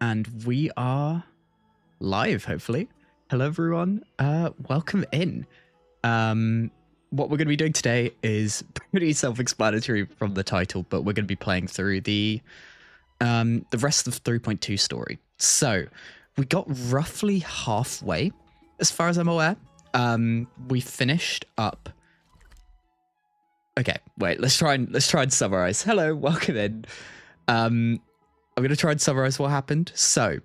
and we are live, hopefully. Hello, everyone. Welcome in. What we're going to be doing today is pretty self-explanatory from the title, but we're going to be playing through the rest of 3.2 story. So we got roughly halfway, as far as I'm aware. We finished up. Okay, wait. Let's try and summarize. Hello, welcome in. I'm going to try and summarize what happened. So,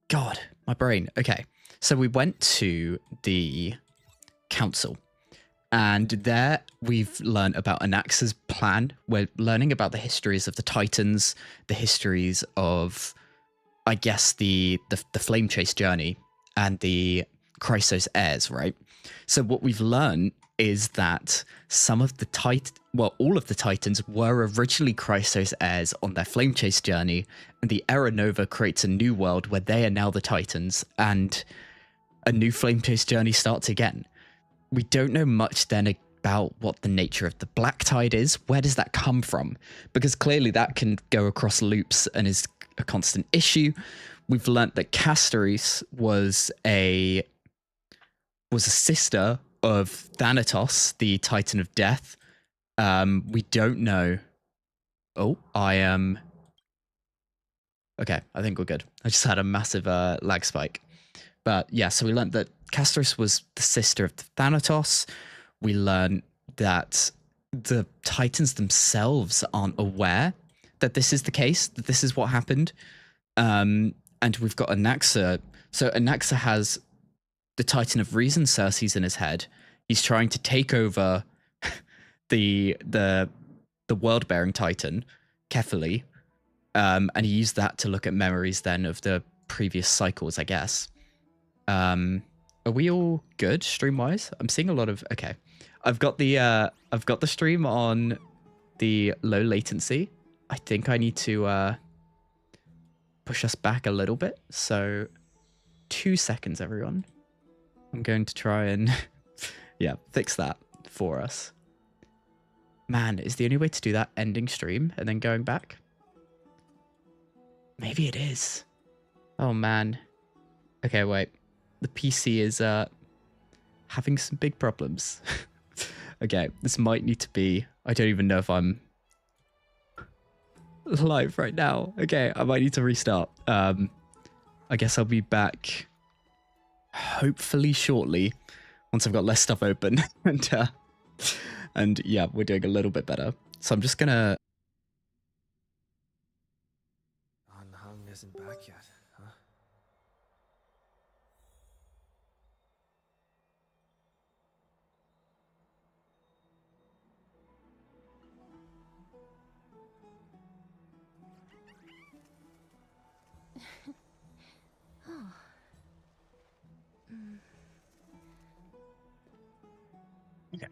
God, my brain. Okay. So we went to the council, and there we've learned about Anaxa's plan. We're learning about the histories of the Titans, the histories of, I guess, the Flame Chase journey and the Chrysos heirs, right? So what we've learned is that some of the all of the Titans were originally Chrysos heirs on their Flame Chase journey, and the Era Nova creates a new world where they are now the Titans, and a new Flame Chase journey starts again. We don't know much then about what the nature of the Black Tide is. Where does that come from? Because clearly that can go across loops and is a constant issue. We've learnt that Castoris was a sister of Thanatos, the Titan of Death. We don't know. Oh, I am. Okay, I think we're good. I just had a massive lag spike. But yeah, so we learned that Castoris was the sister of Thanatos. We learned that the Titans themselves aren't aware that this is the case, that this is what happened. And we've got Anaxa. So Anaxa has the Titan of Reason, Circe's in his head. He's trying to take over the world-bearing Titan, Kefali, and he used that to look at memories then of the previous cycles, I guess. Are we all good stream-wise? I'm seeing a lot of okay. I've got the stream on the low latency. I think I need to push us back a little bit. So 2 seconds, everyone. I'm going to try and fix that for us. Man, is the only way to do that ending stream and then going back? Maybe it is. Oh man. Okay, wait. The PC is having some big problems. Okay, this might need to be. I don't even know if I'm live right now. Okay, I might need to restart. I guess I'll be back hopefully shortly once I've got less stuff open and yeah, we're doing a little bit better. So I'm just gonna. Hung isn't back yet, huh? Okay.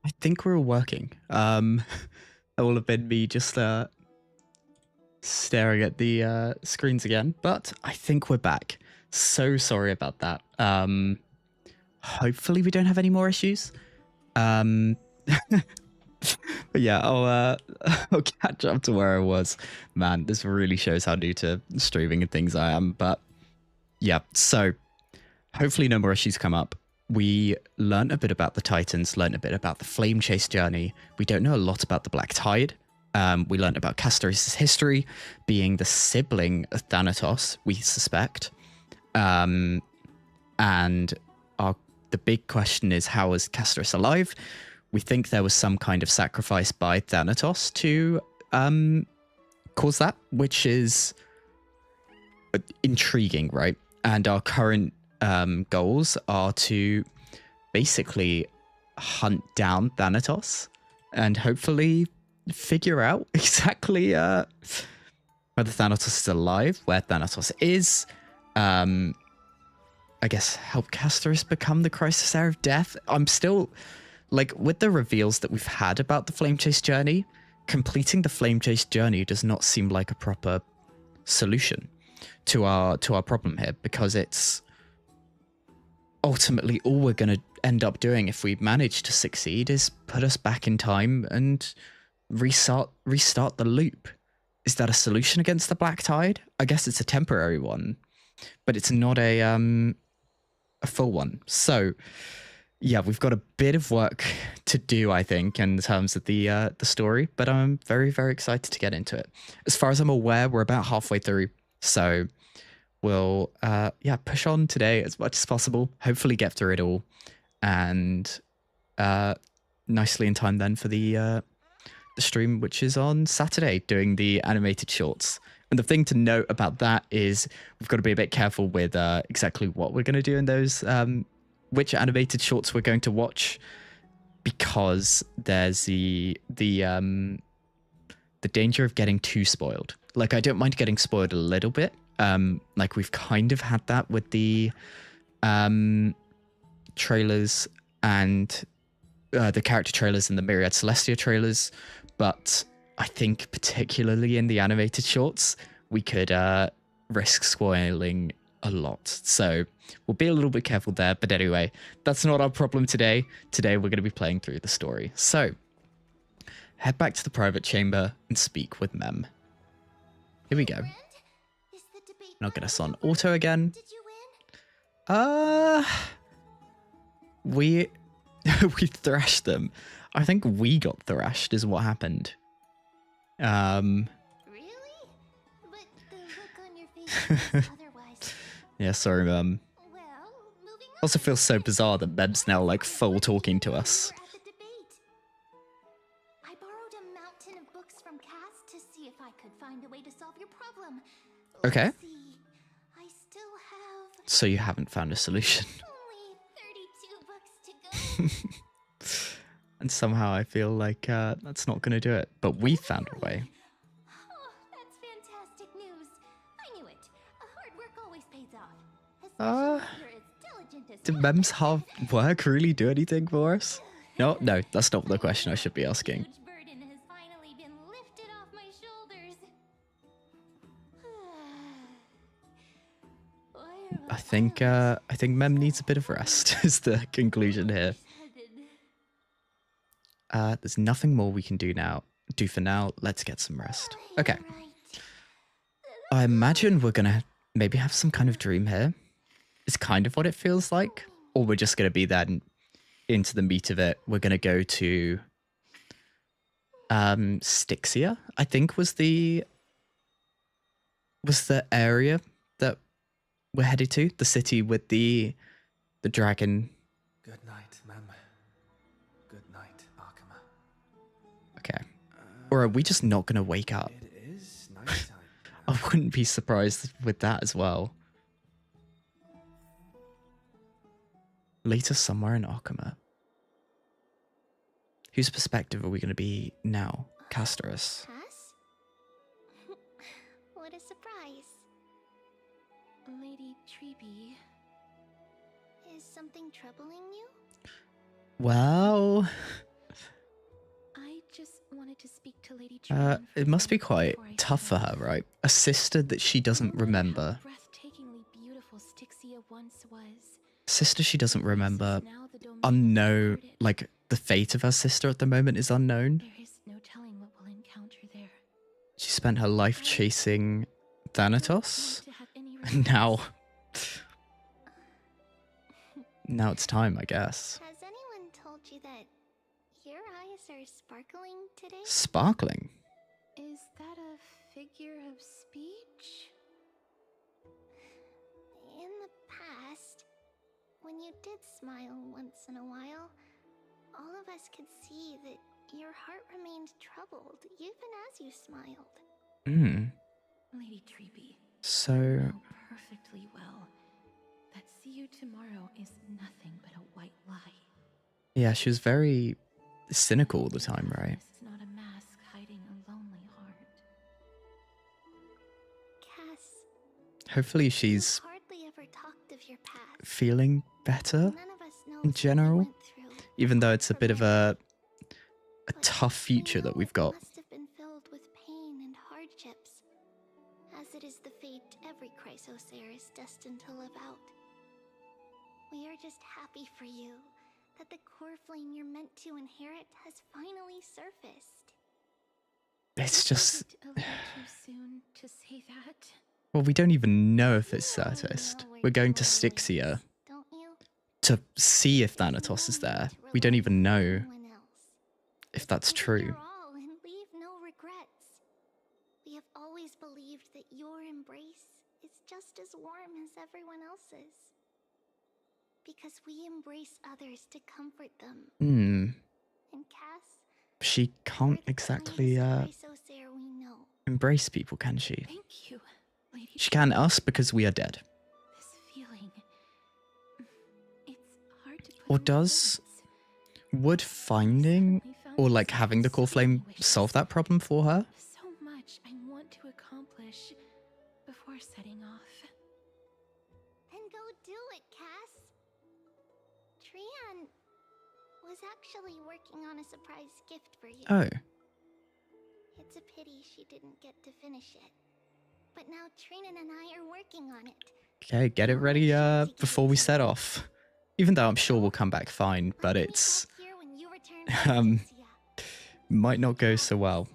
I think we're all working. It will have been me just staring at the screens again, but I think we're back. So sorry about that. Hopefully we don't have any more issues. But yeah, I'll catch up to where I was. Man, this really shows how new to streaming and things I am. But yeah, so hopefully no more issues come up. We learned a bit about the Titans, learned a bit about the Flame Chase journey. We don't know a lot about the Black Tide. We learned about Castoris' history, being the sibling of Thanatos, we suspect. And the big question is, how is Castoris alive? We think there was some kind of sacrifice by Thanatos to cause that, which is intriguing, right? And our current goals are to basically hunt down Thanatos and hopefully figure out exactly whether Thanatos is alive, where Thanatos is. I guess help Castoris become the Chrysos heir of death. I'm still, like, with the reveals that we've had about the Flame Chase journey, completing the Flame Chase journey does not seem like a proper solution to our problem here, because it's ultimately all we're going to end up doing if we manage to succeed is put us back in time and restart the loop. Is that a solution against the black tide? I guess it's a temporary one, but it's not a full one. So yeah, we've got a bit of work to do, I think, in terms of the story, but I'm very, very excited to get into it. As far as I'm aware, we're about halfway through, so we'll push on today as much as possible. Hopefully, get through it all, and nicely in time then for the stream, which is on Saturday, doing the animated shorts. And the thing to note about that is we've got to be a bit careful with exactly what we're going to do in those. Which animated shorts we're going to watch, because there's the danger of getting too spoiled. Like, I don't mind getting spoiled a little bit. Like, we've kind of had that with the trailers and the character trailers and the Myriad Celestia trailers, but I think particularly in the animated shorts, we could risk spoiling a lot. So we'll be a little bit careful there. But anyway, that's not our problem today. Today we're going to be playing through the story. So head back to the private chamber and speak with Mem. Here we go. And I'll get us on auto again. We we thrashed them. I think we got thrashed is what happened. Really? But the look on your face is otherwise. Yeah, sorry, Mem. Well, moving on. Also feels so bizarre that Mem's now like full talking to us. At the debate. I borrowed a mountain of books from Cass to see if I could find a way to solve your problem. Okay. Let's see. I still have So you haven't found a solution. only 32 books to go. And somehow I feel like that's not going to do it. But we found a way. Oh, that's fantastic news. I knew it. Hard work always pays off. Uh, Especially if you're as diligent as Did you Mem's are. hard work really do anything for us? No, that's not the question I should be asking. Huge burden has finally been lifted off my shoulders. I think Mem needs a bit of rest is the conclusion here. There's nothing more we can do for now. Let's get some rest. Okay. I imagine we're gonna maybe have some kind of dream here. It's kind of what it feels like. Or we're just gonna be then into the meat of it. We're gonna go to Stixia, I think was the area that we're headed to. The city with the dragon. Good night, Mem. Good night, Okhema. Okay. Or are we just not going to wake up? It is nighttime. I wouldn't be surprised with that as well. Later somewhere in Okhema. Whose perspective are we going to be now? Casterus. Cass? What a surprise. Lady Treeby. Is something troubling you? Well, I just wanted to speak to Lady Treeby. it must be quite tough for her, right? A sister that she doesn't remember. Breathtakingly beautiful Stixia once was. Sister she doesn't remember. Now the domain Unknown, departed. like the fate of her sister at the moment is unknown. There is no telling what we'll encounter there. She spent her life chasing Thanatos. To have any And now it's time, I guess. Has anyone told you that your eyes are sparkling today? Sparkling. Is that a figure of speech? In the past, when you did smile once in a while, all of us could see that your heart remained troubled even as you smiled. Lady Treeby. So, Know perfectly well that see you tomorrow is nothing but a white lie. yeah, she was very cynical all the time, right? This is not a mask hiding a lonely heart. Cass, Hopefully you she's hardly ever talked of your past. feeling better None of us knows in what you general, went through. even though it's a bit of a But tough future we that know we've it got. must have been filled with pain and hardships, as it is the fate every Chrysosaur is destined to live out. We are just happy for you that the core flame you're meant to inherit has finally surfaced. It's just... A little too soon to say that. Well, we don't even know if it's You already Certist. know where We're going to Trailblaze Stixia is, don't you? to see if There's Thanatos is no there. need to We don't rely even on know anyone else. if that's Give it true. your all and leave no regrets. We have always believed that your embrace is just as warm as everyone else's. Because we embrace others to comfort them. Hmm. And Cass, She you're can't the exactly kindest Chrysosaur we know. embrace people, can she? Thank you, Lady. She can us because we are dead. This feeling. It's hard to put Or into does words. would finding Suddenly found or like myself having the with core so flame many wishes. solve that problem for her? So much I want to accomplish before setting off. Then go do it, Cass. Trian was actually working on a surprise gift for you. Oh, It's a pity she didn't get to finish it. But now Trinan and I are working on it. okay, get it ready before we set off. Even though I'm sure we'll come back fine, but Let's meet it's back here when you return from Stixia. might not go so well,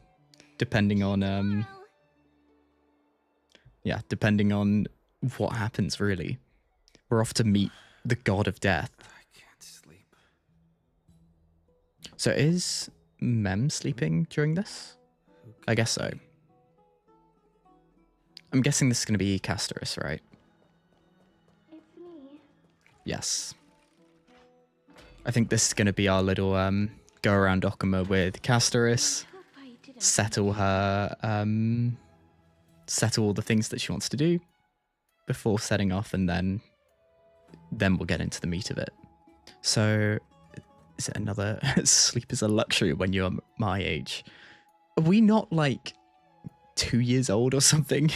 depending on Tomorrow. yeah, depending on what happens really. We're off to meet the god of death. I can't sleep. So is Mem sleeping during this? I guess so. I'm guessing this is going to be Casterus, right? It's me. Yes. I think this is going to be our little go around Okhema with Casterus, Hope I didn't settle her, settle all the things that she wants to do before setting off, and then we'll get into the meat of it. So, is it another sleep is a luxury when you're my age? Are we not like 2 years old or something?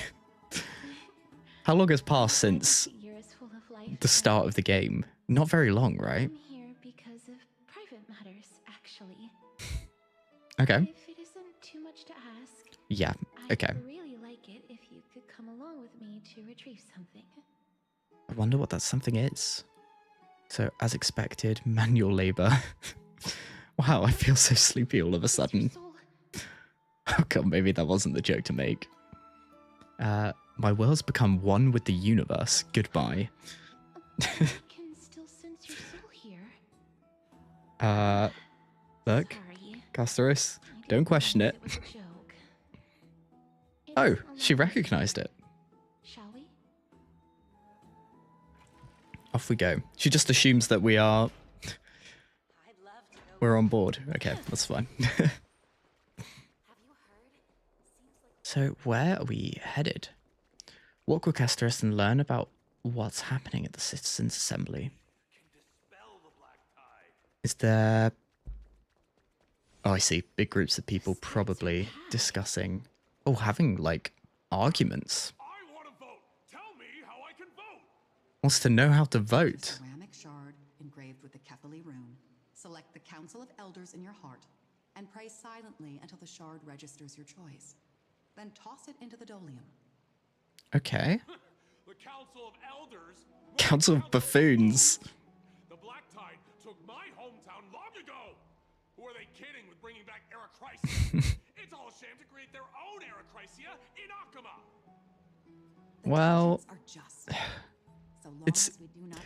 How long has passed since The year is full of life. the start of the game? Not very long, right? I'm here because of private matters, actually. Okay. If it isn't too much to ask, Yeah. Okay. I'd really like it if you could come along with me to retrieve something. I wonder what that something is. So, as expected, manual labor. Wow, I feel so sleepy all of a sudden. Soul, Oh god, maybe that wasn't the joke to make. My world's become one with the universe. Goodbye. I can still sense your soul here. Look, Sorry. Casterus, I didn't don't question it. realize was a joke. Oh, It's she a lot recognized it. Shall we? Off we go. She just assumes that we are... We're on board. Okay, that's fine. So, where are we headed? Walk with Casterus and learn about what's happening at the Citizens' Assembly. Is there... Oh, I see. Big groups of people probably discussing... Oh, having, like, arguments. I want to vote. Tell me how I can vote. Wants to know how to vote. Ceramic shard engraved with the Kethali rune. Select the Council of Elders in your heart and pray silently until the shard registers your choice. Then toss it into the Dolium. Okay. The Council of Elders. Council of Buffoons. The Black Tide took my hometown long ago. Who are they kidding with bringing back Erechrysia? It's all a sham to create their own Erechrysia in Okhema. The Well, judgments are just. So long it's- as we do not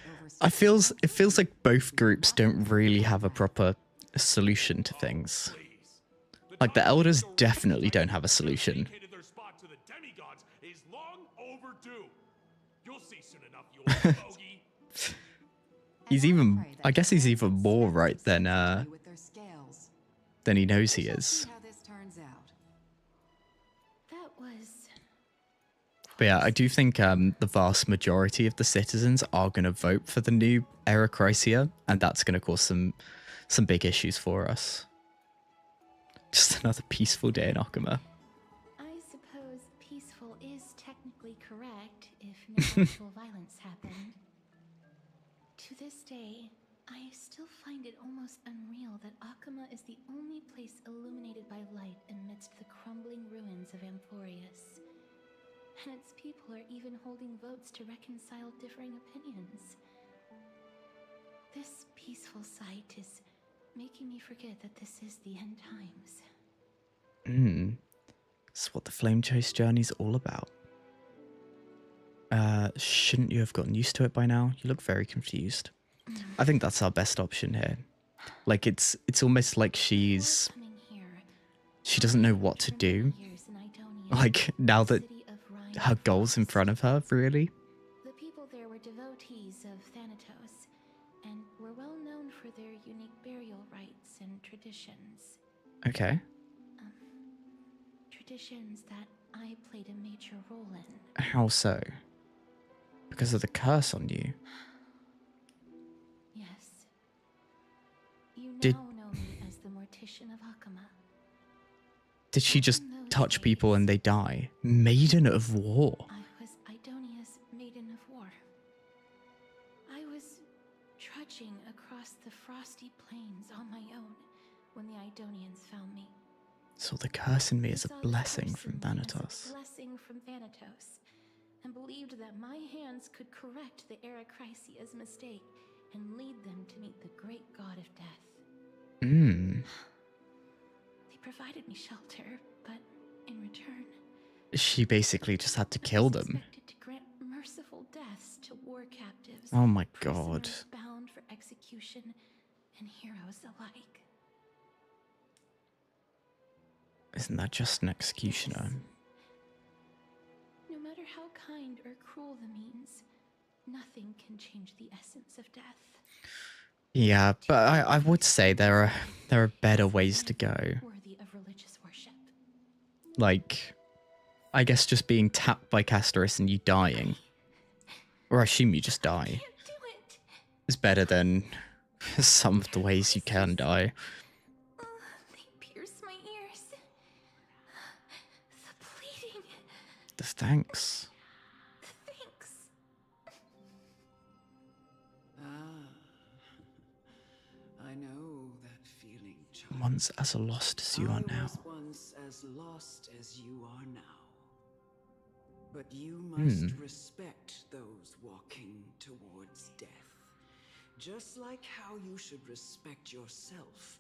it feels like both groups don't really have a proper solution to things. Please. Like, the Elders definitely don't have a solution. Dedicated their spot to the demigods is long overdue. You'll see soon enough, you old bogey. He's even... I guess he's even more right than with their scales. he knows he We shall is. see how this turns out. That was... But yeah, I do think the vast majority of the citizens are going to vote for the new Erechrysia, and that's going to cause some big issues for us. Just another peaceful day in Okhema. I suppose peaceful is technically correct if no actual violence happened. To this day, I still find it almost unreal that Okhema is the only place illuminated by light amidst the crumbling ruins of Amphoreus. And its people are even holding votes to reconcile differing opinions. This peaceful sight is making me forget that this is the end times. That's what the flame chase journey's all about. Shouldn't you have gotten used to it by now? You look very confused. I think that's our best option here. Like, it's almost like she doesn't know what to do. Like, now that her goal's in front of her, really. The people there were devotees of Thanatos, and were well known for their unique burial rites and traditions. Okay. Traditions that I played a major role in. How so? Because of the curse on you? Yes. You Did- now know me as the Mortician of Okhema. Did she just touch people and they die? Maiden of War. I was Idonia's Maiden of War. I was trudging across the frosty plains on my own when the Idonians found me. So the curse in me is a Saw the blessing curse from in me as Thanatos. a blessing from Thanatos, and believed that my hands could correct the Eracrisia's mistake and lead them to meet the great god of death. They provided me shelter, but in return, She basically just had to kill I was them. expected to grant merciful deaths to war captives, Oh my god. prisoners bound for execution, and heroes alike. Isn't that just an executioner? No matter how kind or cruel the means, nothing can change the essence of death. Yeah, but I would say there are better ways to go. Worthy of religious worship. Like, I guess just being tapped by Castorus and you dying, or I assume you just die, Can't do it. is better than some of the ways you can die. They pierce my ears. The bleeding. Thanks. Thanks. I know that feeling, child. Once as lost as you are I now. was once as lost as you are now. But you must respect those walking towards death. Just like how you should respect yourself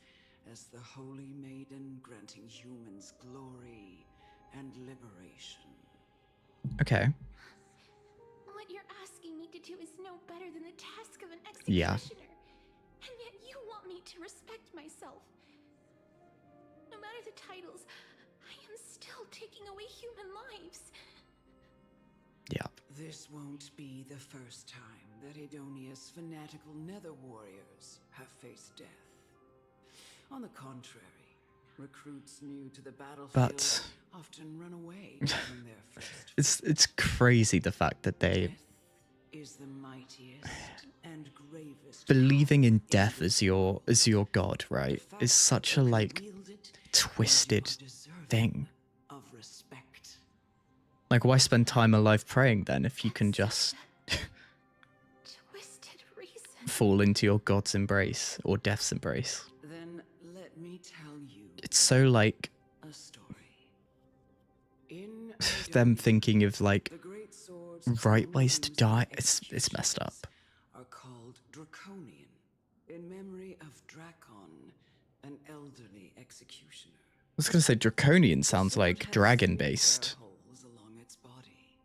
as the holy maiden granting humans glory and liberation. Okay. What you're asking me to do is no better than the task of an Yeah. executioner. And yet you want me to respect myself. No matter the titles, I am still taking away human lives. Yeah. This won't be the first time that Edonia's fanatical nether warriors have faced death. On the contrary, recruits new to the battlefield But often run away from their first. it's crazy the fact that they Death is the mightiest and gravest. believing in death as your god, The right, fact is such a that you like wield it twisted means you are deserving thing. of respect. Like, why spend time alive praying then if you can just Twisted reason. fall into your god's embrace or death's embrace? Then let me tell you It's so like a story. In them Edonia, thinking of like the great swords right only ways to used die. by It's messed up. executioners are called draconian in memory of Dracon, an elderly executioner. I was gonna say draconian sounds Sword like has dragon single based. arrow holes along its body.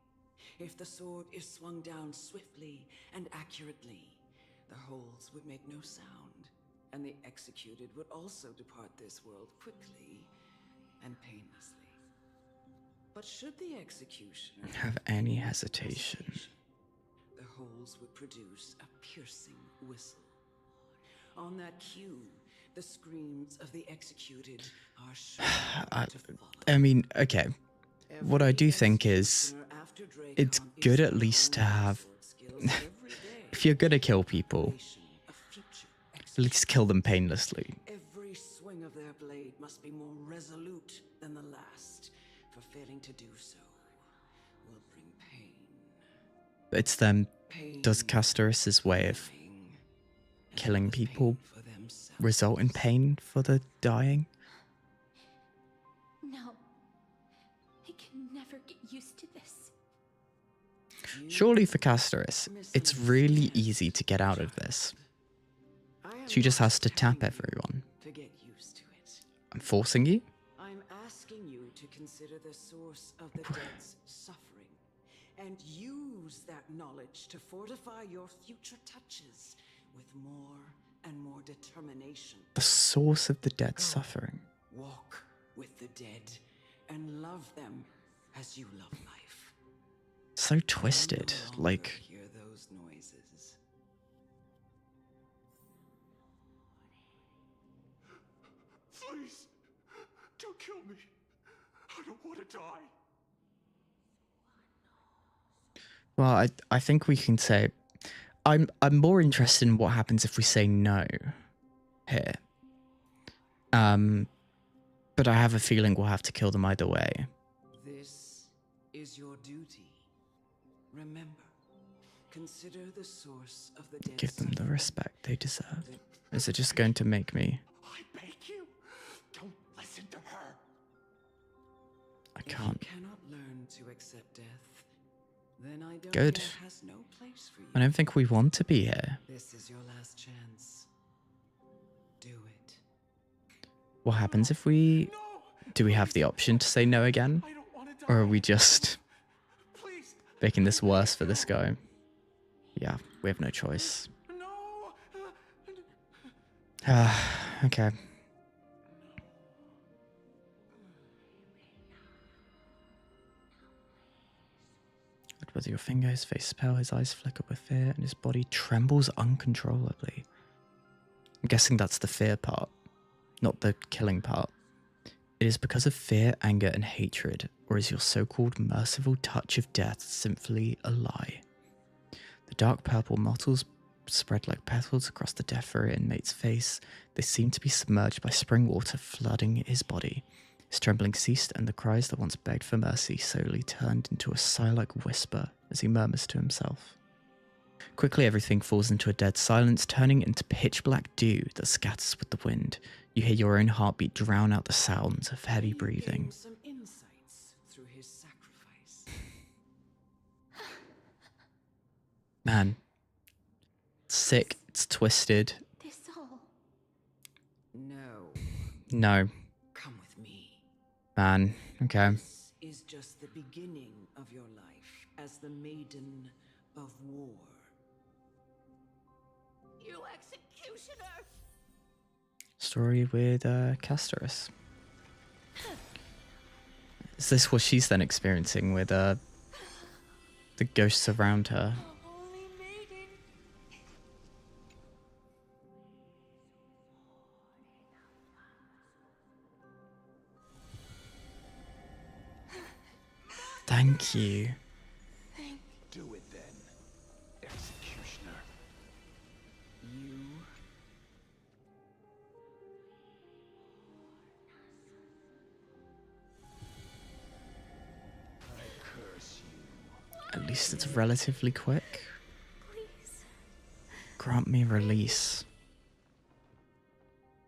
If the sword is swung down swiftly and accurately, the holes would make no sound, and the executed would also depart this world quickly and painlessly. But should the executioner Have any hesitation? the holes would produce a piercing whistle. On that cue, the screams of the executed are sure to follow. I mean, okay. What I do think is Executioner after Dracon it's is good at least to honing have sword skills every day. if you're gonna kill people, Preparation of future at least kill them painlessly. Every swing of their blade must be more resolute than the last, for failing to do so will bring pain. It's them Pain does Castorus's way of for living, as killing well as people pain for themselves. result in pain for the dying? No. I can never get used to this. You Surely for Castorus, it's really easy to get out of this. I am She just not has to tap telling you everyone. to get used to it. I'm forcing you? I'm asking you to consider the source of the dead's suffering, and use that knowledge to fortify your future touches with more and more determination. The source of the dead's suffering. Walk with the dead and love them as you love life. So twisted, You no like... longer hear those noises. Please, don't kill me. I don't want to die. Well, I think we can say... I'm more interested in what happens if we say no here. But I have a feeling we'll have to kill them either way. This is your duty. Remember, consider the source of the dead. Give them the suffering. respect they deserve. Is it just going to make me... I beg you, don't listen to her. I If you can't. cannot learn to accept death, then Idonia Good. has no place for you. I don't think we want to be here. This is your last chance. Do it. What happens if we... No, Do we have the option to say no again? I don't want to die. Or are we just Please, making this worse for this guy? Yeah, we have no choice. no. Okay. With your finger, his face is pale, his eyes flicker with fear, and his body trembles uncontrollably. I'm guessing that's the fear part, not the killing part. It is because of fear, anger, and hatred, or is your so-called merciful touch of death simply a lie? The dark purple mottles spread like petals across the deaf-furry inmate's face. They seem to be submerged by spring water flooding his body. His trembling ceased, and the cries that once begged for mercy slowly turned into a sigh-like whisper as he murmurs to himself. Quickly, everything falls into a dead silence, turning into pitch-black dew that scatters with the wind. You hear your own heartbeat drown out the sounds of heavy He breathing. gained some insights through his sacrifice. Man. It's sick. It's twisted. This all. No, No. come with me. Man. Okay. This is just the beginning of your life as the Maiden of War. You executioner! Story with Castorus. Is this what she's then experiencing with the ghosts around her? Holy maiden! Thank you. Do it then, executioner. You I curse you. At least it's relatively quick. Please. Grant me release.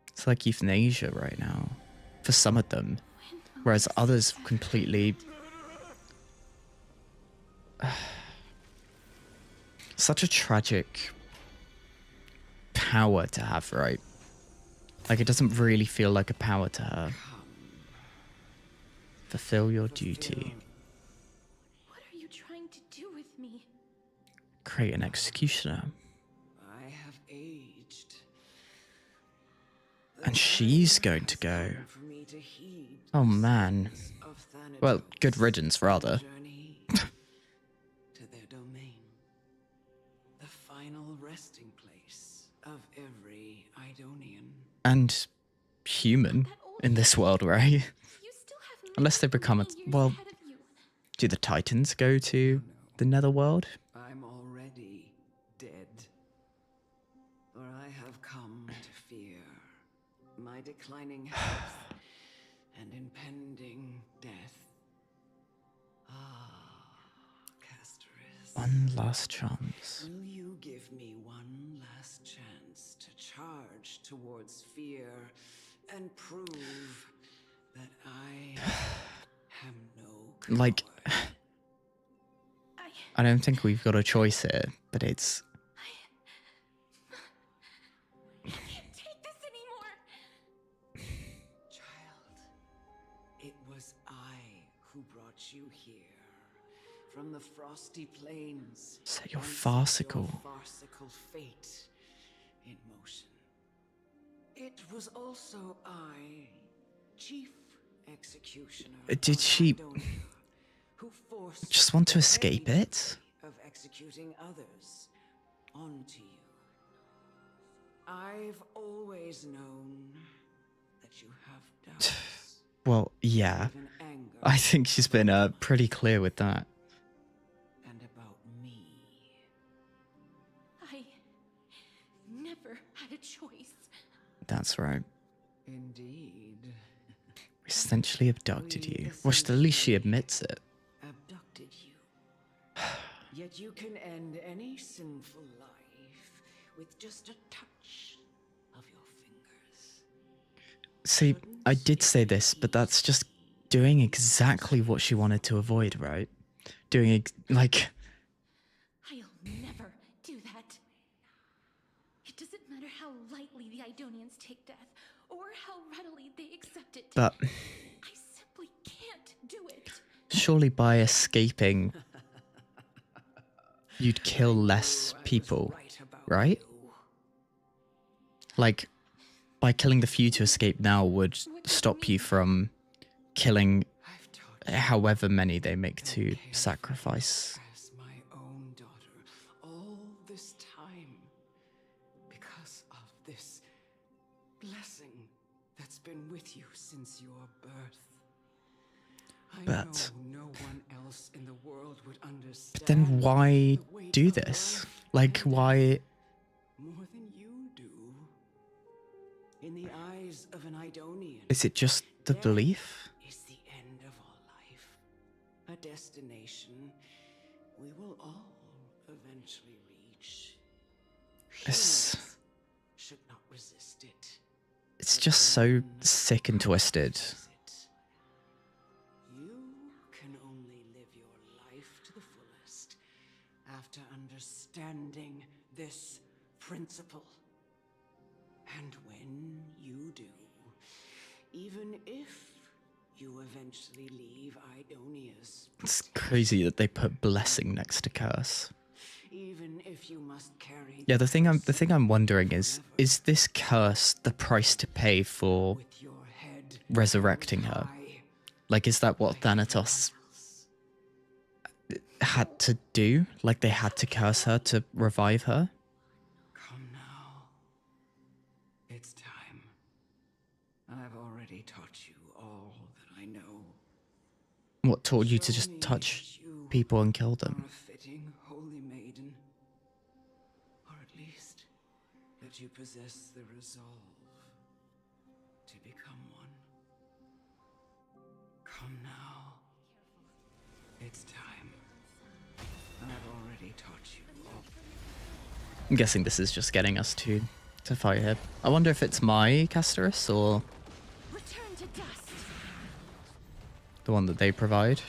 It's like euthanasia right now. For some of them. Whereas others completely... Such a tragic power to have, right? Like, it doesn't really feel like a power to her. Fulfill your duty. What are you trying to do with me? Create an executioner. I have aged. And she's going to go. Time for me to heed Oh, the man. signs of Thanatos. Well, good riddance, rather. Journey to their domain. The final resting place of every Idonian. And human in this world, right? You still have Unless they become a... many years Well, ahead of you. do the Titans go to the Netherworld? I'm already dead. For I have come to fear my declining health and impending death. Ah, Castorus. One last chance. Will you give me one last chance to charge towards fear and prove that I am no Like, coward? I don't think we've got a choice here, but it's... I can't take this anymore. Child, it was I who brought you here from the frosty plains. Set your and farcical. Your farcical fate in motion. It was also I, Chief Executioner. Did of she Idonia, who forced just want to the escape heavy it? duty of executing others onto you. I've always known that you have doubts. Well, yeah. even anger I think she's been pretty clear with that. and about me. I never had a choice. That's right. Indeed. We essentially abducted you. Well, at least she admits it. Abducted you. Yet you can end any sinful life with just a touch of your fingers. See, I did say this, but that's just doing exactly what she wanted to avoid, right? Doing, like... I'll never do that. It doesn't matter how lightly the Idonians take death, or how readily they accept it. But I simply can't do it. surely by escaping, you'd kill less people, right? Like, by killing the few to escape now would stop you from killing I've taught you however many they make to sacrifice. as my own daughter all this time because of this blessing that's been with you since your birth. I But- know no one else in the world would understand. But then why the weight do of this? life Like, and why... death more than you do. In the eyes of an Idonian, Is it just the death belief? is the end of all life. A destination we will all eventually reach. It's- Humans should not resist it. It's but just so then sick and twisted. embrace it. You can only live your life to the fullest after understanding this principle. And when you do, even if you eventually leave Idonia's, It's crazy that they put blessing next to curse. even if you must carry Yeah, the thing curse I'm wondering is forever this curse the price to pay for with your head resurrecting held her? high Like, is that what like Thanatos everyone else? had to do? Like, they had to curse her to revive her? Come now. It's time. I've already taught you all that I know. What taught you to Show just me touch that you people and kill are them? a fitting holy maiden, or at least that you possess the resolve to become one. Come now. It's time. I've already taught you all. I'm guessing this is just getting us to fight her. I wonder if it's my Casterus or Return to dust. the one that they provide.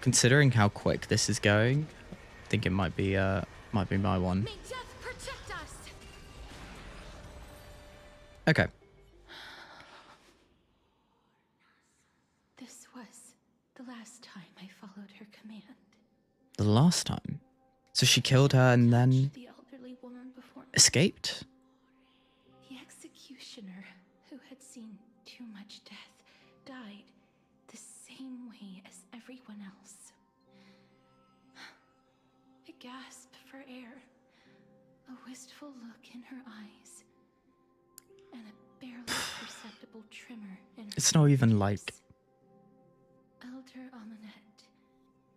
Considering how quick this is going, I think it might be my one. May death protect us. Okay. This was the last time I followed her command. The last time. So she killed her and then Touched the elderly woman before me. escaped? The executioner, who had seen too much death, died the same way as everyone else. A gasp for air, a wistful look in her eyes, and a barely perceptible tremor in her It's not even like... voice. Elder Amunet,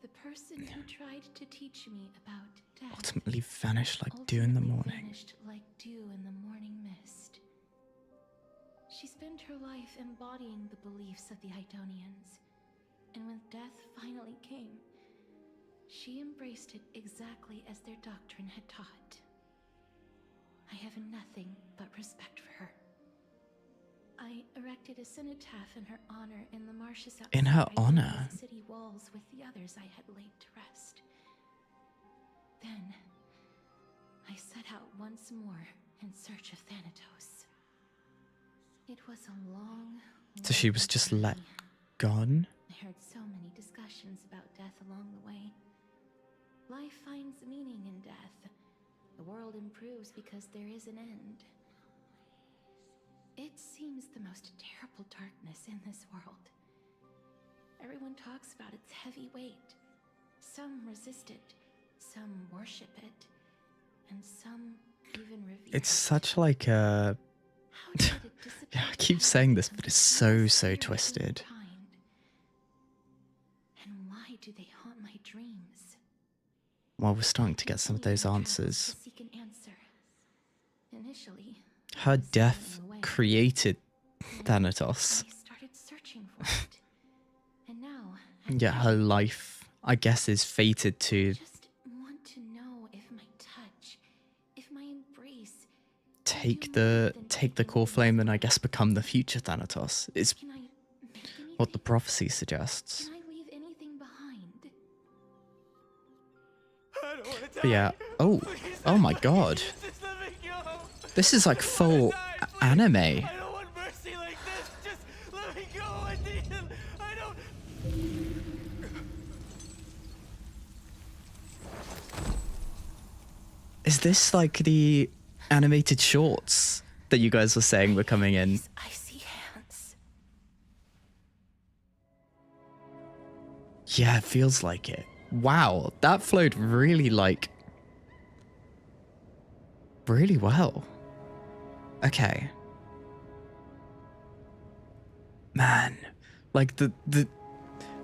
the person who tried to teach me about death, ultimately vanished like dew in the ultimately morning. vanished like dew in the morning mist. She spent her life embodying the beliefs of the Idonians, and when death finally came, she embraced it exactly as their doctrine had taught. I have nothing but respect for her. I erected a cenotaph in her honor in the marshes outside In her Idonia's honor? city walls with the others I had laid to rest. Then, I set out once more in search of Thanatos. It was a long, So she was just let journey, gone? I heard so many discussions about death along the way. Life finds meaning in death. The world improves because there is an end. It seems the most terrible darkness in this world. Everyone talks about its heavy weight. Some resist it, some worship it, and some even revere It's such like a... How did it dissipate Yeah, I keep saying this, but it's so spirit of twisted. humankind? And why do they haunt my dreams? Well, we're starting to get some of those Continuing answers. to seek an answer. Initially, Her I was death sailing away. created Then Thanatos. I started searching for it. And now, I'm Yeah, her life, I guess, is fated to just want to know if my touch, if my embrace, take the core flame and I guess become the future Thanatos. Is can I make what the anything? prophecy suggests. Can I leave anything behind? I don't want to die. But yeah. Oh. Please, Oh my god. just let me go. This is like full Die, please. anime. I don't want mercy like this. Just let me go. I need him. I don't. Is this like the animated shorts that you guys were saying were coming in? These icy hands. Yeah, it feels like it. Wow, that flowed really really well. Okay. Man, like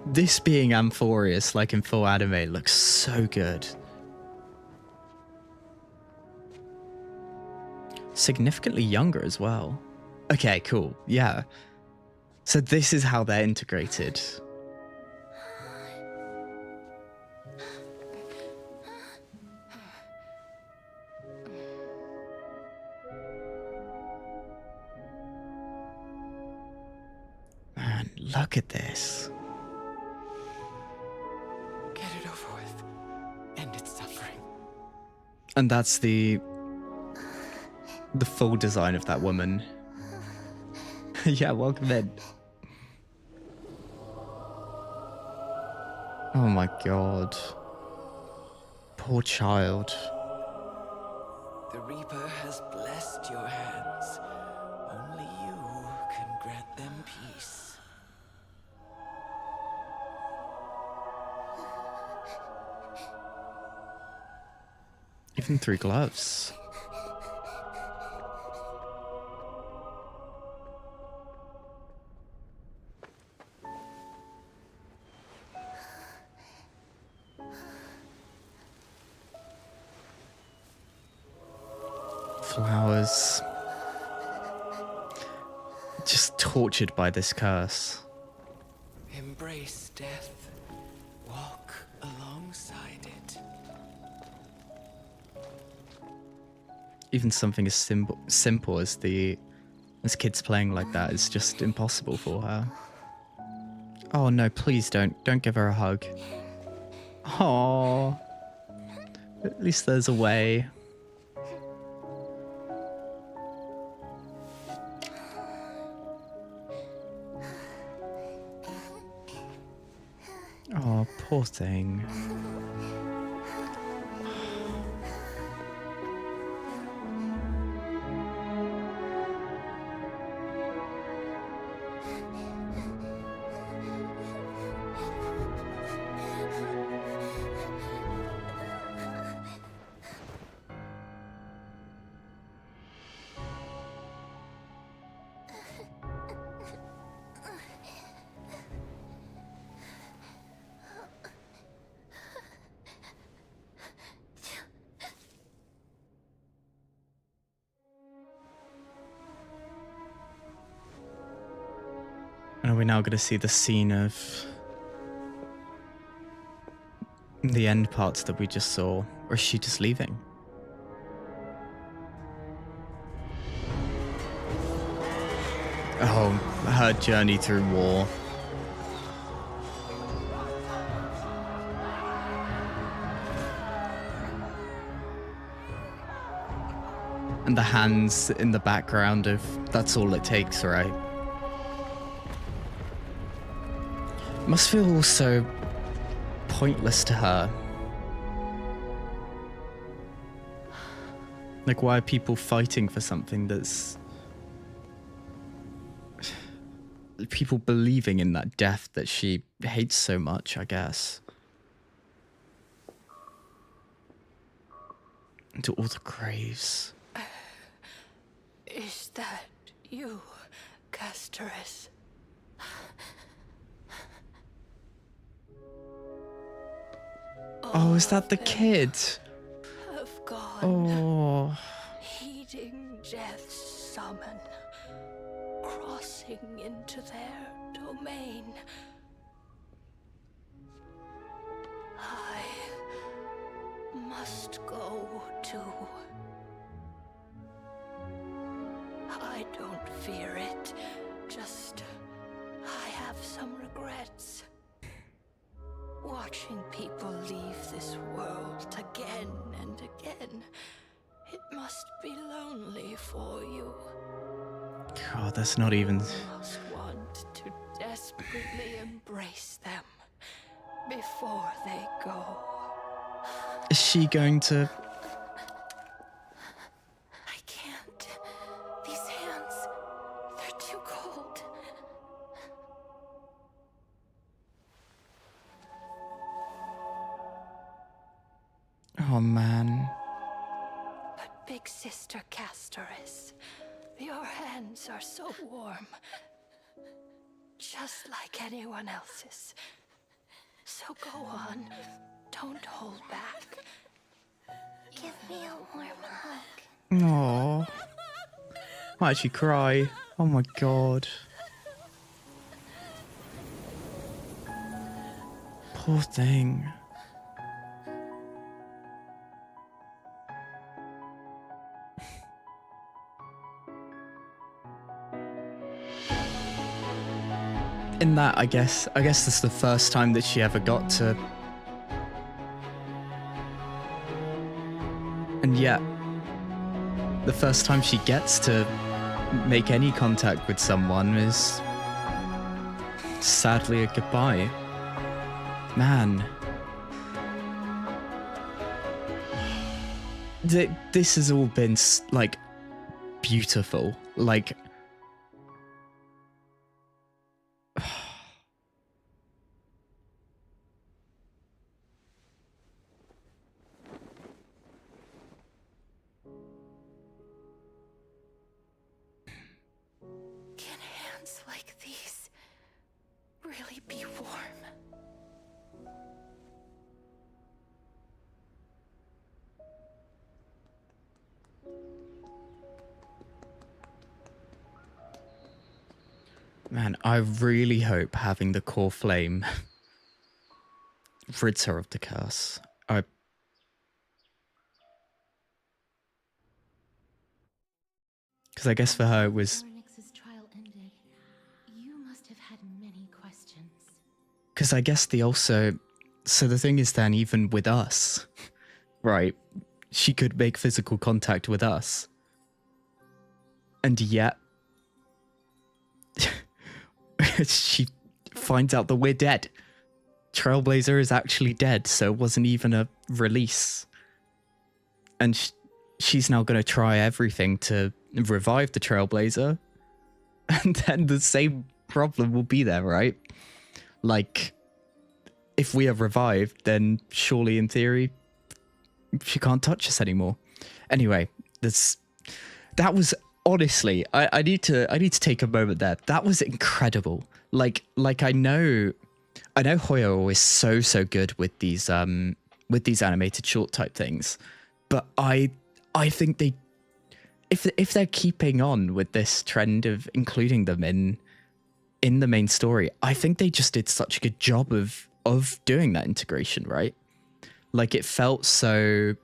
this being Amphoreus, like in full anime, looks so good. Significantly younger as well. Okay, cool. Yeah. So this is how they're integrated. Man, look at this. Get it over with. End its suffering. And that's the full design of that woman. Yeah, welcome in. Oh my god. Poor child. The Reaper has blessed your hands. Only you can grant them peace. Even through gloves. Flowers. Just tortured by this curse. Embrace death. Walk alongside it. Even something as simple as kids playing like that is just impossible for her. Oh no, please don't give her a hug. Oh, at least there's a way. Oh, poor thing. And are we now going to see the scene of the end parts that we just saw? Or is she just leaving? Oh, her journey through war. And the hands in the background of that's all it takes, right? Must feel also pointless to her. Like, why are people fighting for something that's... people believing in that death that she hates so much, I guess. Into all the graves. Is that you, Castorus? Oh, is that the kid? Have gone, Oh. heeding death's summon, crossing into their domain. I must go too. I don't fear it, just I have some regrets. Watching people leave this world again and again, it must be lonely for you. God, that's not even... You must want to desperately embrace them before they go. Is she going to... I can't. These hands, they're too cold. Oh, man. But Big Sister Castorus, your hands are so warm. Just like anyone else's. So go on. Don't hold back. Give me a warm hug. Aww. Why'd she cry? Oh my god. Poor thing. In that, I guess this is the first time that she ever got to... And yet, the first time she gets to make any contact with someone is sadly a goodbye. Man. This has all been, like, beautiful. Like... Can hands like these really be warm? Man, I really hope having the core flame rids her of the curse. Because I guess for her it was... Orynyx's trial ended. You must have had many questions. Because I guess the also... So the thing is then, even with us, right, she could make physical contact with us. And yet... she finds out that we're dead. Trailblazer is actually dead, so it wasn't even a release. And she's now going to try everything to revive the Trailblazer. And then the same problem will be there, right? Like, if we are revived, then surely in theory, she can't touch us anymore. Anyway, that was... Honestly, I need to take a moment there. That was incredible. Like I know Hoyo is so good with these animated short type things, but I think they, if they're keeping on with this trend of including them in the main story, I think they just did such a good job of doing that integration, right? Like, it felt so...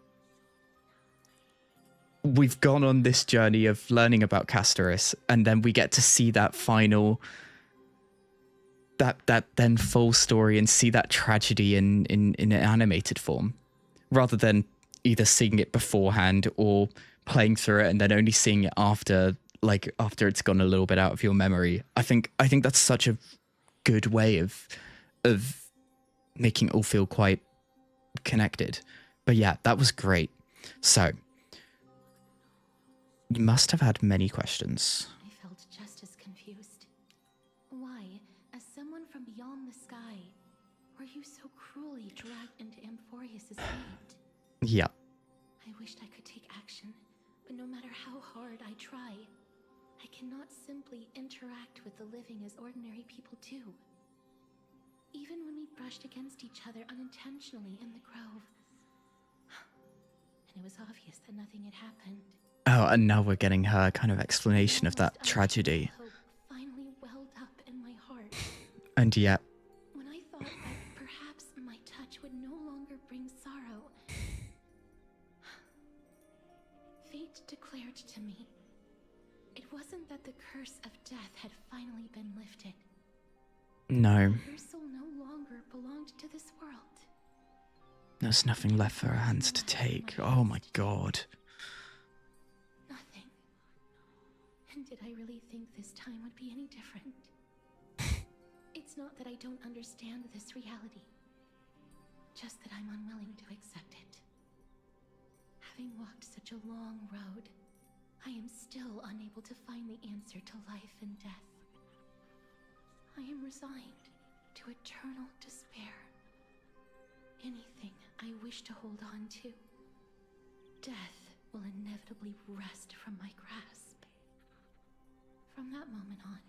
We've gone on this journey of learning about Castorus, and then we get to see that final, that then full story and see that tragedy in an animated form, rather than either seeing it beforehand or playing through it and then only seeing it after it's gone a little bit out of your memory. I think that's such a good way of of making it all feel quite connected. But yeah, that was great. So, you must have had many questions. I felt just as confused. Why, as someone from beyond the sky, were you so cruelly dragged into Amphoreus' fate? Yeah. I wished I could take action, but no matter how hard I try, I cannot simply interact with the living as ordinary people do. Even when we brushed against each other unintentionally in the grove, and it was obvious that nothing had happened. Oh, and now we're getting her kind of explanation of that tragedy. Hope finally welled up in my heart. And yet, When I thought that perhaps my touch would no longer bring sorrow, fate declared to me, it wasn't that the curse of death had finally been lifted. no, Her soul no longer belonged to this world. there's nothing left for her hands to take. Oh my god. Nothing. And did I really think this time would be any different? It's not that I don't understand this reality, just that I'm unwilling to accept it. Having walked such a long road, I am still unable to find the answer to life and death. I am resigned to eternal despair. Anything I wish to hold on to, death will inevitably wrest from my grasp. From that moment on,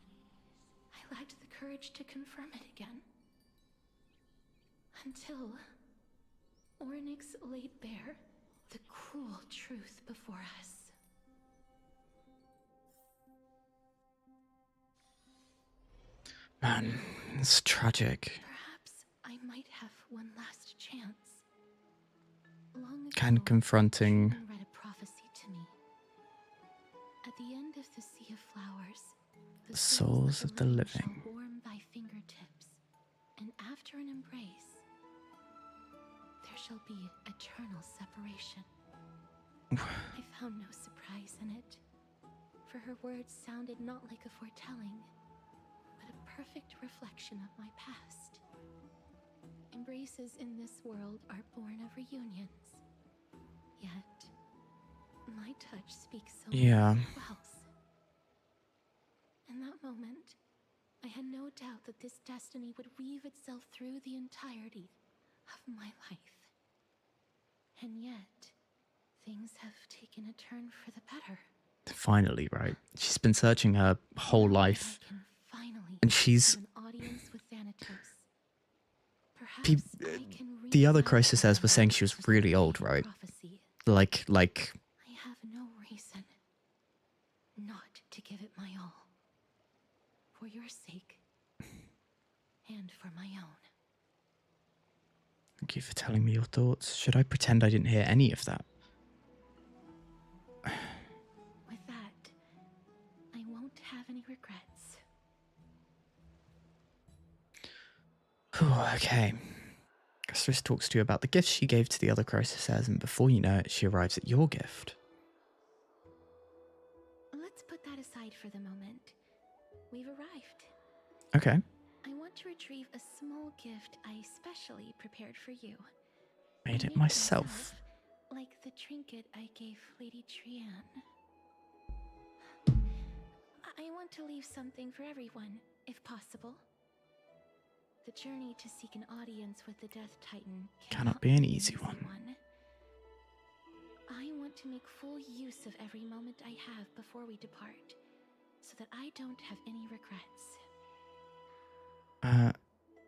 I lacked the courage to confirm it again. Until Ornyx laid bare the cruel truth before us. Man, it's tragic. Perhaps I might have one last chance. Long Kind of ago, confronting. Truman read a prophecy to me. At the end of the Sea of Flowers, The souls of the living. shall warm thy fingertips, and after an embrace, there shall be eternal separation. I found no surprise in it, for her words sounded not like a foretelling, but a perfect reflection of my past. Embraces in this world are born of reunions, yet my touch speaks so Yeah. many wells. In that moment, I had no doubt that this destiny would weave itself through the entirety of my life. And yet, things have taken a turn for the better. Finally, right? She's been searching her whole Now life. I can finally And she's- have an audience with Thanatos. Perhaps Pe- I can the other rewrite Crisis says was saying she was this really old, painful right? prophecy. Like, I have no reason not to give it my all. For your sake, and for my own. thank you for telling me your thoughts. Should I pretend I didn't hear any of that? With that, I won't have any regrets. Okay. Castris talks to you about the gifts she gave to the other Crisis, and before you know it, she arrives at your gift. Let's put that aside for the moment. We've arrived. Okay. I want to retrieve a small gift I specially prepared for you. Made I it made myself. like the trinket I gave Lady Trianne. I want to leave something for everyone, if possible. The journey to seek an audience with the Death Titan Cannot be an easy one. I want to make full use of every moment I have before we depart, so that I don't have any regrets.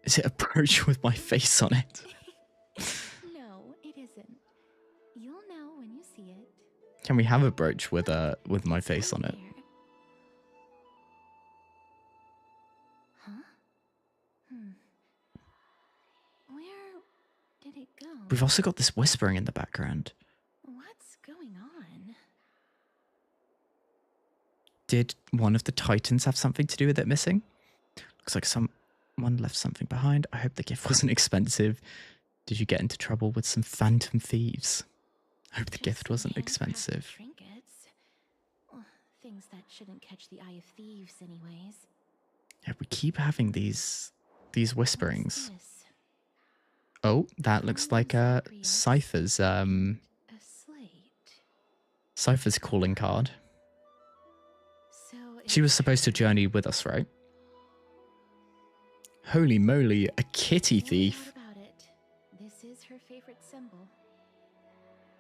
Is it a brooch with my face on it? No, it isn't. You'll know when you see it. Can we have a brooch with my face on it? There. Huh? Where did it go? We've also got this whispering in the background. What's going on? Did one of the Titans have something to do with it missing? Looks like someone left something behind. I hope the gift wasn't expensive. Did you get into trouble with some phantom thieves? I hope the Just gift some wasn't handcrafted expensive. Trinkets. Well, things that shouldn't catch the eye of thieves, anyways. Yeah, we keep having these these whisperings? What's this? Oh, that looks like Cipher's A slate. Cipher's calling card. So She was it's supposed to journey with us, right? Holy moly, a kitty no doubt thief. about it. This is her favorite symbol.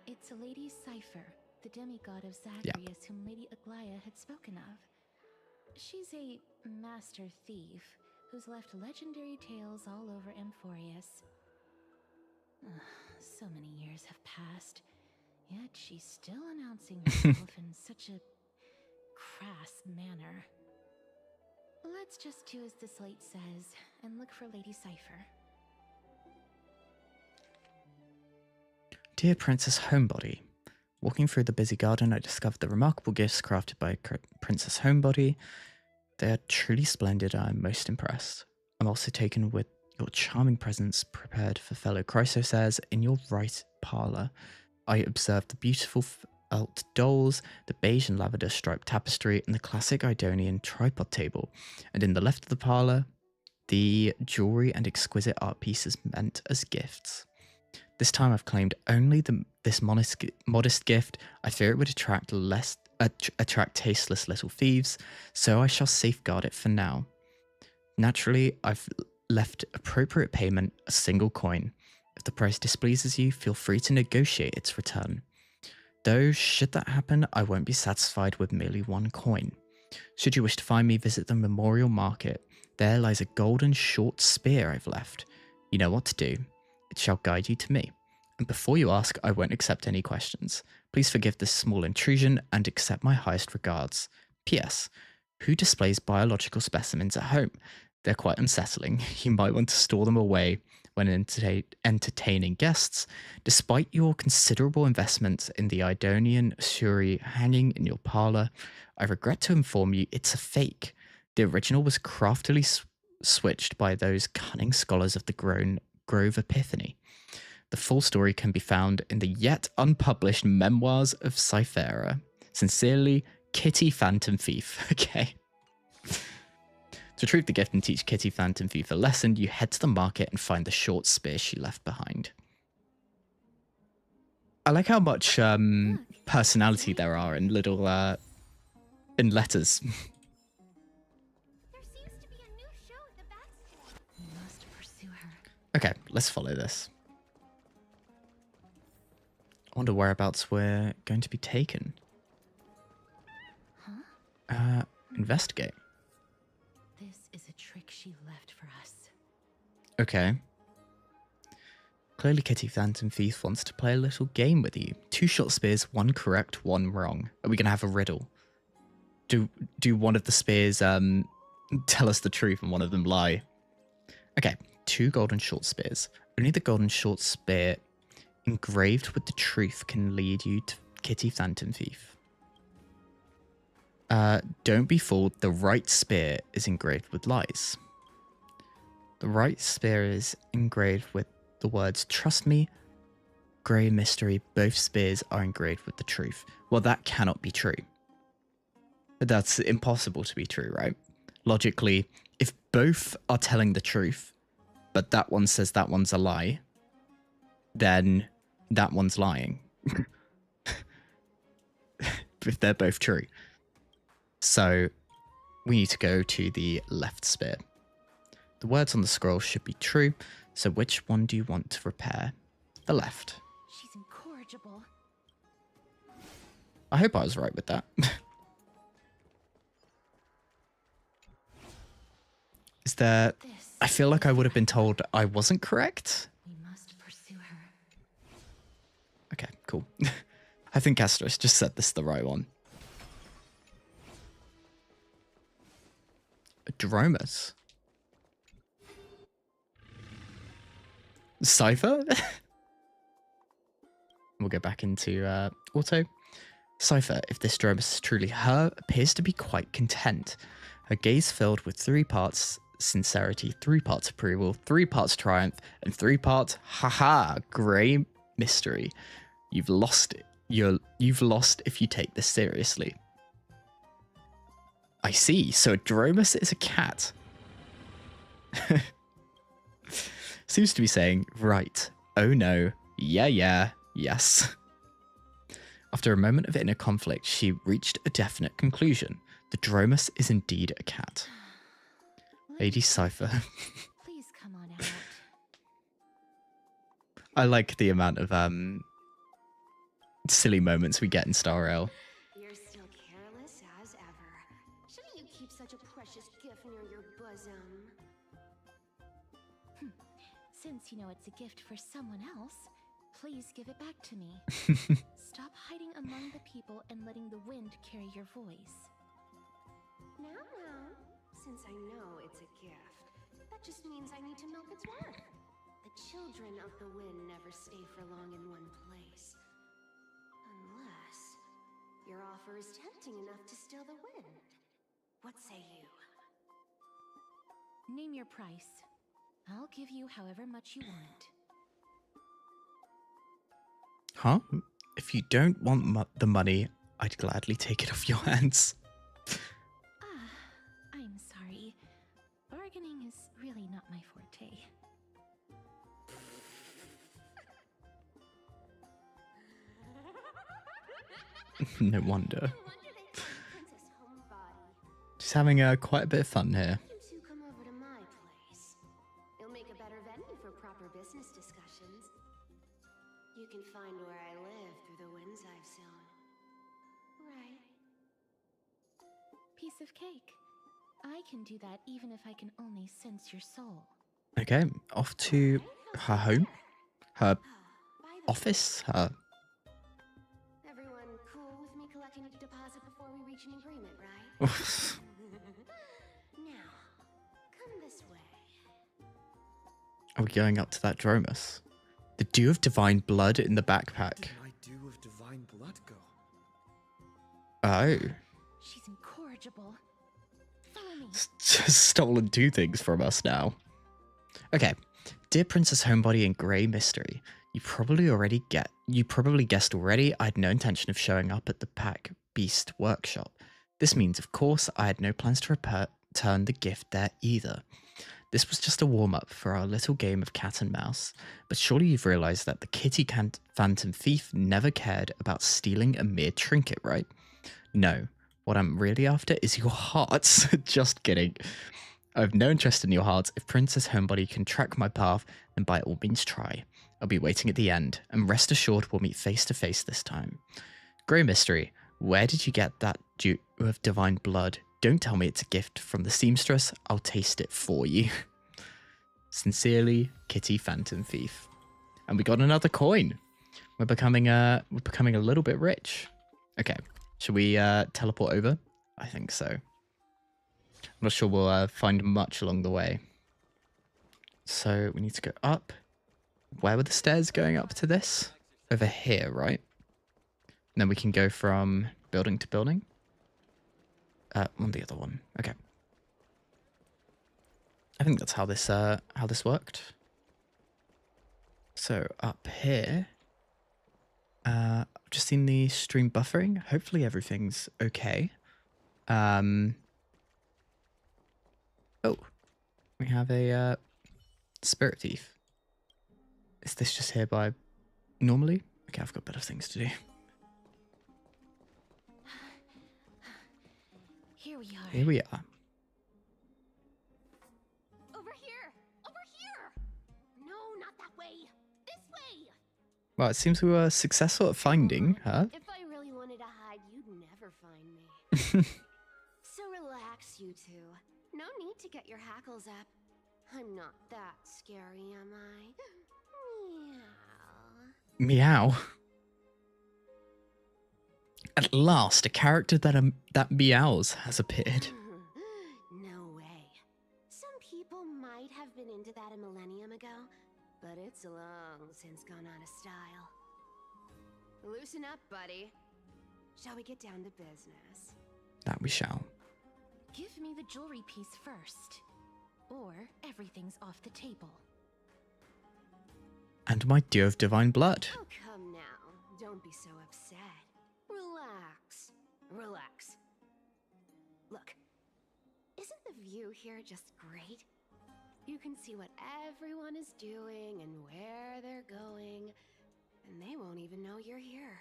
It's a Lady Cipher, the demigod of Zagreus, whom Lady Aglaia had spoken of. She's a master thief who's left legendary tales all over Amphoreus. So many years have passed, yet she's still announcing herself in such a crass manner. Let's just do as the slate says and look for Lady Cipher. Dear Princess Homebody, walking through the busy garden, I discovered the remarkable gifts crafted by Princess Homebody. They are truly splendid, and I'm most impressed. I'm also taken with your charming presence prepared for fellow Chrysosairs. In your right parlour, I observed the beautiful felt dolls, the beige and lavender striped tapestry, and the classic Idonian tripod table. And in the left of the parlour, the jewellery and exquisite art pieces meant as gifts. This time I've claimed only this modest gift. I fear it would attract tasteless little thieves, so I shall safeguard it for now. Naturally, I've left appropriate payment a single coin. If the price displeases you, feel free to negotiate its return. Though, should that happen, I won't be satisfied with merely one coin. Should you wish to find me, visit the Memorial Market. There lies a golden short spear I've left. You know what to do. It shall guide you to me. And before you ask, I won't accept any questions. Please forgive this small intrusion and accept my highest regards. P.S. Who displays biological specimens at home? They're quite unsettling. You might want to store them away when entertaining guests. Despite your considerable investments in the Idonian Shuri hanging in your parlour, I regret to inform you it's a fake. The original was craftily switched by those cunning scholars of the Grove Epiphany. The full story can be found in the yet unpublished Memoirs of Cipher. Sincerely, Kitty Phantom Thief. Okay. To retrieve the gift and teach Kitty Phantom Thief a lesson, you head to the market and find the short spear she left behind. I like how much personality there are in little in letters. There seems to be a new show at the backstore. We must pursue her. Okay, let's follow this. I wonder whereabouts we're going to be taken. Investigate. This is a trick she left for us. Okay. Clearly Kitty Phantom Thief wants to play a little game with you. 2 short spears, 1 correct, 1 wrong. Are we going to have a riddle? Do one of the spears tell us the truth and one of them lie? Okay, 2 golden short spears. Only the golden short spear engraved with the truth can lead you to Kitty Phantom Thief. Don't be fooled, the right spear is engraved with lies. The right spear is engraved with the words, trust me, grey mystery, both spears are engraved with the truth. Well, that cannot be true. That's impossible to be true, right? Logically, if both are telling the truth, but that one says that one's a lie, then that one's lying. If they're both true. So we need to go to the left spear. The words on the scroll should be true, so which one do you want to repair? The left. She's incorrigible. I hope I was right with that. Is there... I feel like I would have been told I wasn't correct. We must pursue her. Okay, cool. I think Asterisk just said this the right one. Dromus. Cipher? We'll go back into auto. Cipher, if this Dromus is truly her, appears to be quite content. Her gaze filled with 3 parts sincerity, 3 parts approval, 3 parts triumph, and 3 parts haha, grey mystery. You've lost it. You've lost if you take this seriously. I see. So Dromus is a cat. seems to be saying, right, oh no, yeah, yes. After a moment of inner conflict, she reached a definite conclusion. The Dromus is indeed a cat. Lady Cipher. Please come on out. I like the amount of silly moments we get in Star Rail. You're still careless as ever. Shouldn't you keep such a precious gift near your bosom? Since you know it's a gift for someone else, please give it back to me. Stop hiding among the people and letting the wind carry your voice. Now, since I know it's a gift, that just means I need to milk its worth. The children of the wind never stay for long in one place. Unless your offer is tempting enough to steal the wind. What say you? Name your price. I'll give you however much you want. Huh? If you don't want the money, I'd gladly take it off your hands. I'm sorry. Bargaining is really not my forte. No wonder. No wonder they call Princess Homebody. She's having quite a bit of fun here. You two come over to my place. It'll make a better venue for proper business discussions. You can find where I live through the winds I've sown. Right. Piece of cake. I can do that even if I can only sense your soul. Okay, off to her home, her By the office, her... Everyone cool with me collecting a deposit before we reach an agreement, right? Now, come this way. Are we going up to that Dromus? The Dew of Divine Blood in the backpack. Did my dew of divine blood go? Oh. She's incorrigible. Follow me. Just stolen two things from us now. Okay. Dear Princess Homebody and Grey Mystery, you probably guessed already I had no intention of showing up at the Pack Beast workshop. This means, of course, I had no plans to return the gift there either. This was just a warm-up for our little game of cat and mouse, but surely you've realised that the kitty phantom thief never cared about stealing a mere trinket, right? No, what I'm really after is your hearts. Just kidding. I have no interest in your hearts. If Princess Homebody can track my path, then by all means try. I'll be waiting at the end, and rest assured we'll meet face to face this time. Grey Mystery, where did you get that dew of divine blood? Don't tell me it's a gift from the seamstress. I'll taste it for you. Sincerely, Kitty Phantom Thief. And we got another coin. We're becoming a little bit rich. Okay, should we teleport over? I think so. I'm not sure we'll find much along the way. So we need to go up. Where were the stairs going up to this? Over here, right? And then we can go from building to building. On the other one. Okay. I think that's how this worked. So up here, I've just seen the stream buffering. Hopefully everything's okay. Oh, we have a spirit thief. Is this just here by normally? Okay, I've got better things to do. Here we are. Here we are. Over here! Over here! No, not that way! This way! Well, it seems we were successful at finding her. If I really wanted to hide, you'd never find me. So relax, you two. No need to get your hackles up. I'm not that scary, am I? Meow. Meow. At last, a character that meows has appeared. No way. Some people might have been into that a millennium ago, but it's long since gone out of style. Loosen up, buddy. Shall we get down to business? That we shall. Give me the jewelry piece first, or everything's off the table. And my dew of divine blood. Oh, come now. Don't be so upset. Relax. Relax. Look, isn't the view here just great? You can see what everyone is doing and where they're going, and they won't even know you're here.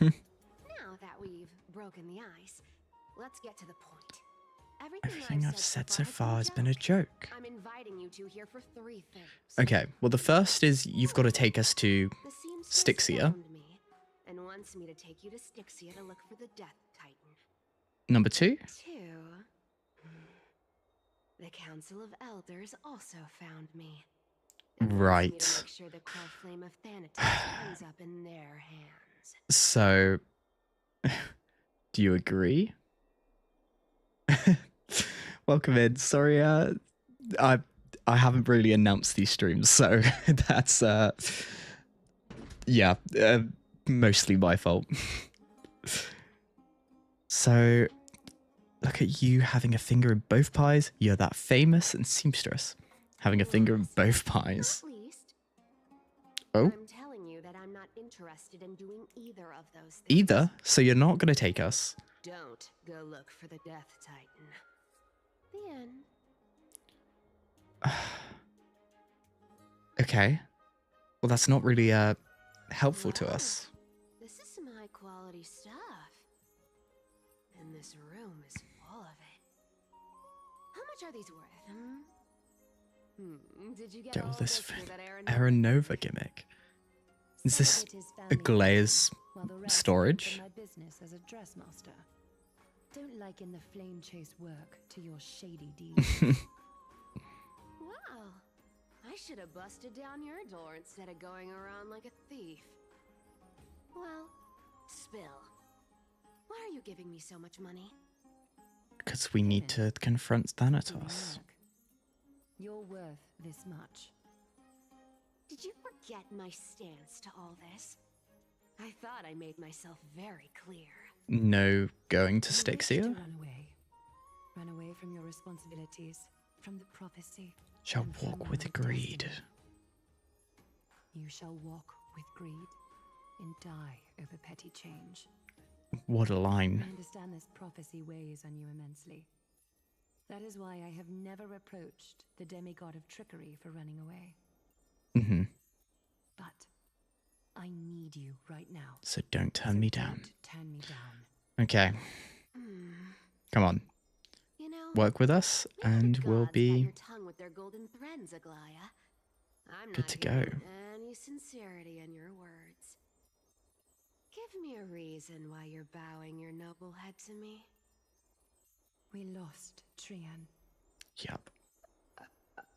Now that we've broken the ice, let's get to the point. Everything I've said so far has been been a joke. I'm inviting you two here for 3 things. Okay, well the first is you've got to take us to The seamstress Stixia. found me and wants me to take you to Stixia to look for the Death Titan. Number 2? 2. The Council of Elders also found me. And wants me to Right. make sure the Quell Flame of Thanatos ends up in their hands. So, do you agree? Welcome in. Sorry, I haven't really announced these streams, so that's yeah, mostly my fault. So, look at you having a finger in both pies. You're that famous and seamstress, having a finger in both pies. Not least, Oh, I'm telling you that I'm not interested in doing either of those things. either. So you're not gonna take us. Don't go look for the Death Titan. The end. Okay. Well, that's not really helpful to us. This is some high quality stuff. And this room is full of it. How much are these worth, Did you get Get all all this through that Aeronova gimmick. Is this a glaze storage? My business as a dressmaster. Don't liken the flame chase work to your shady deeds. Wow. I should have busted down your door instead of going around like a thief. Well, spill. Why are you giving me so much money? Because we need to confront Thanatos. You're worth this much. Did you forget my stance to all this? I thought I made myself very clear. No going to You wish Stixia? to run away from your responsibilities, from the prophecy. Shall and from walk with your greed. destiny. You shall walk with greed and die over petty change. What a I line. understand this prophecy weighs on you immensely. That is why I have never approached the demigod of trickery for running away. Mm-hmm. But I need you right now. So don't turn me down. Don't turn me down. Okay. Come on. You know, Work with us maybe the and we'll gods got be your tongue with their golden threads, Aglaya. I'm good not to go. hearing any sincerity in your words. Give me a reason why you're bowing your noble head to me. We lost Trian. Yep.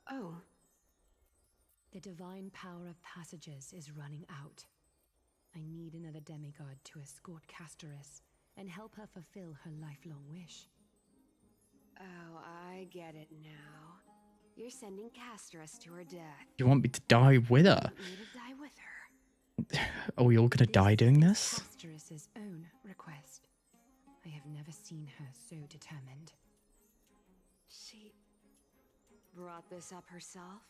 Oh. The divine power of passages is running out. I need another demigod to escort Castoris and help her fulfill her lifelong wish. Oh, I get it now. You're sending Castoris to her death. You want me to die with her? You want me to die with her. Are we all gonna die doing this? Castoris's own request. I have never seen her so determined. She brought this up herself?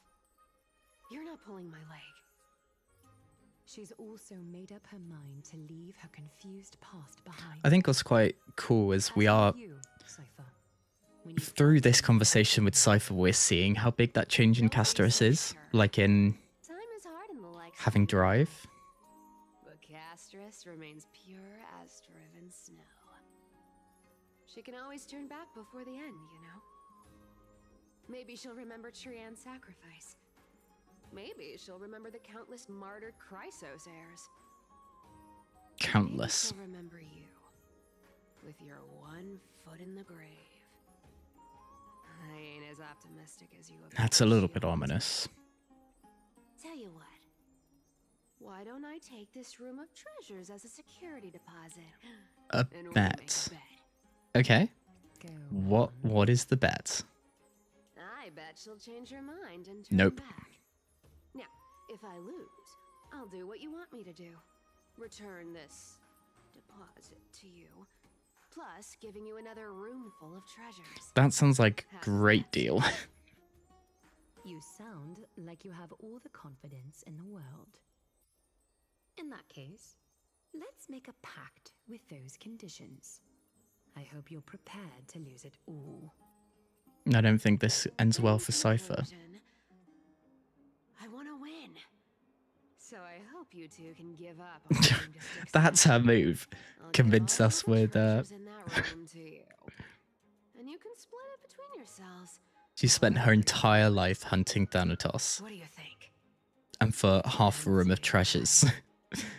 You're not pulling my leg. She's also made up her mind to leave her confused past behind. I think what's quite cool is we are, You, Cipher. When you through this conversation with Cipher, we're seeing how big that change in Castoris is. Like in Time is hard in the likes of having you. drive. But Castoris remains pure as driven snow. She can always turn back before the end, you know? Maybe she'll remember Trian's sacrifice. Maybe she'll remember the countless martyred Chrysos heirs. Countless. Maybe she'll remember you. With your one foot in the grave. I ain't as optimistic as you appear. That's a little bit ominous. Tell you what. Why don't I take this room of treasures as a security deposit? A And we'll bet. make a bet. Okay. go. What is the bet? I bet she'll change her mind and turn Nope. back. Now, if I lose, I'll do what you want me to do. Return this deposit to you. Plus, giving you another room full of treasures. That sounds like a great deal. You sound like you have all the confidence in the world. In that case, let's make a pact with those conditions. I hope you're prepared to lose it all. I don't think this ends well for Cipher. I want to win. So I hope you two can give up on going to Stixia. That's her move. I'll Convince give all us the with treasures in that room to you. And you can split it between yourselves. she spent her entire life hunting Thanatos. What do you think? And for half a room of treasures,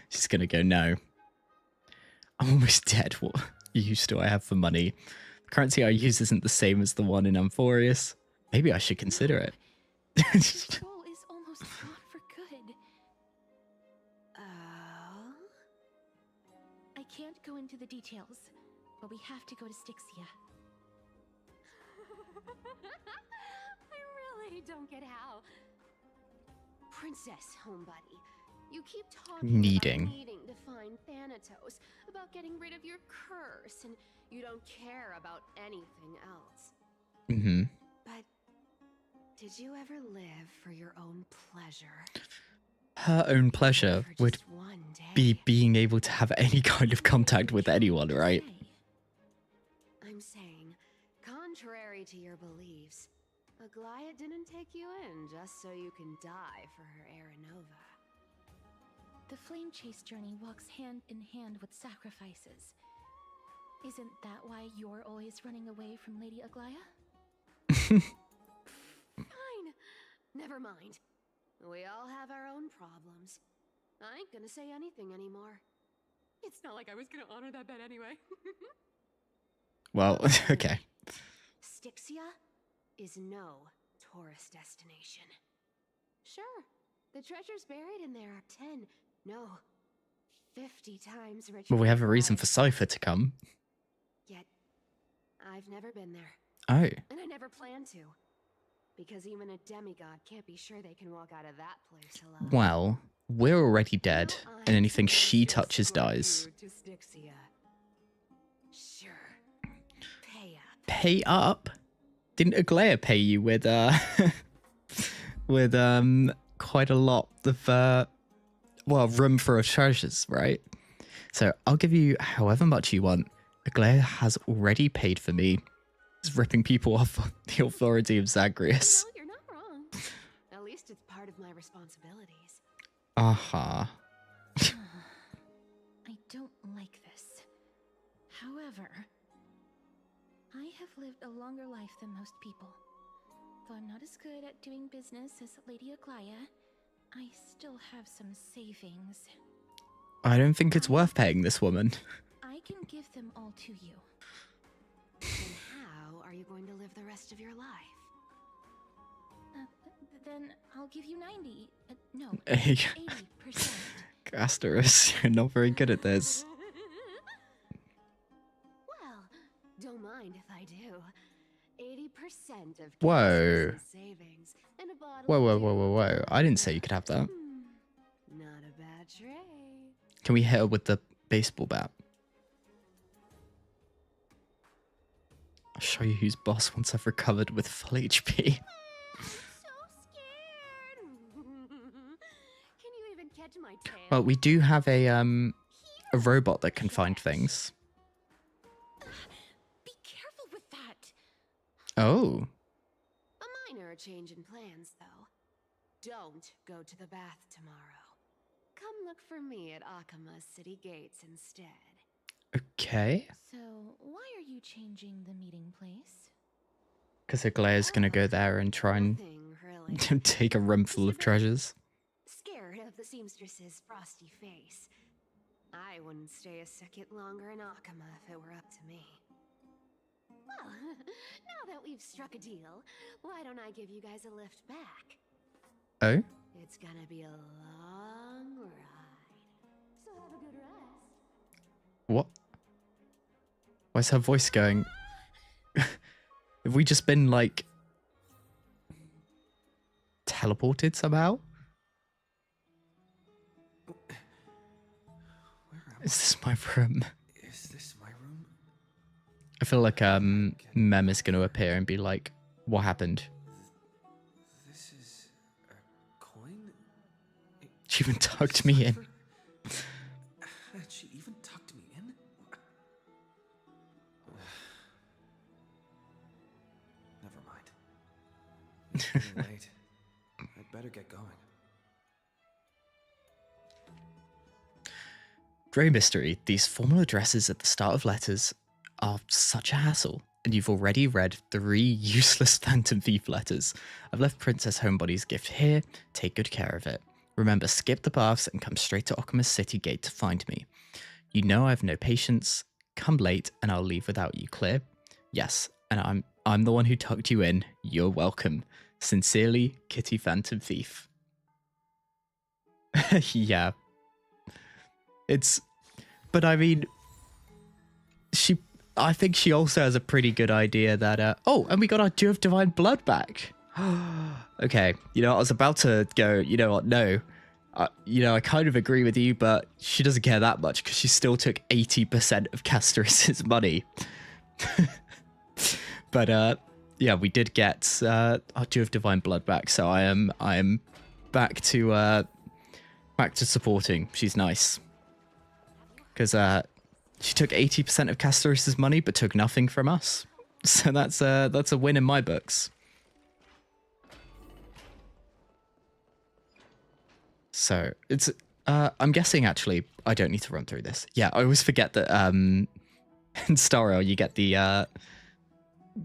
she's gonna go, no. I'm almost dead. What use do I have for money? The currency I use isn't the same as the one in Amphoreus. Maybe I should consider it. Control is almost gone for good. I can't go into the details, but we have to go to Stixia. I really don't get how. Princess, homebuddy, you keep talking Needing. about needing to find Thanatos, about getting rid of your curse, and you don't care about anything else. Mm-hmm. But did you ever live for your own pleasure? Her own pleasure For would just one day? be being able to have any kind of contact with anyone, right? I'm saying, contrary to your beliefs, Aglaia didn't take you in just so you can die for her Aranova. The flame chase journey walks hand in hand with sacrifices. Isn't that why you're always running away from Lady Aglaia? Fine. Never mind. We all have our own problems. I ain't gonna say anything anymore. It's not like I was gonna honor that bet anyway. Well, okay. Stixia is no tourist destination. Sure, the treasures buried in there are 10, no, 50 times richer. Well, we have a than reason life. for Cipher to come. Yet, I've never been there. Oh. And I never plan to. Because even a demigod can't be sure they can walk out of that place alive. Well, we're already dead, Now and I'm anything she supposed to touches escort dies. you to Stixia. Sure. Pay up. Pay up? Didn't Aglaia pay you with with quite a lot of well, room for treasures, right? So I'll give you however much you want. Aglaia has already paid for me. It's ripping people off the authority of Zagreus. No, you're not wrong. At least it's part of my responsibilities. Aha. I don't like this. However, I have lived a longer life than most people. Though I'm not as good at doing business as Lady Aglaia, I still have some savings. I don't think it's worth paying this woman. I can give them all to you. Then how are you going to live the rest of your life? Then I'll give you 90. No, Hey, 80%. Asterisk, you're not very good at this. Well, don't mind if I do. 80% of Whoa. cash savings and a bottle Whoa, whoa, of whoa, whoa, whoa. deal. I didn't say you could have that. Not a bad trade. Can we hit her with the baseball bat? I'll show you who's boss once I've recovered with full HP. I'm so scared. Can you even catch my tail? Well, we do have a robot that can find things. Be careful with that. Oh. A minor change in plans, though. Don't go to the bath tomorrow. Come look for me at Okhema's city gates instead. Okay. So, why are you changing the meeting place? Because Aglaia's gonna go there and try and Nothing, really. take a room full of treasures. Scared of the seamstress's frosty face. I wouldn't stay a second longer in Okhema if it were up to me. Well, now that we've struck a deal, why don't I give you guys a lift back? Oh? It's gonna be a long ride. So have a good rest. What? Where's her voice going? Have we just been, like, teleported somehow? Where am Is this my room? I? Is this my room? I feel like Mem is going to appear and be like, what happened? This is a coin? She even tucked me in. Had she even tucked me in? Never mind. Grey Mystery, these formal addresses at the start of letters are such a hassle, and you've already read 3 useless Phantom Thief letters. I've left Princess Homebody's gift here. Take good care of it. Remember, skip the baths and come straight to Okhema's city gate to find me. You know I have no patience. Come late and I'll leave without you, clear? Yes, and I'm the one who tucked you in. You're welcome. Sincerely, Kitty Phantom Thief. Yeah. But I mean, I think she also has a pretty good idea that, oh, and we got our Dew of Divine Blood back. Okay, you know, I was about to go, you know what, no. You know, I kind of agree with you, but she doesn't care that much because she still took 80% of Castoras's money. But, yeah, we did get our Dew of Divine Blood back, so I am back to supporting. She's nice. Because she took 80% of Castoras's money, but took nothing from us. So that's a win in my books. So it's I'm guessing actually I don't need to run through this. Yeah, I always forget that in Star Rail you get the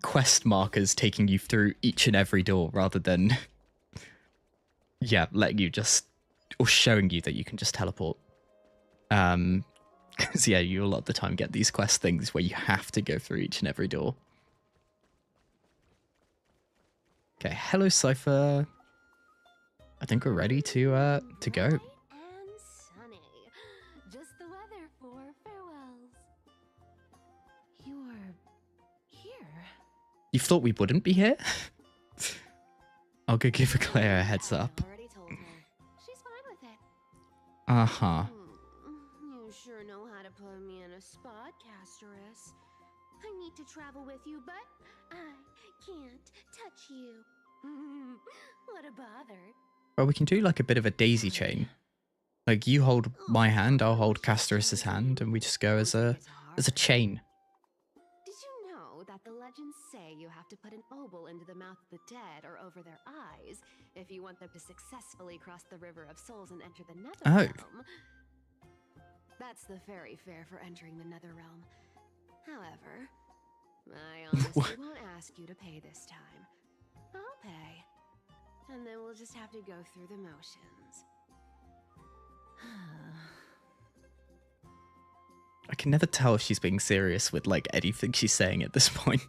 quest markers taking you through each and every door rather than yeah, letting you just or showing you that you can just teleport. Because yeah, you a lot of the time get these quest things where you have to go through each and every door. Okay, hello Cipher. I think we're ready to go. And sunny. Just the weather for farewells. You are here. You thought we wouldn't be here? I'll go give Claire a heads up. Already told her. She's fine with it. Uh-huh. You sure know how to put me in a spot, Castorus. I need to travel with you, but I can't touch you. What a bother. Well, we can do like a bit of a daisy chain. Like you hold my hand, I'll hold Castoras's hand, and we just go as a chain. Did you know that the legends say you have to put an obol into the mouth of the dead or over their eyes if you want them to successfully cross the river of souls and enter the nether realm? That's the fairy fare for entering the nether realm. However, I honestly won't ask you to pay this time. I'll pay. And then we'll just have to go through the motions. I can never tell if she's being serious with like anything she's saying at this point.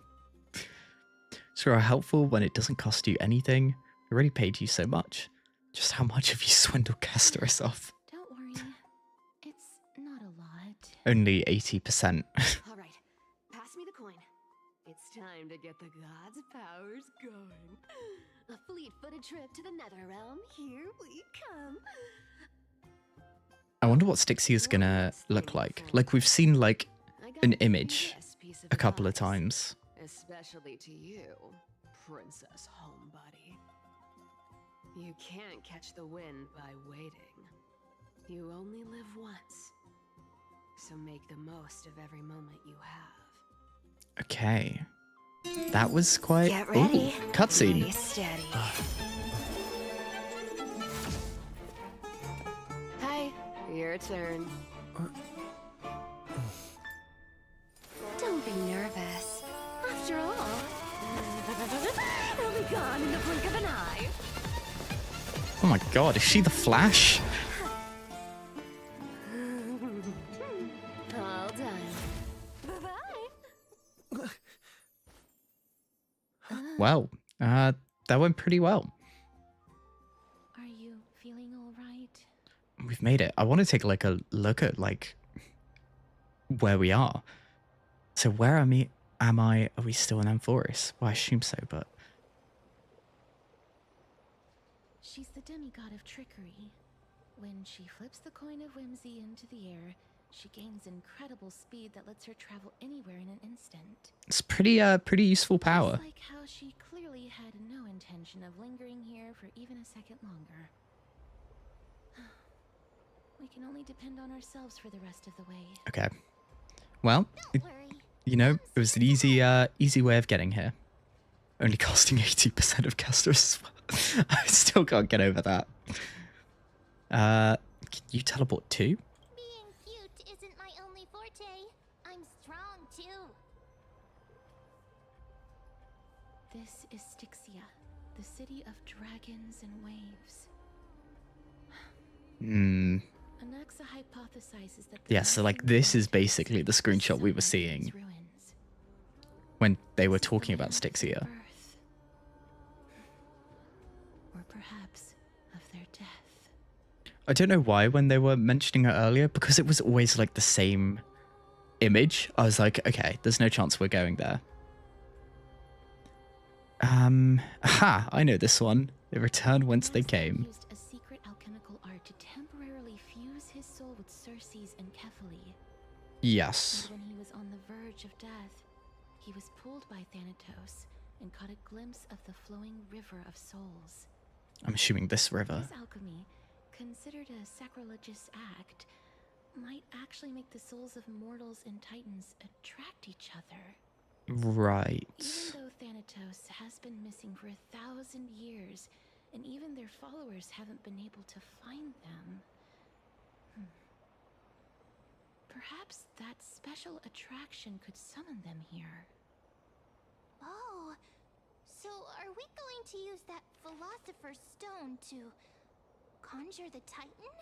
Sure, helpful when it doesn't cost you anything. I already paid you so much. Just how much have you swindled Castoras off? Don't worry. It's not a lot. Only 80%. All right, pass me the coin. It's time to get the gods' powers going. A fleet-footed trip to the nether realm. Here we come. I wonder what Stixia is gonna look like. Like we've seen like an image a couple of times. Especially to you, Princess Homebody. You can't catch the wind by waiting. You only live once. So make the most of every moment you have. Okay. That was quite... Get ready. Ooh, cutscene. Be steady. Hi, your turn. Don't be nervous. After all, it'll be gone in the blink of an eye. Oh my god, is she the Flash? All done. Bye-bye. Well, that went pretty well. Are you feeling all right? We've made it. I want to take like a look at like where we are. So where am I? Are we still in Amphoreus? Well, I assume so, but She's the demigod of trickery. When she flips the coin of whimsy into the air, she gains incredible speed that lets her travel anywhere in an instant. it's pretty useful power. Just like how she clearly had no intention of lingering here for even a second longer. We can only depend on ourselves for the rest of the way. Okay. Well, you know, it was an easy way of getting here. Only costing 80% of Castorus as well. I still can't get over that. Can you teleport too? Being cute This is Stixia, the city of dragons and waves. Hmm. Anaxa hypothesizes that Yeah, so like this is basically the screenshot we were seeing when they were talking about Stixia. Or perhaps of their death. I don't know why when they were mentioning it earlier, because it was always like the same image. I was like, okay, there's no chance we're going there. Aha, I know this one. They returned whence they came. Used a secret alchemical art to temporarily fuse his soul with Circe's and Kephale. Yes. And when he was on the verge of death, he was pulled by Thanatos and caught a glimpse of the flowing river of souls. I'm assuming this river. This alchemy, considered a sacrilegious act, might actually make the souls of mortals and titans attract each other. Right. Even though Thanatos has been missing for 1,000 years, and even their followers haven't been able to find them, perhaps that special attraction could summon them here. Oh, so are we going to use that Philosopher's Stone to conjure the Titan?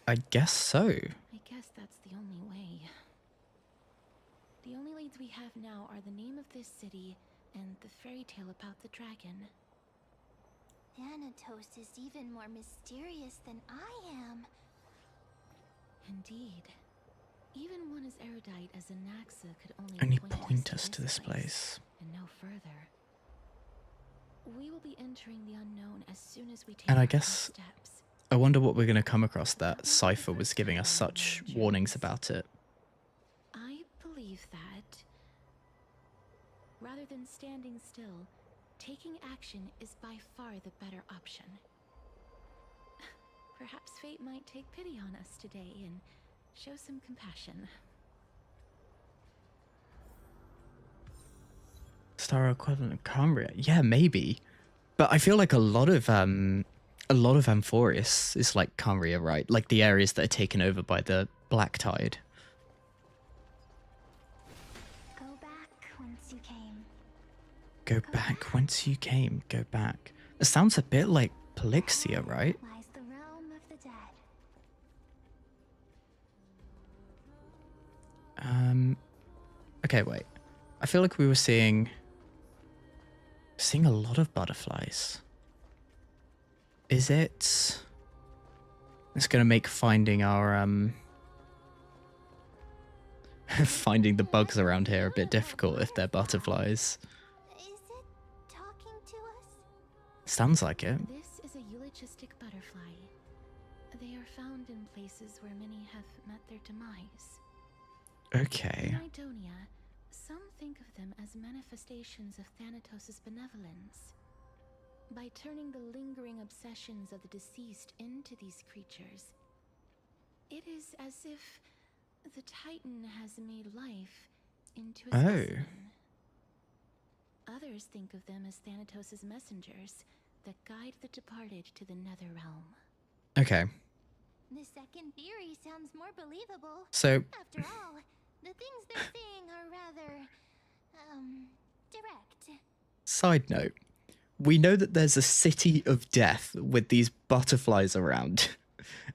I guess so. I guess that's the only way. The only leads we have now are the name of this city and the fairy tale about the dragon. Thanatos is even more mysterious than I am. Indeed. Even one as erudite as Anaxa could Only only point us to this place. And no further. We will be entering the unknown as soon as we take And I our guess first steps. I wonder what we're going to come across that Cipher was giving us such warnings about it. I believe that rather than standing still, taking action is by far the better option. Perhaps fate might take pity on us today and show some compassion. Star equivalent of Cambria. Yeah, maybe. But I feel like a lot of Amphoreus is like Cambria, right? Like the areas that are taken over by the Black Tide. Go back whence you came. Go back whence you came. Go back. It sounds a bit like Polixia, right? Lies the realm of the dead. Okay, wait. I feel like we were seeing a lot of butterflies. Is it? It's gonna make finding our finding the bugs around here a bit difficult if they're butterflies. Is it talking to us? Sounds like it. This is a eulogistic butterfly. They are found in places where many have met their demise. Okay. In Idonia, some think of them as manifestations of Thanatos' benevolence. By turning the lingering obsessions of the deceased into these creatures, it is as if the Titan has made life into a specimen. Others think of them as Thanatos' messengers that guide the departed to the nether realm. Okay. The second theory sounds more believable. So After all, the things they're saying are rather, direct. side note. We know that there's a city of death with these butterflies around.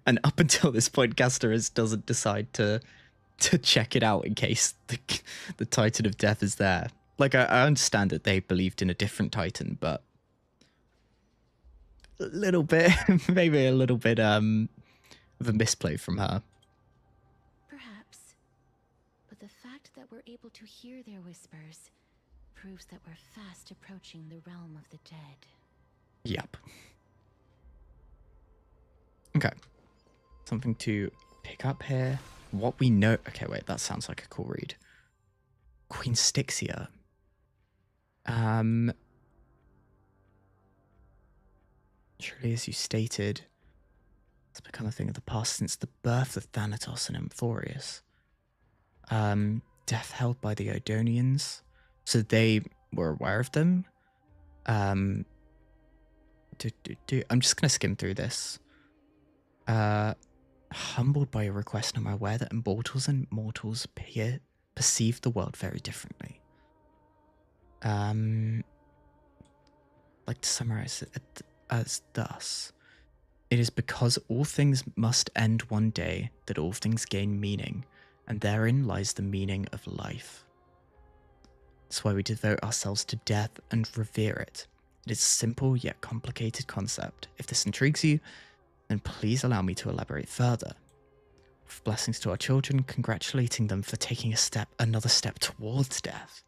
And up until this point, Gasteris doesn't decide to check it out in case the Titan of Death is there. Like, I understand that they believed in a different Titan, but a little bit, maybe a little bit of a misplay from her. Perhaps. But the fact that we're able to hear their whispers proves that we're fast approaching the realm of the dead. Yep. Okay. Something to pick up here. What we know... Okay, wait, that sounds like a cool read. Queen Stixia. Surely, as you stated, it's become a thing of the past since the birth of Thanatos and Amphoreus. Death held by the Idonians. So they were aware of them. I'm just going to skim through this. Humbled by your request, I'm aware that immortals and mortals perceive the world very differently. Like to summarize it as thus. It is because all things must end one day that all things gain meaning, and therein lies the meaning of life. That's why we devote ourselves to death and revere it. It is a simple yet complicated concept. If this intrigues you, then please allow me to elaborate further. With blessings to our children, congratulating them for taking another step towards death.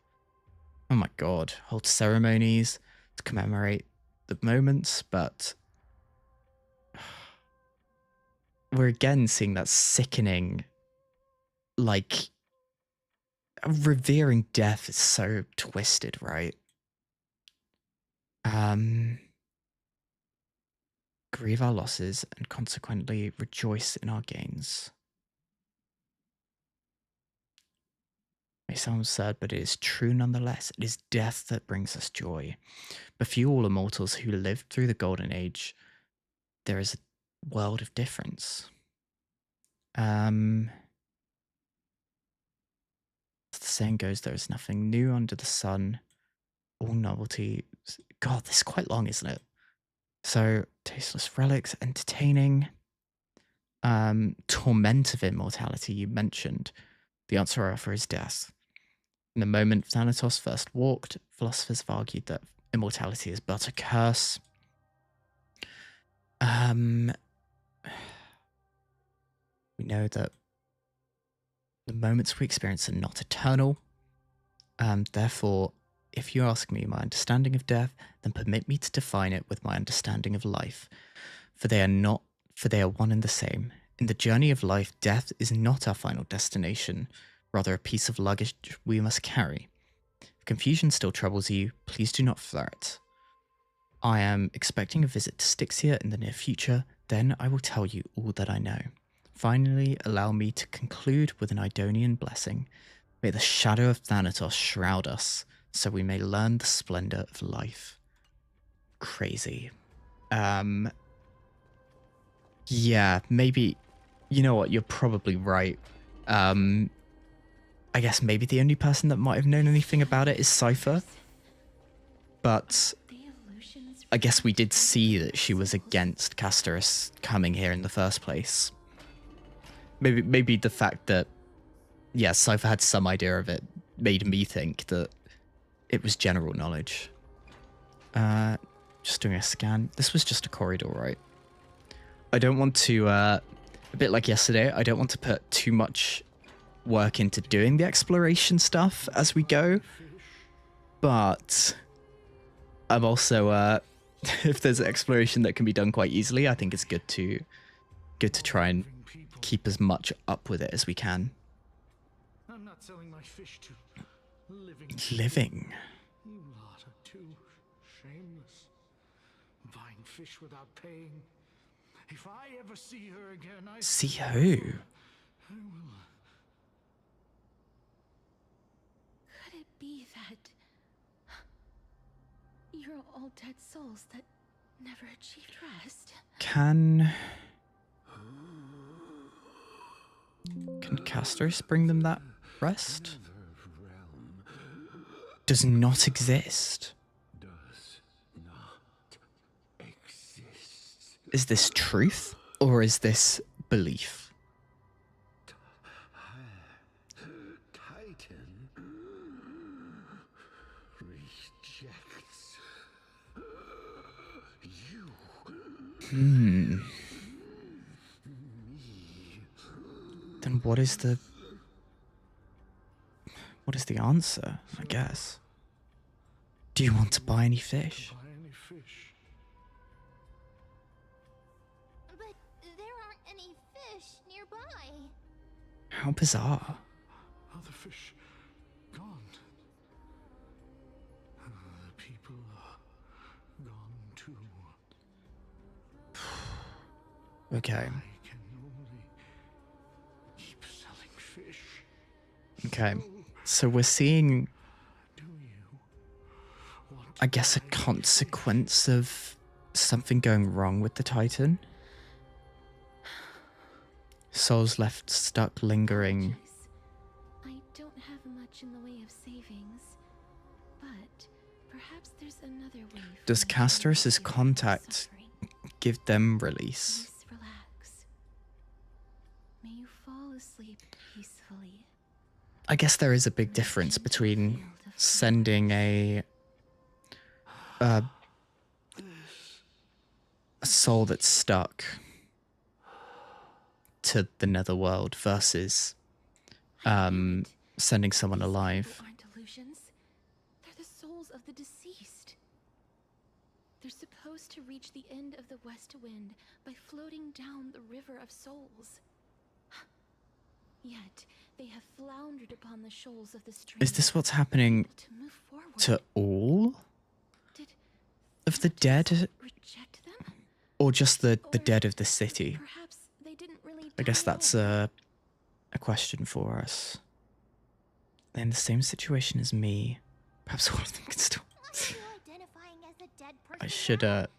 Oh my god, hold ceremonies to commemorate the moments, but we're again seeing that sickening, like, revering death is so twisted, right? Grieve our losses and consequently rejoice in our gains. May sound absurd, but it is true nonetheless. It is death that brings us joy. But for you all immortals who lived through the Golden Age, there is a world of difference. As the saying goes, there is nothing new under the sun. All novelty. God, this is quite long, isn't it? So, tasteless relics, entertaining. Torment of immortality, you mentioned. The answer I offer is death. In the moment Thanatos first walked, philosophers have argued that immortality is but a curse. We know that the moments we experience are not eternal. Therefore, if you ask me my understanding of death, then permit me to define it with my understanding of life. For they are one and the same. In the journey of life, death is not our final destination, rather a piece of luggage we must carry. If confusion still troubles you, please do not fret. I am expecting a visit to Stixia in the near future, then I will tell you all that I know. Finally, allow me to conclude with an Idonian blessing. May the shadow of Thanatos shroud us, so we may learn the splendor of life. Crazy. Yeah, maybe, you know what, you're probably right. I guess maybe the only person that might have known anything about it is Cipher. But I guess we did see that she was against Castorus coming here in the first place. Maybe the fact that, yeah, Cipher had some idea of it made me think that it was general knowledge. Just doing a scan. This was just a corridor, right? I don't want to, a bit like yesterday, I don't want to put too much work into doing the exploration stuff as we go. But I'm also, if there's exploration that can be done quite easily, I think it's good to try and keep as much up with it as we can. I'm not selling my fish to living. You lot are too shameless. Buying fish without paying. If I ever see her again, I see who? I will. Could it be that you're all dead souls that never achieved rest? Can Castorus bring them that rest? Does not exist. Is this truth or is this belief? Titan rejects you. Then what is the answer, I guess? Do you want to buy any fish? But there aren't any fish nearby. How bizarre. Other fish gone. The people are gone too. Okay. I can only keep selling fish. Okay. So we're seeing, I guess, a consequence of something going wrong with the Titan. Souls left stuck lingering. I don't have much in the way of savings, but there's another way. Does Castorus's contact give them release? Please relax. May you fall asleep peacefully. I guess there is a big difference between sending a soul that's stuck to the netherworld versus sending someone alive. Aren't illusions. They're the souls of the deceased. They're supposed to reach the end of the West Wind by floating down the River of Souls. Yet they have floundered upon the shoals of the stream. Is this what's happening to all of the dead? Reject them? Or just the dead of the city? Perhaps they didn't really I guess that's a question for us. They're in the same situation as me. Perhaps one of them can still... I should, Don't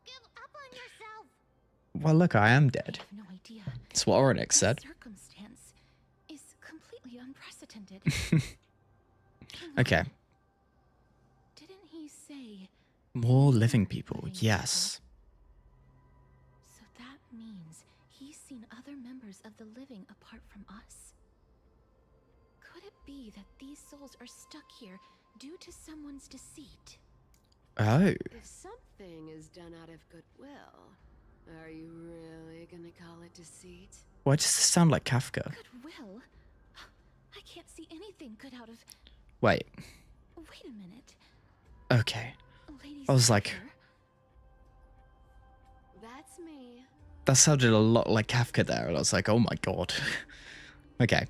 give up on yourself. Well, look, I am dead. I have no idea. That's what Oronix said. This circumstance is completely unprecedented. Okay. Didn't he say... More living people, yes. So that means he's seen other members of the living apart from us? Could it be that these souls are stuck here due to someone's deceit? Oh. If something is done out of goodwill, are you really gonna call it deceit? Why does this sound like Kafka? Goodwill? I can't see anything good out of... Wait. Wait a minute. Okay. Lady I was like... Cipher? That's me. That sounded a lot like Kafka there, and I was like, oh my god. Okay.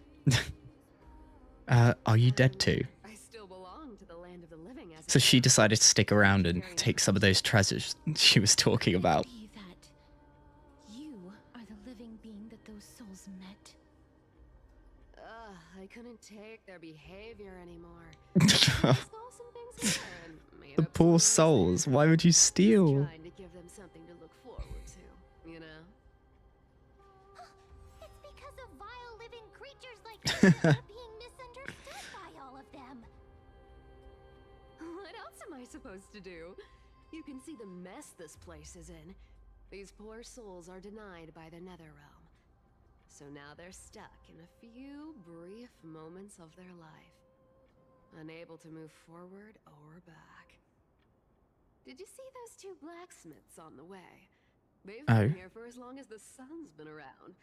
Are you dead too? I still belong to the land of the living as So she decided to stick around and take some of those treasures she was talking about. Be that you are the living being that those souls met. I couldn't take their behavior anymore. The poor souls. Why would you steal? Trying to give them something to look forward to, you know? It's because of vile living creatures like you that are being misunderstood by all of them. What else am I supposed to do? You can see the mess this place is in. These poor souls are denied by the Netherrealm. So now they're stuck in a few brief moments of their life, unable to move forward or back. Did you see those two blacksmiths on the way? They've been here for as long as the sun's been around,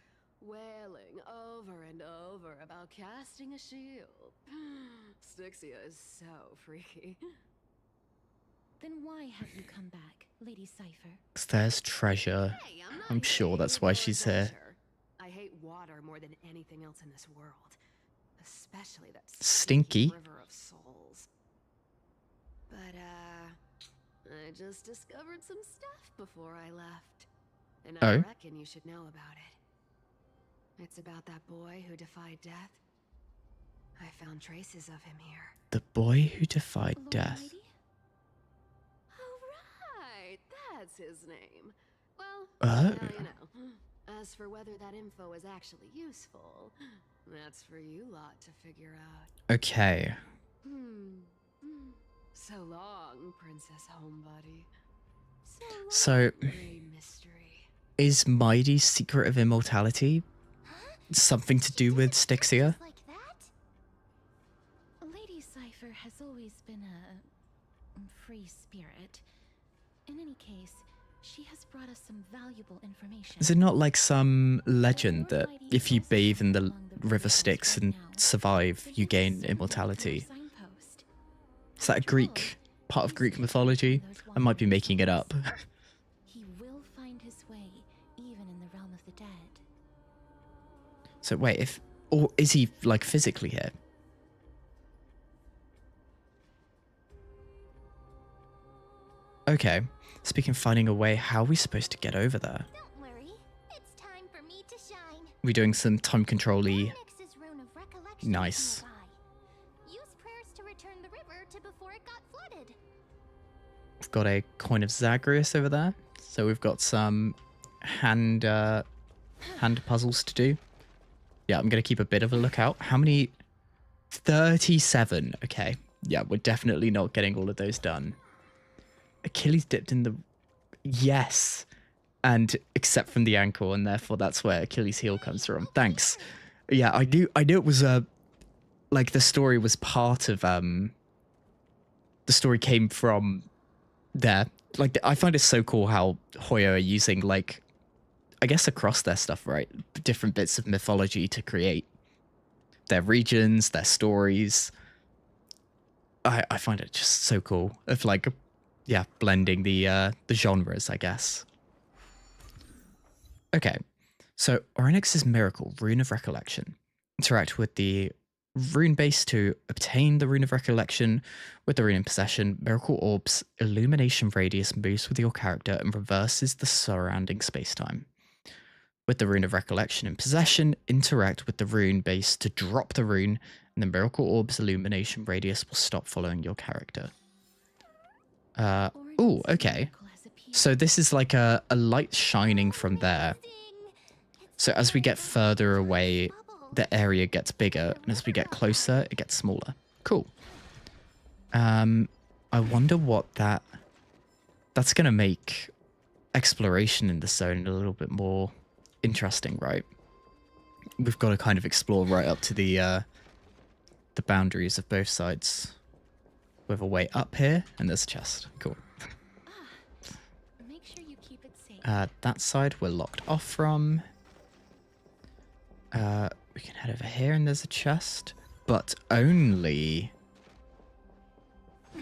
wailing over and over about casting a shield. Stixia is so freaky. Then why have you come back, Lady Cipher? 'Cause there's treasure. Hey, I'm not I'm sure here that's for why she's here. adventure. I hate water more than anything else in this world, especially that Stinky. river of souls. But I just discovered some stuff before I left, and I reckon you should know about it. It's about that boy who defied death. I found traces of him here. The boy who defied Lord death. Lady? Oh right, that's his name. Well, Oh. now you know. As for whether that info is actually useful, that's for you lot to figure out. Okay. So long, Princess Homebody. So, Great mystery. is Mighty's secret of immortality something to do with Stixia? Like that? Lady Cipher has always been a free spirit. In any case, she has brought us some valuable information. Is it not like some legend that if you bathe in the river Styx and survive, you gain immortality? Is that a Greek, part of Greek mythology? I might be making it up. He will find his way, even in the realm of the dead. So wait, or is he like physically here? Okay. Speaking of finding a way, how are we supposed to get over there? Don't worry. It's time for me to shine. We doing some time control-y. Oronix's rune of recollection Nice. is nearby. Use prayers to return the river to before it got flooded. We've got a coin of Zagreus over there. So we've got some hand puzzles to do. Yeah, I'm going to keep a bit of a lookout. How many? 37. Okay. Yeah, we're definitely not getting all of those done. Achilles dipped in the... Yes. And except from the ankle, and therefore that's where Achilles' heel comes from. Thanks. Yeah, I knew it was like the story was part of the story came from there. Like I find it so cool how Hoyo are using, like, I guess across their stuff, right? Different bits of mythology to create their regions, their stories. I find it just so cool of, like, yeah, blending the genres, I guess. Okay, so Orynyx's Miracle, Rune of Recollection. Interact with the rune base to obtain the Rune of Recollection. With the rune in possession, Miracle Orb's illumination radius moves with your character and reverses the surrounding spacetime. With the Rune of Recollection in possession, interact with the rune base to drop the rune, and the Miracle Orb's illumination radius will stop following your character. Oh, okay. So this is like a light shining from there. So as we get further away, the area gets bigger, and as we get closer, it gets smaller. Cool. I wonder what that's going to make exploration in the zone a little bit more interesting, right? We've got to kind of explore right up to the boundaries of both sides. We have a way up here, and there's a chest. Cool. Make sure you keep it safe. That side we're locked off from. We can head over here, and there's a chest, but only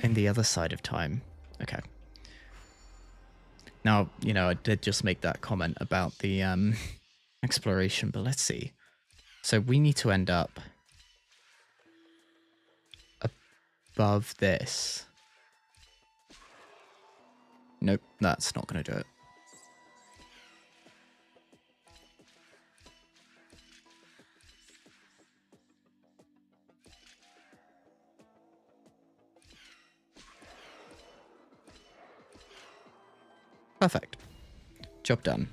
in the other side of time. Okay. Now, you know, I did just make that comment about the exploration, but let's see. So we need to end up above this. Nope, that's not going to do it. Perfect. Job done.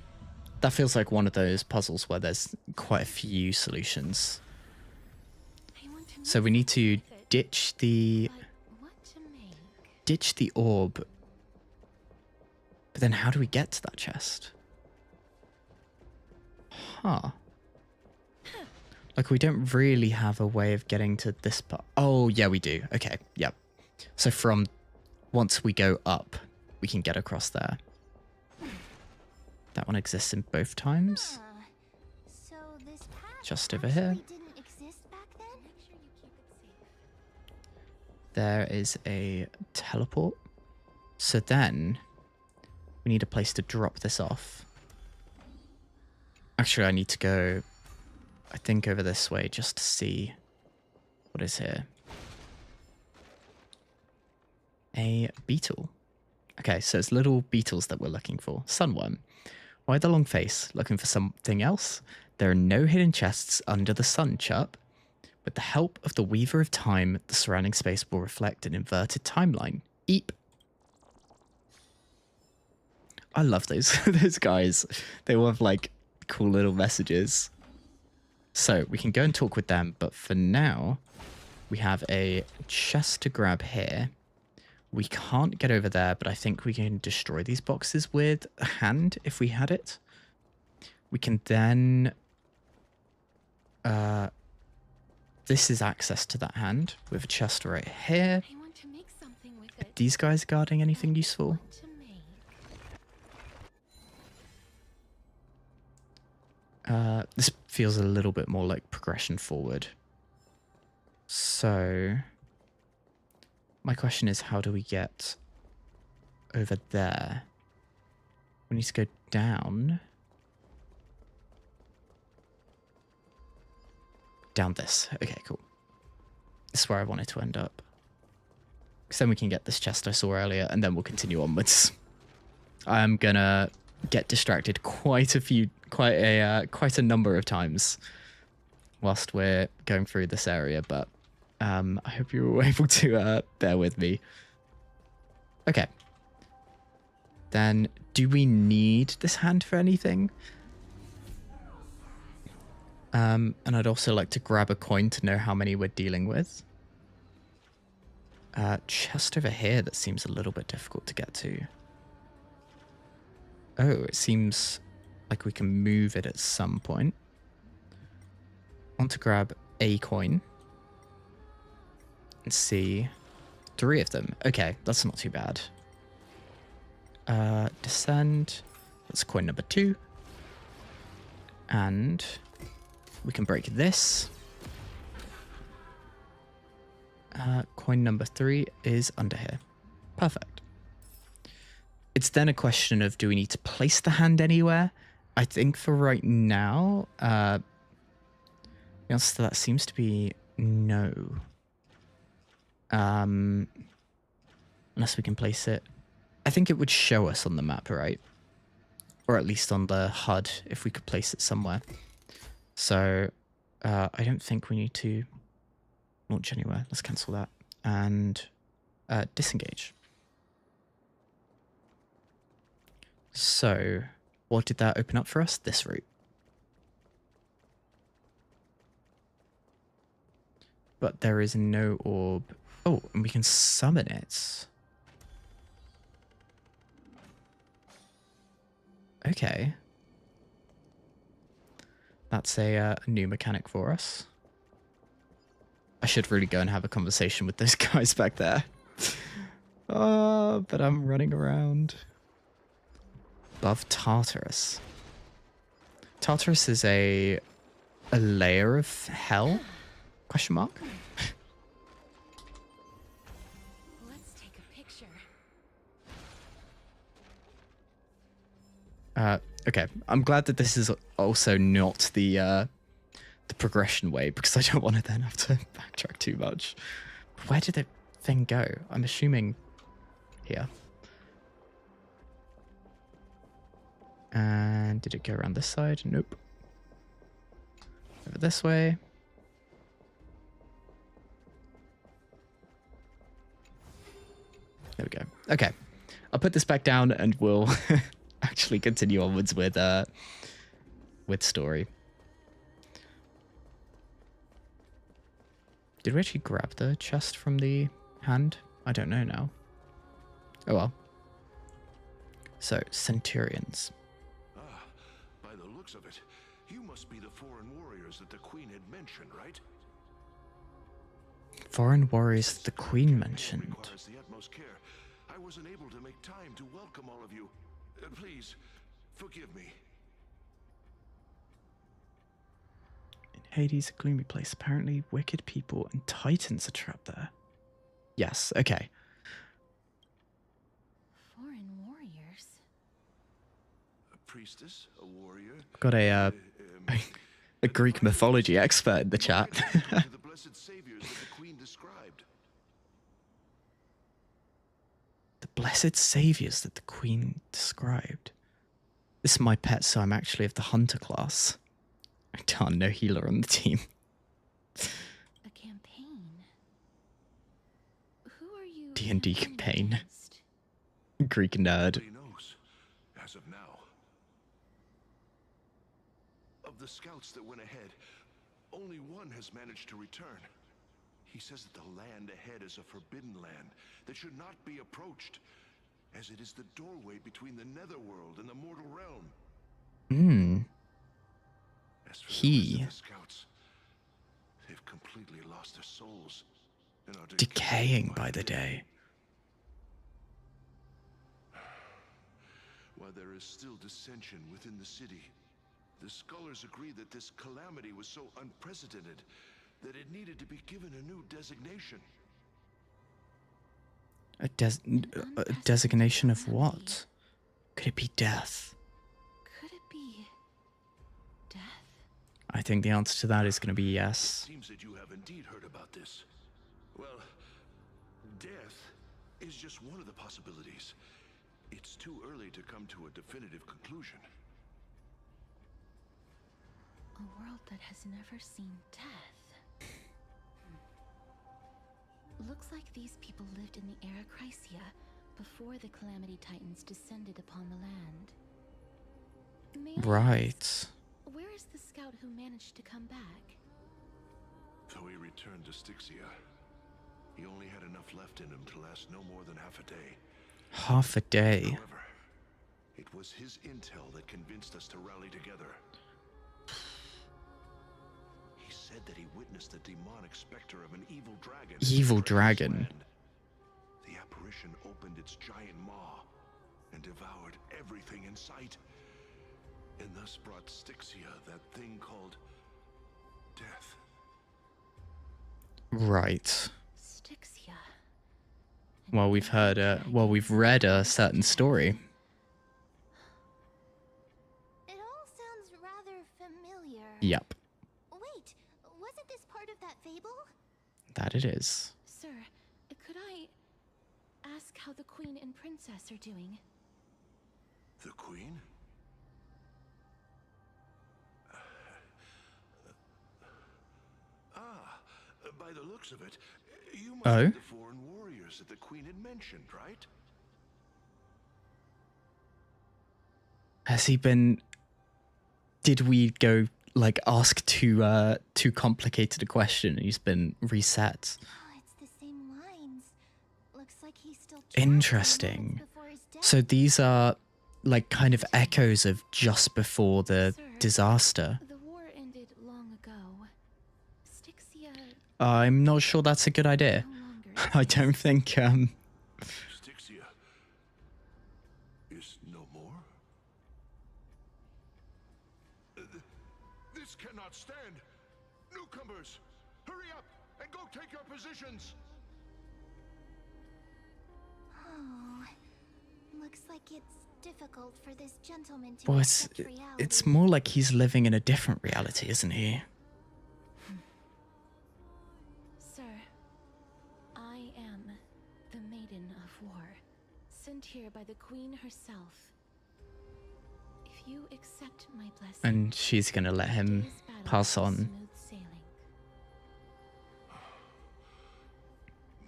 That feels like one of those puzzles where there's quite a few solutions. So we need to ditch the orb. But then how do we get to that chest? Huh. Like, we don't really have a way of getting to this part. Oh, yeah, we do. Okay, yep. So from once we go up, we can get across there. That one exists in both times. So this path Just over here. didn't exist back then? Make sure you keep it safe. There is a teleport. So then we need a place to drop this off. Actually, I need to go, I think, over this way just to see what is here. A beetle. Okay, so it's little beetles that we're looking for. Sunworm. Why the long face? Looking for something else? There are no hidden chests under the sun, chirp. With the help of the Weaver of Time, the surrounding space will reflect an inverted timeline. Eep. I love those guys. They all have, like, cool little messages. So we can go and talk with them, but for now, we have a chest to grab here. We can't get over there, but I think we can destroy these boxes with a hand if we had it. We can then... this is access to that hand with a chest right here. I want to make something with Are it. these guys guarding anything useful? Want to make. This feels a little bit more like progression forward. So... my question is, how do we get over there? We need to go down. Down this. Okay, cool. This is where I wanted to end up. Because then we can get this chest I saw earlier, and then we'll continue onwards. I'm gonna get distracted quite a number of times whilst we're going through this area, but I hope you were able to bear with me. Okay. Then, do we need this hand for anything? And I'd also like to grab a coin to know how many we're dealing with. Chest over here that seems a little bit difficult to get to. Oh, it seems like we can move it at some point. Want to grab a coin and see 3 of them. Okay, that's not too bad. Descend. That's coin number 2. And we can break this. Coin number 3 is under here. Perfect. It's then a question of, do we need to place the hand anywhere? I think for right now, the answer to that seems to be no. Unless we can place it. I think it would show us on the map, right? Or at least on the HUD if we could place it somewhere. So I don't think we need to launch anywhere. Let's cancel that. And disengage. So what did that open up for us? This route. But there is no orb. Oh, and we can summon it. Okay. That's a new mechanic for us. I should really go and have a conversation with those guys back there. Oh, but I'm running around. Above Tartarus. Tartarus is a layer of hell? Question mark? Let's take a picture. Okay. I'm glad that this is also not the progression way, because I don't want to then have to backtrack too much. Where did the thing go? I'm assuming here. And did it go around this side? Nope. Over this way. There we go. Okay. I'll put this back down and we'll actually continue onwards with story. Did we actually grab the chest from the hand? I don't know now. Oh well. So, Centurions. Ah, by the looks of it, you must be the foreign warriors that the Queen had mentioned, right? Foreign warriors that the Queen mentioned. Requires the utmost care. I wasn't able to make time to welcome all of you. Please, forgive me. In Hades, a gloomy place. Apparently, wicked people and titans are trapped there. Yes, okay. Foreign warriors? A priestess, a warrior. Got a Greek mythology expert in the chat. The blessed saviors that the Queen described. The blessed saviors that the Queen described. This is my pet, so I'm actually of the hunter class. Darn, no healer on the team. A campaign? Who are you? D&D campaign. Greek nerd. Nobody knows, as of now. Of the scouts that went ahead, only one has managed to return. He says that the land ahead is a forbidden land that should not be approached, as it is the doorway between the netherworld and the mortal realm. Hmm. As for the rest of the scouts, they've completely lost their souls and are Decaying by the day. While there is still dissension within the city, the scholars agree that this calamity was so unprecedented that it needed to be given a new designation. A designation of what? Could it be death? Could it be death? I think the answer to that is going to be yes. Seems that you have indeed heard about this. Well, death is just one of the possibilities. It's too early to come to a definitive conclusion. A world that has never seen death. Looks like these people lived in the era Chrysia before the Calamity Titans descended upon the land. May I Right. ask, where is the scout who managed to come back? So he returned to Stixia. He only had enough left in him to last no more than half a day. Half a day. However, it was his intel that convinced us to rally together. He said that he witnessed the demonic specter of an evil dragon. Evil dragon. The apparition opened its giant maw and devoured everything in sight, and thus brought Stixia, that thing called death. Right. Stixia. Well, we've read a certain story. It all sounds rather familiar. Yep, Wait, wasn't this part of that fable? that it is. Sir, could I ask how the Queen and Princess are doing? The Queen? By the looks of it, you must be the foreign warriors that the Queen had mentioned, right? Has he been... Did we go, like, ask too complicated a question and he's been reset? Oh, it's the same lines. Looks like he's still Interesting. So these are, like, kind of echoes of just before the disaster. The war ended long ago. Stixia... I'm not sure that's a good idea. I don't think, Stixia is no more? This cannot stand! Newcomers, hurry up and go take your positions! Oh, looks like it's difficult for this gentleman to Well, accept reality. it's more like he's living in a different reality, isn't he? Sir, I am the Maiden of War, sent here by the Queen herself. If you accept my blessing, And she's gonna let him today's battle pass will be on. smooth sailing.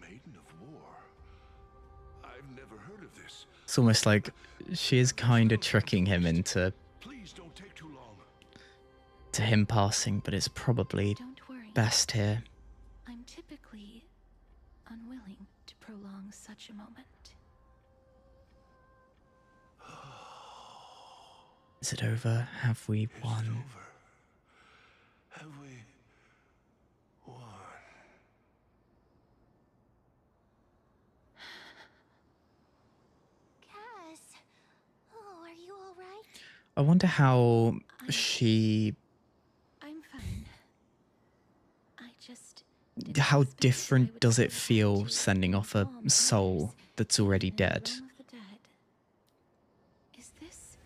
Maiden of War? I've never heard of this. It's almost like she is kind of tricking him into Please don't take too long. to him passing, but it's probably Don't worry. best here. I'm typically unwilling to prolong such a moment. Is it over? Have we won? Have we won? Cass, oh, are you all right? I wonder how she... I'm fine. I just... How different does it feel sending off a soul that's already dead? Realm of the dead. Is this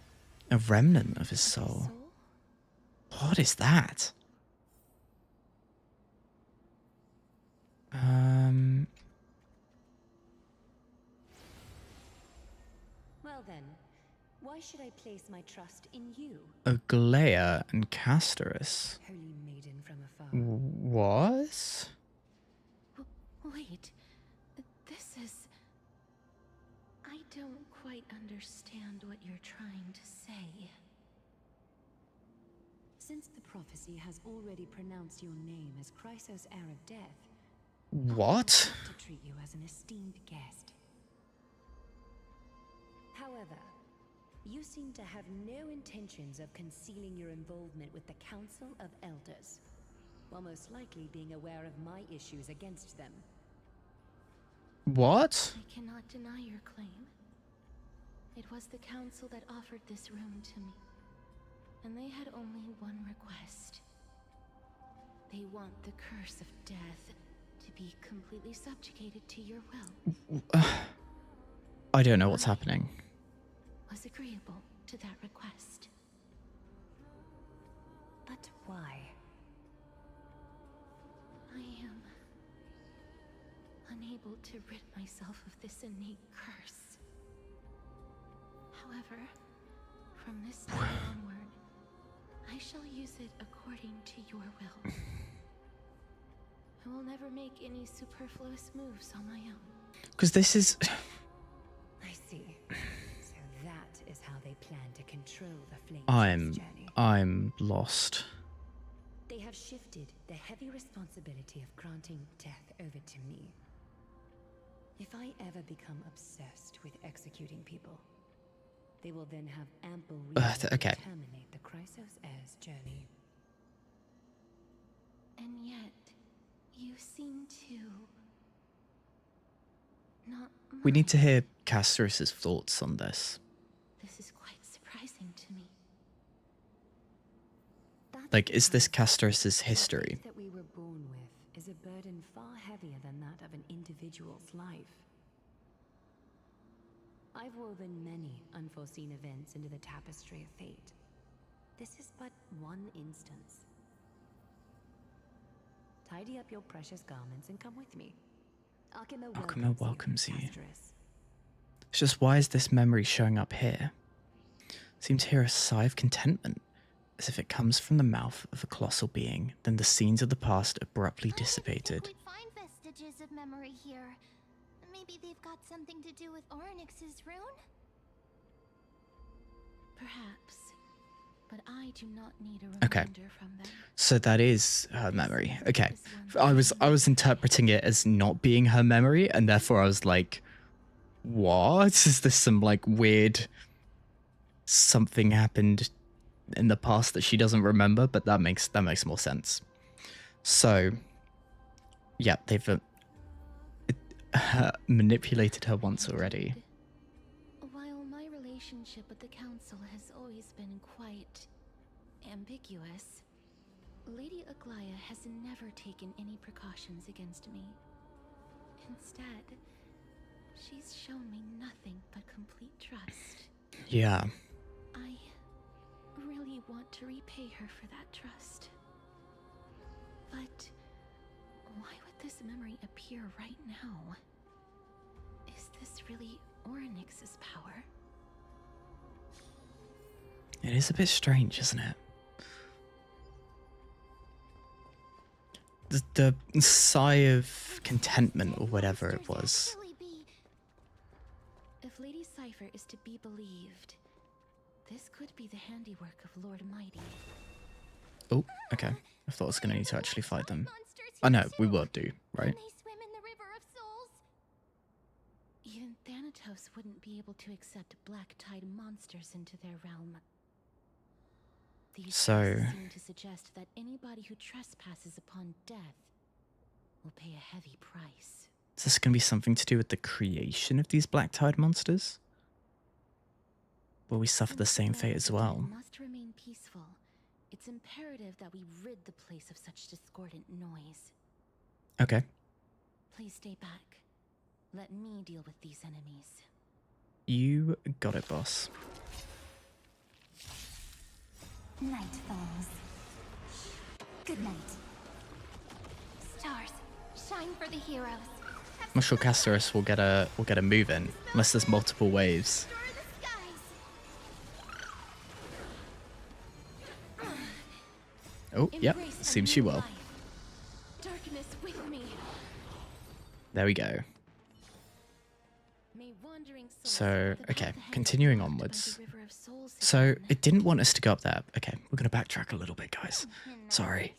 A remnant of his soul. soul? What is that? Well then, why should I place my trust in you, Okhema and Casterus. holy maiden from afar? What? Wait, this is... I don't quite understand what you're trying to say. Since the prophecy has already pronounced your name as Chrysos, heir of death, What? I want to treat you as an esteemed guest. However, you seem to have no intentions of concealing your involvement with the Council of Elders, while most likely being aware of my issues against them. What? I cannot deny your claim. It was the council that offered this room to me, and they had only one request. They want the curse of death to be completely subjugated to your will. I don't know what's happening. Was agreeable to that request. But why? I am unable to rid myself of this innate curse. However, from this day onward, I shall use it according to your will. I will never make any superfluous moves on my own. Because this is... I see. So that is how they plan to control the Flame's journey. I'm lost. They have shifted the heavy responsibility of granting death over to me. If I ever become obsessed with executing people, they will then have ample reason okay. to terminate the Chrysos Heir's journey. And yet, you seem to not We need to mind. hear Castorus's thoughts on this. This is quite surprising to me. Like, is this Castorus's history? The fate that we were born with is a burden far heavier than that of an individual's life. I've woven many unforeseen events into the tapestry of fate. This is but one instance. Tidy up your precious garments and come with me. Okhema welcomes you. Castorus. It's just, why is this memory showing up here? Seem to hear a sigh of contentment, as if it comes from the mouth of a colossal being. Then the scenes of the past abruptly dissipated. We'd find vestiges of memory here. Maybe they've got something to do with Orynyx's rune? Perhaps. But I do not need a Okay. reminder from them. So that is her memory. Okay. I was interpreting it as not being her memory, and therefore I was like, what? Is this some like weird something happened in the past that she doesn't remember? But that makes more sense. So yeah, they've manipulated her once already. While my relationship with the council has always been quite ambiguous, Lady Aglaya has never taken any precautions against me. Instead, she's shown me nothing but complete trust. Yeah. I really want to repay her for that trust. But why would this memory appear right now? Is this really Orynyx's power? It is a bit strange, isn't it? The sigh of contentment or whatever it was. If Lady Cipher is to be believed, this could be the handiwork of Lord Mighty. Oh, okay. I thought I was going to need to actually fight them. I know, we will do, right? They swim in the river of souls. Even Thanatos wouldn't be able to accept black tide monsters into their realm. These So- verses seem to suggest that anybody who trespasses upon death will pay a heavy price. Is this going to be something to do with the creation of these black tide monsters? Will we suffer the same fate as well? Must remain peaceful. It's imperative that we rid the place of such discordant noise. Okay. Please stay back. Let me deal with these enemies. You got it, boss. Night falls. Good night. Stars, shine for the heroes. I'm not sure Castorus will get a move in unless there's multiple waves. Oh, yep. Seems she will. Darkness with me. There we go. May wandering souls So, that okay, have the head continuing blocked by onwards. the river of souls So, again. it didn't want us to go up there. Okay, we're going to backtrack a little bit, guys. Sorry.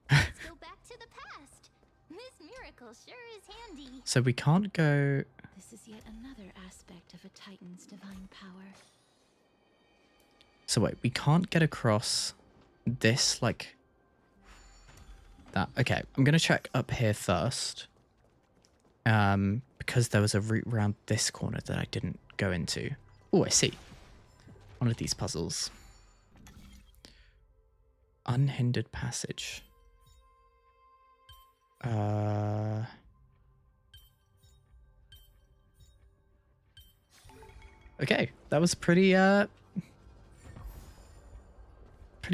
Let's go back to the past. This miracle sure is handy. So, we can't go... This is yet another aspect of a Titan's divine power. So, wait, we can't get across this, like... that. Okay, I'm going to check up here first. Because there was a route around this corner that I didn't go into. Oh, I see. One of these puzzles. Unhindered passage. Okay, that was pretty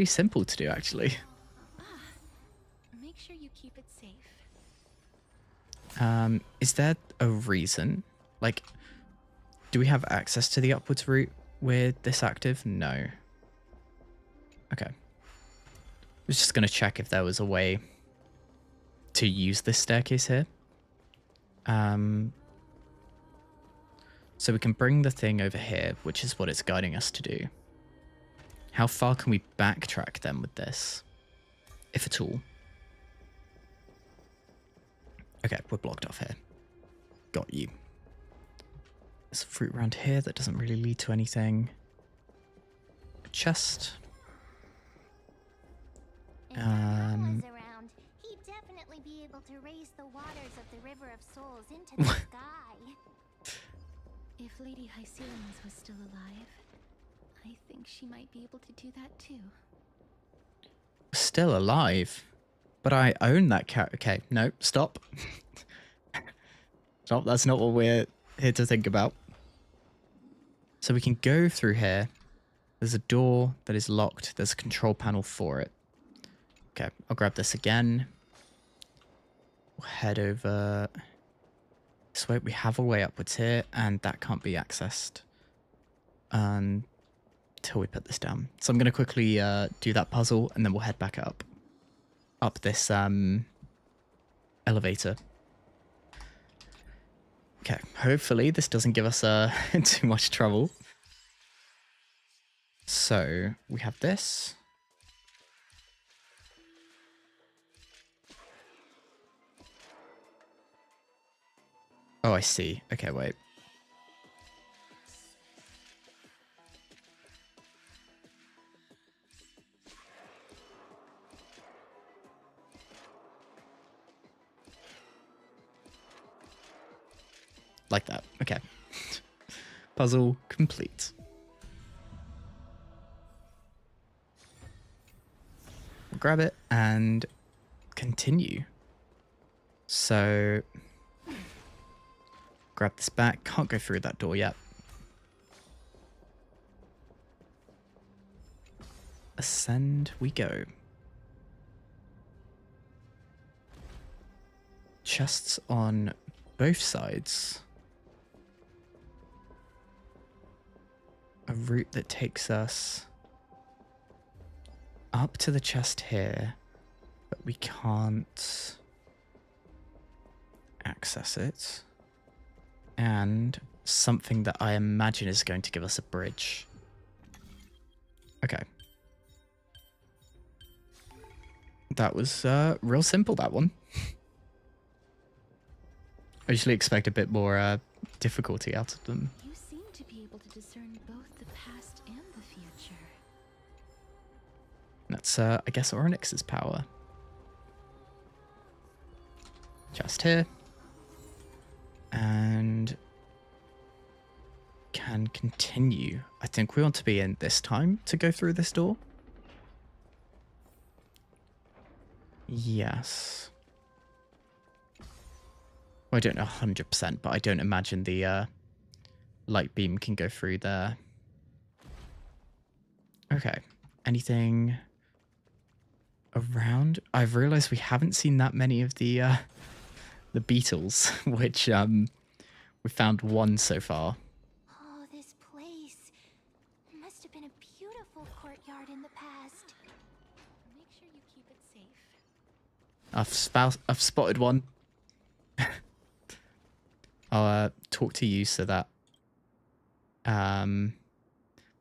simple to do, actually. Make sure you keep it safe. Is there a reason? Like, do we have access to the upwards route with this active? No. Okay. I was just going to check if there was a way to use this staircase here. So we can bring the thing over here, which is what it's guiding us to do. How far can we backtrack then with this? If at all. Okay, we're blocked off here. Got you. There's a fruit around here that doesn't really lead to anything. A chest. If Vanaer was around, he'd definitely be able to raise the waters of the River of Souls into the sky. If Lady Hycelians was still alive, I think she might be able to do that too. Still alive? But I own that cat. Okay, no, stop. Stop, that's not what we're here to think about. So we can go through here. There's a door that is locked. There's a control panel for it. Okay, I'll grab this again. We'll head over this way. We have a way upwards here, and that can't be accessed until we put this down. So I'm going to quickly do that puzzle, and then we'll head back up this elevator. Okay, hopefully this doesn't give us too much trouble. So we have this. Oh, I see. Okay, wait. Like that. Okay. Puzzle complete. Grab it and continue. So grab this back. Can't go through that door yet. Ascend we go. Chests on both sides. A route that takes us up to the chest here, but we can't access it. And something that I imagine is going to give us a bridge. Okay. That was real simple, that one. I usually expect a bit more difficulty out of them. You seem to be able to discern both the past and the future. That's, I guess, Onyx's power. Just here. And can continue. I think we want to be in this time to go through this door. Yes. Well, I don't know 100%, but I don't imagine the light beam can go through there. Okay. Anything around? I've realized we haven't seen that many of the beetles, which we found one so far. Oh, this place must have been a beautiful courtyard in the past. Make sure you keep it safe. I've spotted one. I'll talk to you so that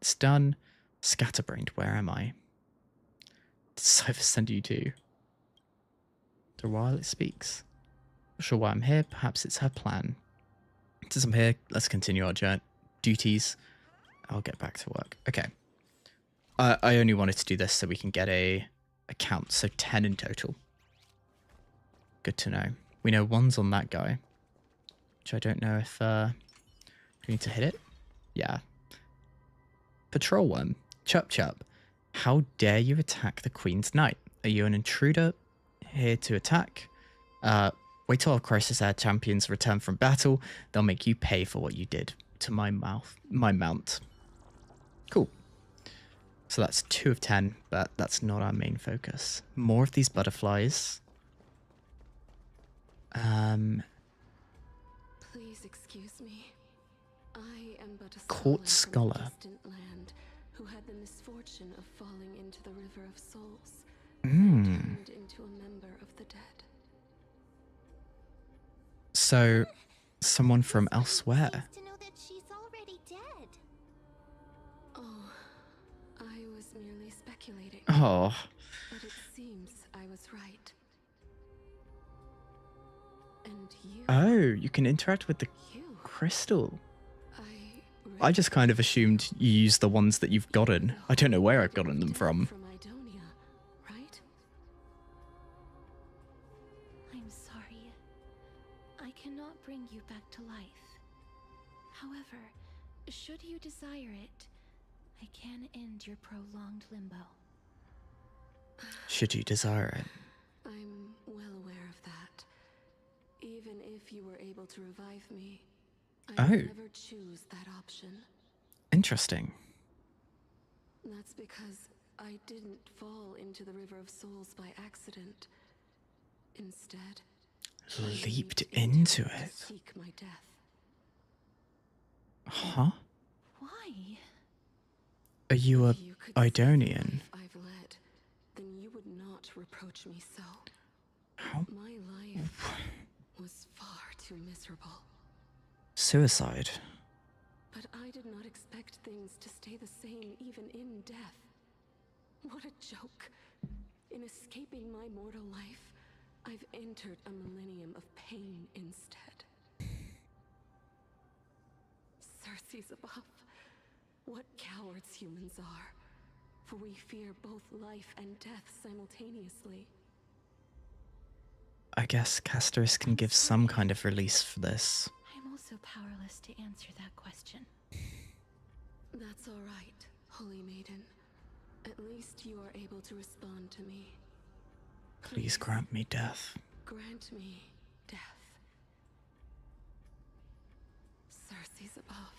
it's done. Scatterbrained, where am I? Did Cipher send you to? The while it speaks. Not sure why I'm here. Perhaps it's her plan. Since I'm here, let's continue our duties. I'll get back to work. Okay. I only wanted to do this so we can get a count. So 10 in total. Good to know. We know one's on that guy. Which I don't know if... do we need to hit it? Yeah. Patrol one. Chup Chup. How dare you attack the Queen's Knight? Are you an intruder here to attack? Wait till our Crisis Air champions return from battle. They'll make you pay for what you did to my mount. Cool. So that's 2 of 10, but that's not our main focus. More of these butterflies. Please excuse me. I am but a Court scholar scholar. from a distant land who had the misfortune of falling into the River of Souls Mm. and turned into a member of the dead. So, someone from elsewhere. Pleased to know that she's already dead. Oh, I was merely speculating. Oh. But it seems I was right. And you... Oh, you can interact with the You... crystal. I I just kind of assumed you use the ones that you've gotten. I don't know where I've gotten them from. From Idonia, right? I'm sorry. I cannot bring you back to life. However, should you desire it, I can end your prolonged limbo. Should you desire it? I'm well aware of that. Even if you were able to revive me, I would never choose that option. Interesting. That's because I didn't fall into the River of Souls by accident. Instead, Leaped into to it. seek my death. Huh? Why? Are you a If you could see the Idonian? life I've led, then you would not reproach me so. How? My life was far too miserable. Suicide. But I did not expect things to stay the same even in death. What a joke. In escaping my mortal life, I've entered a millennium of pain instead. Circe's above. What cowards humans are. For we fear both life and death simultaneously. I guess Castorus can give some kind of release for this. I'm also powerless to answer that question. That's all right, Holy Maiden. At least you are able to respond to me. Please grant me death. Grant me death. Circe's above.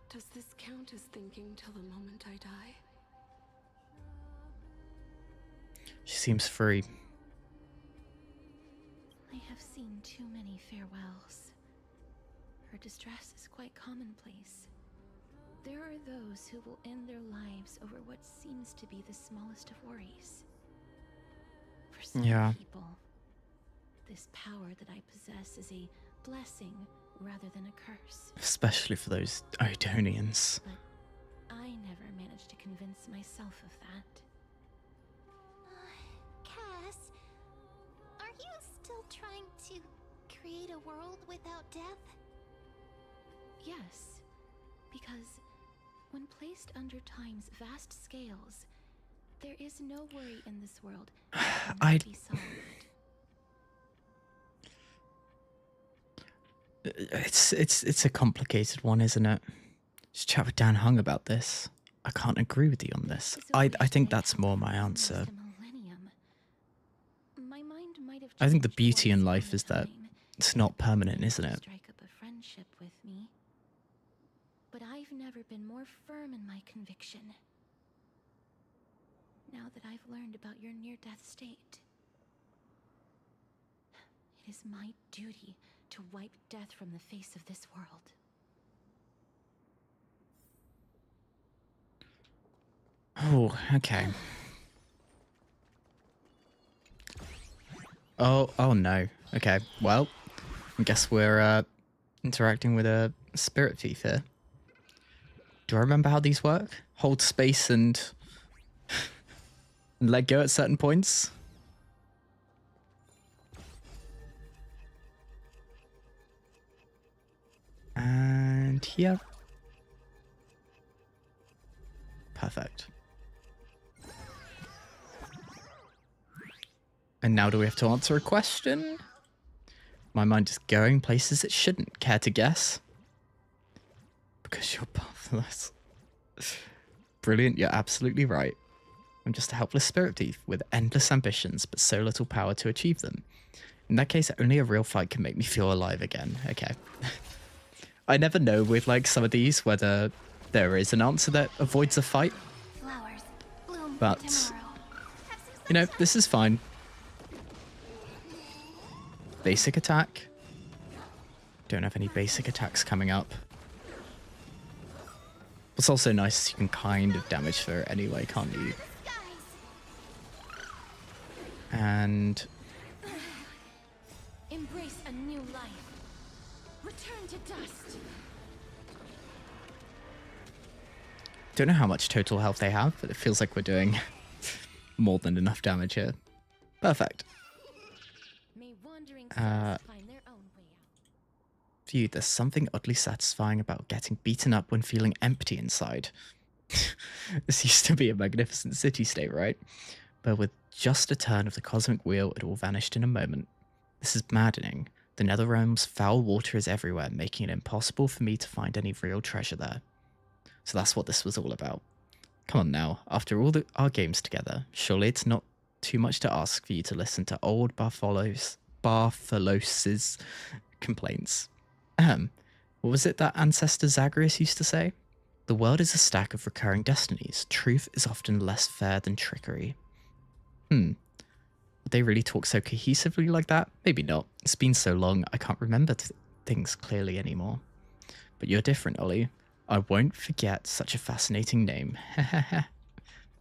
Does this count as thinking till the moment I die? She seems free. I have seen too many farewells. Her distress is quite commonplace. There are those who will end their lives over what seems to be the smallest of worries. For some people, this power that I possess is a blessing rather than a curse. Especially for those Idonians. But I never managed to convince myself of that. Cass, are you still trying to create a world without death? Yes, because when placed under time's vast scales, there is no worry in this world that cannot be solved. It's a complicated one, isn't it? Just chat with Dan Hung about this. I can't agree with you on this. I think that's more my answer. I think the beauty in life is that it's not permanent, isn't it? Strike up a friendship with me. But I've never been more firm in my conviction. Now that I've learned about your near-death state, it is my duty to wipe death from the face of this world. Oh, okay. Oh no. Okay, well, I guess we're interacting with a spirit thief here. Do I remember how these work? Hold space and let go at certain points? And here. Perfect. And now do we have to answer a question? My mind is going places it shouldn't. Care to guess? Because you're pathless. Brilliant, you're absolutely right. I'm just a helpless spirit thief with endless ambitions, but so little power to achieve them. In that case, only a real fight can make me feel alive again. Okay. I never know with like some of these whether there is an answer that avoids a fight. Flowers bloom But, tomorrow. you know, this is fine. Basic attack. Don't have any basic attacks coming up. What's also nice is you can kind of damage her anyway, can't you? And Embrace a new life. Return to dust. don't know how much total health they have, but it feels like we're doing more than enough damage here. Perfect. May wandering souls find their own way out. Phew, there's something oddly satisfying about getting beaten up when feeling empty inside. This used to be a magnificent city-state, right? But with just a turn of the cosmic wheel, it all vanished in a moment. This is maddening. The Netherrealm's foul water is everywhere, making it impossible for me to find any real treasure there. So that's what this was all about. Come on now, after all our games together, surely it's not too much to ask for you to listen to old Bartholos's complaints. What was it that ancestor Zagreus used to say? The world is a stack of recurring destinies. Truth is often less fair than trickery. Would they really talk so cohesively like that? Maybe not. It's been so long, I can't remember things clearly anymore. But you're different, Ollie. I won't forget such a fascinating name.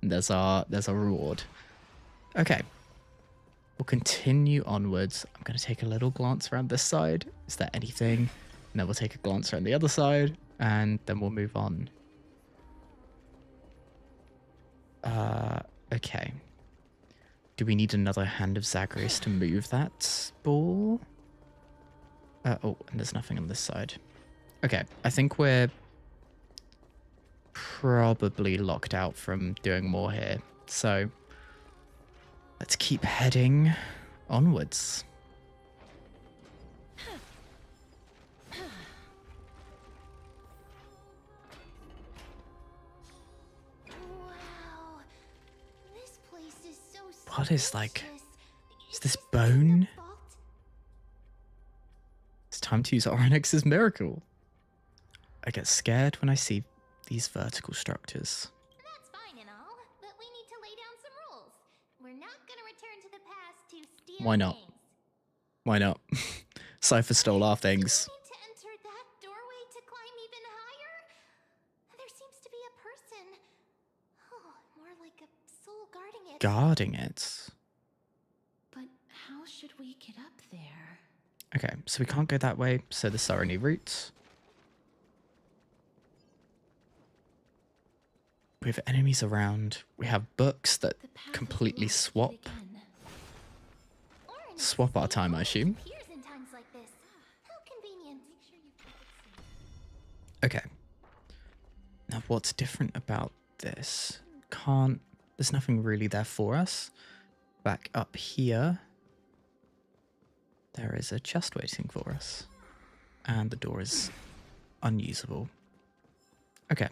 There's our reward. Okay. We'll continue onwards. I'm going to take a little glance around this side. Is there anything? And then we'll take a glance around the other side. And then we'll move on. Okay. Do we need another Hand of Zagreus to move that ball? Oh, and there's nothing on this side. Okay, I think we're probably locked out from doing more here. So let's keep heading onwards. Wow. This place is so What is like... spacious. Is this Is bone? a vault? It's time to use Orynyx's miracle. I get scared when I see these vertical structures. That's fine and all, but we need to lay down some rules. We're not gonna return to the past to steal Why not? things. Why not? Cipher stole our things. Do we need to enter that doorway to climb even higher? There seems to be a person. Oh, more like a soul guarding it. Guarding it. But how should we get up there? Okay, so we can't go that way, so this is our only route. We have enemies around. We have books that The path is completely locked swap again. swap our time, I assume. Appears in times like this. How convenient. Okay. Now what's different about this? There's nothing really there for us. Back up here, there is a chest waiting for us. And the door is unusable. Okay.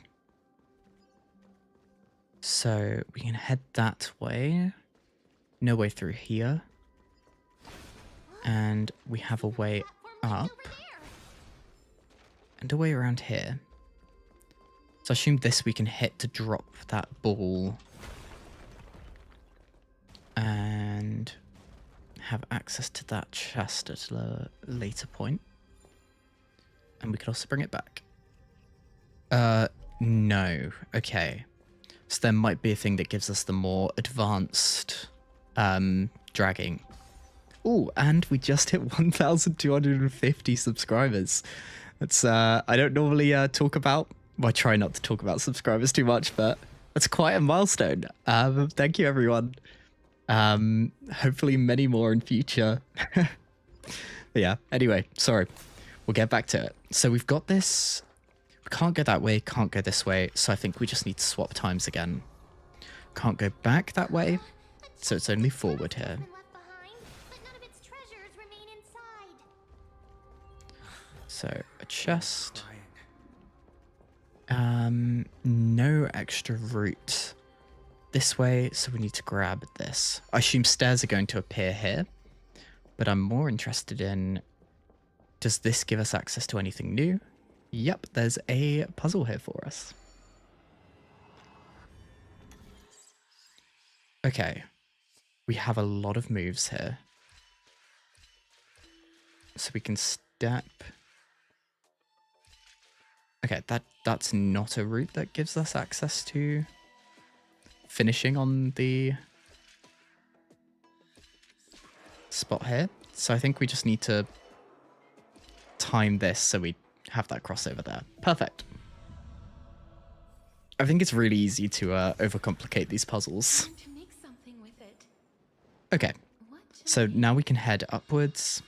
So we can head that way. No way through here. And we have a way up. And a way around here. So I assume this we can hit to drop that ball. And have access to that chest at a later point. And we could also bring it back. No. Okay. So there might be a thing that gives us the more advanced dragging. Oh, and we just hit 1,250 subscribers. That's I don't normally talk about. Well, I try not to talk about subscribers too much, but that's quite a milestone. Thank you, everyone. Hopefully many more in future. But yeah, anyway, sorry. We'll get back to it. So we've got this. We can't go that way, can't go this way, so I think we just need to swap times again. Can't go back that way, so it's only forward here. So, a chest. No extra route this way, so we need to grab this. I assume stairs are going to appear here, but I'm more interested in, does this give us access to anything new? Yep, there's a puzzle here for us. Okay, we have a lot of moves here. So we can step. Okay, that's not a route that gives us access to finishing on the spot here. So I think we just need to time this so we have that crossover there. Perfect. I think it's really easy to overcomplicate these puzzles. To make something with it. Okay, so now we can head upwards.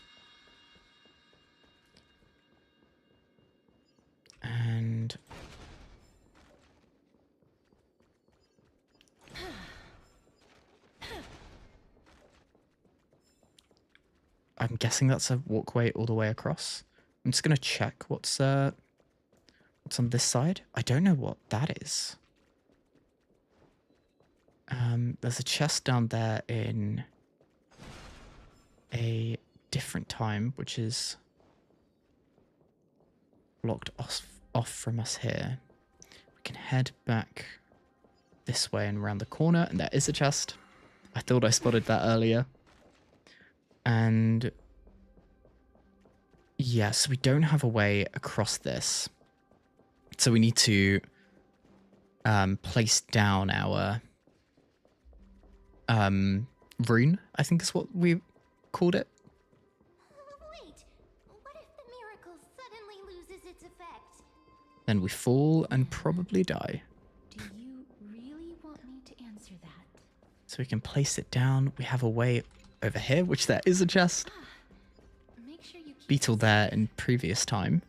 I'm guessing that's a walkway all the way across. I'm just gonna check what's on this side. I don't know what that is. There's a chest down there in a different time, which is blocked off from us here. We can head back this way and around the corner, and there is a chest. I thought I spotted that earlier. And yeah, so we don't have a way across this. So we need to place down our rune, I think is what we called it. Wait, what if the miracle suddenly loses its effect? Then we fall and probably die. Do you really want me to answer that? So we can place it down. We have a way over here, which there is a chest. Make sure you keep Beetle there in previous time.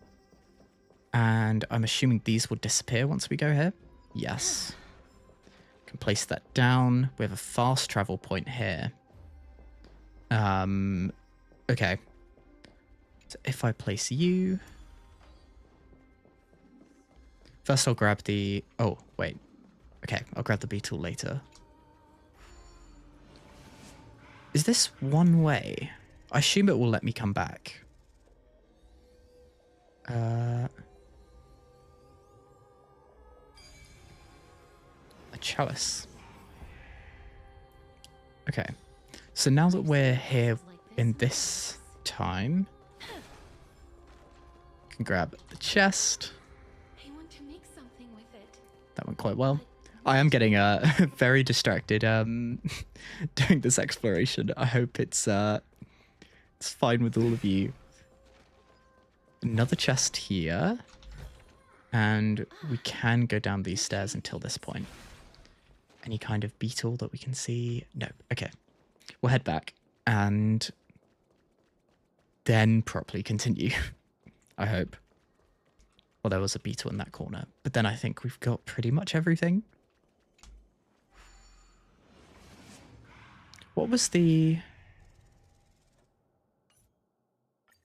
And I'm assuming these will disappear once we go here. Yes. Can place that down. We have a fast travel point here. Okay. So if I place you... First I'll grab the... Oh, wait. Okay, I'll grab the beetle later. Is this one way? I assume it will let me come back. A chalice. Okay. So now that we're here in this time, can grab the chest. I want to make something with it. That went quite well. I am getting very distracted doing this exploration. I hope it's fine with all of you. Another chest here. And we can go down these stairs until this point. Any kind of beetle that we can see? No. Okay. We'll head back and then properly continue. I hope. Well, there was a beetle in that corner. But then I think we've got pretty much everything. What was the...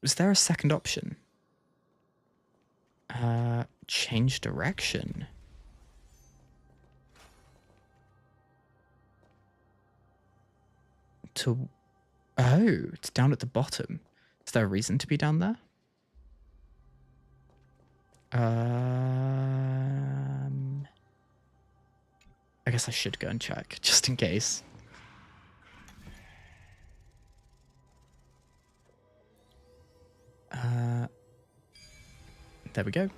Was there a second option? Change direction. To... Oh, it's down at the bottom. Is there a reason to be down there? I guess I should go and check, just in case. There we go.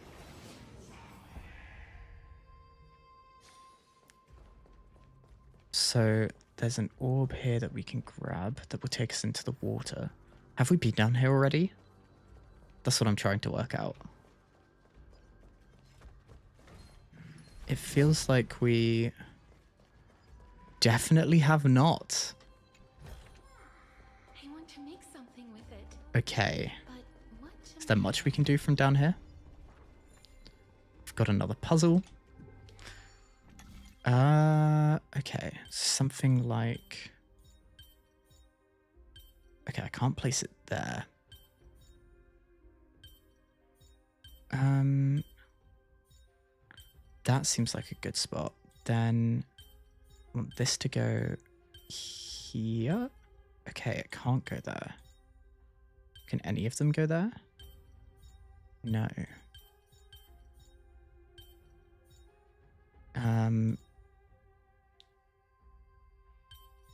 So there's an orb here that we can grab that will take us into the water. Have we been down here already? That's what I'm trying to work out. It feels like we definitely have not. I want to make something with it. Okay. But what Is there much we can do from down here? We've got another puzzle. Okay. Something like... Okay, I can't place it there. That seems like a good spot. Then I want this to go here. Okay, it can't go there. Can any of them go there? No.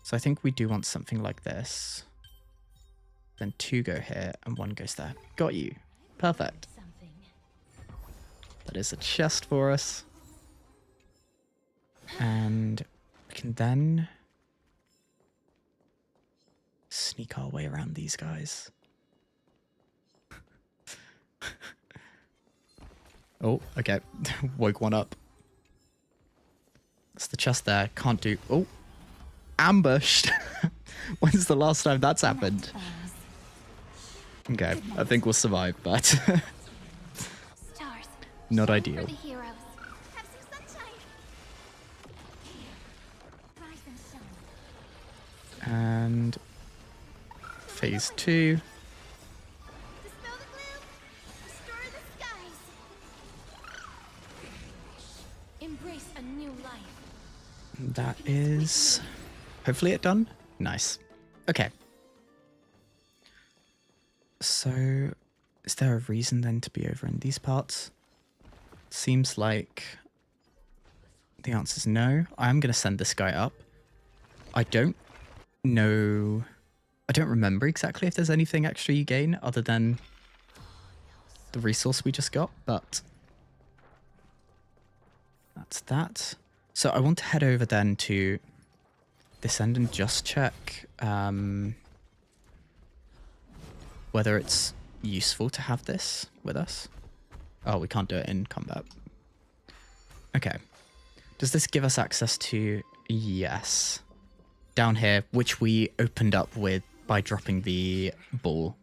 So I think we do want something like this. Then 2 go here and 1 goes there. Got you. Perfect. something? That is a chest for us. And we can then sneak our way around these guys. Oh, okay. Woke one up. That's the chest there. Can't do... Oh! Ambushed! When's the last time that's happened? Okay, I think we'll survive, but... Stars. Not shine ideal. For the heroes. Have some sunshine. Rise and shine. And... Phase 2. is hopefully it done. Nice. Okay. So, is there a reason then to be over in these parts? Seems like the answer is no. I'm going to send this guy up. I don't know. I don't remember exactly if there's anything extra you gain other than the resource we just got, but that's that. So I want to head over then to this end and just check whether it's useful to have this with us. Oh, we can't do it in combat. Okay. Does this give us access to... Yes. Down here, which we opened up with by dropping the ball.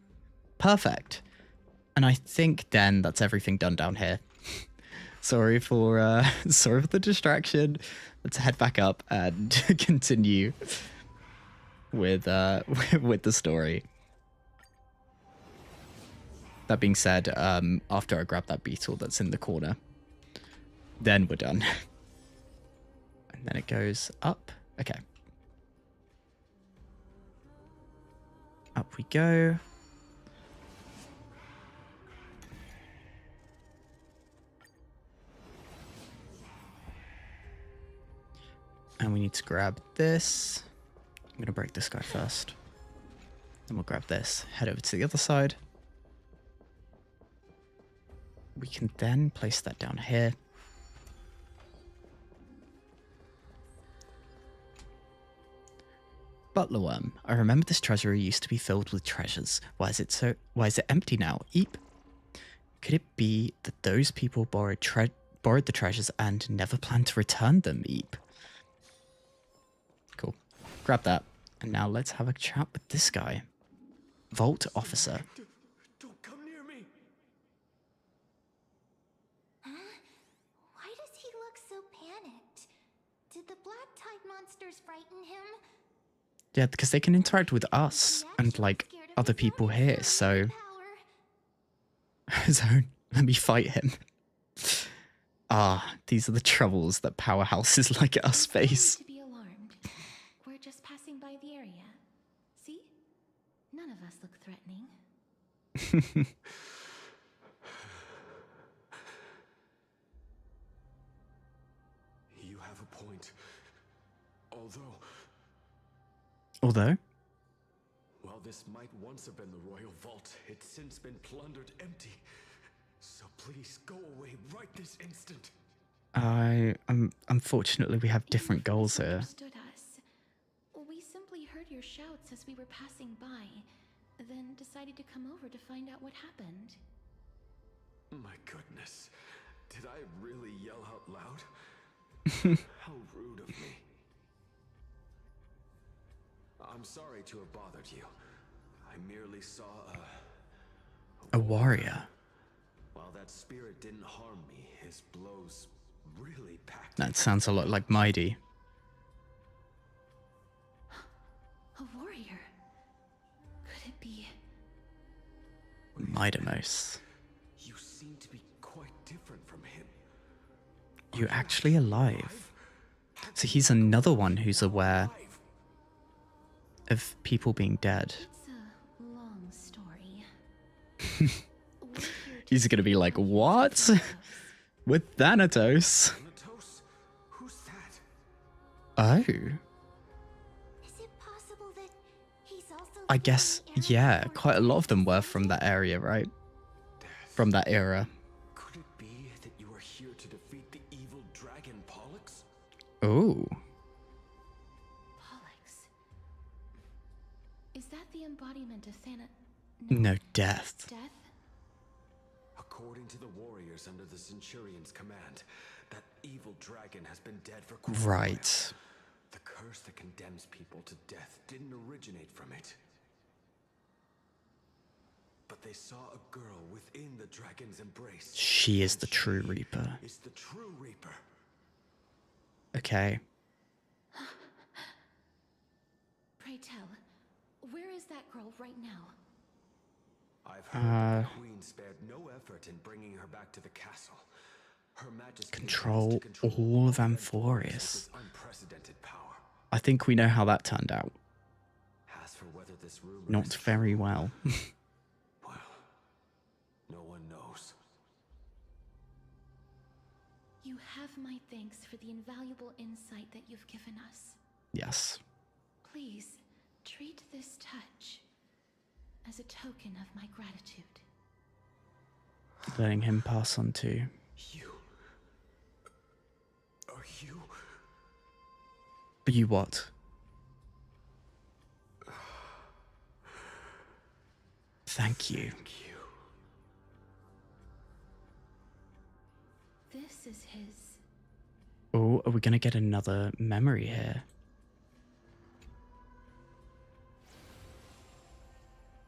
Perfect. And I think then that's everything done down here. Sorry for the distraction. Let's head back up and continue with the story. That being said, after I grab that beetle that's in the corner, then we're done. And then it goes up. Okay. Up we go. And we need to grab this. I'm going to break this guy first. Then we'll grab this. Head over to the other side. We can then place that down here. Butler worm. I remember this treasury used to be filled with treasures. Why is it empty now? Eep. Could it be that those people borrowed the treasures and never planned to return them? Eep. Cool. Grab that. And now let's have a chat with this guy. Vault officer. Don't come near me. Huh? Why does he look so panicked? Did the black tide monsters frighten him? Yeah, because they can interact with us and like other people here, so let me fight him. Ah, these are the troubles that powerhouses like us face. To be alarmed. We're just passing by the area. See? None of us look threatening. You have a point. Although? While this might once have been the royal vault, it's since been plundered empty. So please go away right this instant. Unfortunately, we have different goals here. Understood us. We simply heard your shouts as we were passing by, then decided to come over to find out what happened. My goodness. Did I really yell out loud? How rude of me. I'm sorry to have bothered you. I merely saw a warrior. While that spirit didn't harm me, his blows really packed. That sounds a lot like Mighty. A warrior? Could it be? Mightimos. You seem to be quite different from him. You actually alive? So he's another one who's aware of people being dead. It's a long story. He's gonna be like, what? With Thanatos? Thanatos? Who's that? Oh. Is it possible that he's also I guess, yeah, quite a lot of them were from that area, right? From that era. Could it be that you are here to defeat the evil dragon Pollux? Oh. Is that the embodiment of No, death. Death? According to the warriors under the Centurion's command, that evil dragon has been dead for quite a Right. while. The curse that condemns people to death didn't originate from it. But they saw a girl within the dragon's embrace. She is the true Reaper. Is the true Reaper. Okay. Pray tell, where is that girl right now? I've heard the Queen spared no effort in bringing her back to the castle. Her Majesty Control all of Amphoreus. unprecedented power. I think we know how that turned out. As for whether this rumor Not is very true, well. well, no one knows. You have my thanks for the invaluable insight that you've given us. Yes. Please, treat this touch as a token of my gratitude. Letting him pass on to... You... Are you... You what? Thank you. Thank you. This is his. Oh, are we going to get another memory here?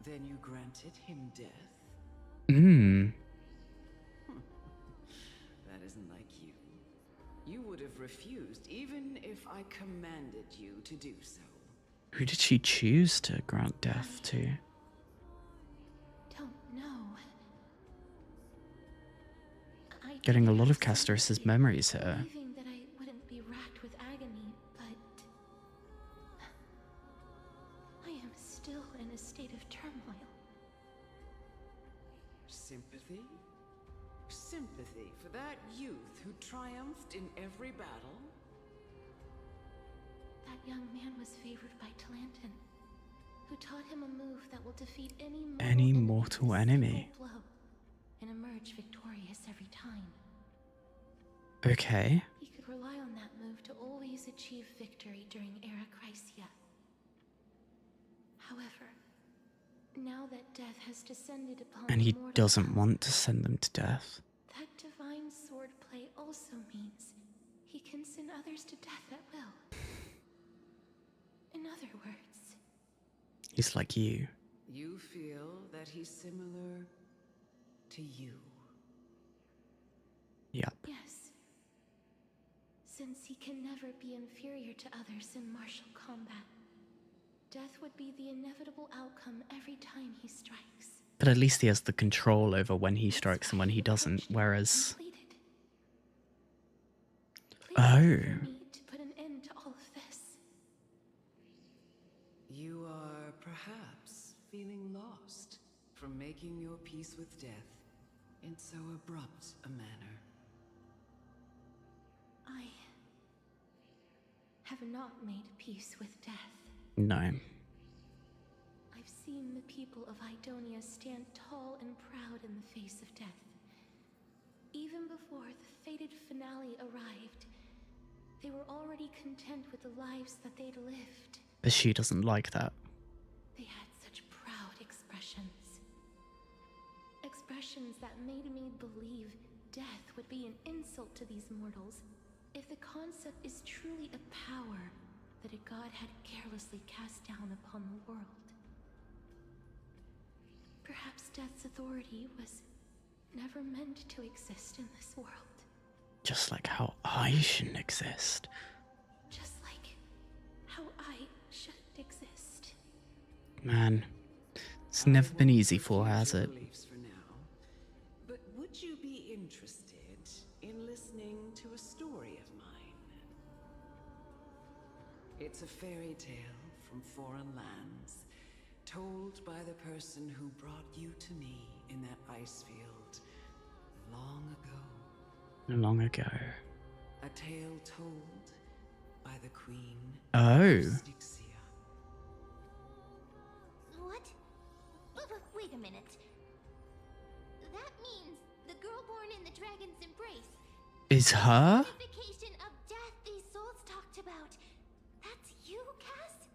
Then you granted him death? Hmm. That isn't like you. You would have refused even if I commanded you to do so. Who did she choose to grant death to? Don't know. Getting a lot of Castorus's memories here. Believing that I wouldn't be racked with agony, but I am still in a state of turmoil. Sympathy? Sympathy for that youth who triumphed in every battle? That young man was favored by Talantin, who taught him a move that will defeat any mortal enemy with a single blow and emerge victorious every time. Okay. He could rely on that move to always achieve victory during Era Chrysia. However, now that death has descended upon And he mortal doesn't realm, want to send them to death. that divine swordplay also means he can send others to death at will. In other words, He's like you. You feel that he's similar to you? Yep. yes. Since he can never be inferior to others in martial combat, death would be the inevitable outcome every time he strikes. But at least he has the control over when he strikes and when he doesn't, whereas... Please Oh. for me to put an end to all of this. You are perhaps feeling lost from making your peace with death in so abrupt a manner. I have not made peace with death. No. I've seen the people of Idonia stand tall and proud in the face of death. Even before the fated finale arrived, they were already content with the lives that they'd lived. But she doesn't like that. They had such proud expressions. Expressions that made me believe death would be an insult to these mortals if the concept is truly a power that a god had carelessly cast down upon the world. Perhaps death's authority was never meant to exist in this world. Just like how I shouldn't exist. Just like how I shouldn't exist. Man, it's never been easy for her, has it? Beliefs for now, but would you be interested in listening to a story of mine? It's a fairy tale from foreign lands, told by the person who brought you to me in that ice field long ago. Long ago. A tale told by the Queen Oh. of Stixia. What? Wait a minute. That means the girl born in the dragon's embrace. Is her? Purification of death these souls talked about. That's you, Cass?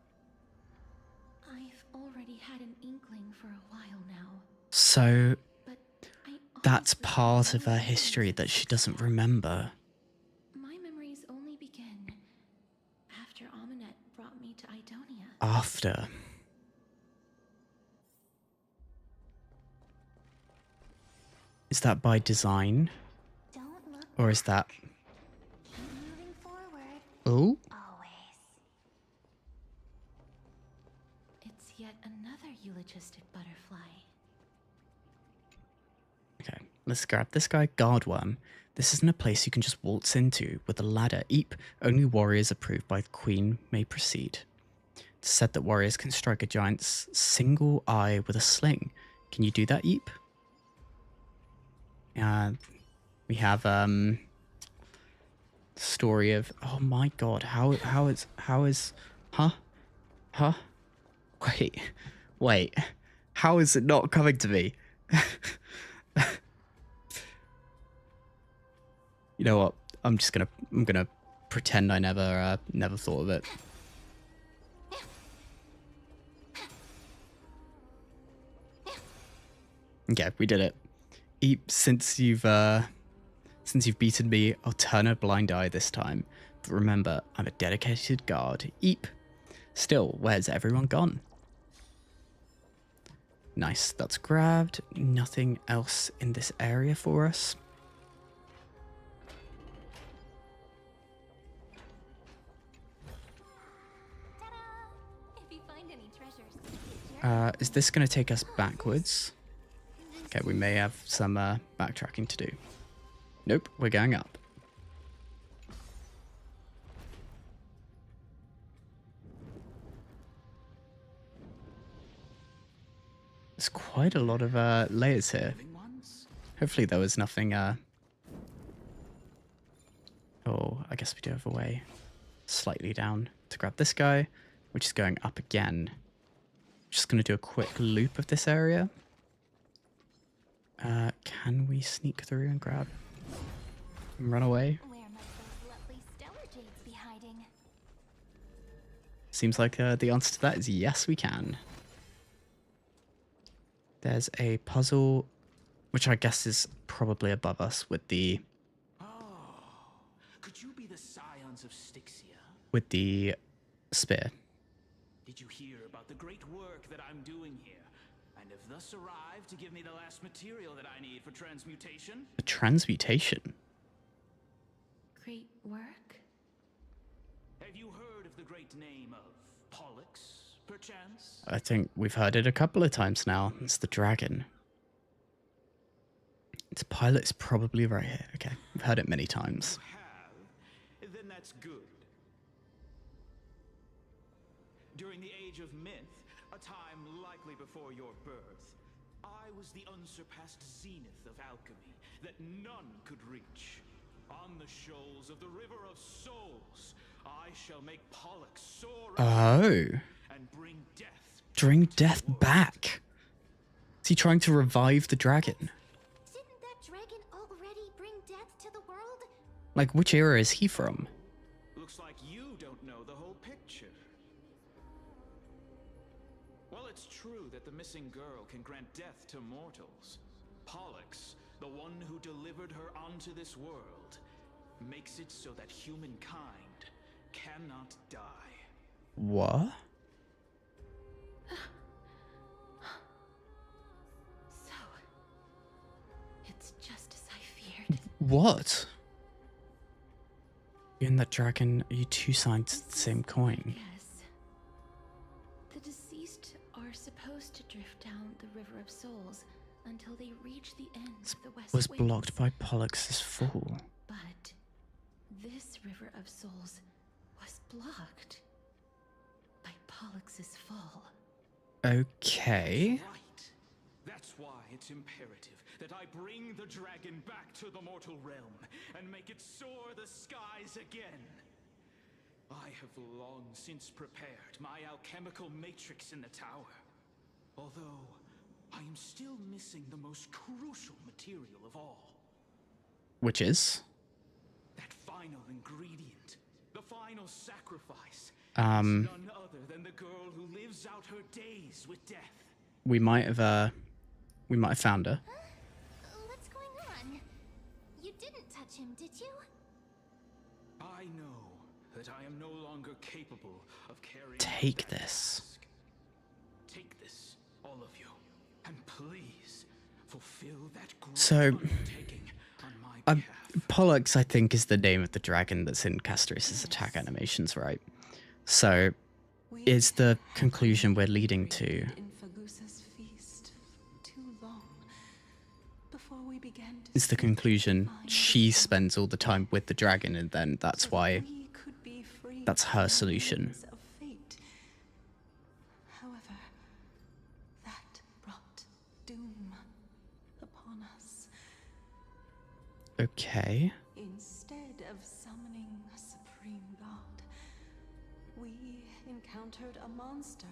I've already had an inkling for a while now. So But that's part of her history that she doesn't remember. my memories only begin after Aminet brought me to Idonia. After. Is that by design? Don't look. Or is that... Keep moving forward. Oh? Always. It's yet another eulogistic butterfly. Okay. Let's grab this guy, Guardworm. This isn't a place you can just waltz into with a ladder. Eep, only warriors approved by the Queen may proceed. It's said that warriors can strike a giant's single eye with a sling. Can you do that, Eep? We have story of, oh my god, how is huh wait, how is it not coming to me? You know what, I'm gonna pretend I never thought of it. Okay, we did it. Eep, since you've beaten me, I'll turn a blind eye this time. But remember, I'm a dedicated guard. Eep. Still, where's everyone gone? Nice, that's grabbed. Nothing else in this area for us. Is this going to take us backwards? Okay, we may have some backtracking to do. Nope, we're going up. There's quite a lot of layers here. Hopefully there was nothing... Oh, I guess we do have a way slightly down to grab this guy, which is going up again. Just going to do a quick loop of this area. Can we sneak through and grab and run away? Where might those lovely stellar jades be hiding? Seems like the answer to that is yes, we can. There's a puzzle, which I guess is probably above us with the... Oh, could you be the scions of Stixia? With the spear. Did you hear about the great work that I'm doing here? And have thus arrived to give me the last material that I need for transmutation? A transmutation? Great work? Have you heard of the great name of Pollux, perchance? I think we've heard it a couple of times now. It's the dragon. Its pilot's probably right here. Okay, we've heard it many times. You have? Then that's good. During the age of myth, a time likely before your birth, I was the unsurpassed zenith of alchemy that none could reach. On the shoals of the River of Souls, I shall make Pollux soar and bring death. Bring death back. Is he trying to revive the dragon? Didn't that dragon already bring death to the world? Like, which era is he from? Looks like you don't know the whole picture. Well, it's true that the missing girl can grant death to mortals. Pollux, the one who delivered her onto this world, makes it so that humankind cannot die. What? So, it's just as I feared. What? You and that dragon, are you two sides of the same coin? Yes. The deceased are supposed to drift down the River of Souls until they reach the end of the West Was Wings. blocked by Pollux's fall. But this River of Souls was blocked by Pollux's fall. Okay. Right. That's why it's imperative that I bring the dragon back to the mortal realm and make it soar the skies again. I have long since prepared my alchemical matrix in the tower. Although, I am still missing the most crucial material of all. Which is? That final ingredient. The final sacrifice. None other than the girl who lives out her days with death. We might have found her. What's going on? You didn't touch him, did you? I know that I am no longer capable of carrying. Take this. Task. Take this, all of you, and please fulfill that great undertaking on my behalf. Pollux, I think, is the name of the dragon that's in Castor's attack animations, right? So, is the conclusion we're leading to? In Fagusa's feast too long before we began is the conclusion. She spends all the time with the dragon, and then that's why that's her solution. However, that brought doom upon us. Okay. Instead of summoning a supreme god, we encountered a monster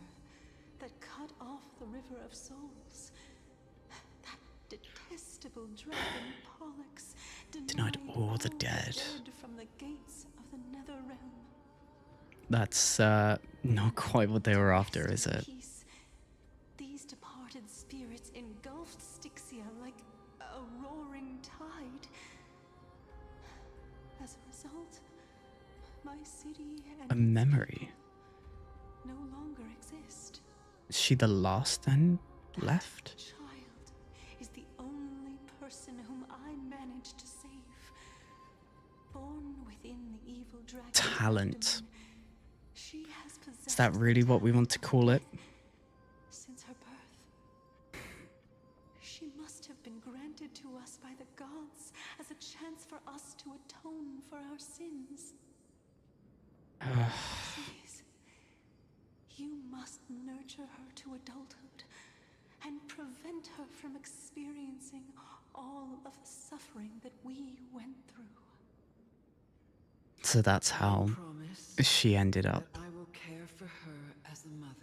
that cut off the River of Souls. That detestable dragon Pollux Denied all the dead. From the gates of the Nether Realm. That's not quite what they were after, is it? These departed spirits engulfed Stixia like a roaring tide. As a result, my city and A memory. no longer exist. Is she the last then left? Child is the only person whom I managed to save. Born within the evil dragon Talent. abdomen, she has possessed Is that really what we want to call it? since her birth. She must have been granted to us by the gods as a chance for us to atone for our sins. Please, you must nurture her to adulthood and prevent her from experiencing all of the suffering that we went through. So that's how she ended up. I will care for her as a mother.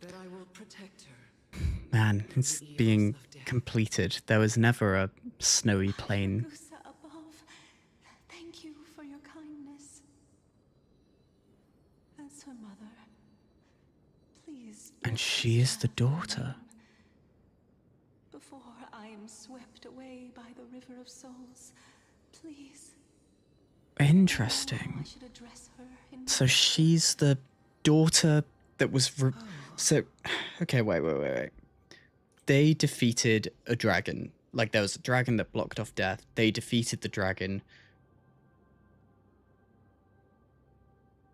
That I will protect her. Man, it's being completed. There was never a snowy plain. Gusa above, thank you for your kindness. As her mother, please. And she is the daughter. Before I am swept away by the River of Souls, please. Interesting. I should address her in So she's the daughter that was... So, okay, wait. They defeated a dragon. Like, there was a dragon that blocked off death. They defeated the dragon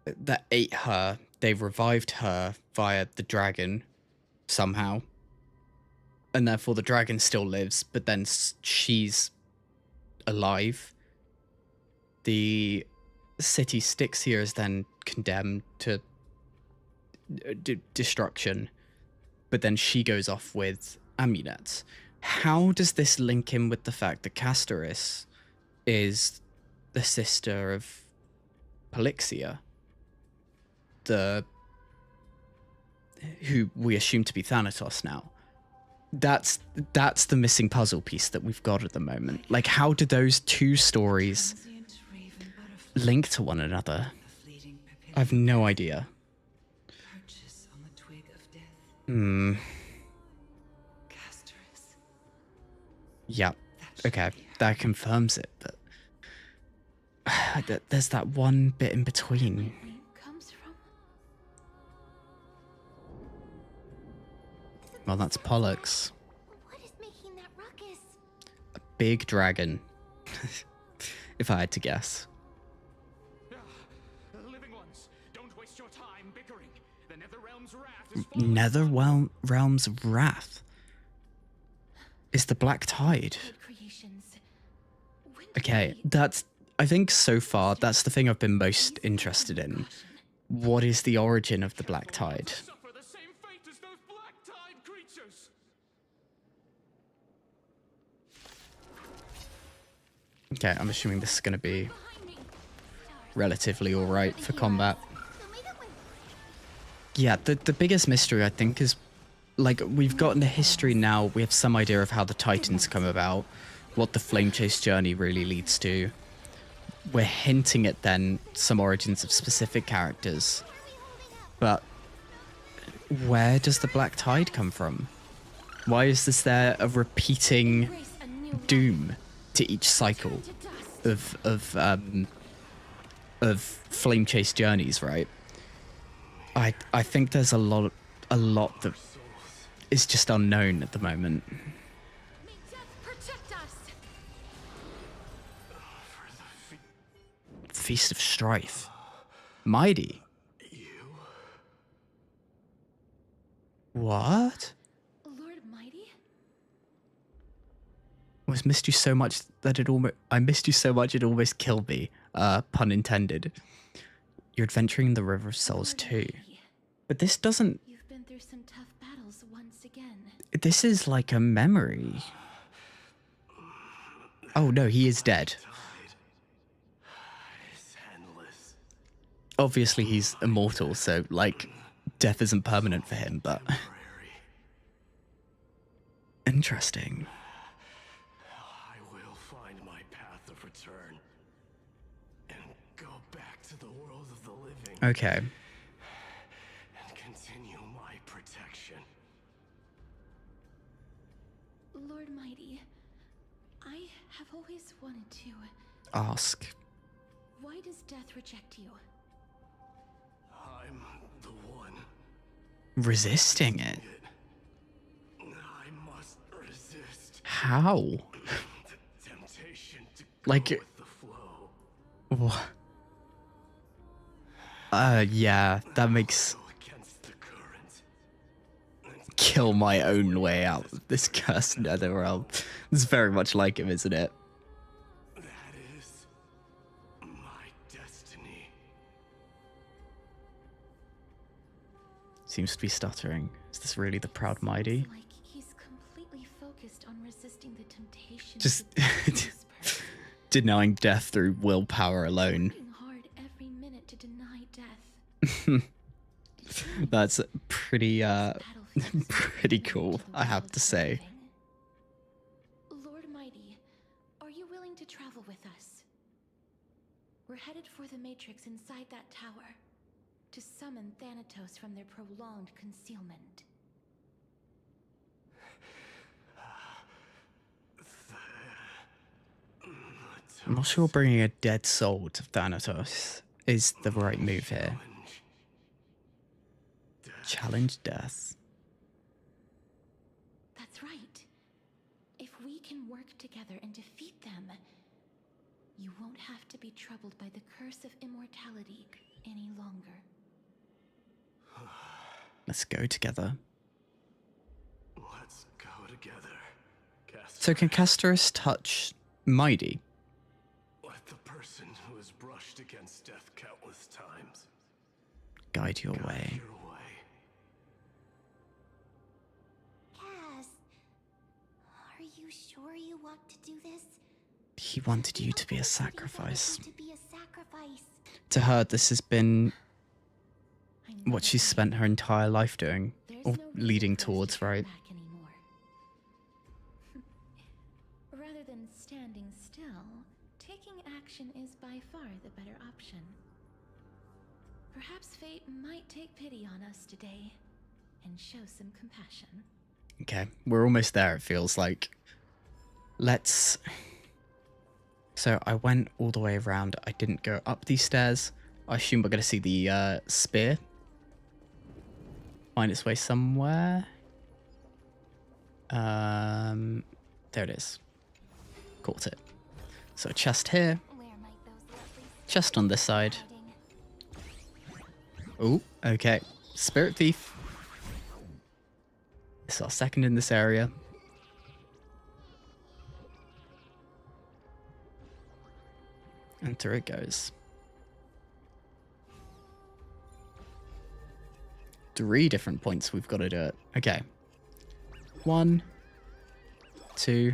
that ate her. They revived her via the dragon somehow. And therefore the dragon still lives, but then she's alive. The city Stixia is then condemned to destruction, but then she goes off with amulets. How does this link in with the fact that Castoris is the sister of Polixia, who we assume to be Thanatos now? That's the missing puzzle piece that we've got at the moment. Like, how do those two stories link to one another? I've no idea. Yeah. Okay, that confirms it, but there's that one bit in between. Well, that's Pollux. What is making that ruckus? A big dragon. If I had to guess. Living ones, don't waste your time bickering. The Netherrealm's wrath is Netherrealm's wrath is the Black Tide. Okay, I think so far that's the thing I've been most interested in. What is the origin of the Black Tide? suffer the same fate as those Black Tide creatures. Okay, I'm assuming this is going to be relatively alright for combat. Yeah, the biggest mystery, I think, is, like, we've gotten a history now, we have some idea of how the Titans come about, what the Flame Chase journey really leads to. We're hinting at, then, some origins of specific characters. But where does the Black Tide come from? Why is there a repeating doom to each cycle of Flame Chase journeys, right? I think there's a lot that is just unknown at the moment. Feast of Strife. Mighty. What? Lord Mighty? almost missed you so much that I missed you so much it almost killed me. Pun intended. You're adventuring in the River of Souls too. But this doesn't... You've been through some tough battles once again. This is like a memory. Oh no, he is dead. Obviously he's immortal, so like death isn't permanent for him, but interesting. I will find my path of return and go back to the world of the living. Okay. And continue my protection. Lord Mighty, I have always wanted to Ask. Why does death reject you? I'm the one Resisting it. I must resist. How? The temptation to like go with the flow. Yeah, that makes kill my own way out of this cursed netherrealm. It's very much like him, isn't it? That is my destiny. Seems to be stuttering. Is this really the proud mighty? Like he's completely focused on resisting the temptation. Just denying death through willpower alone. Working hard every minute to deny death. That's pretty pretty cool, I have to say. Lord Mighty, are you willing to travel with us? We're headed for the Matrix inside that tower to summon Thanatos from their prolonged concealment. I'm not sure bringing a dead soul to Thanatos is the right move here. Challenge death. That's right. If we can work together and defeat them, you won't have to be troubled by the curse of immortality any longer. Let's go together. Let's go together. So can Castorus touch Mighty? Let the person who has brushed against death countless times Guide your way. Cass, are you sure you want to do this? He wanted you to be a sacrifice. To be a sacrifice. To her, this has been what she's spent her entire life doing, or leading towards, right? Rather than standing still, taking action is by far the better option. Perhaps fate might take pity on us today and show some compassion. Okay, we're almost there, it feels like. Let's... So I went all the way around. I didn't go up these stairs. I assume we're going to see the spear find its way somewhere. There it is. Caught it. So a chest here. Chest on this side. Oh, okay. Spirit Thief. This is our second in this area. And through it goes. 3 different points we've got to do it. Okay. 1, 2,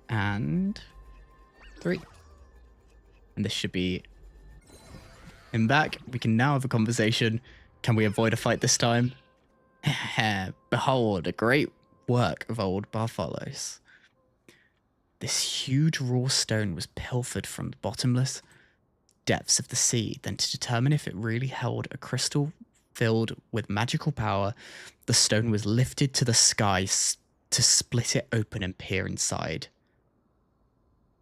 and 3. And this should be him back. We can now have a conversation. Can we avoid a fight this time? Behold, a great work of old Bartholos. This huge raw stone was pilfered from the bottomless depths of the sea. Then to determine if it really held a crystal filled with magical power, the stone was lifted to the sky to split it open and peer inside.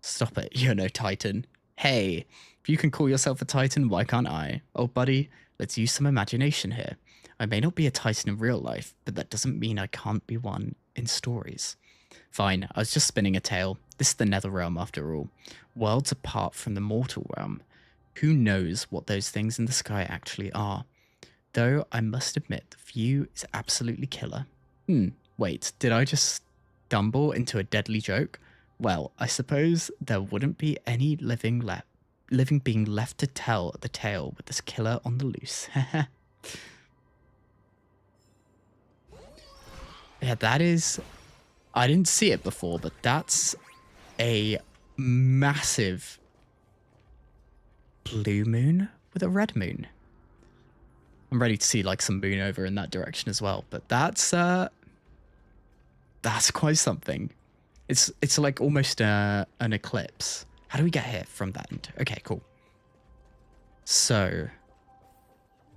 Stop it, you're no Titan. Hey, if you can call yourself a Titan, why can't I? Oh buddy, let's use some imagination here. I may not be a Titan in real life, but that doesn't mean I can't be one in stories. Fine, I was just spinning a tale. This is the Netherrealm after all. Worlds apart from the mortal realm. Who knows what those things in the sky actually are? Though I must admit, the view is absolutely killer. Wait, did I just stumble into a deadly joke? Well, I suppose there wouldn't be any living being left to tell the tale with this killer on the loose. Yeah, that is... I didn't see it before, but that's a massive blue moon with a red moon. I'm ready to see like some moon over in that direction as well, but that's quite something. It's like almost an eclipse. How do we get here from that end? Okay, cool. So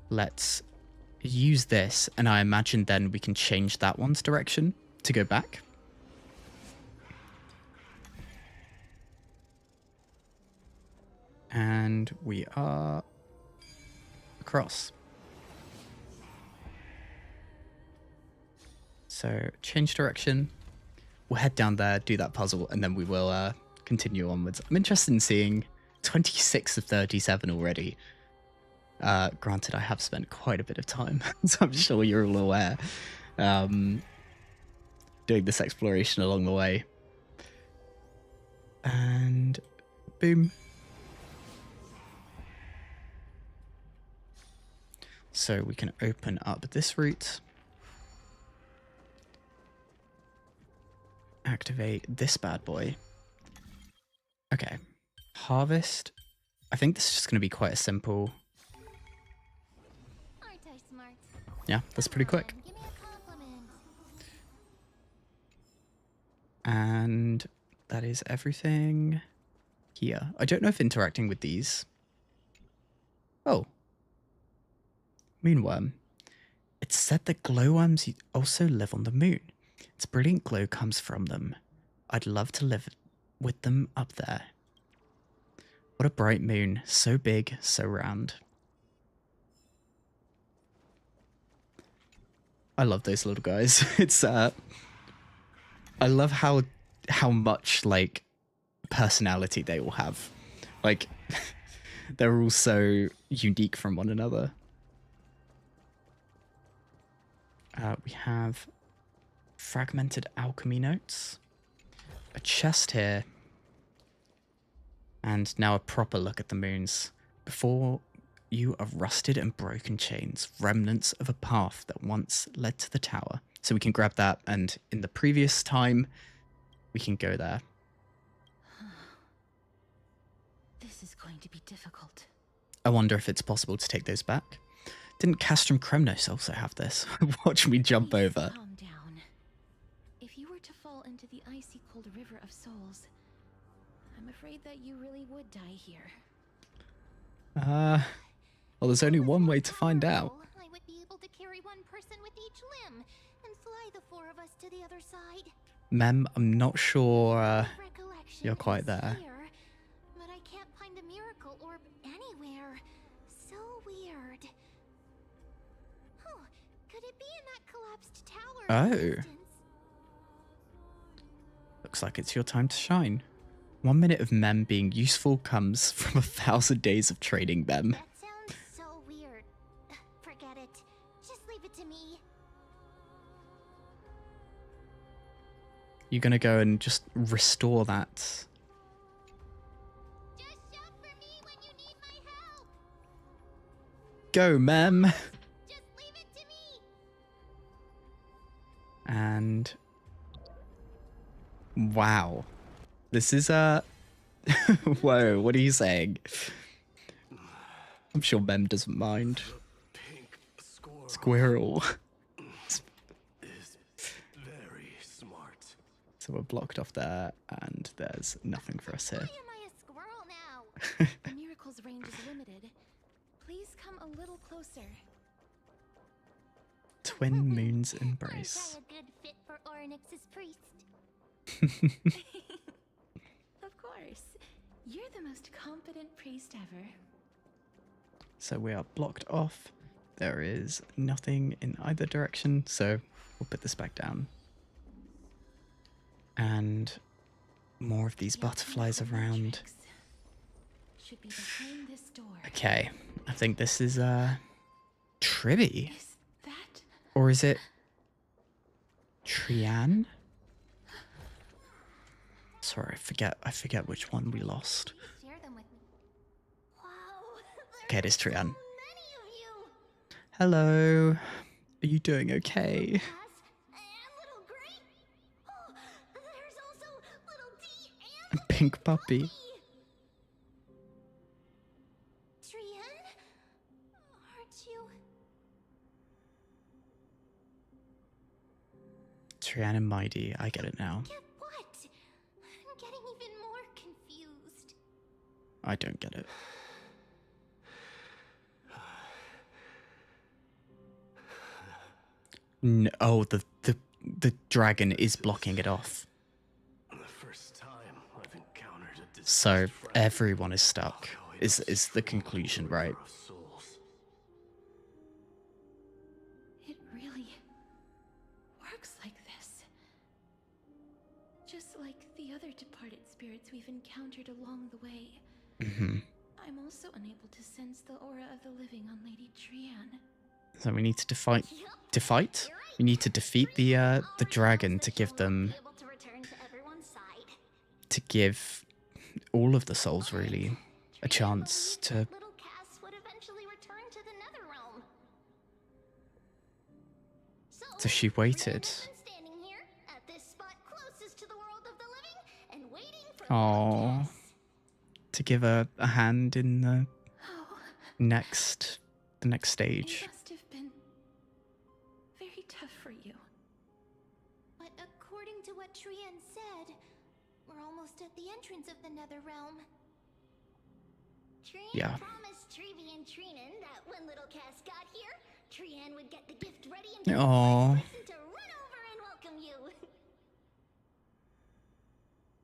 let's use this, and I imagine then we can change that one's direction to go back. And we are across. So change direction. We'll head down there, do that puzzle, and then we will continue onwards. I'm interested in seeing 26 of 37 already. Granted, I have spent quite a bit of time, so I'm sure you're all aware, doing this exploration along the way. And boom. So we can open up this route. Activate this bad boy. Okay. Harvest. I think this is just going to be quite a simple... Aren't I smart? Yeah, that's pretty quick. Give me a compliment. And that is everything here. I don't know if interacting with these... Oh. Moonworm. It's said that glowworms also live on the moon. Its brilliant glow comes from them. I'd love to live with them up there. What a bright moon. So big, so round. I love those little guys. It's I love how much like personality they all have. Like they're all so unique from one another. We have fragmented alchemy notes, a chest here, and now a proper look at the moons. Before you are rusted and broken chains, remnants of a path that once led to the tower. So we can grab that, and in the previous time, we can go there. This is going to be difficult. I wonder if it's possible to take those back. Didn't Castrum Kremnos also have this? Watch me jump over. Calm down. If you were to fall into the icy cold river of souls, I'm afraid that you really would die here. Well, there's only one way to find out. I would be able to carry one person with each limb and fly the four of us to the other side. Mem, I'm not sure Recollection you're quite is there. here, but I can't find a miracle orb anywhere. So weird. Huh, could it be in that collapsed tower? Oh. For instance? Looks like it's your time to shine. 1 minute of Mem being useful comes from 1,000 days of trading Mem. That sounds so weird. Forget it. Just leave it to me. You're gonna go and just restore that. Just shout for me when you need my help. Go, Mem! Just leave it to me. And... wow. This is whoa, what are you saying? I'm sure Mem doesn't mind. Pink Squirrel. is very smart. So we're blocked off there, and there's nothing for us here. Why am I a squirrel now? The miracle's range is limited. Please come a little closer. Twin Moons Embrace. Aren't I a good fit for Ornyx's priest? Of course. You're the most competent priest ever. So we are blocked off. There is nothing in either direction, so we'll put this back down. And more of these butterflies around. Should be behind this door. Okay, I think this is Tribby. Is that? Or is it Trian? Sorry, I forget which one we lost. Share them with me. Wow, Okay, it is so Trian. many of you. Hello. Are you doing okay? Cass and little Grape. Oh, there's also little D and the Pink puppy. Trian, aren't you? Trian and Mighty, I get it now. Get what? I'm getting even more confused. I don't get it. No, oh, the dragon is blocking it off. The first time I've encountered a So everyone is stuck. Is the conclusion, right? It really works like this. Just like the other departed spirits we've encountered along the way. I'm also unable to sense the aura of the living on Lady Trian. So we need to fight. We need to defeat the dragon to give them, to give all of the souls really a chance to. Little Cass would eventually return to the Nether Realm. So she waited. Standing here at this spot closest to the world of the living and waiting for Aww. To give her a hand in the next stage. It must have been very tough for you. But according to what Trian said, we're almost at the entrance of the Nether Realm. Trian promised Trevi and Trinan that when little Cass got here, Trian would get the gift ready and be the Aww. first person to run over and welcome you.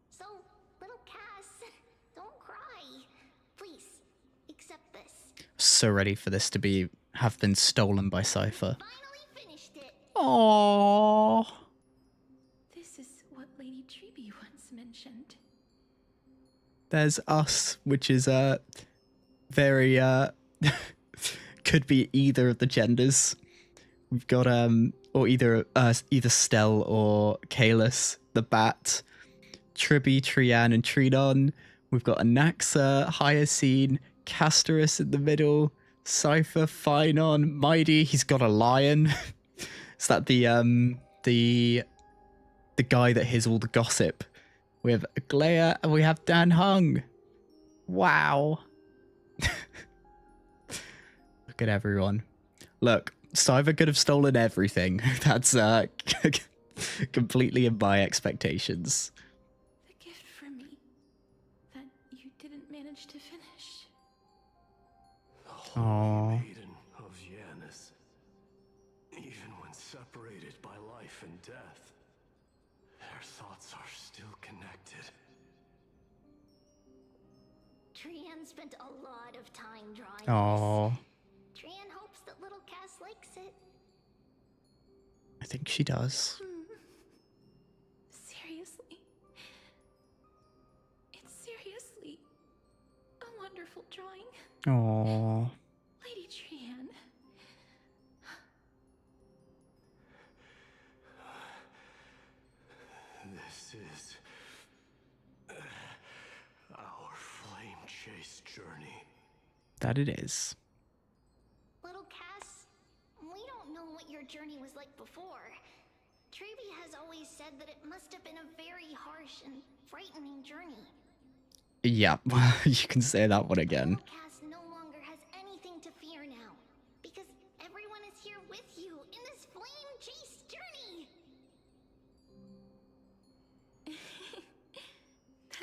So, little Cass, don't cry. Please, accept this. So ready for this to have been stolen by Cipher. Finally finished it. Aww. This is what Lady Trevi once mentioned. There's us, which is very could be either of the genders. We've got or either Stell or Kalis, the bat, Tribi, Trian, and Trinon. We've got Anaxa, Hyacine, Castorus in the middle, Cipher, Phynon, Mighty. He's got a lion. Is that the guy that hears all the gossip? We have Aglaya and we have Dan Hung. Wow. Look at everyone. Look, Cipher could have stolen everything. That's completely in my expectations. The gift for me that you didn't manage to finish. Aww. Maiden of Yanis. Even when separated by life and death, their thoughts are still connected. Trian spent a lot of time drawing Aww. this. Trian hopes that little Cass likes it. I think she does. Seriously? It's seriously a wonderful drawing. Aww. Lady Trian. This is our flame chase journey. That it is. Little Cass, we don't know what your journey was like before. Trevi has always said that it must have been a very harsh and frightening journey. Yeah, you can say that one again. Little Cass no longer has anything to fear now, because everyone is here with you in this flame chase journey.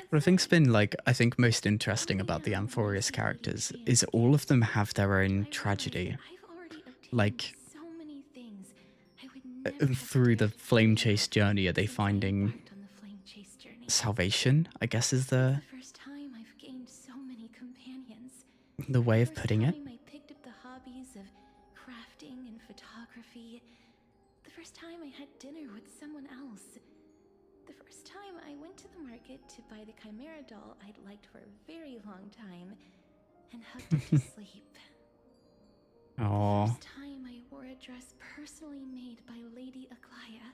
What I think's been most interesting about the Amphoreus characters is all of them have their own tragedy. Like, So many things I would never through the flame chase journey, are they finding on the flame chase journey. salvation, I guess is the First time I've gained so many companions. way of putting it. First time I picked up the hobbies of crafting and photography. The first time I had dinner with someone else. The first time I went to the market to buy the Chimera doll I'd liked for a very long time and hugged it to sleep. Aww. The first time I wore a dress personally made by Lady Aglaya.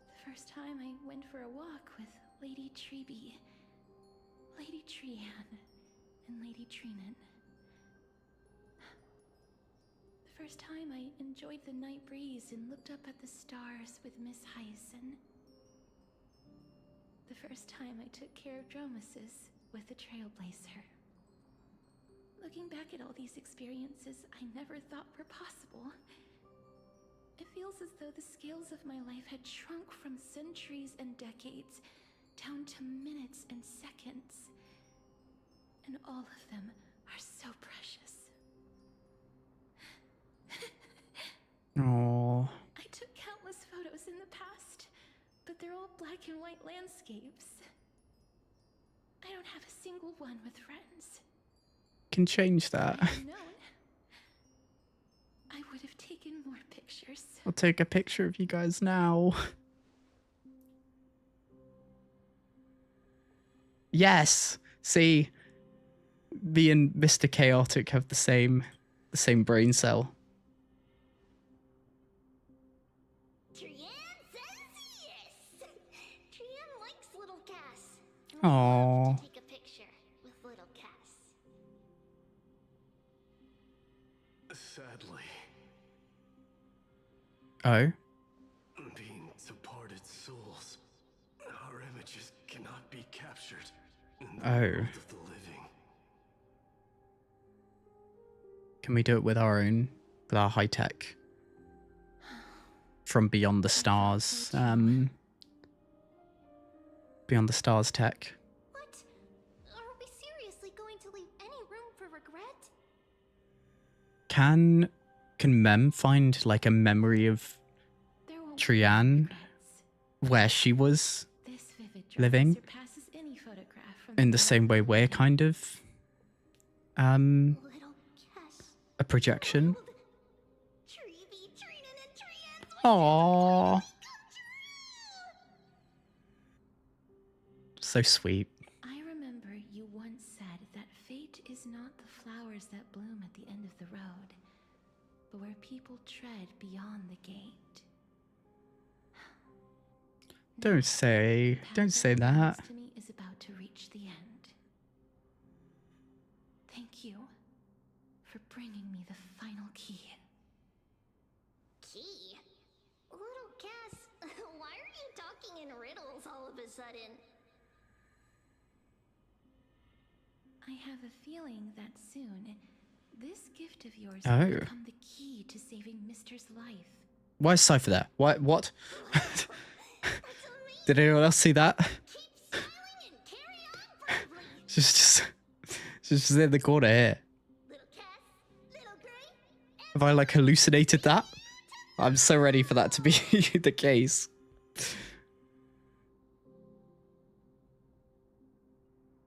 The first time I went for a walk with Lady Treeby, Lady Trian, and Lady Trinan. The first time I enjoyed the night breeze and looked up at the stars with Miss Hyacinth. The first time I took care of Dromesis with the Trailblazer. Looking back at all these experiences I never thought were possible, it feels as though the scales of my life had shrunk from centuries and decades down to minutes and seconds. And all of them are so precious. Oh. I took countless photos in the past, but they're all black and white landscapes. I don't have a single one with friends. Can change that. If I had known, I would have taken more pictures. I'll take a picture of you guys now. Yes. See, me and Mr. Chaotic have the same brain cell. Trian says yes! Trian likes little Cass. Aww. To take a picture with little Cass. Sadly, Oh. being departed souls, our images cannot be captured in the world of the living. Can we do it with our high tech? From Beyond the Stars, Beyond the Stars tech. What? Are we seriously going to leave any room for regret? Can Mem find like a memory of Trian where she was living in the same way we're kind of a projection? Aww. So sweet. I remember you once said that fate is not the flowers that bloom at the end of the road, but where people tread beyond the gate. Don't say that. To me is about to reach the end. Thank you for bringing me the final key. Key? Little Cass, why are you talking in riddles all of a sudden? I have a feeling that soon, this gift of yours Oh. will become the key to saving Mister's life. Why is Cipher there? What? Did anyone else see that? She's just in the corner here. Have I like hallucinated that? I'm so ready for that to be the case.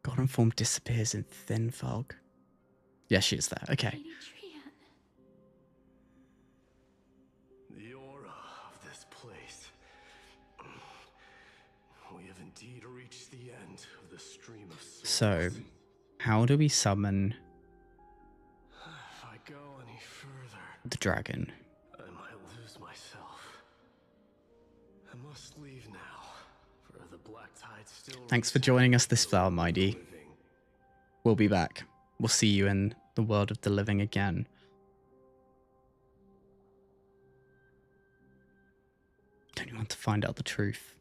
Golden form disappears in thin fog. Yeah, she is there. Okay. The aura of this place. We have indeed reached the end of the stream of souls. So, how do we summon If I go any further, the dragon? I might lose myself. I must leave now, for the black tide still. Thanks for joining us this far, Mighty. We'll be back. We'll see you in the world of the living again. Don't you want to find out the truth?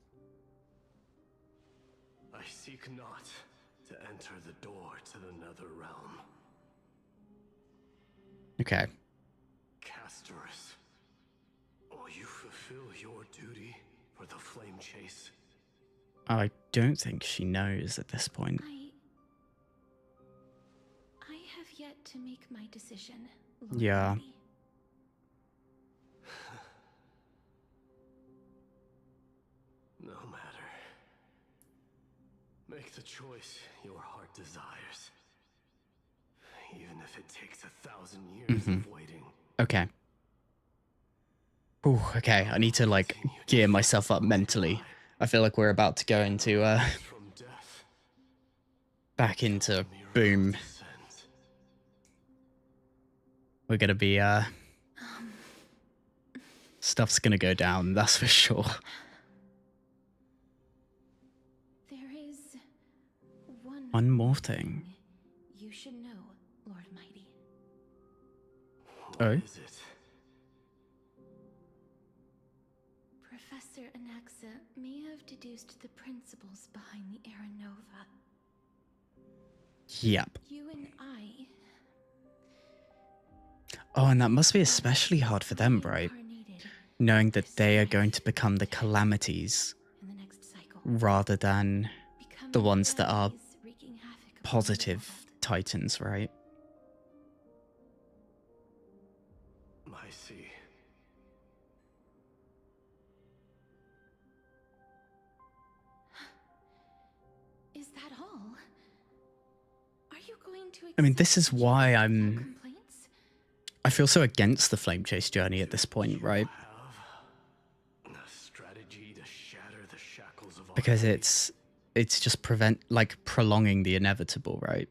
I seek not to enter the door to the nether realm. Okay. Castorus, will you fulfill your duty for the flame chase? I don't think she knows at this point. I have yet to make my decision, Lord Yeah. Lady. No matter. Make the choice your heart desires. Even if it takes 1,000 years of waiting. Okay. Ooh, okay. I need to like gear myself up mentally. I feel like we're about to go into back into boom. We're gonna be stuff's gonna go down, that's for sure. There One more thing. You should know, Lord Mighty. Oh? What is it? Professor Anaxa may have deduced the principles behind the Era Nova. Yep. You and I... Oh, and that must be especially hard for them, right? Knowing that they are going to become the calamities rather than the ones that are positive titans, right? I see. Is that all? Are you going to I mean, this is accept why complaints? I feel so against the flame chase journey at this point, right? A strategy to shatter the shackles of Because it's just prolonging the inevitable, right?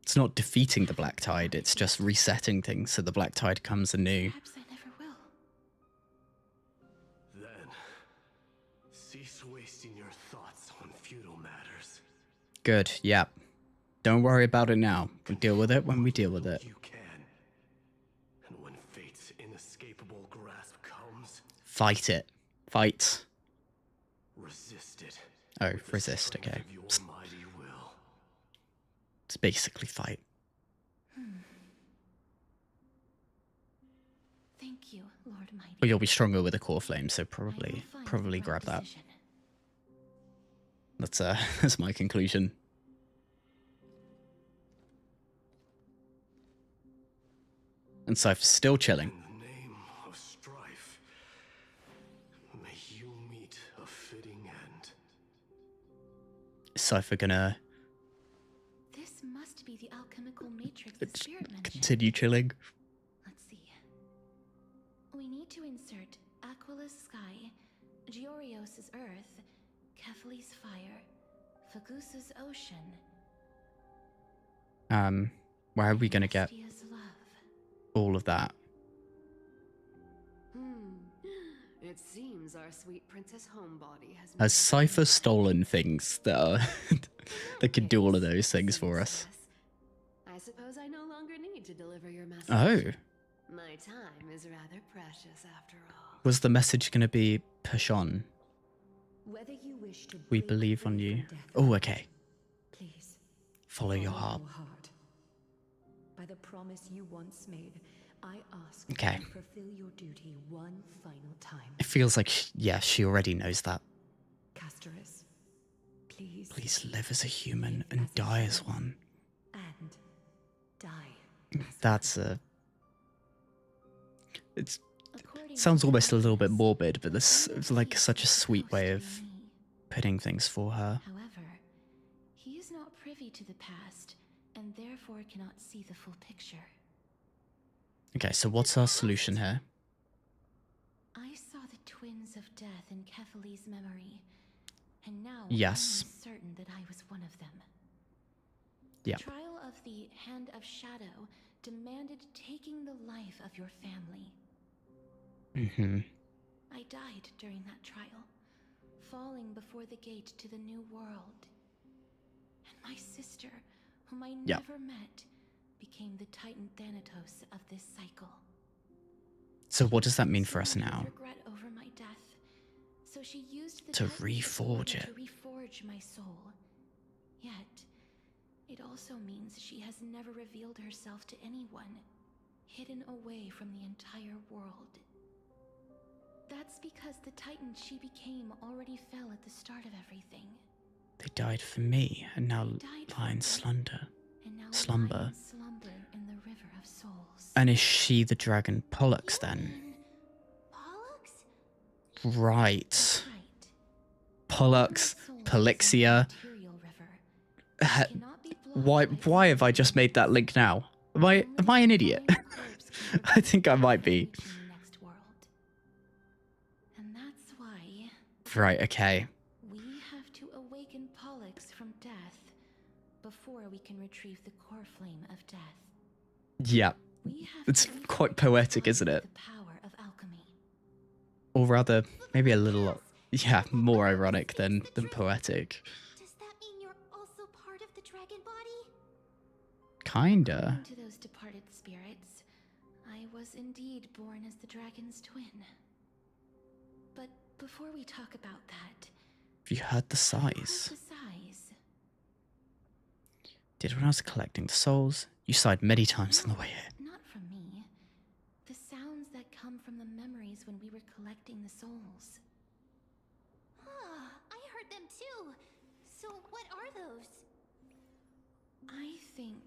It's not defeating the Black Tide, it's just resetting things so the Black Tide comes anew. Perhaps I never will. Then, cease wasting your thoughts on futile matters. Good, yeah. Don't worry about it now. We'll deal with it when we deal with it. You can. And when fate's inescapable grasp comes, Fight it. Fight. resist it. Oh, resist, okay. Your mighty will. It's basically fight. Thank you, Lord Mighty. But you'll be stronger with a core flame, so probably grab that. That's my conclusion. And Cipher's still chilling. In the name of strife, may you meet a fitting end. Is Cipher gonna This must be the alchemical matrix the spirit mentioned. continue chilling? Let's see. We need to insert Aquila's sky, Giorios' earth, Kephali's fire, Fagusa's ocean. Where are we gonna get Stia's love. all of that? It seems our sweet Princess Homebody Has Cipher stolen things that are that can do all of those things for us? I suppose I no longer need to deliver your message. Oh. My time is rather precious after all. Was the message gonna be push on? Whether you wish to We break believe free on from you. death Oh, or okay. not, please Follow your heart. By the promise you once made, I ask Okay. that you fulfill your duty one final time. It feels like, yeah, she already knows that. Castorus, please. Please live as a human and die as one. And die. That's it sounds almost a little bit morbid, but this is like such a sweet way of putting things for her. However, he is not privy to the past, and therefore cannot see the full picture. Okay, so what's our solution here? I saw the twins of death in Kephali's memory, and now Yes. I am certain that I was one of them. Yep. The trial of the Hand of Shadow demanded taking the life of your family. Mm-hmm. I died during that trial, falling before the gate to the new world. And my sister, whom I Yep. never met, became the Titan Thanatos of this cycle. So what does that mean for us now? Regret over my death, so she used the To Titan's reforge ability it. to reforge my soul. Yet, it also means she has never revealed herself to anyone, hidden away from the entire world. That's because the Titan she became already fell at the start of everything. They died for me, and now lie in slumber. In the river of souls. And is she the dragon Pollux then? Pollux? Right. Pollux, Polixia. Why have I just made that link now? Am I an idiot? I think I might be. And that's why Right, okay. we have to awaken Pollux from death before we can retrieve the core flame of death. Yeah. We have It's to quite poetic, isn't it? the power of alchemy. Or rather, maybe a little, yeah, more ironic than poetic. Does that mean you're also Kinda. According to those departed spirits, I was indeed born as the dragon's twin. But before we talk about that, Have you heard the sighs? the sighs. Did when I was collecting the souls, you sighed many times on the way here. Not from me. The sounds that come from the memories when we were collecting the souls. Ah, I heard them too. So what are those? I think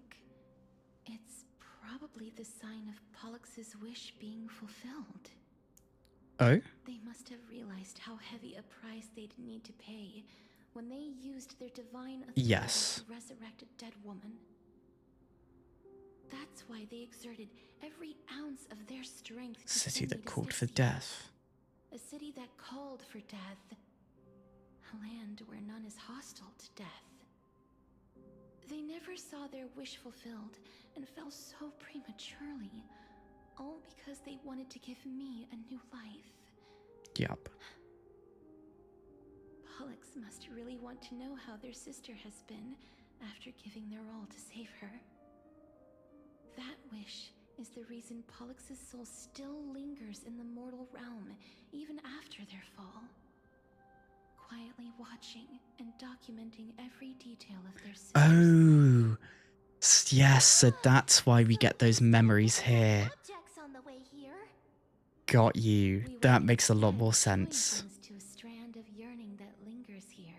it's probably the sign of Pollux's wish being fulfilled. Oh? They must have realized how heavy a price they'd need to pay when they used their divine authority Yes. to resurrect a dead woman. That's why they exerted every ounce of their strength to City send me that to called for Stixia. death. A city that called for death. A land where none is hostile to death. They never saw their wish fulfilled and fell so prematurely, all because they wanted to give me a new life. Yup. Pollux must really want to know how their sister has been after giving their all to save her. That wish is the reason Pollux's soul still lingers in the mortal realm even after their fall. Quietly watching and documenting every detail of their sister's Oh. Yes, so that's why we get those memories here. Objects on the way here. Got you. That makes a lot more sense. to a strand of yearning that lingers here.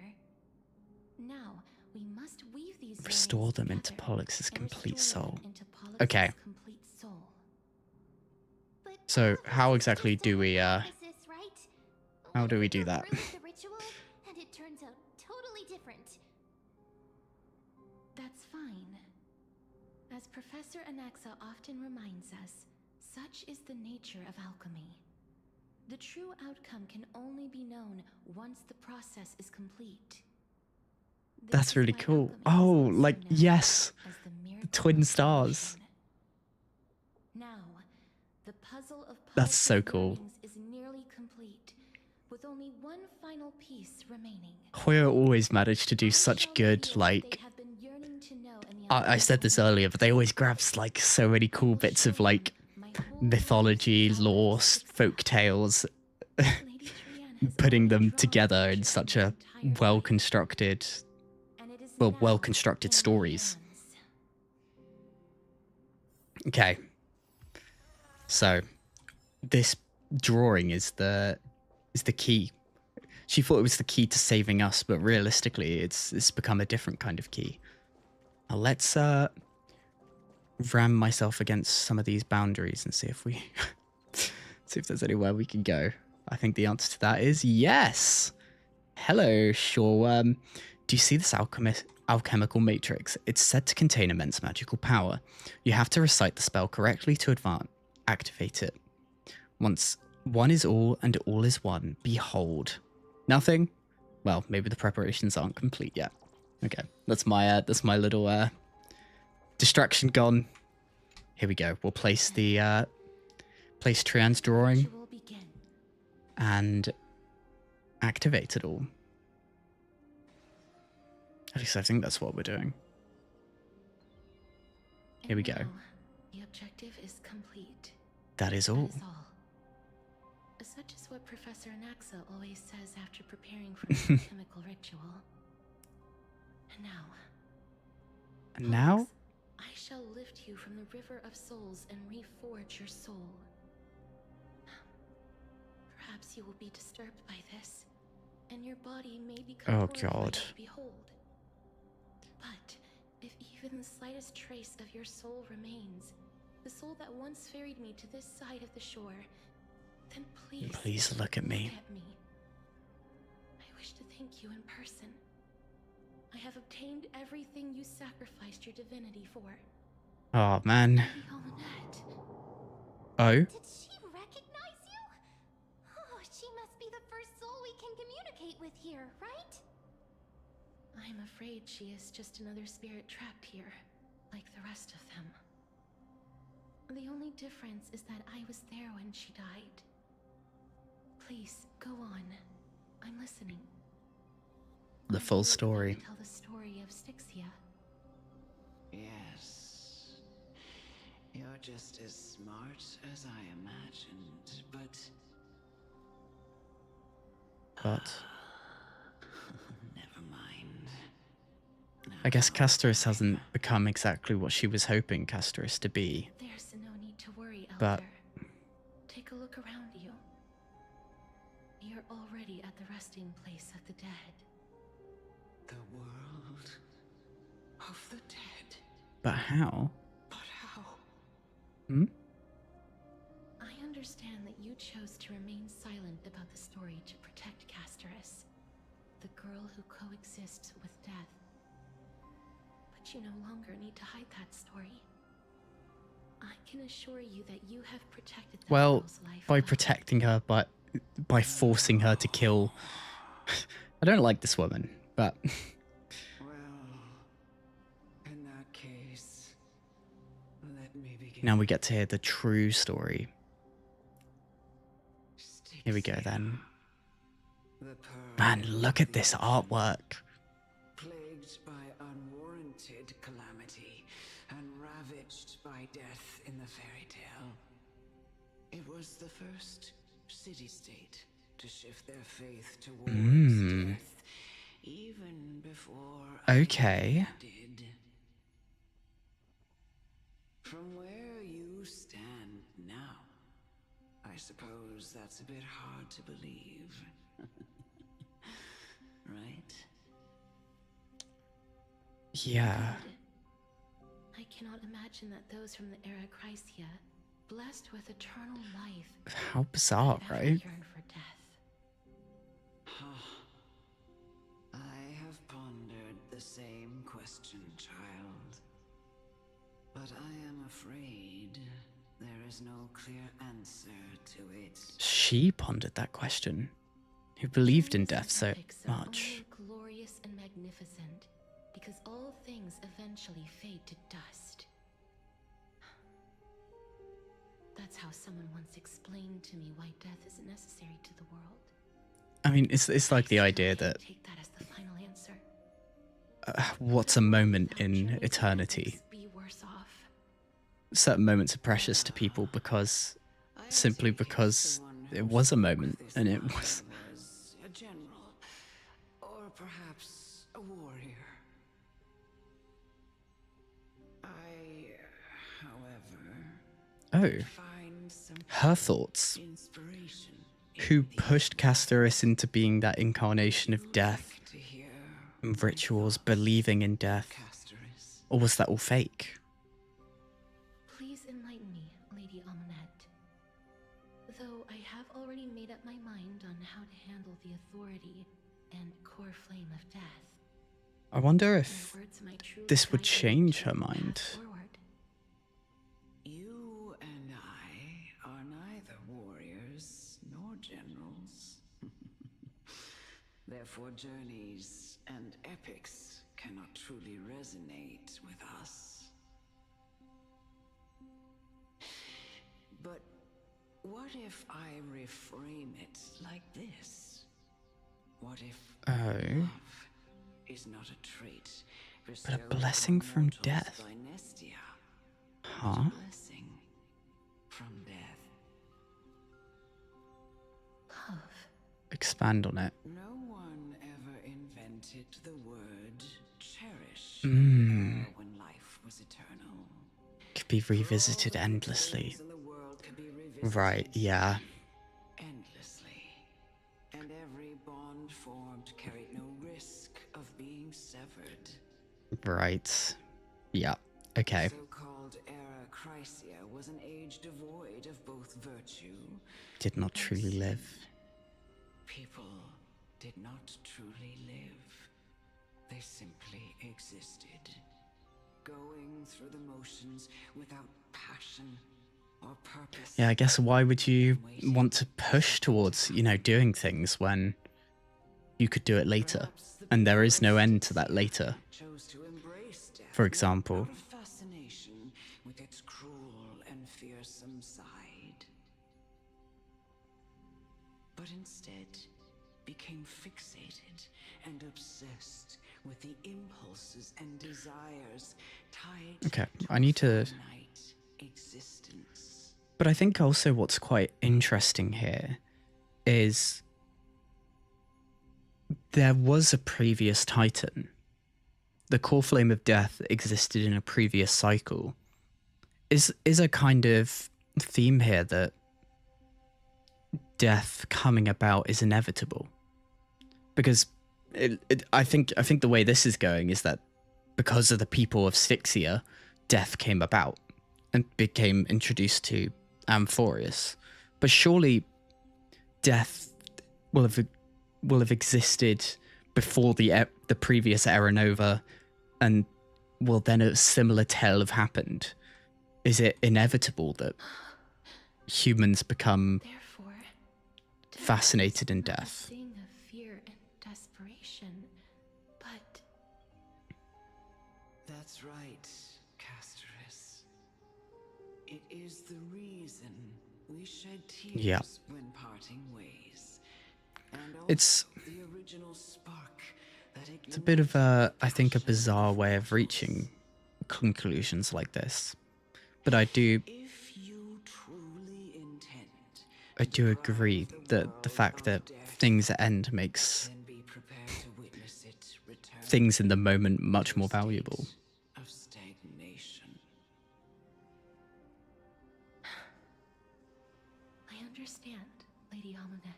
Now, we must weave these Restore yearnings them into together Pollux's and complete restore them soul. into Pollux's Okay. complete soul. So how exactly do we how do we do that? Through with the ritual, and it turns out totally different. That's fine. As Professor Anaxa often reminds us, such is the nature of alchemy. The true outcome can only be known once the process is complete. This That's is really why cool. alchemy is Oh, also like, known yes. as the The twin stars. Now, the puzzle of That's so Pollux's cool. yearnings is nearly complete, with only one final piece remaining. Hoyo always managed to do such good, like, I said this earlier, but they always grab like so many cool bits of like mythology, lore, folk tales, putting them together in such a well-constructed stories. Okay. So, this drawing is the key. She thought it was the key to saving us, but realistically, it's become a different kind of key. Now let's ram myself against some of these boundaries and see if we see if there's anywhere we can go. I think the answer to that is yes. Hello, Shoreworm. Do you see this alchemical matrix? It's said to contain immense magical power. You have to recite the spell correctly to activate it. Once one is all and all is one, behold. Nothing? Well, maybe the preparations aren't complete yet. Okay, that's my little distraction gone. Here we go. We'll place the place Trian's drawing and activate it all. At least I think that's what we're doing. Here we go. The objective is complete. That is all. Such is what Professor Anaxa always says after preparing for the alchemical ritual. And now? I shall lift you from the river of souls and reforge your soul. Perhaps you will be disturbed by this, and your body may become horrified to behold. But if even the slightest trace of your soul remains, the soul that once ferried me to this side of the shore, then please look at me. I wish to thank you in person. I have obtained everything you sacrificed your divinity for. Oh, man. Oh? Did she recognize you? Oh, she must be the first soul we can communicate with here, right? I'm afraid she is just another spirit trapped here, like the rest of them. The only difference is that I was there when she died. Please, go on. I'm listening. The full story. Tell the story of Stixia. Yes. You're just as smart as I imagined, but never mind. I guess Castorus hasn't become exactly what she was hoping Castorus to be. There's no need to worry, But Elder. Take a look around you. You're already at the resting place of the dead. The world of the dead. But how? But how? Hmm? I understand that you chose to remain silent about the story to protect Castorus, the girl who coexists with death. But you no longer need to hide that story. I can assure you that you have protected that Well, girl's life by well. protecting her, by forcing her to kill. I don't like this woman, but Well, in that case, let me begin. now we get to hear the true story. Here we go then. The pearl Man, look at of this the artwork. plagued by unwarranted calamity and ravaged by death in the fairy tale. It was the first city-state to shift their faith towards death, even before Okay. I did. From where you stand now, I suppose that's a bit hard to believe. Right? Yeah. I cannot imagine that those from the Arachrysia, blessed with eternal life, How bizarre, ever right? yearn for death. I have pondered the same question, child. But I am afraid there is no clear answer to it. She pondered that question. Who believed in death so Epics are much? only glorious and magnificent, because all things eventually fade to dust. That's how someone once explained to me why death is necessary to the world. I mean, it's like the idea that Take that as the final answer. what's a moment in eternity? Be worse off. Certain moments are precious to people simply because it was a moment, and it was. Was a general, or perhaps a warrior. I, however, Oh, find some her thoughts. inspiration Who pushed Castorus into being that incarnation of death to hear and rituals, believing in death? Castorus. Or was that all fake? Please enlighten me, Lady Amonette. Though I have already made up my mind on how to handle the authority and core flame of death. I wonder if My words might truly this would guide you change to her the path mind. forward. You and I are neither warriors nor generals. Therefore, journeys and epics cannot truly resonate with us. But what if I reframe it like this? What if love is not a trait, But a blessing from death. by Nestia, Huh? a blessing from death? Love. Expand on it. No one ever invented the word cherish Mm. when life was eternal. Could be revisited endlessly. Things in the world could be revisited Right, yeah. endlessly. And every bond formed carried no risk of being severed. Right. Yeah. Okay. So-called era Chrysia was an age devoid of both virtue. Did not truly live. People did not truly live. They simply existed, going through the motions without passion or purpose. Yeah, I guess why would you want to push towards, doing things when you could do it later? And there is no end to that later. Chose to embrace death, For example. out of fascination with its cruel and fearsome side, but instead became fixated and obsessed with the impulses and desires tied Okay, to I need to a finite existence. But I think also what's quite interesting here is there was a previous Titan. The core flame of death existed in a previous cycle. Is a kind of theme here that death coming about is inevitable, because I think the way this is going is that because of the people of Stixia, death came about and became introduced to Amphoreus. But surely death will have existed before the previous Era Nova, and will then a similar tale have happened? Is it inevitable that humans become fascinated in death? A thing of fear and desperation, but that's right, Casterus. It is the reason we shed tears when parting ways. And It's the original spark that it's a bit of a, I think, a bizarre way of reaching conclusions like this. But I do agree that the fact that things end makes things in the moment much more valuable. Of stagnation. I understand, Lady Amunet.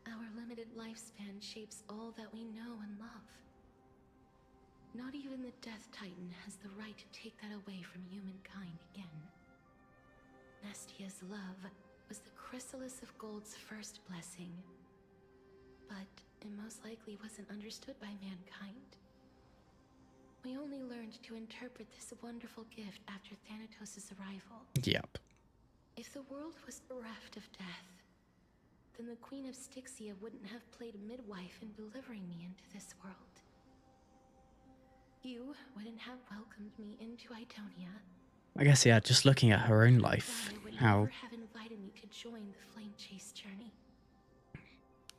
Our limited lifespan shapes all that we know and love. Not even the Death Titan has the right to take that away from humankind again. Nestia's love was the chrysalis of Gold's first blessing, but it most likely wasn't understood by mankind. We only learned to interpret this wonderful gift after Thanatos' arrival. Yep. If the world was bereft of death, then the Queen of Stixia wouldn't have played midwife in delivering me into this world. You wouldn't have welcomed me into Itonia. I guess, yeah, just looking at her own life, how never have invited me to join the flame chase journey.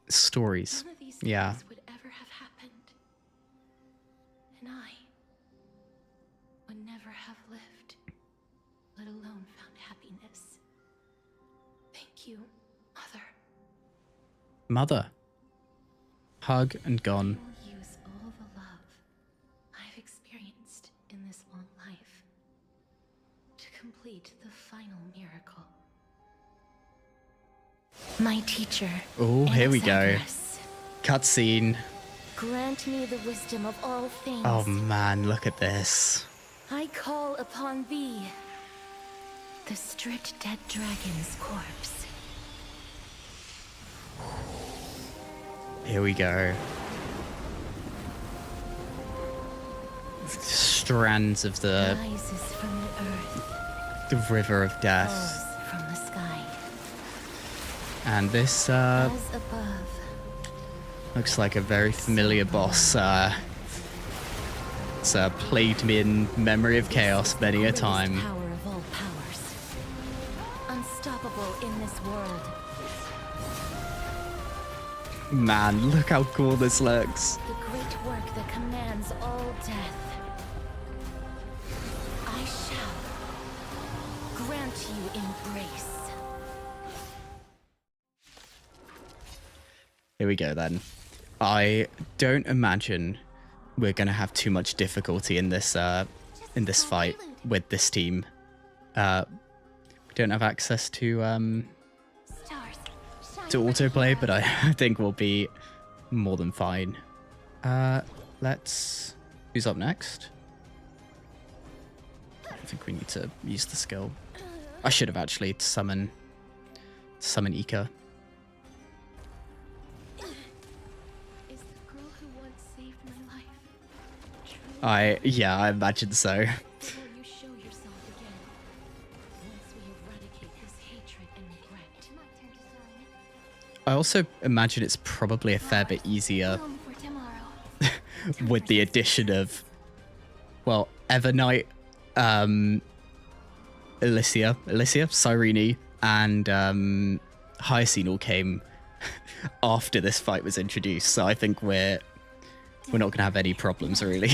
Stories, None of these yeah. things would ever have happened. And I would never have lived, let alone found happiness. Thank you, Mother. Mother. Hug and gone. I will use all the love I've experienced in this long life to complete the final miracle. My teacher. Oh, here we go. Alexandrus, Cutscene. grant me the wisdom of all things. Oh man, look at this. I call upon thee, the stripped dead dragon's corpse. Here we go. Strands of the Rises from the earth, river of death. falls from the sky. And this As above, looks like a very familiar boss. It's plagued me in Memory of Chaos many a greatest time. power of all powers, unstoppable in this world. Man, look how cool this looks. The great work that commands all death. I shall grant you embrace. Here we go then. I don't imagine we're gonna have too much difficulty in this fight with this team. We don't have access to autoplay, but I think we'll be more than fine. Who's up next? I think we need to use the skill. I should have actually summon Ika. Is the girl who once saved my life truly? I imagine so. Will you show yourself again once we eradicate this hatred and regret? My turn to shine. I also imagine it's probably a fair bit easier Home for tomorrow. with the addition of, well, Evernight, Alicia, Cyrene, and Hyacine all came after this fight was introduced, so I think we're not gonna have any problems really.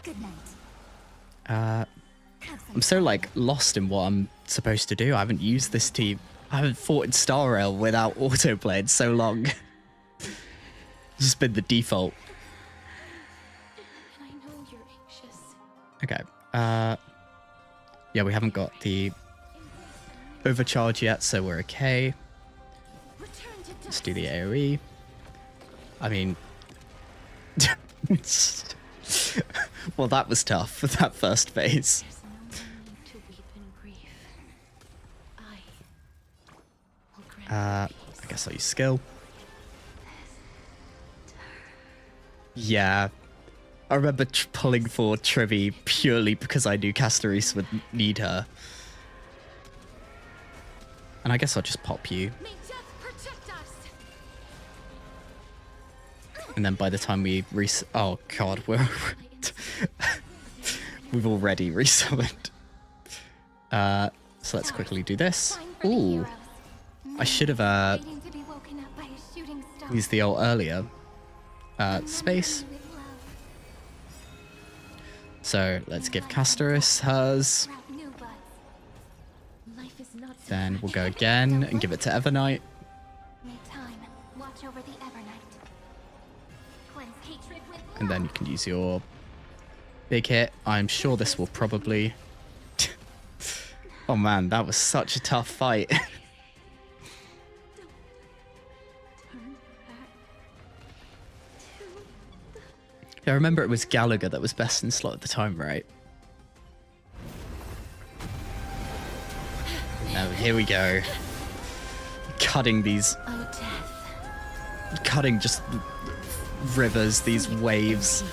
Good night. I'm so like lost in what I'm supposed to do. I haven't used this team. I haven't fought in Star Rail without autoplay in so long. It's just been the default. And I know you're anxious. Okay. Yeah, we haven't got the overcharge yet, so we're okay. Let's do the AoE. I mean, well, that was tough for that first phase. I guess I'll use skill. Yeah. I remember pulling for Trivi purely because I knew Castaris would need her. And I guess I'll just pop you. And then by the time we oh god, we've already resummoned. So let's quickly do this. Ooh. I should have used the ult earlier. Space. So let's give Castaris hers. Then we'll go again and give it to Evernight. And then you can use your big hit. I'm sure this will probably... Oh man, that was such a tough fight. I remember it was Gallagher that was best in slot at the time, right? Now here we go. Cutting these... Cutting just rivers, these waves.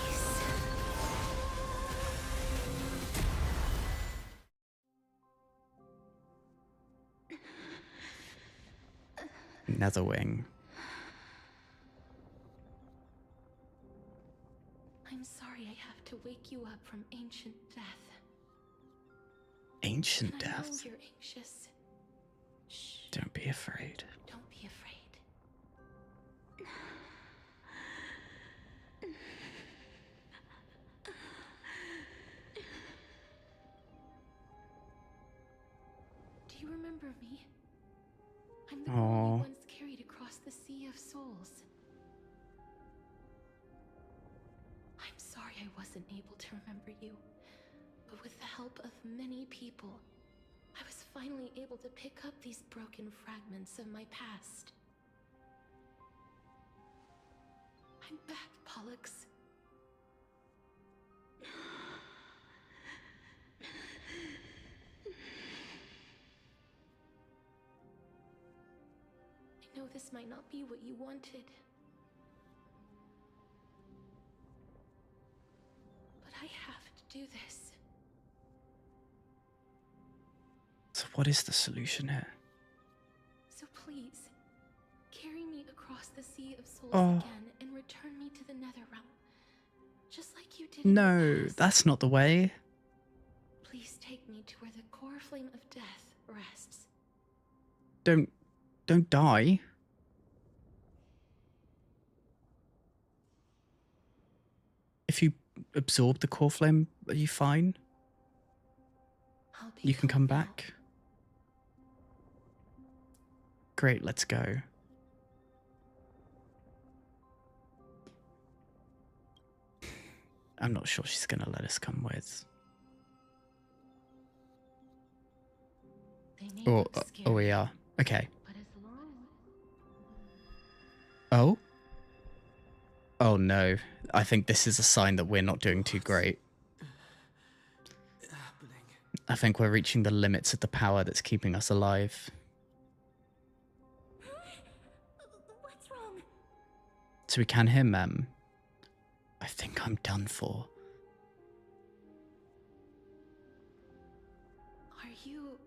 Netherwing. I'm sorry I have to wake you up from ancient death. Ancient And I know death? you're anxious. Shh. Don't be afraid. Don't be afraid. Do you remember me? I'm the girl you once carried across the Sea of Souls. I'm sorry I wasn't able to remember you, but with the help of many people, I was finally able to pick up these broken fragments of my past. I'm back, Pollux. I know this might not be what you wanted. But I have to do this. So what is the solution here? So please, carry me across the Sea of Souls Oh. again and return me to the Netherrealm. Just like you did in the No, past. that's not the way. Please take me to where the core flame of death rests. Don't die. If you absorb the core flame, are you fine? I'll be You can come home now. back. Great, let's go. I'm not sure she's gonna let us come with. They may Oh, look oh, we scary, are. Okay. but as long Oh? Oh no. I think this is a sign that we're not doing too great. I think we're reaching the limits of the power that's keeping us alive. What's wrong? So we can hear Mem. I think I'm done for. are you?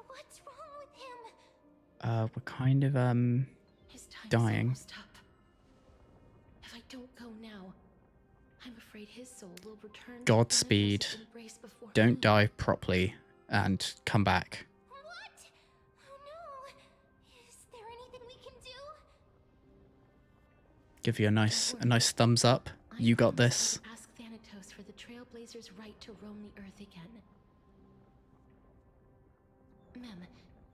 What's wrong with him? We're kind of, His time dying. is almost up. If I don't go now, I'm afraid his soul will return to Godspeed. Thanatos' embrace before Don't me. die properly and come back. What? Oh no! Is there anything we can do? Give you a nice thumbs up. You got this. Ask Thanatos for the Trailblaze Trailblazers' right to roam the Earth again. Mem,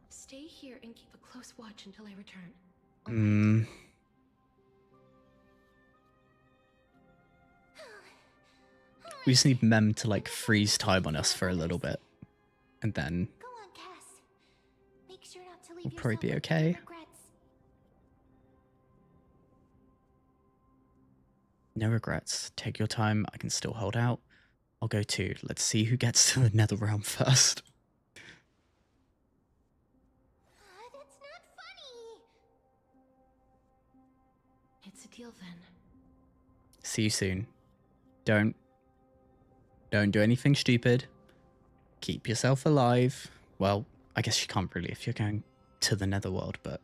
stay here and keep a close watch until I return. We just need Mem to like freeze time on us for a little bit, and then Go on, Cass. Make sure not to leave we'll probably be yourself with okay. any regrets. No regrets. Take your time. I can still hold out. I'll go too. Let's see who gets to the Nether Realm first. That's not funny. It's a deal then. See you soon. Don't do anything stupid. Keep yourself alive. Well, I guess you can't really if you're going to the Netherworld, but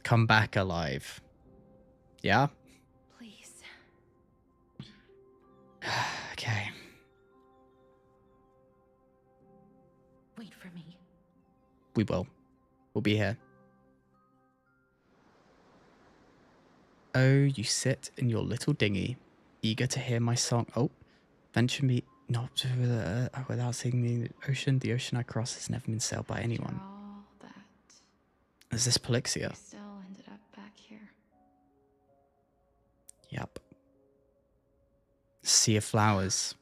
come back alive. Yeah? Please. Okay. Wait for me. We will. We'll be here. Oh, you sit in your little dinghy, eager to hear my song. Oh, venture me not without seeing the ocean. The ocean I cross has never been sailed by anyone. After all that, Is this Polixia? we still ended up back here. Yep. Sea of flowers.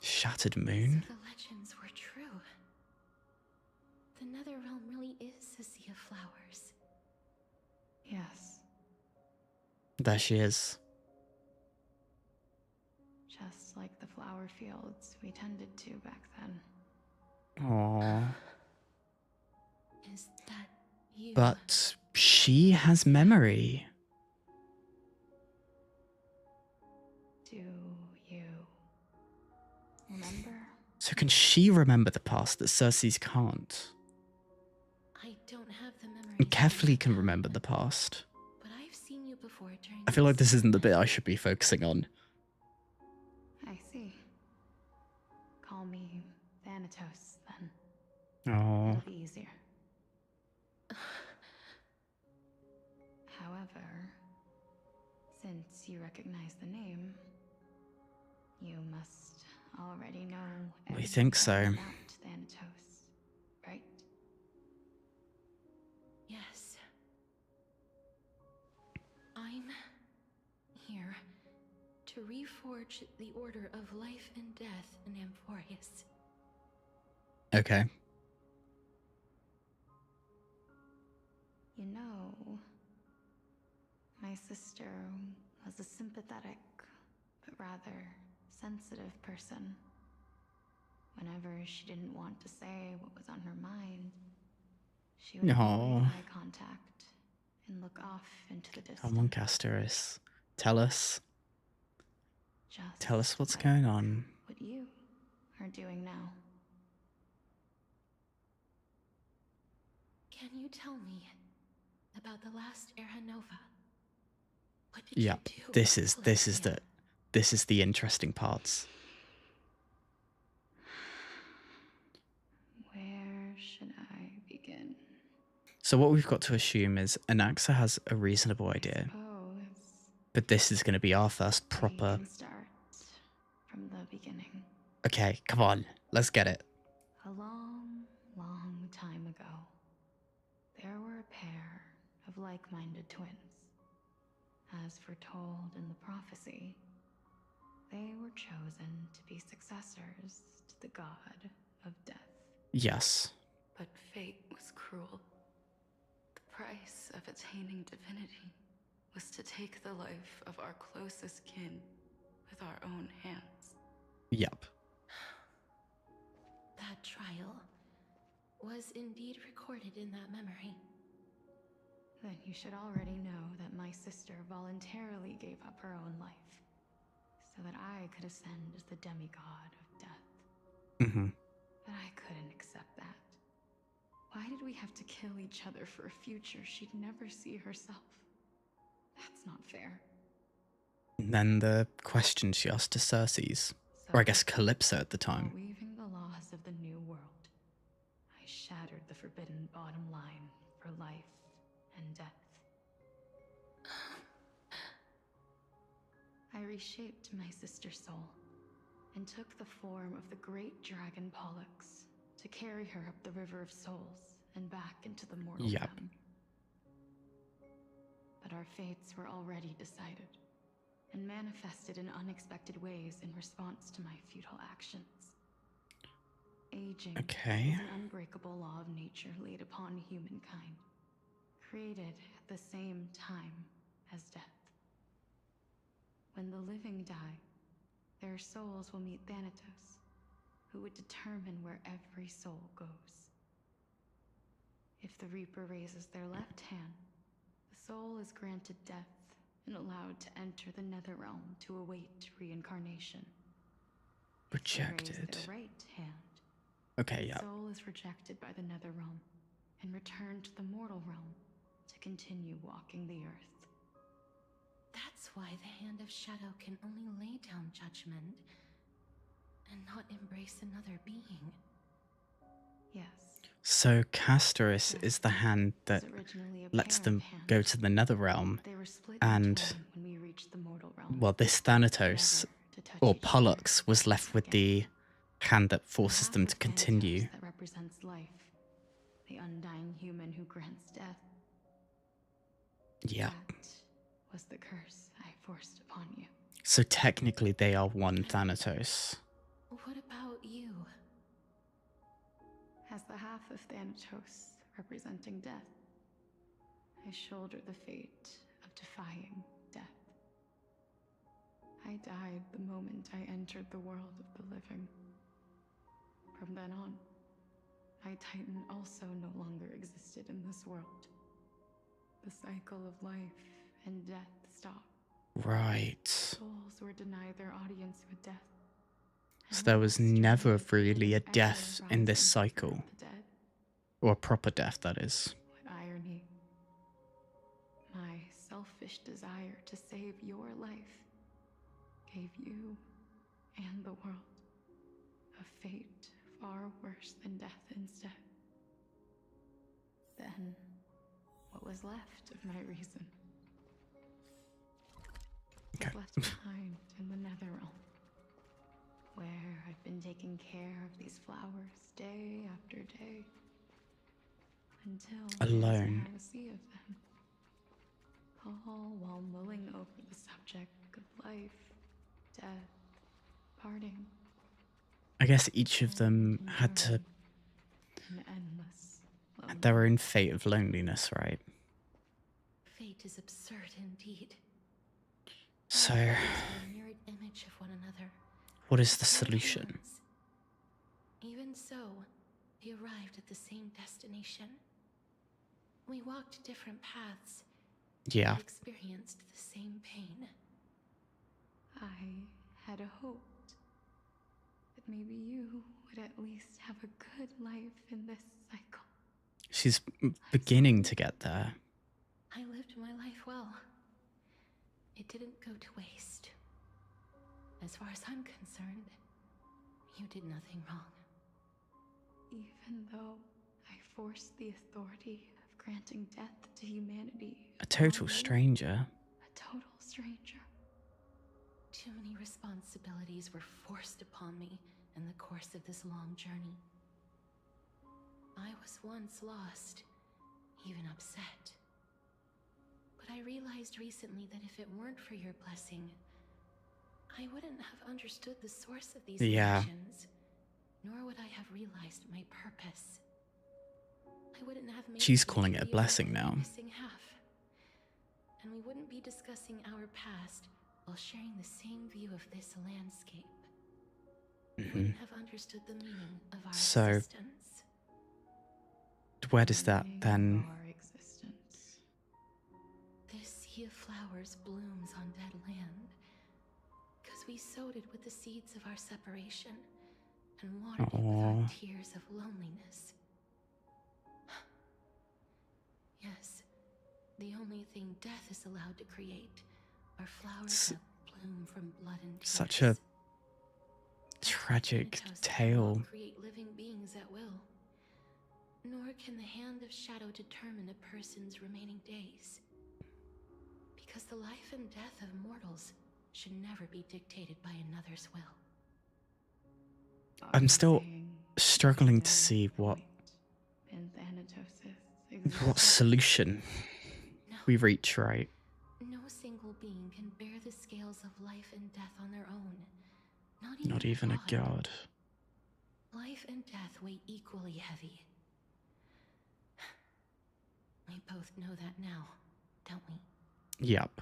Shattered moon? So the legends were true. The Nether Realm really is a sea of flowers. Yes, There she is. just like the flower fields we tended to back then. Aww. Is that you? But she has memory. Do you remember? So can she remember the past that Cersei's can't? I don't have the memory. And Kefli can remember the past. But I've seen you before during. I feel like this isn't the bit I should be focusing on. I see. Call me Thanatos, then. Oh. It'll be easier. However, since you recognize the name, you must already know We think so. everything about Thanatos, right? Yes. I'm here to reforge the order of life and death in Amphoreus. Okay. You know, my sister was a sympathetic, but rather sensitive person. Whenever she didn't want to say what was on her mind, she would avoid eye contact and look off into the distance. Come on, Castoris. Tell us. Just Tell us what's like going on. what you are doing now. Can you tell me about the last Era Nova? What did Yep. you do? This is the interesting parts. Where should I begin? So what we've got to assume is Anaxa has a reasonable idea. But this is going to be our first proper... We can start from the beginning. Okay, come on. Let's get it. A long, long time ago, there were a pair of like-minded twins. As foretold in the prophecy, they were chosen to be successors to the god of death. Yes. But fate was cruel. The price of attaining divinity was to take the life of our closest kin with our own hands. Yep. That trial was indeed recorded in that memory. Then you should already know that my sister voluntarily gave up her own life, so that I could ascend as the demigod of death. Mm-hmm. But I couldn't accept that. Why did we have to kill each other for a future she'd never see herself? That's not fair. And then the question she asked to Cersei's, or I guess Calypso at the time. While weaving the laws of the new world, I shattered the forbidden bottom line for life and death. I reshaped my sister's soul and took the form of the great dragon Pollux to carry her up the River of Souls and back into the mortal realm. But our fates were already decided and manifested in unexpected ways in response to my futile actions. Aging is an unbreakable law of nature laid upon humankind, created at the same time as death. When the living die, their souls will meet Thanatos, who would determine where every soul goes. If the Reaper raises their left hand, the soul is granted death and allowed to enter the Netherrealm to await reincarnation. Rejected. If they raise their right hand, okay, yeah. the soul is rejected by the Netherrealm and returned to the mortal realm to continue walking the earth. That's why the Hand of Shadow can only lay down judgment and not embrace another being. Yes. So Castorus is the hand that lets them go to the Netherrealm, and well, this Thanatos or Pollux was left with the hand that forces them to continue. That represents life, the undying human who grants death. Yeah. That was the curse I forced upon you. So technically they are one Thanatos. What about you? As the half of Thanatos representing death, I shoulder the fate of defying death. I died the moment I entered the world of the living. From then on, my Titan also no longer existed in this world. The cycle of life and death stopped. Right. Souls were denied their audience with death. So there was never really a death in this cycle. Or a proper death, that is. What irony. My selfish desire to save your life gave you and the world a fate far worse than death instead. Then, what was left of my reason was left behind in the Netherrealm, where I've been taking care of these flowers day after day, until alone. I see of them, all while mulling over the subject of life, death, parting. I guess each of them had to had their own fate of loneliness, right? Fate is absurd indeed. So, A mirrored image of one another. what is the solution? Even so, we arrived at the same destination. We walked different paths. Yeah. But experienced the same pain. I had hoped that maybe you would at least have a good life in this cycle. She's beginning to get there. I lived my life well. It didn't go to waste. As far as I'm concerned, you did nothing wrong. Even though I forced the authority of granting death to humanity. A total stranger. A total stranger. Too many responsibilities were forced upon me in the course of this long journey. I was once lost, even upset. But I realized recently that if it weren't for your blessing, I wouldn't have understood the source of these emotions, nor would I have realized my purpose. I wouldn't have made She's calling it a blessing now. Missing half. And we wouldn't be discussing our past while sharing the same view of this landscape. We wouldn't have understood the meaning of our existence. Where does that then... This sea of flowers blooms on dead land, because we sowed it with the seeds of our separation, and watered it with our tears of loneliness. Yes, the only thing death is allowed to create are flowers that bloom from blood and tears. Such a tragic tale. Create living beings at will. Nor can the Hand of Shadow determine a person's remaining days. Because the life and death of mortals should never be dictated by another's will. I'm still struggling to see what solution we reach, right? No single being can bear the scales of life and death on their own. Not even a god. Life and death weigh equally heavy. We both know that now, don't we? Yep.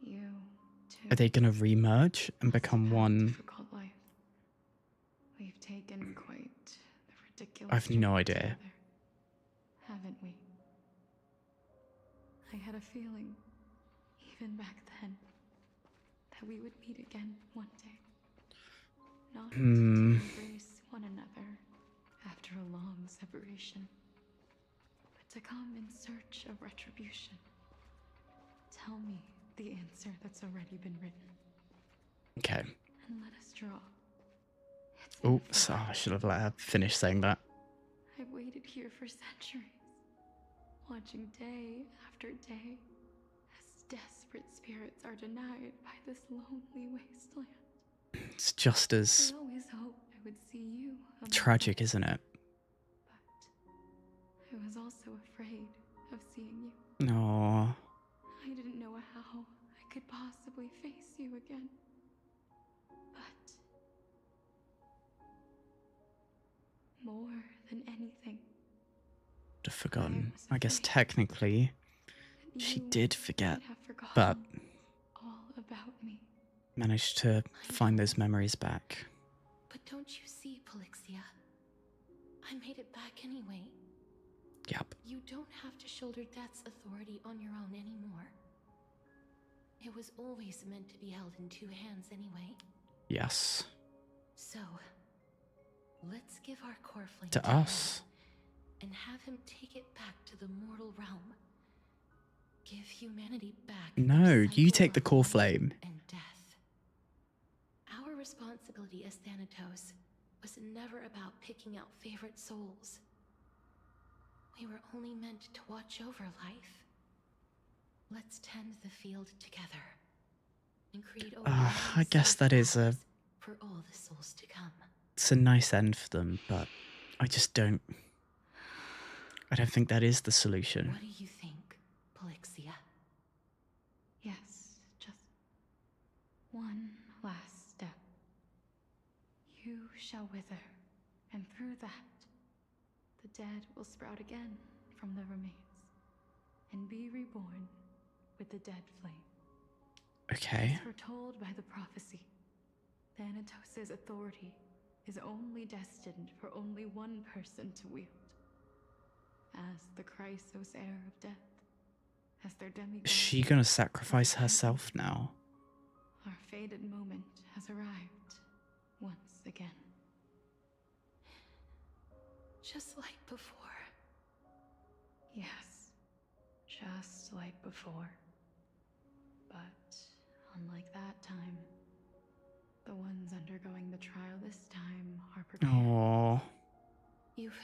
You too. Are they gonna remerge and become one? Difficult life. We've taken quite the ridiculous. I've no idea. Together, haven't we? I had a feeling, even back then, that we would meet again one day. Not to embrace one another after a long separation, but to come in search of retribution. Tell me the answer that's already been written. Okay. And let us draw. Oops, I should have let her finish saying that. I've waited here for centuries, watching day after day as desperate spirits are denied by this lonely wasteland. It's just as I always hoped I would see you. tragic, isn't it? I was also afraid of seeing you. Aww. I didn't know how I could possibly face you again. But more than anything, I've forgotten. I guess technically she did forget, but all about me. managed to find those memories back. But don't you see, Polixia? I made it back anyway. Yep. You don't have to shoulder death's authority on your own anymore. It was always meant to be held in two hands anyway. Yes. So, let's give our core flame To us. and have him take it back to the mortal realm. Give humanity back. No, you take the core flame. And death. Our responsibility as Thanatos was never about picking out favorite souls. We were only meant to watch over life. Let's tend the field together and create I guess that is for all the souls to come. it's a nice end for them, but I just don't think that is the solution. What do you think, Polixia? Yes, just one last step. You shall wither, and through that, the dead will sprout again from the remains, and be reborn with the dead flame. Okay. As foretold by the prophecy, Thanatos' authority is only destined for only one person to wield. As the Chrysos heir of death, as their demigod. Is she gonna sacrifice herself now? Our fated moment has arrived once again. Just like before. Yes, just like before. But unlike that time, the ones undergoing the trial this time are prepared. Aww. You've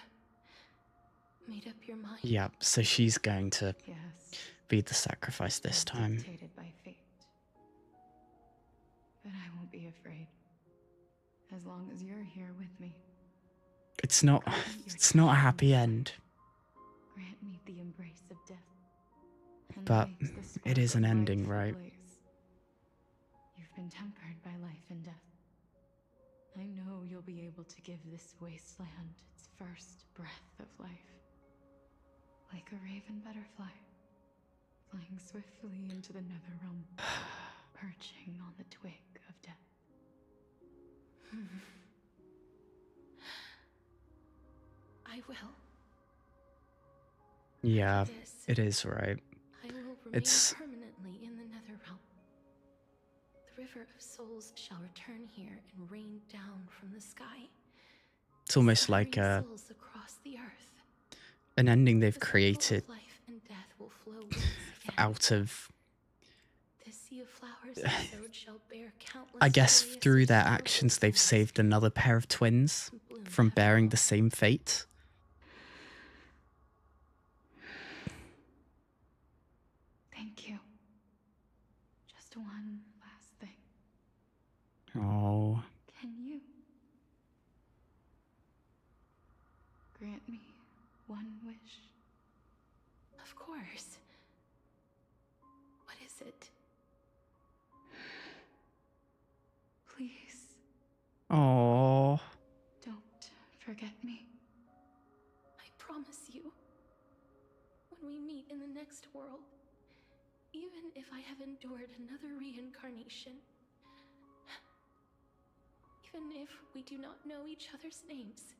made up your mind. Yep, so she's going to Yes. be the sacrifice this time. Dictated by fate. But I won't be afraid. As long as you're here with me. It's not a happy end, Grant me the embrace of death. And but light the spark it is an of ending, life right? ablaze. You've been tempered by life and death. I know you'll be able to give this wasteland its first breath of life. Like a raven butterfly, flying swiftly into the netherrealm, perching on the twig of death. I will. Yeah, it is right. I will remain It's permanently in the Netherrealm. The River of Souls shall return here and rain down from the sky. it's almost like Scattering souls across the earth. an ending they've The cycle created of life and death will flow once again. out of, This sea of flowers and sowed shall bear countless I guess various through their eternal actions they've blossoms saved another pair of twins to bloom from bearing forevermore. the same fate. Thank you. Oh. Can you grant me one wish? Of course. What is it? Please, Oh. don't forget me. I promise you, when we meet in the next world, even if I have endured another reincarnation, even if we do not know each other's names,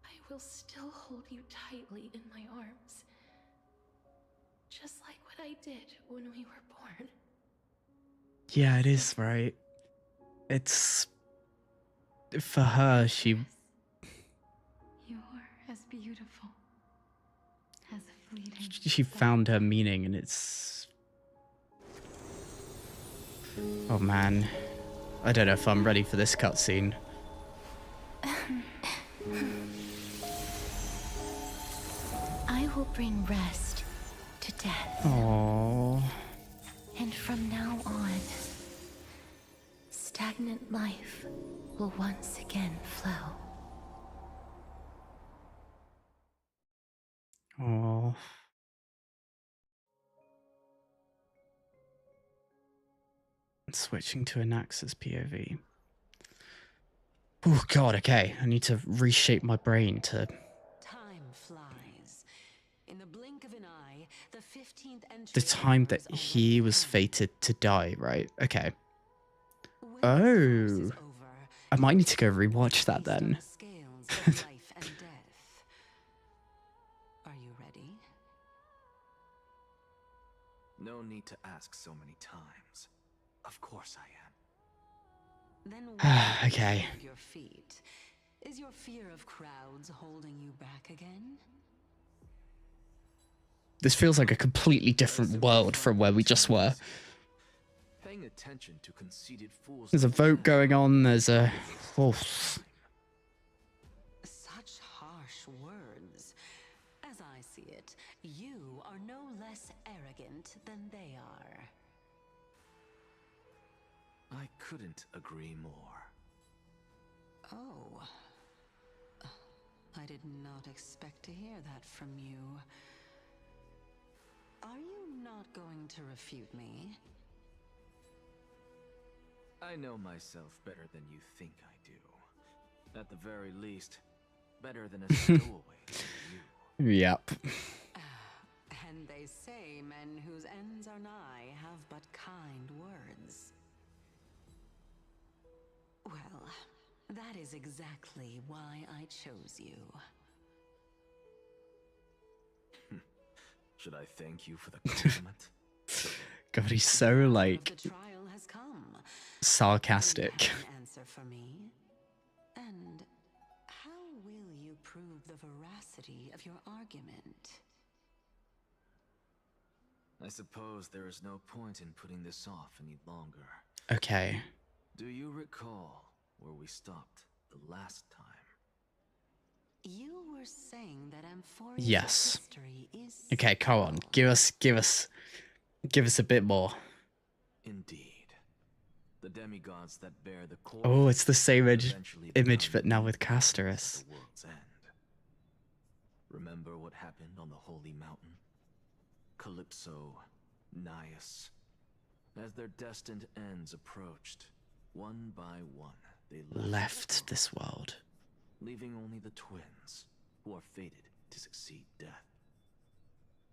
I will still hold you tightly in my arms. Just like what I did when we were born. Yeah, it is, right? It's... For her, she... You're as beautiful as a fleeting She found her meaning, and it's... Oh, man. I don't know if I'm ready for this cutscene. I will bring rest to death. Oh. And from now on, stagnant life will once again flow. Oh. Switching to Anax's POV. Oh god, okay. I need to reshape my brain to... Time flies. In the blink of an eye, the 15th entry The time that he was fated to die, right? Okay. Oh. I might need to go rewatch that then. Are you ready? No need to ask so many times. Of course I am. Then okay. Your feet. Is your fear of crowds holding you back again? This feels like a completely different world from where we just were. Paying attention to conceited fools. There's a vote going on, there's a... Oh. Such harsh words. As I see it, you are no less arrogant than they are. I couldn't agree more. Oh. I did not expect to hear that from you. Are you not going to refute me? I know myself better than you think I do. At the very least, better than a stowaway than you. Yep. And they say men whose ends are nigh have but kind words. Well, that is exactly why I chose you. Should I thank you for the compliment? God, he's so, like, sarcastic. Answer for me. And how will you prove the veracity of your argument? I suppose there is no point in putting this off any longer. Okay. Do you recall where we stopped the last time? You were saying that Amphoreus' Yes. history is... Okay, come on. Give us a bit more. Indeed. The demigods that bear the core... Oh, it's the same image, but now with Casterus. The world's end. Remember what happened on the Holy Mountain? Calypso, Naias. As their destined ends approached, one by one, they left this world, leaving only the twins, who are fated to succeed death.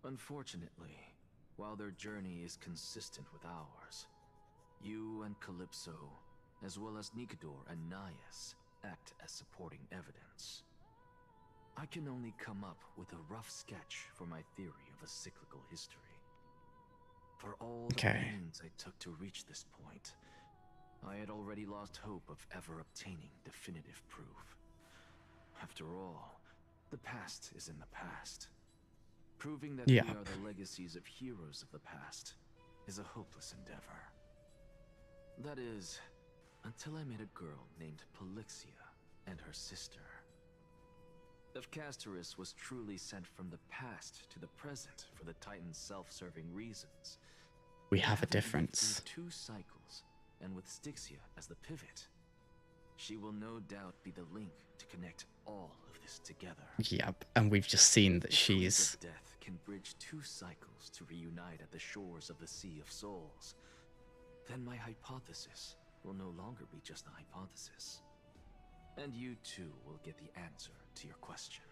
Unfortunately, while their journey is consistent with ours, you and Calypso, as well as Nicodor and Naias, act as supporting evidence. I can only come up with a rough sketch for my theory of a cyclical history. For all the pains I took to reach this point, I had already lost hope of ever obtaining definitive proof. After all, the past is in the past. Proving that we are the legacies of heroes of the past is a hopeless endeavor. That is, until I met a girl named Polixia and her sister. If Casterus was truly sent from the past to the present for the Titan's self-serving reasons, we have a difference. 2 cycles and with Stixia as the pivot, she will no doubt be the link to connect all of this together. Yep, and we've just seen that The she's... Queens of Death can bridge 2 cycles to reunite at the shores of the Sea of Souls. Then my hypothesis will no longer be just a hypothesis. And you too will get the answer to your question.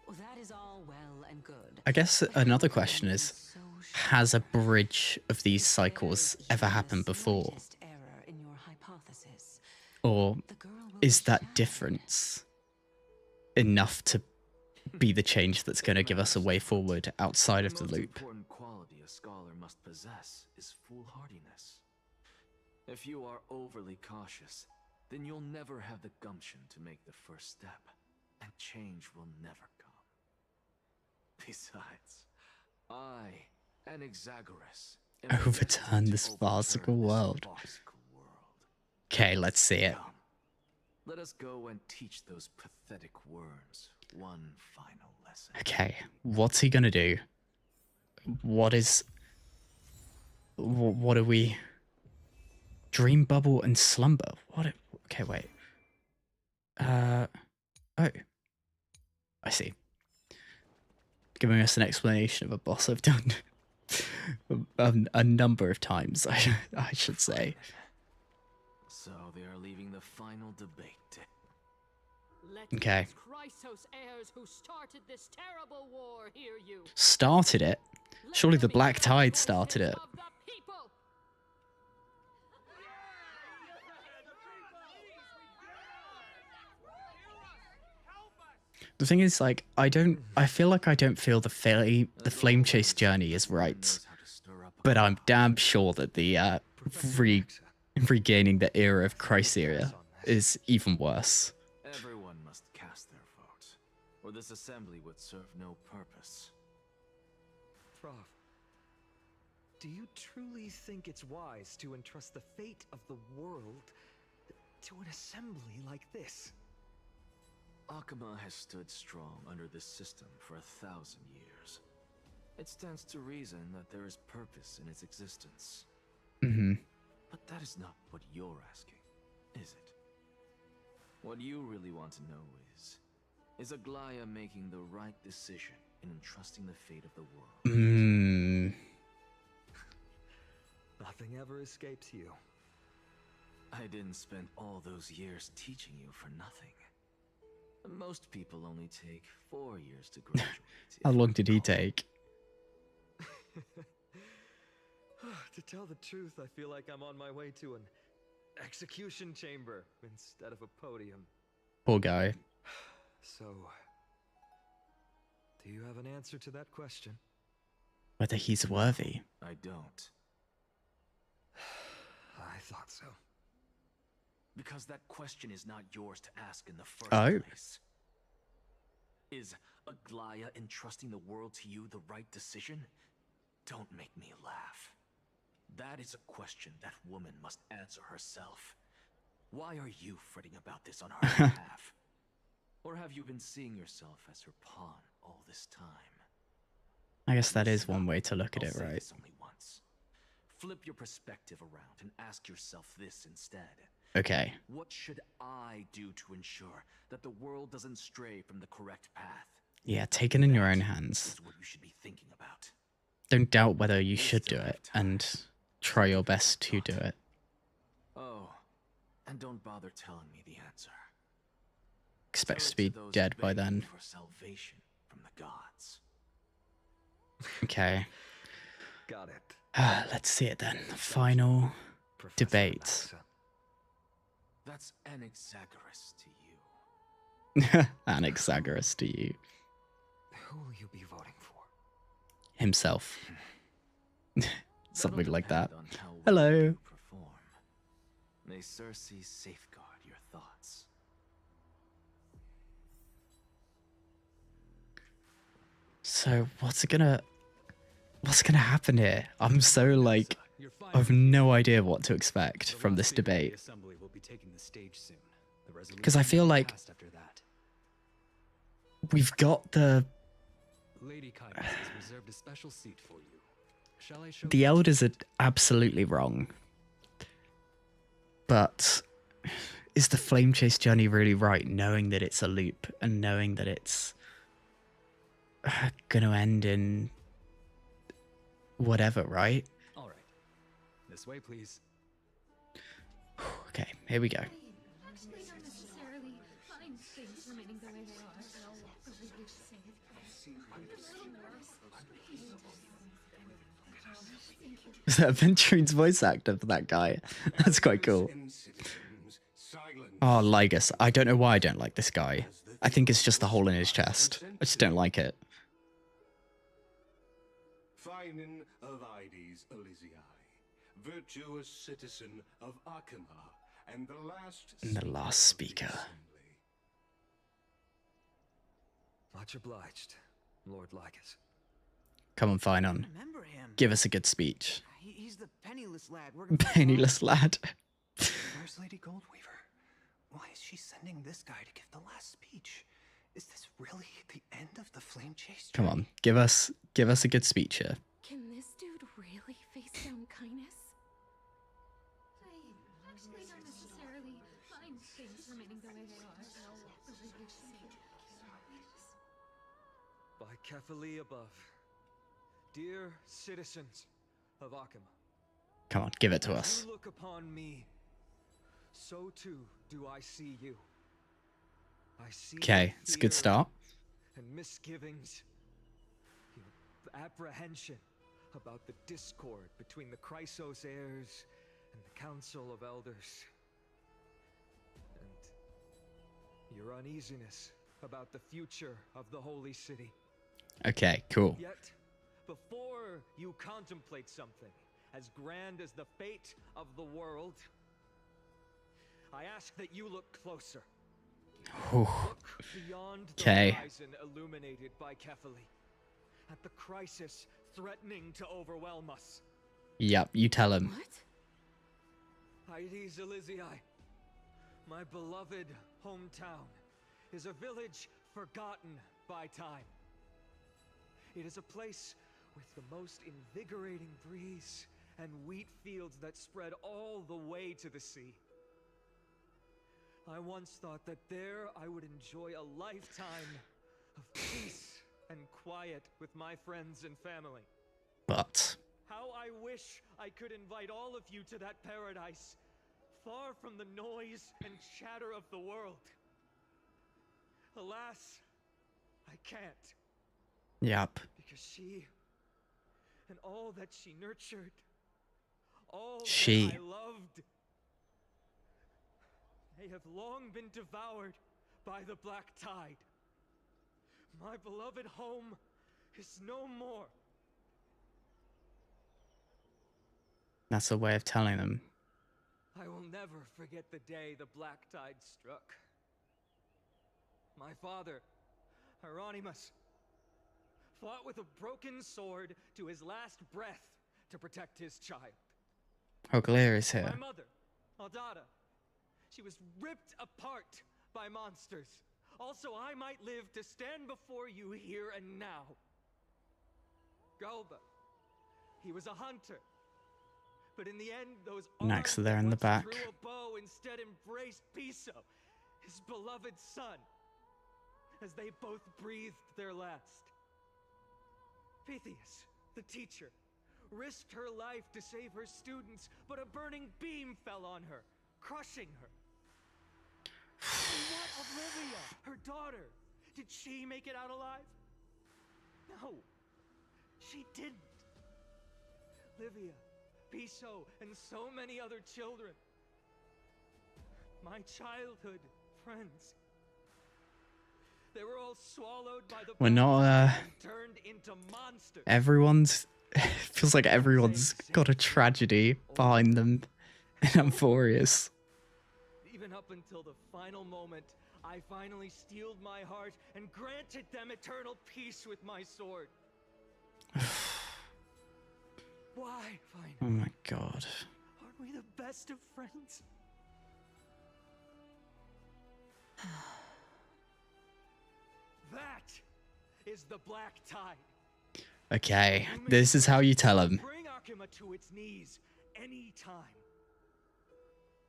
Well, that is all well and good. I guess another question is, has a bridge of these cycles ever happened before? Or is that difference enough to be the change that's going to give us a way forward outside of the loop? The most important quality a scholar must possess is foolhardiness. If you are overly cautious, then you'll never have the gumption to make the first step, and change will never come. Besides, I, an Exagoras, Overturn this farcical world. Okay, let's see it. Come, let us go and teach those pathetic worms one final lesson. Okay, what's he gonna do? What are we? Dream bubble and slumber. Okay, wait. Oh, I see. Giving us an explanation of a boss I've done a number of times, I should say. So they are leaving the final debate. Okay. Chrysos heirs who started this terrible war hear you. Started it? Surely the Black Tide started it. The thing is, like, I feel like I don't feel the flame chase journey is right. But I'm damn sure that the regaining the era of Chryseria is even worse. Everyone must cast their vote, or this assembly would serve no purpose. Prof, do you truly think it's wise to entrust the fate of the world to an assembly like this? Okhema has stood strong under this system for 1,000 years. It stands to reason that there is purpose in its existence. Mm-hmm. But that is not what you're asking, is it? What you really want to know is Aglaya making the right decision in entrusting the fate of the world? Nothing ever escapes you. I didn't spend all those years teaching you for nothing. Most people only take 4 years to graduate. How long did he take? To tell the truth, I feel like I'm on my way to an execution chamber instead of a podium. Poor guy. So, do you have an answer to that question? Whether he's worthy. I don't. I thought so. Because that question is not yours to ask in the first place. Is Aglaya entrusting the world to you the right decision? Don't make me laugh. That is a question that woman must answer herself. Why are you fretting about this on her behalf? Or have you been seeing yourself as her pawn all this time? I guess that is one way to look at it, right? Only once. Flip your perspective around and ask yourself this instead. Okay. What should I do to ensure that the world doesn't stray from the correct path? Yeah, take it in your own hands. Is what you should be thinking about. Don't doubt whether you should do it, and try your best to do it. Oh, and don't bother telling me the answer. Expects to be dead by then. For salvation from the gods. Okay. Got it. Let's see it then. Final debate. That's Anaxagoras to you. Anaxagoras to you. Who will you be voting for? Himself. Something like that. Hello. May Circe safeguard your thoughts. So what's gonna happen here? I'm so like, I have no idea what to expect from this debate. Because I feel like we've got the Lady Kindness has reserved a special seat for you. Shall I show the elders are absolutely wrong. But is the flame chase journey really right, knowing that it's a loop and knowing that it's going to end in whatever, right? All right. This way, please. Okay, here we go. Actually, not necessarily. Fine things remaining the way they are, and I'll walk over here to save. A little worse. Is that Venturine's voice actor for that guy? That's quite cool. Oh, Ligus. I don't know why I don't like this guy. I think it's just the hole in his chest. I just don't like it. Finin of Ides Elysiae, virtuous citizen of Okhema, and the last speaker. Much obliged, Lord Ravagers. Come on, Finon. Remember him. Give us a good speech. He's the penniless lad. Penniless lad. Where's Lady Goldweaver? Why is she sending this guy to give the last speech? Is this really the end of the flame chase? Come on, give us a good speech here. Can this dude really face down kindness? Actually, not necessarily. Fine things remaining the way they are, and I'll walk over here to save. By Kefali above, dear citizens of Okhema. Come on, give it to us. As you look upon me, so too do I see you. I see Okay, it's a good start. And misgivings, apprehension about the discord between the Chrysos heirs and the Council of Elders, and your uneasiness about the future of the Holy City. Okay, cool. Yet, before you contemplate something as grand as the fate of the world, I ask that you look closer. Look beyond the horizon illuminated by Kefali, at the crisis threatening to overwhelm us. Yep, you tell him. What? Ides Elysiae, my beloved hometown, is a village forgotten by time. It is a place with the most invigorating breeze and wheat fields that spread all the way to the sea. I once thought that there I would enjoy a lifetime of peace and quiet with my friends and family. But how I wish I could invite all of you to that paradise, far from the noise and chatter of the world. Alas, I can't. Yep. Because she and all that she nurtured, all that I loved, they have long been devoured by the black tide. My beloved home is no more. That's a way of telling them. I will never forget the day the black tide struck. My father, Hieronymus, fought with a broken sword to his last breath to protect his child. Hoglair is here. My mother, Aldada, she was ripped apart by monsters. Also, I might live to stand before you here and now. Galba, he was a hunter. But in the end, those Naxa there in the back. drew a bow instead embraced Piso, his beloved son, as they both breathed their last. Pythias, the teacher, risked her life to save her students, but a burning beam fell on her, crushing her. And what of Livia, her daughter? Did she make it out alive? No, she didn't. Livia, Piso, and so many other children. My childhood friends. They were all swallowed by the We're not, turned into monsters. Everyone's feels like everyone's got a tragedy behind them in Amphoreus. Even up until the final moment, I finally steeled my heart and granted them eternal peace with my sword. Why, fine? Oh my god. Aren't we the best of friends? That is the black tide. Okay, this is how you tell him. Bring Okhema to its knees any time.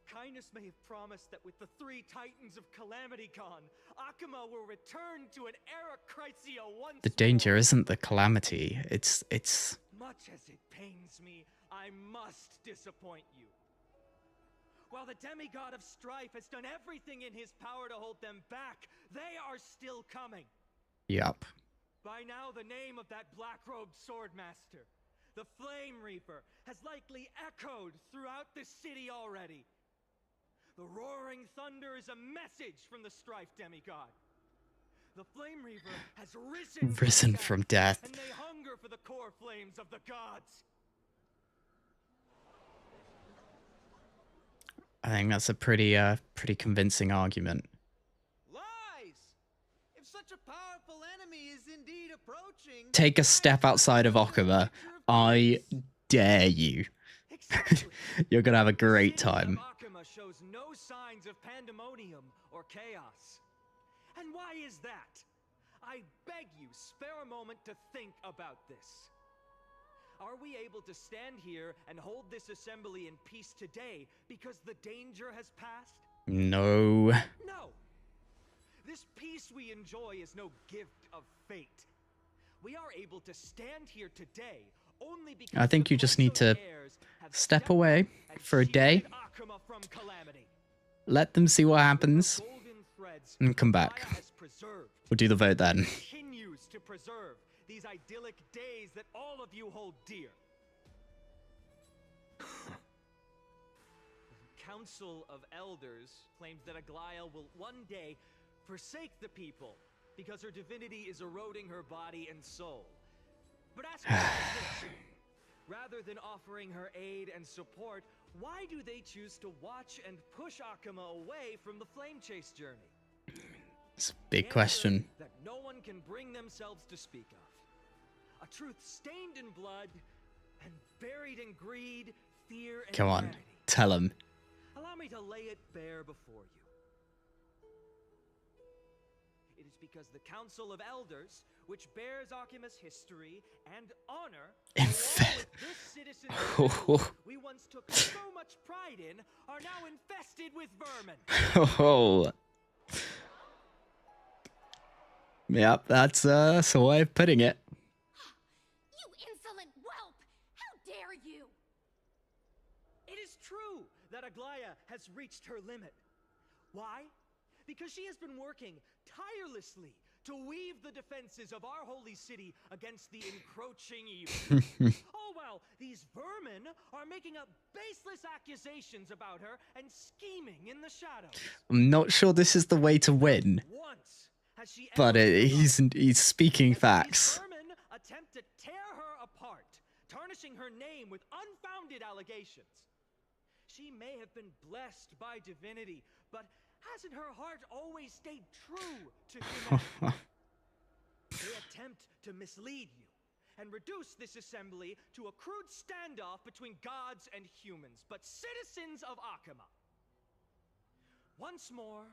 Arcanus may have promised that with the 3 Titans of Calamity gone, Okhema will return to an era Chrysia once The danger isn't the calamity. It's Much as it pains me, I must disappoint you. While the demigod of strife has done everything in his power to hold them back, they are still coming. Yup. By now, the name of that black-robed swordmaster, the Flame Reaper, has likely echoed throughout the city already. The roaring thunder is a message from the strife demigod. The Flame Reaper has risen from death. and they hunger for the core flames of the gods. I think that's a pretty convincing argument. Lies! If such a powerful enemy is indeed approaching, Take a step outside of Okhema. I dare you. You're gonna have a great time. Okhema shows no signs of pandemonium or chaos. And why is that? I beg you, spare a moment to think about this. Are we able to stand here and hold this assembly in peace today because the danger has passed? No. No! This peace we enjoy is no gift of fate. We are able to stand here today only because I think you just need to step away for a day. Let them see what happens. And come back. We'll do the vote then. Continues to preserve these idyllic days that all of you hold dear. The Council of Elders claims that Aglaia will one day forsake the people because her divinity is eroding her body and soul. But ask her this. Rather than offering her aid and support, why do they choose to watch and push Okhema away from the Flame Chase journey? It's a big question. That no one can bring themselves to speak of. A truth stained in blood and buried in greed, fear, and Come on, vanity. tell them. Allow me to lay it bare before you. It is because the Council of Elders, which bears Okhema's history and honor, along with this citizen's family we once took so much pride in, are now infested with vermin. Oh. Yep, that's a way of putting it. You insolent whelp! How dare you! It is true that Aglaia has reached her limit. Why? Because she has been working tirelessly to weave the defenses of our holy city against the encroaching evil. All while these vermin are making up baseless accusations about her and scheming in the shadows. I'm not sure this is the way to win. But he's speaking facts. Vermin attempt to tear her apart, tarnishing her name with unfounded allegations. She may have been blessed by divinity, but hasn't her heart always stayed true to humanity? They attempt to mislead you and reduce this assembly to a crude standoff between gods and humans, but citizens of Okhema. Once more,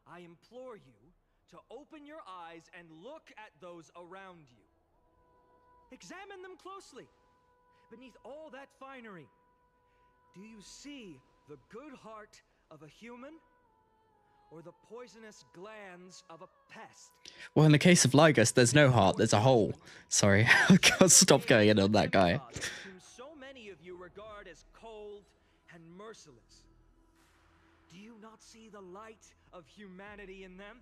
I implore you to open your eyes and look at those around you. Examine them closely. Beneath all that finery, do you see the good heart of a human or the poisonous glands of a pest? Well, in the case of Lygus, there's no heart, there's a hole. Sorry, I can't stop going in on that guy. Whom so many of you regard as cold and merciless. Do you not see the light of humanity in them?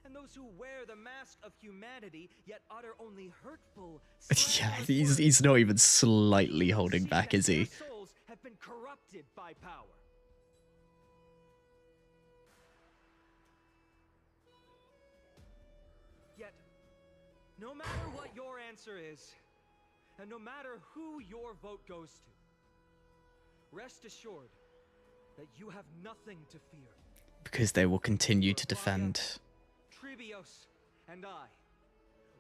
And those who wear the mask of humanity yet utter only hurtful. Yeah, he's not even slightly holding back, is he? Their souls have been corrupted by power. Yet, no matter what your answer is, and no matter who your vote goes to, rest assured that you have nothing to fear. Because they will continue to defend. Trebios and I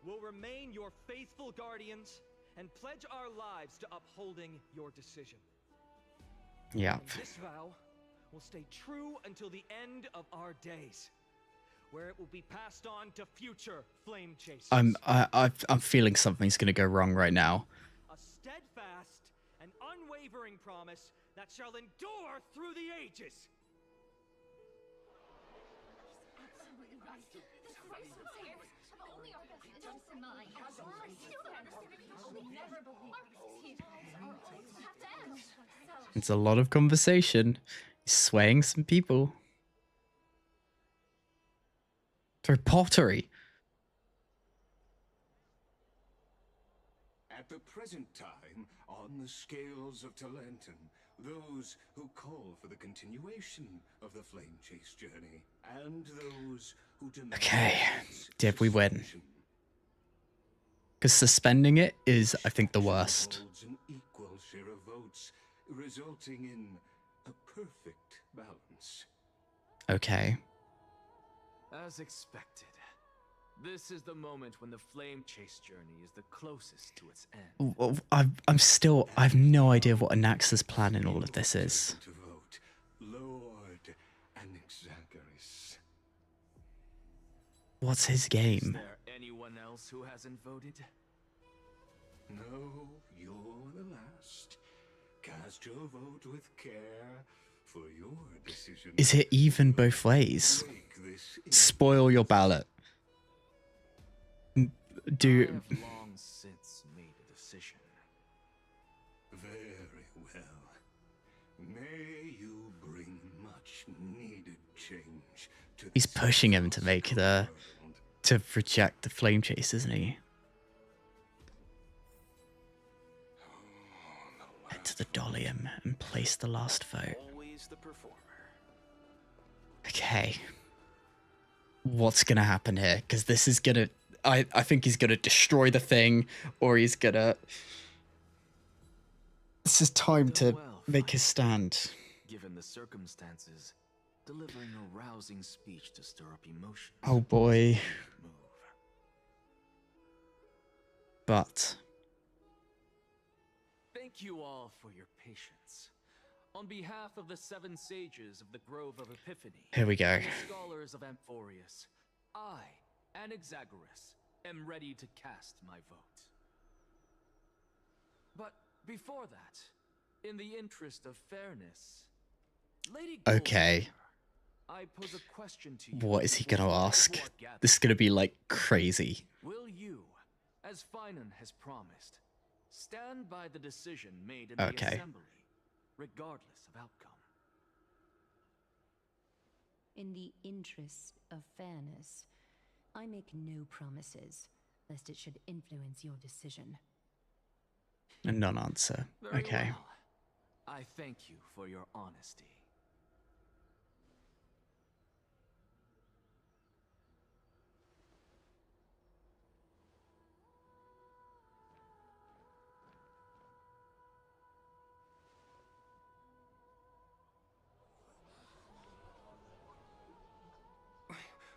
will remain your faithful guardians and pledge our lives to upholding your decision. Yeah. And this vow will stay true until the end of our days, where it will be passed on to future flame chasers. I'm feeling something's gonna go wrong right now. A steadfast and unwavering promise that shall endure through the ages. Absolutely right. This race of slaves have only our best interests in mind. I still don't understand it. I will never believe these heroes are always have to end. So It's a lot of conversation. He's swaying some people. Through pottery. At the present time, on the scales of Talentum, those who call for the continuation of the Flame Chase journey, and those who demand Okay, its did we win? suspension. Because suspending it is, I think, the worst. Holds an equal share of votes, resulting in a perfect balance. Okay. As expected. This is the moment when the Flame Chase journey is the closest to its end. I have no idea what Anaxa's plan in all of this is. To vote, Lord Ravagers. What's his Is game? there anyone else who hasn't voted? No, you're the last. Cast your vote with care for your decision. Is it even both ways? Spoil your ballot. I have long since made a decision. Very well. May you bring much needed change to He's pushing him to make to reject the flame chase, isn't he? Head to the Dolium and place the last vote. Always the performer. Okay. What's gonna happen here? Because this is gonna... I think he's gonna destroy the thing, or he's gonna... This is time to make his stand. Given the circumstances, delivering a rousing speech to stir up emotion. Oh boy. But... Thank you all for your patience. On behalf of the 7 sages of the Grove of Epiphany, Here we go. and the scholars of Amphoreus, I, Anaxagoras, am ready to cast my vote. But before that, in the interest of fairness, Lady Okay. I pose a question to you. What is he gonna before the ask? board gathers. This is gonna be like crazy. Will you, as Finan has promised, stand by the decision made in Okay. the assembly, regardless of outcome? In the interest of fairness, I make no promises, lest it should influence your decision. A non-answer. Very Okay. well. I thank you for your honesty.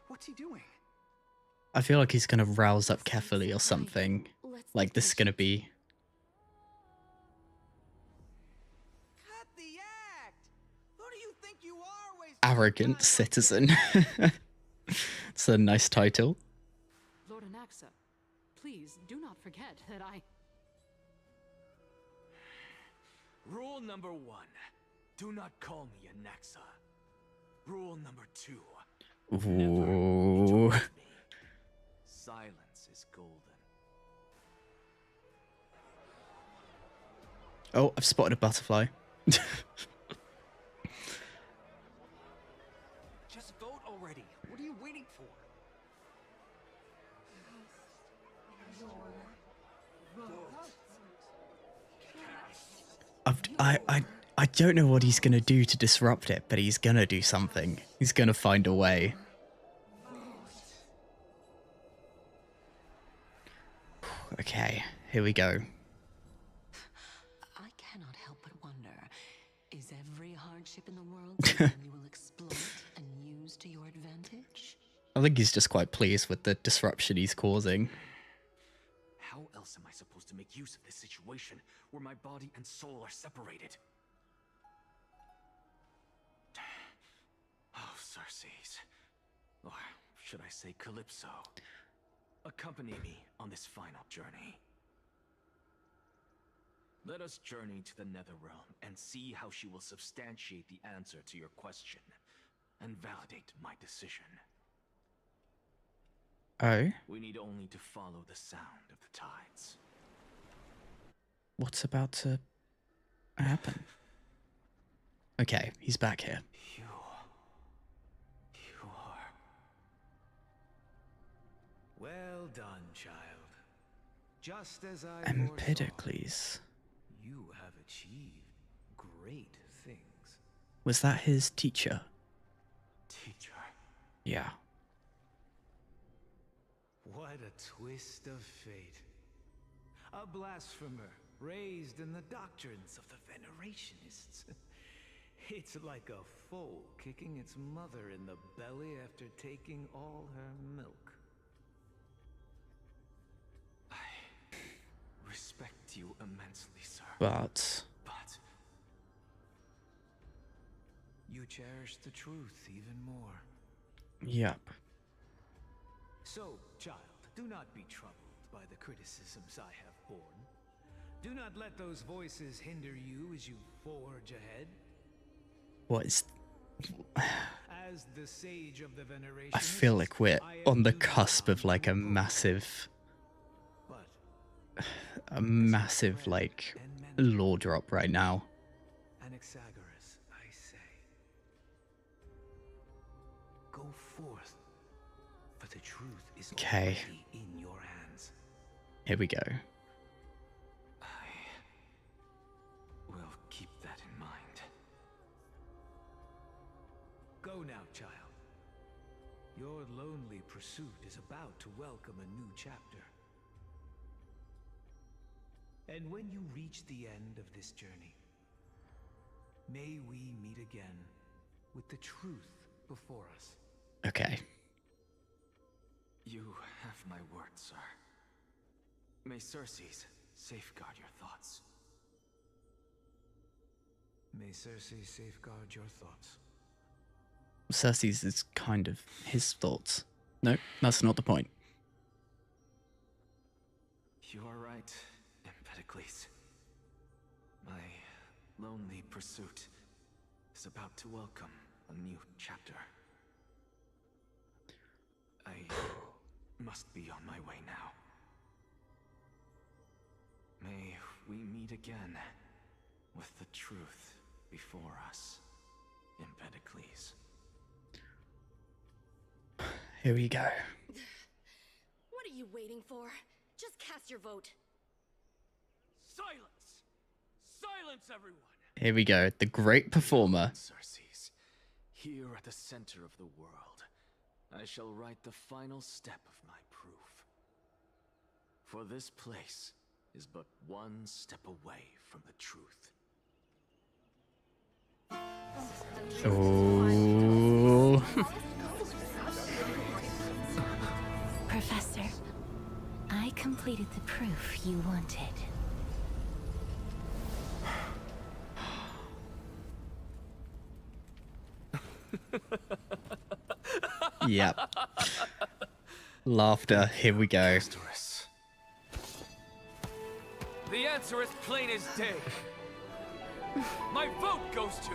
What's he doing? I feel like he's gonna rouse up Kefali or something. Like this is gonna be... Cut the act! Who do you think you are, wasting Arrogant citizen. It's a nice title. Lord Anaxa, please do not forget that I... Rule number 1. Do not call me Anaxa. Rule number 2. Ooh. Silence is golden. Oh, I've spotted a butterfly. Just vote already. What are you waiting for? I don't know what he's gonna do to disrupt it, but he's gonna do something. He's gonna find a way. Okay, here we go. I cannot help but wonder, is every hardship in the world something you will exploit and use to your advantage? I think he's just quite pleased with the disruption he's causing. How else am I supposed to make use of this situation where my body and soul are separated? Oh, Circes. Or should I say Calypso? Accompany me on this final journey. Let us journey to the Netherrealm and see how she will substantiate the answer to your question and validate my decision. Oh? We need only to follow the sound of the tides. What's about to happen? Okay, he's back here. You are... Well done, child. Just as I Empedocles. you have achieved great things. Was that his teacher? Teacher? Yeah. What a twist of fate. A blasphemer raised in the doctrines of the Venerationists. It's like a foal kicking its mother in the belly after taking all her milk. I respect you immensely, sir. But you cherish the truth even more. Yep. So, child, do not be troubled by the criticisms I have borne. Do not let those voices hinder you as you forge ahead. What is... As the sage of the Veneration, I feel like we're on the cusp of like a massive, like, lore drop right now. Anaxagoras, I say, go forth, for the truth is Okay. already in your hands. Here we go. We'll keep that in mind. Go now, child. Your lonely pursuit is about to welcome a new chapter. And when you reach the end of this journey, may we meet again with the truth before us. Okay. You have my word, sir. May Circe's safeguard your thoughts. May Circe safeguard your thoughts. Cersei's is kind of his thoughts. No, that's not the point. You are right, Empedocles. My lonely pursuit is about to welcome a new chapter. I must be on my way now. May we meet again with the truth before us, Empedocles. Here we go. What are you waiting for? Just cast your vote. Silence! Silence, everyone! Here we go. The great performer. Circe's, here at the center of the world, I shall write the final step of my proof. For this place is but one step away from the truth. Oh. Professor, I completed the proof you wanted. Yep. Laughter. Here we go. The answer is plain as day. My vote goes to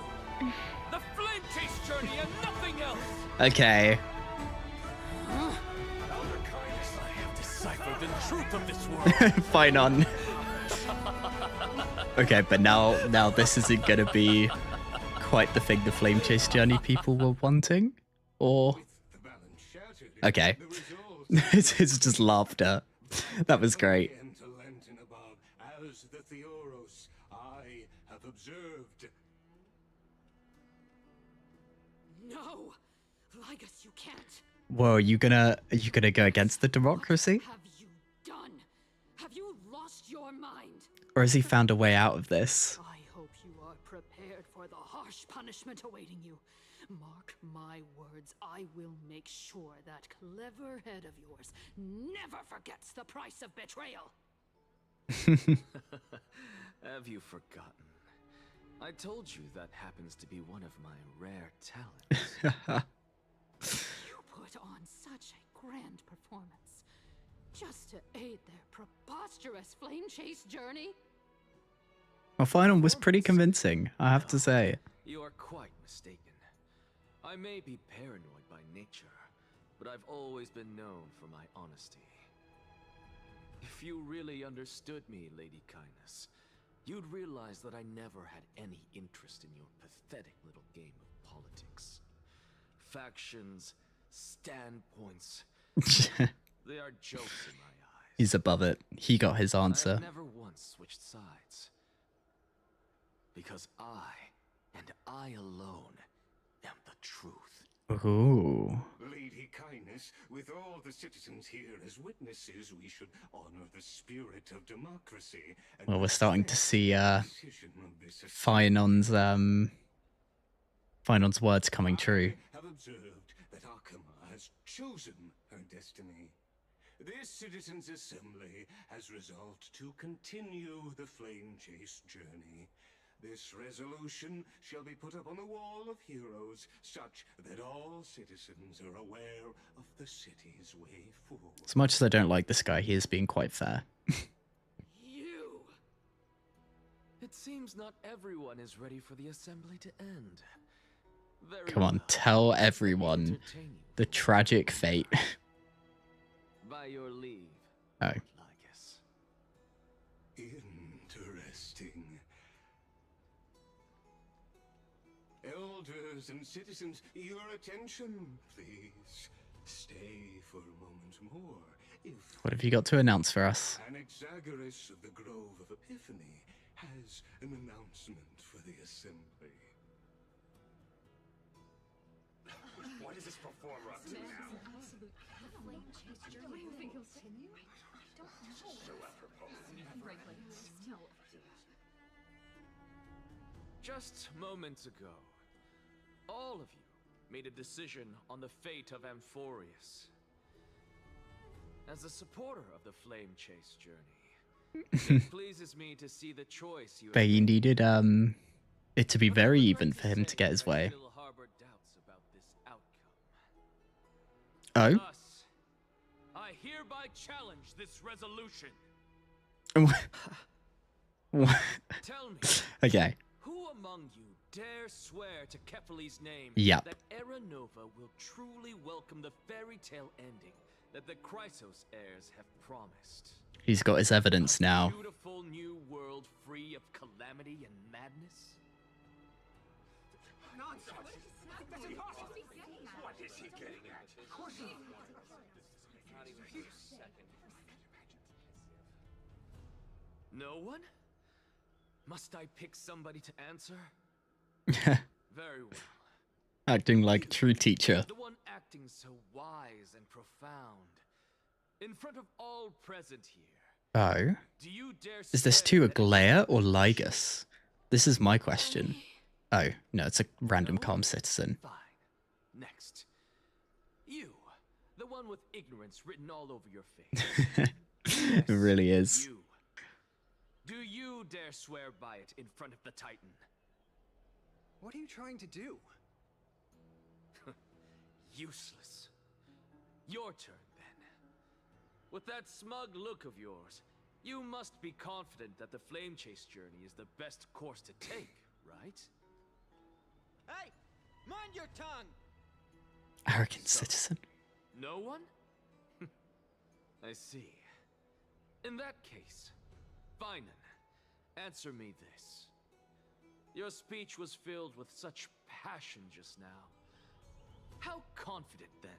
the Flame Chase journey and nothing else. Okay. I have deciphered the truth of this world. Fine on. Okay, but now this isn't gonna be quite the thing the Flame Chase journey people were wanting, or okay. It's just laughter. That was great. As the Theoros, I have observed. No, Ligus, you can't. Whoa, are you gonna go against the democracy? Have you done? Have you lost your mind? Or has he found a way out of this? I hope you are prepared for the harsh punishment awaiting you. Mark my words, I will make sure that clever head of yours never forgets the price of betrayal. Have you forgotten? I told you that happens to be one of my rare talents. You put on such a grand performance just to aid their preposterous flame chase journey. Well, final was pretty convincing, I have to say. You are quite mistaken. I may be paranoid by nature, but I've always been known for my honesty. If you really understood me, Lady Kindness, you'd realize that I never had any interest in your pathetic little game of politics. Factions, standpoints, they are jokes in my eyes. He's above it. He got his answer. I've never once switched sides. Because I, and I alone, am the truth. Ooh. Lady Kindness, with all the citizens here as witnesses, we should honor the spirit of democracy. And Well, we're starting to see decision of this Finon's words coming true. I have observed that Okhema has chosen her destiny. This citizens' assembly has resolved to continue the flame chase journey. This resolution shall be put up on the wall of heroes, such that all citizens are aware of the city's way forward. As much as I don't like this guy, he is being quite fair. You! It seems not everyone is ready for the assembly to end. Very Come on, tell everyone the tragic fate. By your leave. Oh. Interesting. Elders and citizens, your attention, please. Stay for a moment more. What have you got to announce for us? Anaxagoras of the Grove of Epiphany has an announcement for the assembly. What is this performer up to now? Just moments ago, all of you made a decision on the fate of Amphoreus. As a supporter of the Flame Chase journey, it pleases me to see the choice you They needed it to be very even for him to get his way. Oh? Thus, I hereby challenge this resolution. What? Tell me, Okay. who among you dare swear to Kefali's name Yep. that Era Nova will truly welcome the fairy tale ending that the Chrysos heirs have promised? He's got his evidence now. Beautiful new world free of calamity and madness? Nonsense! That's impossible! What is he getting at? Of course not. Not even for a second. No one? Must I pick somebody to answer? Very well. Acting like a true teacher. The one acting so wise and profound. In front of all present here. Oh? Do you dare Is this to Aglaya or Ligus? This is my question. Oh, no, it's a random calm citizen. Next. You, the one with ignorance written all over your face. It really is. You. Do you dare swear by it in front of the Titan? What are you trying to do? Useless. Your turn, then. With that smug look of yours, you must be confident that the Flame Chase journey is the best course to take, right? Hey! Mind your tongue! Arrogant citizen. No one? I see. In that case, Finan, answer me this. Your speech was filled with such passion just now. How confident, then,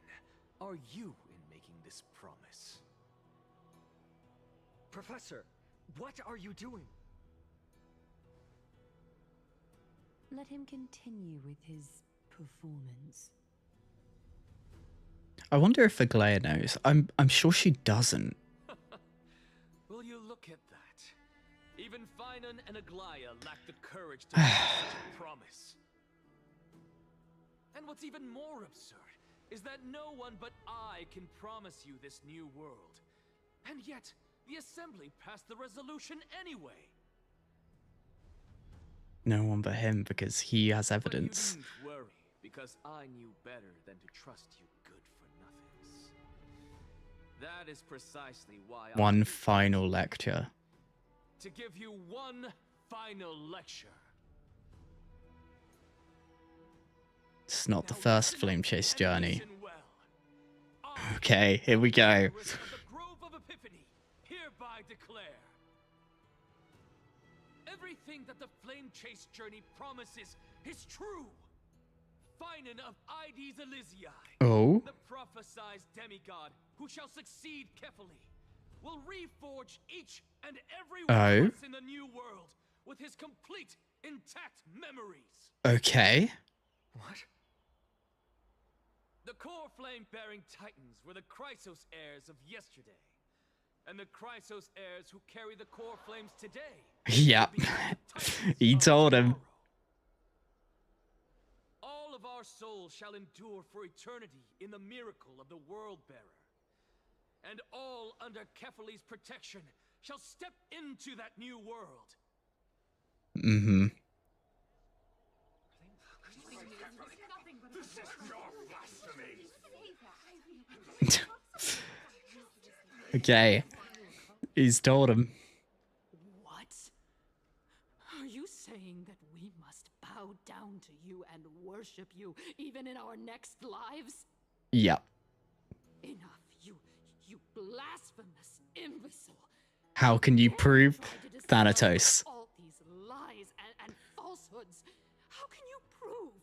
are you in making this promise? Professor, what are you doing? Let him continue with his performance. I wonder if Aglaya knows. I'm sure she doesn't. Will you look at that? Even Finan and Aglaya lack the courage to make such a promise. And what's even more absurd is that no one but I can promise you this new world. And yet, the Assembly passed the resolution anyway. No one but him, because he has evidence. But you needn't worry, because I knew better than to trust you good for nothings. That is precisely why One final lecture. to give you one final lecture. It's not the first flame chase journey. Okay, here we go. Hereby declare everything that the flame chase journey promises is true. Finan of Ides Elysiae, Oh. the prophesied demigod who shall succeed Kefali, will reforge each and every one of us in the new world with his complete, intact memories. Okay. What? The core flame-bearing titans were the Chrysos heirs of yesterday, and the Chrysos heirs who carry the core flames today. Yep. He told him. All of our souls shall endure for eternity in the miracle of the World Bearer, and all under Kefali's protection shall step into that new world. Mm-hmm. This is your blasphemy! Okay. He's told him. What? Are you saying that we must bow down to you and worship you even in our next lives? Yep. Enough, you blasphemous imbecile. How can you prove Thanatos? All these lies and falsehoods. How can you prove?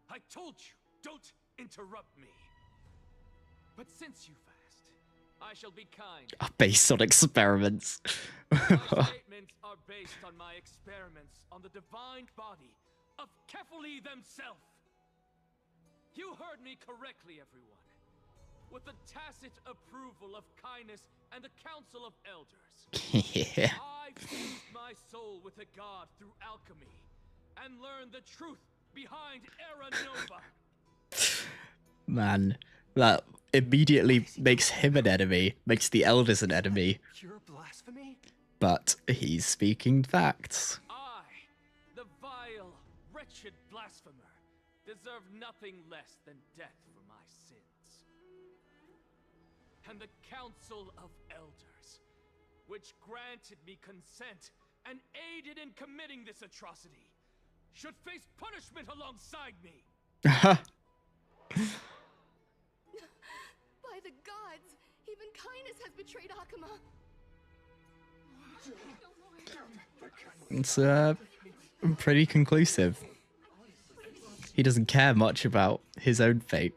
I told you, don't interrupt me. But since you've asked, I shall be kind. Based on experiments. My statements are based on my experiments on the divine body of Kefali themselves. You heard me correctly, everyone. With the tacit approval of kindness and the Council of Elders. Yeah. I fused my soul with a god through alchemy and learned the truth behind Era Nova. Man, that immediately makes him an enemy, makes the Elders an enemy. Pure blasphemy? But he's speaking facts. I, the vile, wretched blasphemer, deserve nothing less than death for my sins. And the Council of Elders, which granted me consent and aided in committing this atrocity, should face punishment alongside me. By the gods, even kindness has betrayed Okhema. It's pretty conclusive. He doesn't care much about his own fate.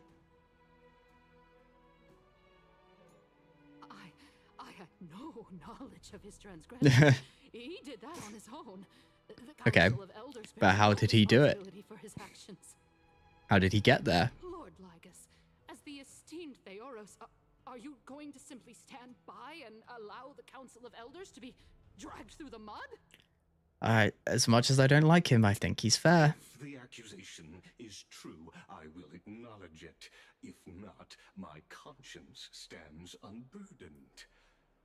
I had no knowledge of his transgression. He did that on his own. Okay, but how did he do it? For his actions. How did he get there? Lord Ravagers, as the esteemed Theoros, are you going to simply stand by and allow the Council of Elders to be dragged through the mud? As much as I don't like him, I think he's fair. If the accusation is true, I will acknowledge it. If not, my conscience stands unburdened.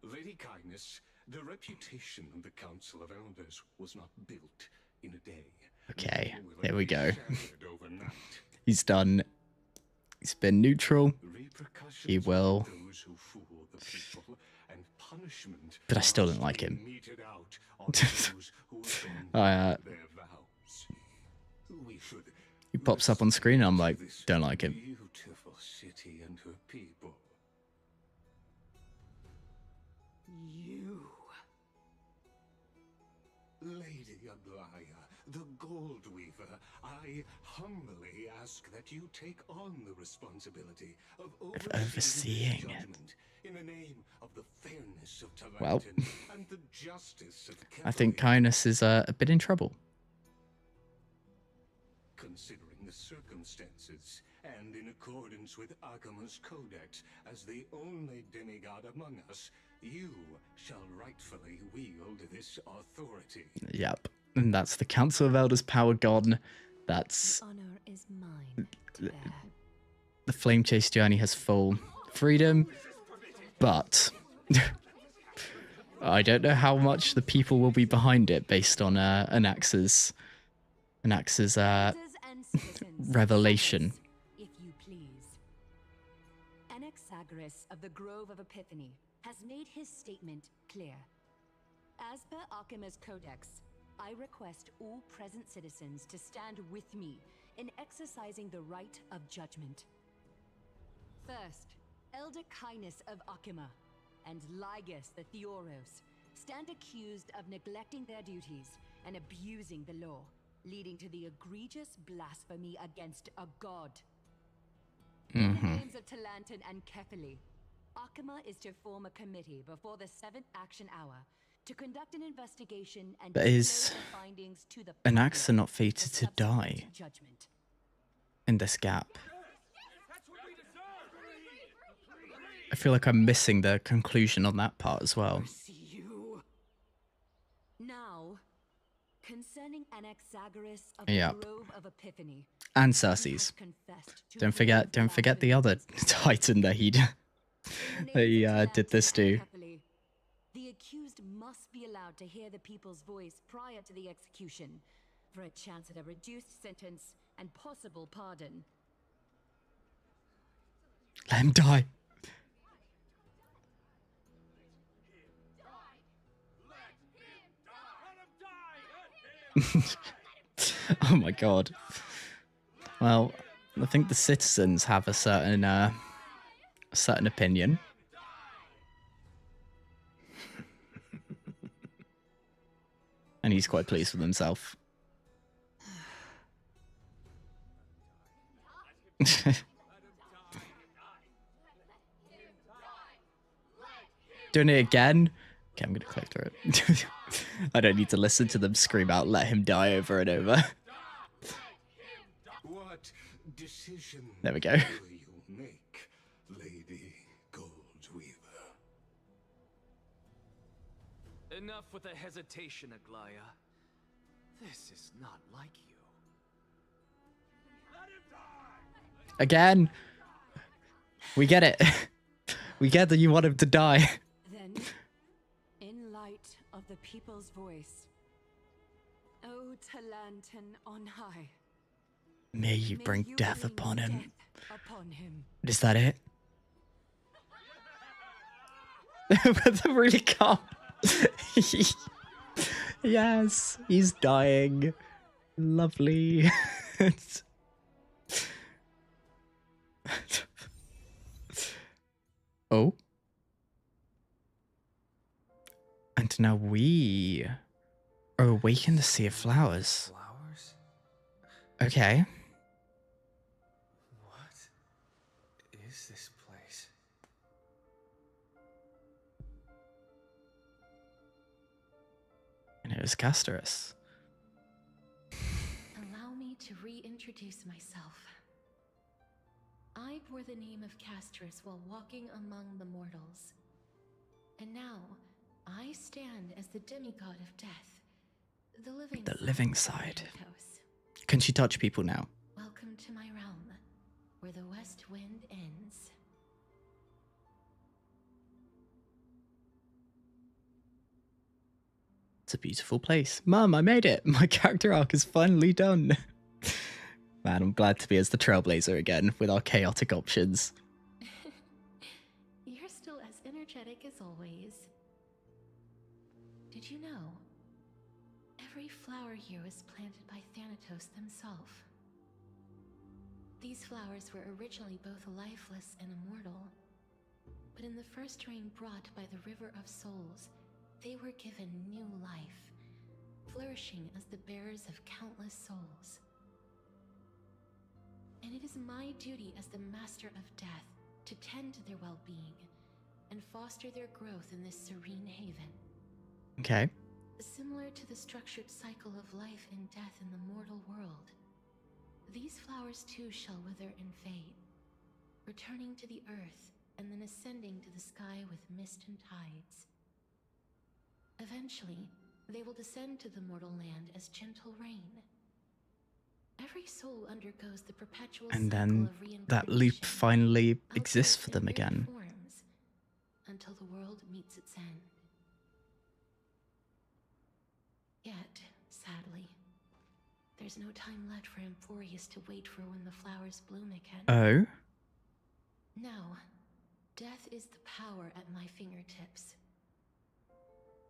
Lady Kindness, the reputation of the Council of Elders was not built in a day. Okay, there we go. He's done. He's been neutral. He will. But I still don't like him. He pops up on screen and I'm like, don't like him. Beautiful city and her people. You. Lady Aglaya, the Gold Weaver, I humbly ask that you take on the responsibility of overseeing it. judgment in the name of the fairness of Talantin Well, and the justice of I think Kindness is a bit in trouble. Considering the circumstances, and in accordance with Okhema's codex, as the only demigod among us, you shall rightfully wield this authority. Yep, and that's the Council of Elders power gone. That's The honor is mine to bear. the Flame Chase journey has full freedom, but I don't know how much the people will be behind it based on Anax's revelation. If you please. Anaxagoras of the Grove of Epiphany has made his statement clear. As per Okhema's codex, I request all present citizens to stand with me in exercising the right of judgment. First, Elder Kindness of Okhema and Ligus the Theoros stand accused of neglecting their duties and abusing the law, leading to the egregious blasphemy against a god. In the names of Talantan and Kefili, Okhema is to form a committee before the 7th action hour to conduct an investigation and But is disclose the findings to the Anaxa not fated to die judgment. in this gap? I feel like I'm missing the conclusion on that part as well. Now, concerning Anaxagoras of Yep. the Grove of Epiphany, And Cersei's. Don't forget the other Titan that he did this to. the accused must be allowed to hear the people's voice prior to the execution, for a chance at a reduced sentence and possible pardon. Let him die. Oh my god. Well, I think the citizens have a certain opinion. And he's quite pleased with himself. Doing it again? Okay, I'm gonna click through it. I don't need to listen to them scream out, "Let him die" over and over. What decision There we go. will you make, Lady Goldweaver? Enough with the hesitation, Aglaya. This is not like you. Again. We get it. We get that you want him to die. Then, in light of the people's voice, O Talantan on high, May you bring death bring upon him. death upon him. Is that it? But they're really calm. Yes, he's dying. Lovely. Oh. And now we are awake in the Sea of Flowers. Flowers? Okay. What is this place? And it was Castorus. Allow me to reintroduce myself. I bore the name of Castorus while walking among the mortals. And now, I stand as the demigod of death, the living side. of Thanatos. Can she touch people now? Welcome to my realm, where the west wind ends. It's a beautiful place. Mum, I made it. My character arc is finally done. Man, I'm glad to be as the Trailblazer again with our chaotic options. You're still as energetic as always. Did you know? Every flower here was planted by Thanatos himself. These flowers were originally both lifeless and immortal. But in the first rain brought by the River of Souls, they were given new life, flourishing as the bearers of countless souls. And it is my duty as the Master of Death to tend to their well-being and foster their growth in this serene haven. Okay. Similar to the structured cycle of life and death in the mortal world, these flowers too shall wither and fade, returning to the earth and then ascending to the sky with mist and tides. Eventually, they will descend to the mortal land as gentle rain. Every soul undergoes the perpetual And cycle then of reincarnation, that loop finally exists for them again. forms, until the world meets its end. Yet, sadly, there's no time left for Amphoreus to wait for when the flowers bloom again. Oh? Now, death is the power at my fingertips.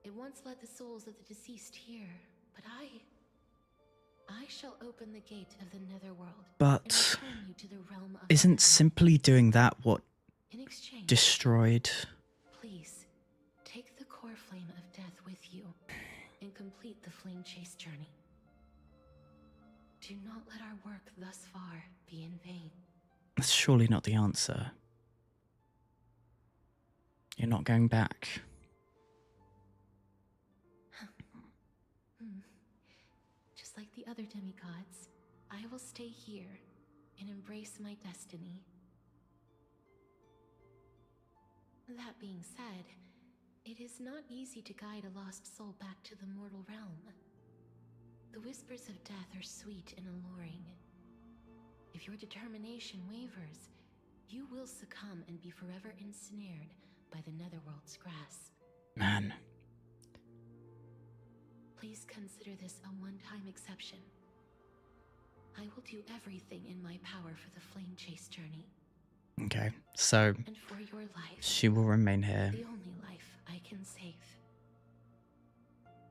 It once led the souls of the deceased here, but I shall open the gate of the netherworld But and return you to the realm of isn't simply doing that what In exchange, destroyed? please take the core flame of death with you and complete the flame chase journey. Do not let our work thus far be in vain. That's surely not the answer. You're not going back. Just like the other demigods, I will stay here and embrace my destiny. That being said, it is not easy to guide a lost soul back to the mortal realm. The whispers of death are sweet and alluring. If your determination wavers, you will succumb and be forever ensnared by the netherworld's grasp. Man. Please consider this a one-time exception. I will do everything in my power for the flame chase journey. Okay, so And for your life, she will remain here. the only life I can save.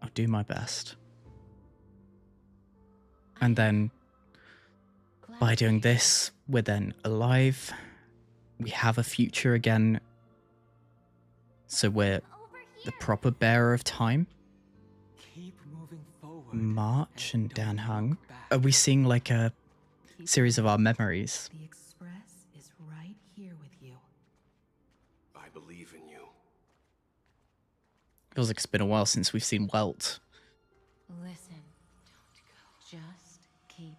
I'll do my best. And then, by doing this, we're then alive. We have a future again. So we're the proper bearer of time. Keep moving forward. March and Danhang. Are we seeing like a series of our memories? The Express is right here with you. I believe in you. Feels like it's been a while since we've seen Welt. Listen, don't go. Just keep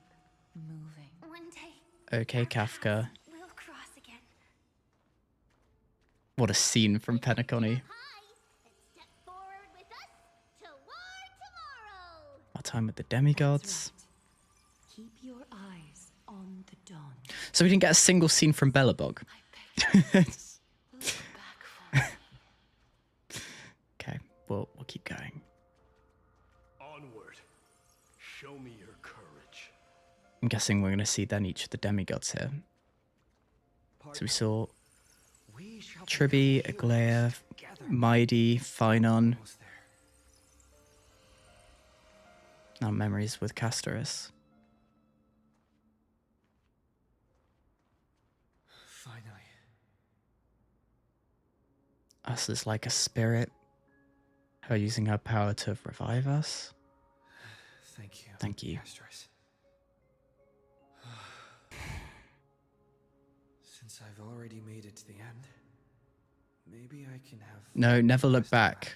moving. One day, Okay, Kafka. we'll cross again. What a scene from Penacony. Step forward with us toward tomorrow. Our time with the demigods. Keep your eyes on the dawn. So we didn't get a single scene from Belobog. Okay, we'll keep going. Onward. Show me your courage. I'm guessing we're going to see then each of the demigods here. So we saw Tribby, Aglaya, Mighty, Phynon. Now memories with Castorus. Finally. Us is like a spirit. Her using her power to revive us. Thank you. Thank you. Castorus. Since I've already made it to the end, maybe I can have... No, never look back.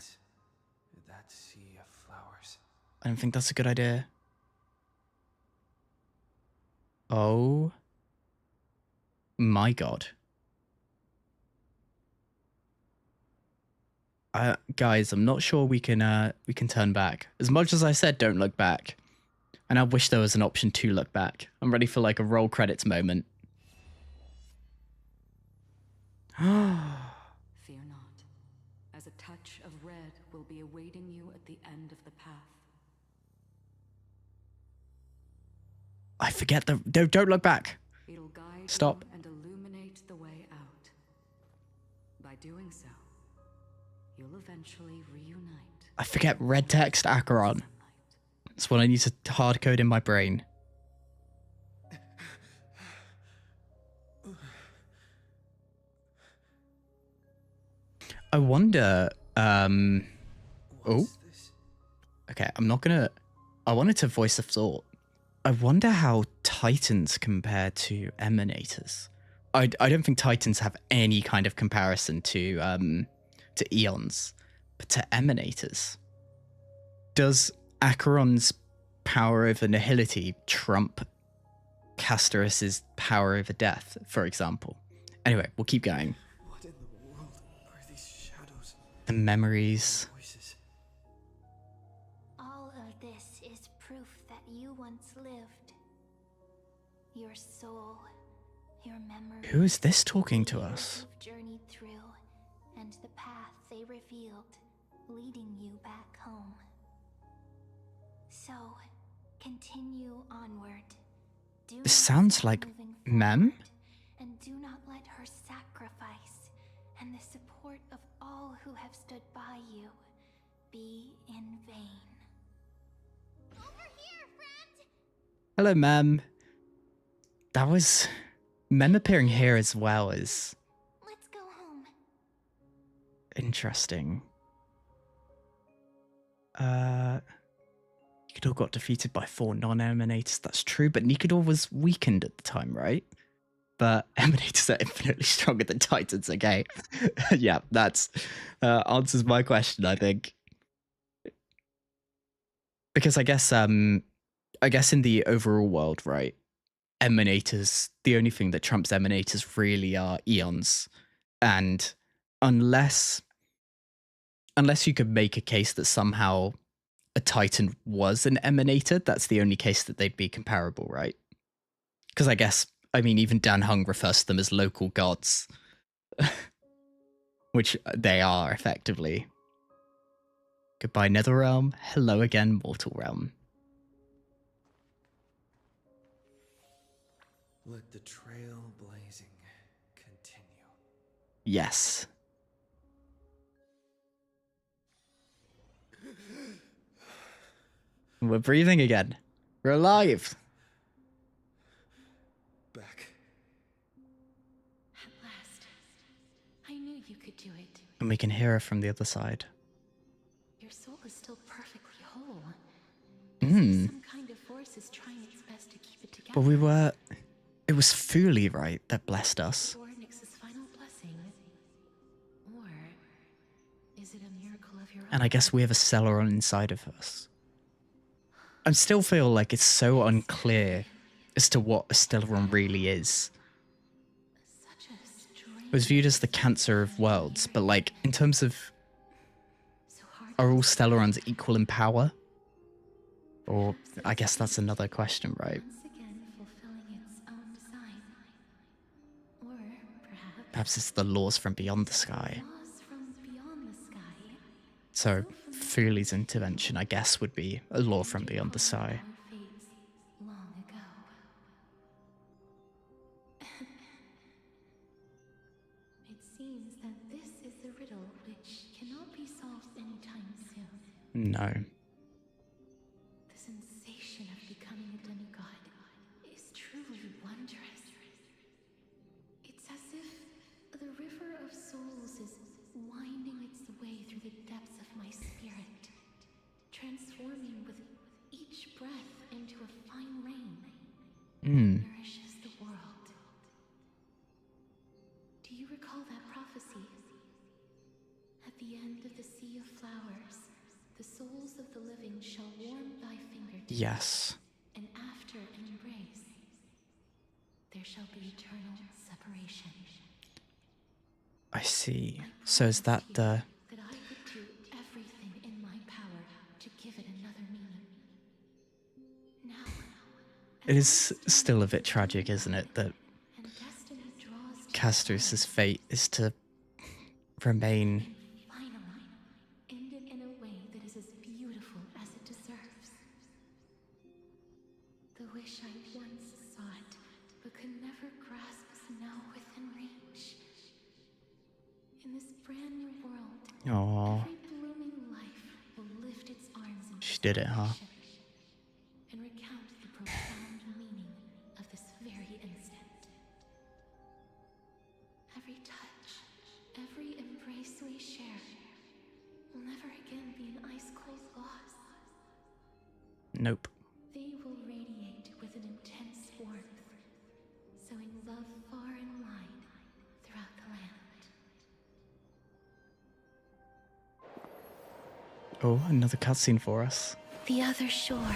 That sea of flowers. I don't think that's a good idea. Oh my god. Guys, I'm not sure we can turn back. As much as I said don't look back. And I wish there was an option to look back. I'm ready for like a roll credits moment. Fear not, as a touch of red will be awaiting you at the end of the path. I forget the... Don't look back. It'll guide Stop. you and illuminate the way out. By doing so, you'll eventually reunite. I forget red text Acheron. It's what I need to hard code in my brain. I wonder... Oh. Okay, I'm not gonna... I wanted to voice a thought. I wonder how Titans compare to Emanators. I don't think Titans have any kind of comparison to Eons, but to Emanators. Does Acheron's power over nihility trump Castorus's power over death, for example? Anyway, we'll keep going. What in the world are these shadows? The memories. Voices. All of this is proof that you once lived. Your soul, your memory. Who is this talking to us? You've journeyed through, and the path they revealed, leading you back home. So, continue onward. This sounds like Mem? And do not let her sacrifice and the support of all who have stood by you be in vain. Over here, friend! Hello, Mem. That was... Mem appearing here as well is... Let's go home. interesting. Nikador got defeated by 4 non-emanators. That's true, but Nikador was weakened at the time, right? But emanators are infinitely stronger than titans, okay? Yeah, that's answers my question, I think. Because I guess in the overall world, right, emanators, the only thing that trumps emanators really are eons. And unless you could make a case that somehow a titan was an emanator, that's the only case that they'd be comparable, right? Because I mean, even Dan Hung refers to them as local gods, which they are effectively. Goodbye, Netherrealm. Hello again, Mortal Realm. Let the trailblazing continue. Yes. We're breathing again. We're alive. Back. At last. I knew you could do it. And we can hear her from the other side. Your soul is still perfectly whole. Some kind of force is trying its best to keep it together. But it was Fuli, right, that blessed us. Or Nyx's final blessing. Or is it a miracle of your own? And I guess we have a Celeron inside of us. I still feel like it's so unclear as to what a Celeron really is. It was viewed as the cancer of worlds, but like, in terms of... Are all Stellarons equal in power? Or, I guess that's another question, right? Perhaps it's the laws from beyond the sky. So, Fuli's intervention, I guess, would be a law from beyond the sky. It seems that this is the riddle which cannot be solved anytime soon. No. The sensation of becoming a demigod is truly wondrous. It's as if the river of souls is winding its way through the depths of my spirit, transforming with each breath into a fine rain that nourishes the world. Do you recall that prophecy? At the end of the sea of flowers, the souls of the living shall warm thy fingertips. Yes. And after an embrace, there shall be eternal separation. I see. So is that the... That I would do everything in my power to give it another meaning. Now, It is still a bit tragic, isn't it, that Castor's fate is to remain... finally ended in a way that is as beautiful as it deserves. The wish I once sought, but could never grasp, is now within reach. In this brand new world, Aww. every blooming life will lift its arms in She did it, huh? and recount the profound meaning of this very instant. Every touch, every embrace we share will never again be an ice-cold loss. Nope. They will radiate with an intense warmth, sowing love far and wide throughout the land. Oh, another cutscene for us. The other shore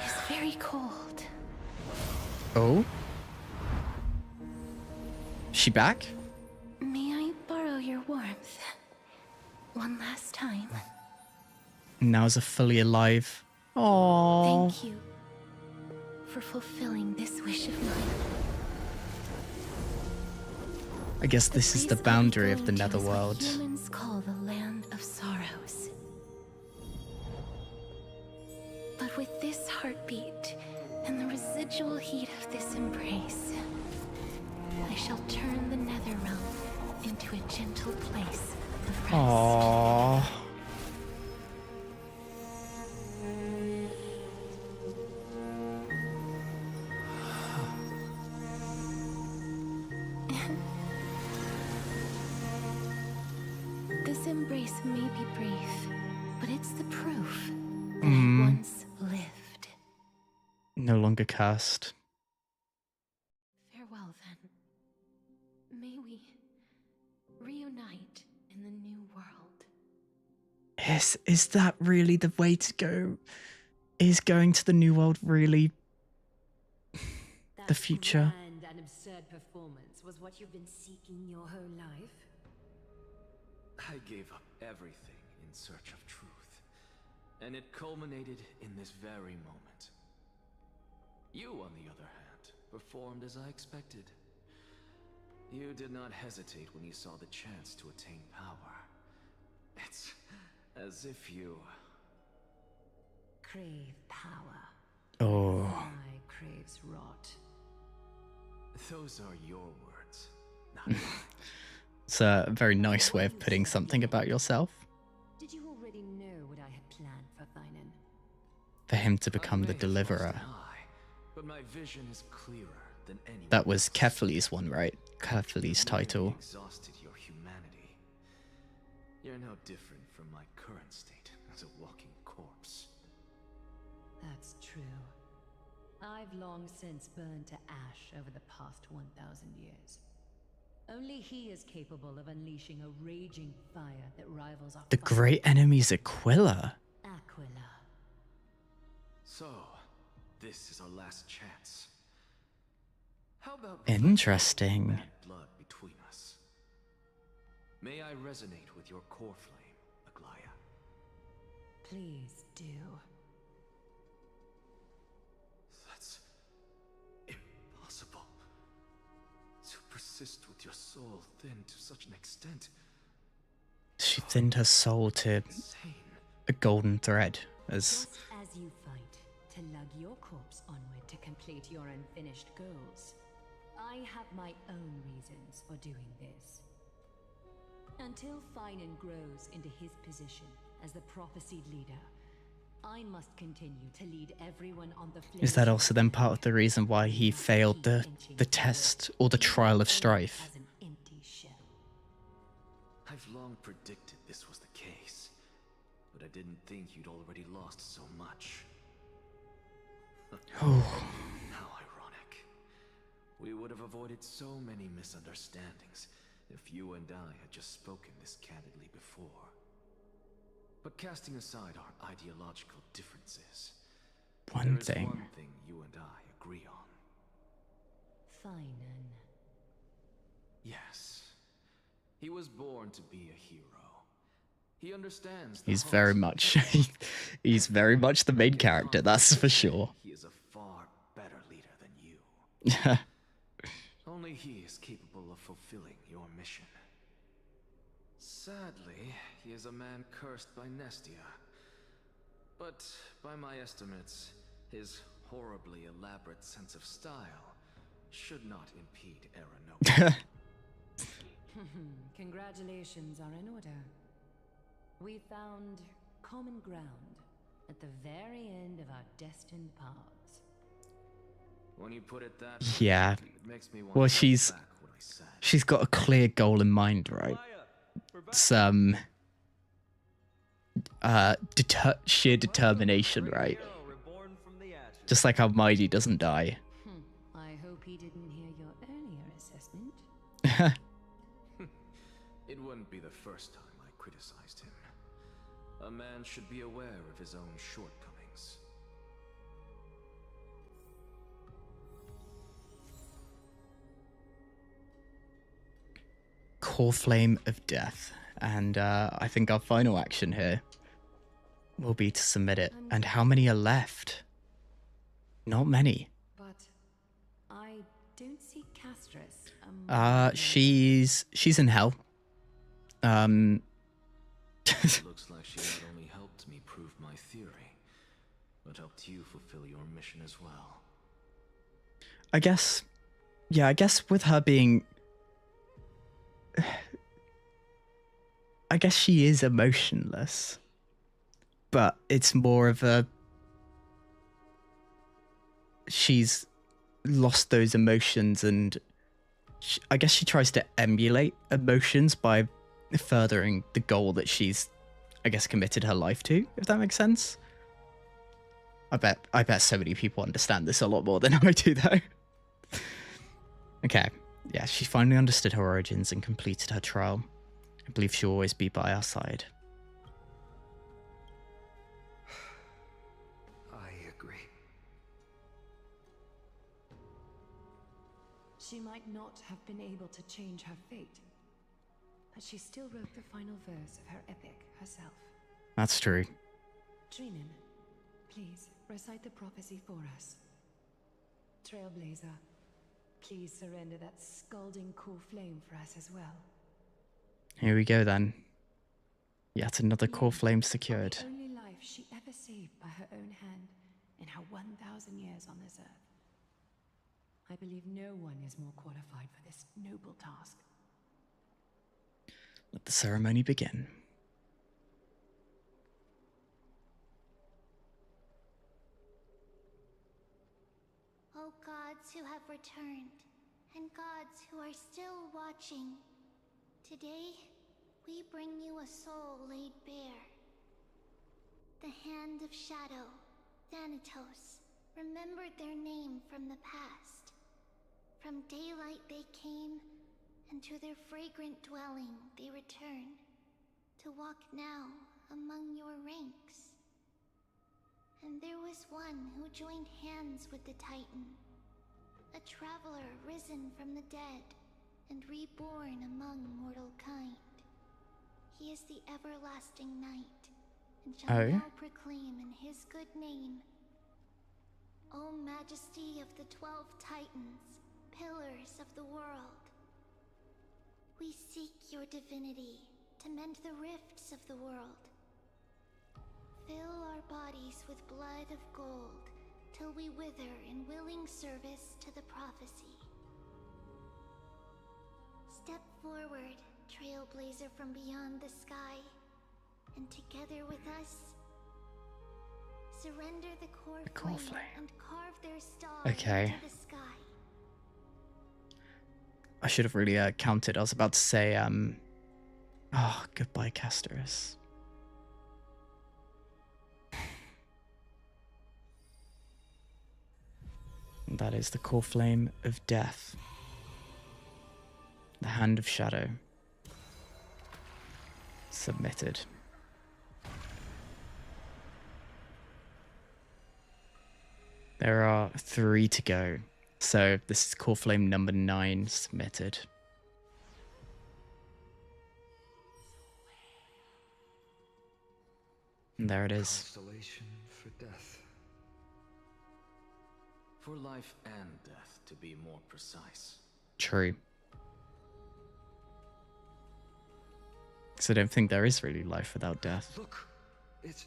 is very cold. Oh? She back? May I borrow your warmth? One last time. Now is a fully alive. Aww. Thank you for fulfilling this wish of mine. I guess this is the boundary of the Netherworld. Humans call the land of sorrows. But with this heartbeat and the residual heat of this embrace, I shall turn the Netherrealm into a gentle place of rest. Aww. again. This embrace may be brief, but it's the proof that I once lived. No longer cursed. Farewell, then. May we reunite in the new world. Is that really the way to go? Is going to the new world really the future? Grand and absurd performance was what you've been seeking your whole life. I gave up everything in search of truth, and it culminated in this very moment. You, on the other hand, performed as I expected. You did not hesitate when you saw the chance to attain power. It's as if you crave power. Oh. I craves rot. Those are your words, not mine. It's a very nice way of putting something about yourself. Did you already know what I had planned for Vanaer? For him to become the deliverer. But my vision is clearer than any. That was Kefali's one, right? Kefali's title. Exhausted your humanity. You're no different from my current state as a walking corpse. That's true. I've long since burned to ash over the past 1,000 years. Only he is capable of unleashing a raging fire that rivals our The great enemy's Aquila. Aquila. So, this is our last chance. How about Interesting. bad blood between us? May I resonate with your core flame, Aglaya? Please do. That's impossible. To persist with your soul thinned to such an extent. She thinned her soul to a golden thread, as Just as you fight to lug your corpse onward to complete your unfinished goals, I have my own reasons for doing this. Until Finan grows into his position as the prophesied leader, I must continue to lead everyone on the flame. is that also then part of the reason why he failed the test or the trial of strife? As an empty shell. I've long predicted this was the case, but I didn't think you'd already lost so much. Oh. How ironic. We would have avoided so many misunderstandings if you and I had just spoken this candidly before. But casting aside our ideological differences, there is one thing you and I agree on. Finan. Yes. He was born to be a hero. He understands the He's very much he's very much the main character, that's for sure. He is a far better leader than you. Only he is capable of fulfilling your mission. Sadly, he is a man cursed by Nestia. But by my estimates, his horribly elaborate sense of style should not impede Arano. Congratulations are in order. We found common ground at the very end of our destined paths. When you put it that way, Yeah. it makes me want Well, to take back what I said. she's got a clear goal in mind, right? It's sheer determination, right? Just like how Mighty doesn't die. I hope he didn't hear your earlier assessment. It wouldn't be the first time I criticized him. A man should be aware of his own shortcomings. Core Flame of Death. And I think our final action here will be to submit it. And how many are left? Not many. But I don't see Castris. She's in hell. Looks like she not only helped me prove my theory, but helped you fulfill your mission as well. I guess with her being... I guess she is emotionless. But it's more of a... She's lost those emotions and I guess she tries to emulate emotions by furthering the goal that she's, I guess, committed her life to, if that makes sense. I bet so many people understand this a lot more than I do, though. Okay, yeah, she finally understood her origins and completed her trial. I believe she'll always be by our side. I agree. She might not have been able to change her fate, but she still wrote the final verse of her epic herself. That's true. Trinen, please recite the prophecy for us. Trailblazer, please surrender that scalding core flame for us as well. Here we go then. Yet another core flame secured. The only life she ever saved by her own hand in her 1,000 years on this earth. I believe no one is more qualified for this noble task. Let the ceremony begin. O gods who have returned, and gods who are still watching, today we bring you a soul laid bare. The Hand of Shadow, Thanatos, remembered their name from the past. From daylight they came, and to their fragrant dwelling they return, to walk now among your ranks. And there was one who joined hands with the Titan, a traveler risen from the dead and reborn among mortal kind. He is the everlasting night, and shall now proclaim in his good name, O Majesty of the 12 Titans, pillars of the world. We seek your divinity to mend the rifts of the world. Fill our bodies with blood of gold, till we wither in willing service to the prophecy. Step forward, Trailblazer from beyond the sky, and together with us, surrender the core flame and carve their star into the sky. I should have really counted. I was about to say, oh, goodbye, Castorus. And that is the core flame of death. The Hand of Shadow. Submitted. There are 3 to go. So this is core flame number 9 submitted. And there it is. Constellation for death. For life and death, to be more precise. True. Because I don't think there is really life without death. Look, it's...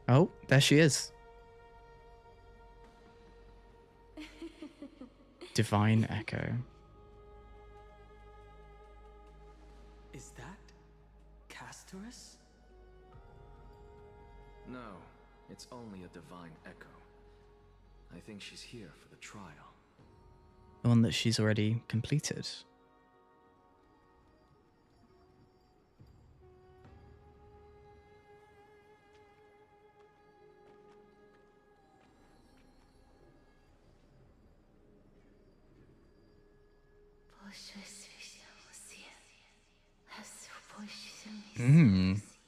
Oh, there she is. Divine Echo. Is that Castorus? No, it's only a divine echo. I think she's here for the trial. The one that she's already completed.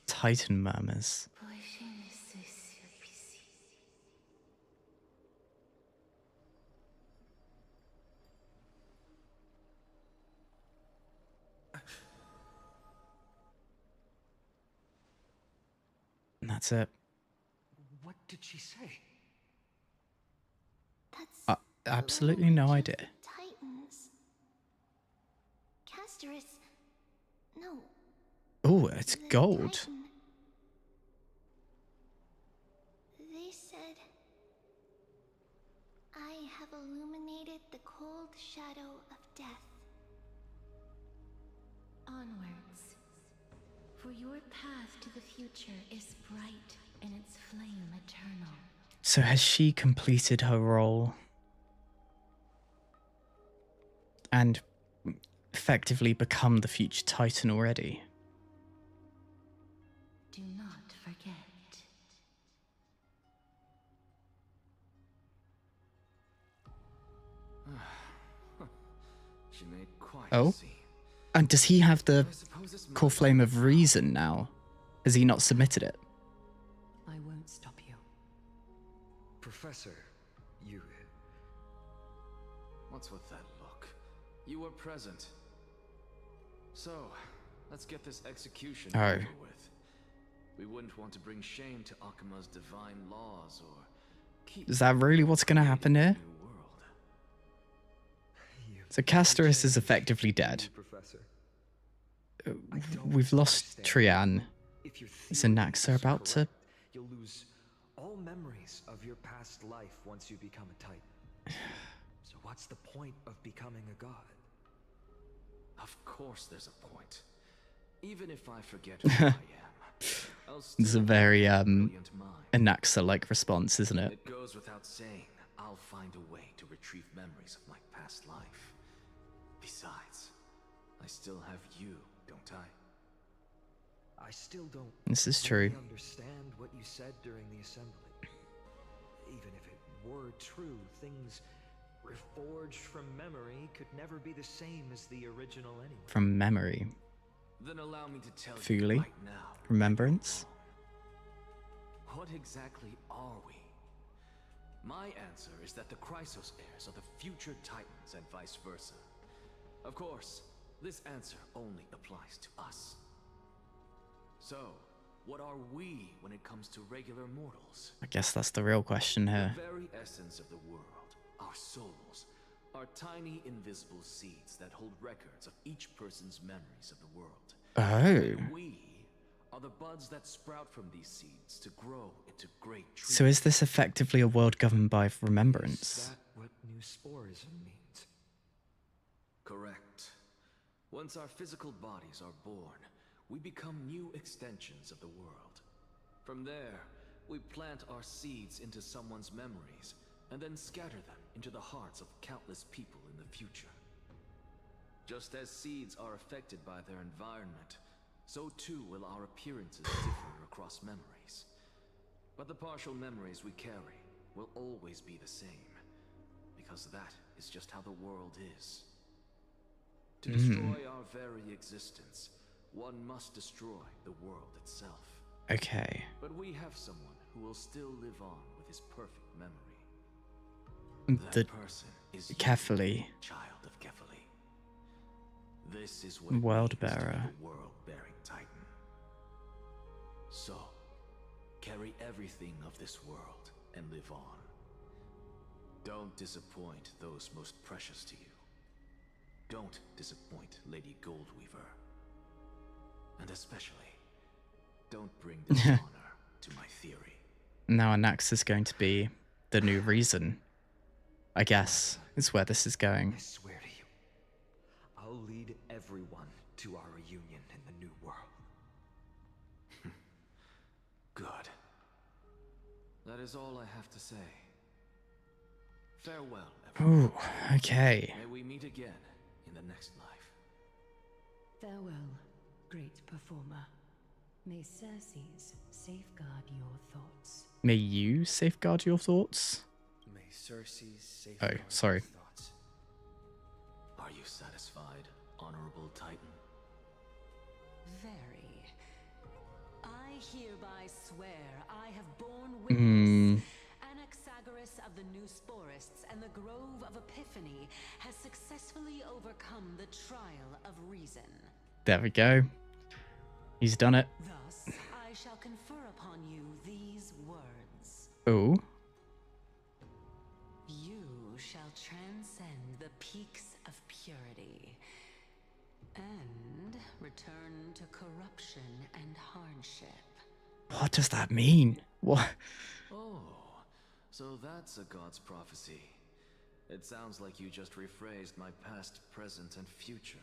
Titan murmurs. And that's it. What did she say? That's absolutely no idea. Titans. Castorus. No. Oh, it's gold. Titan. They said, I have illuminated the cold shadow of death. Onwards. For your path to the future is bright and its flame eternal. So has she completed her role? And effectively become the future Titan already. Do not forget. She made quite Oh? a scene. And does he have the core flame of reason now? Has he not submitted it? I won't stop you. Professor, you... What's with that look? You were present. So, let's get this execution over with. We wouldn't want to bring shame to Okhema's divine laws or keep... Is that really what's going to happen here? So Castorus is effectively dead. We've lost Trian. Is Anaxa about to... You'll lose all memories of your past life once you become a Titan. So what's the point of becoming a god? Of course there's a point. Even if I forget who I am. It's a very Anaxa-like response, isn't it? It goes without saying, I'll find a way to retrieve memories of my past life. Besides, I still have you, don't I? I still don't This is true. really understand what you said during the assembly. Even if it were true, things reforged from memory could never be the same as the original anyway. From memory. Then allow me to tell Fully. you right now. Remembrance. What exactly are we? My answer is that the Chrysos heirs are the future Titans and vice versa. Of course, this answer only applies to us. So, what are we when it comes to regular mortals? I guess that's the real question here. The very essence of the world, our souls, are tiny invisible seeds that hold records of each person's memories of the world. Oh. And we are the buds that sprout from these seeds to grow into great trees. So is this effectively a world governed by remembrance? Is that what new sporism means? Correct. Once our physical bodies are born, we become new extensions of the world. From there, we plant our seeds into someone's memories, and then scatter them into the hearts of countless people in the future. Just as seeds are affected by their environment, so too will our appearances differ across memories. But the partial memories we carry will always be the same, because that is just how the world is. To destroy our very existence, one must destroy the world itself. Okay. But we have someone who will still live on with his perfect memory. The person is Kefali. Child of Kefali. This is what World it means to be bearer. a world-bearing Titan. So, carry everything of this world and live on. Don't disappoint those most precious to you. Don't disappoint Lady Goldweaver. And especially, don't bring dishonor to my theory. Now Anax is going to be the new reason. I guess is where this is going. I swear to you, I'll lead everyone to our reunion in the new world. Good. That is all I have to say. Farewell, everyone. Ooh, okay. May we meet again in the next life. Farewell, great performer. May Circes safeguard your thoughts. May you safeguard your thoughts? May Circes safeguard Oh, sorry. your thoughts. Are you satisfied, Honorable Titan? Very. I hereby swear I have borne witness. Anaxagoras of the New Sporists and the Grove of Epiphany has successfully overcome the trial of reason. There we go. He's done it. Thus, I shall confer upon you these words. Ooh. You shall transcend the peaks of purity and return to corruption and hardship. What does that mean? What? Oh, so that's a god's prophecy. It sounds like you just rephrased my past, present, and future.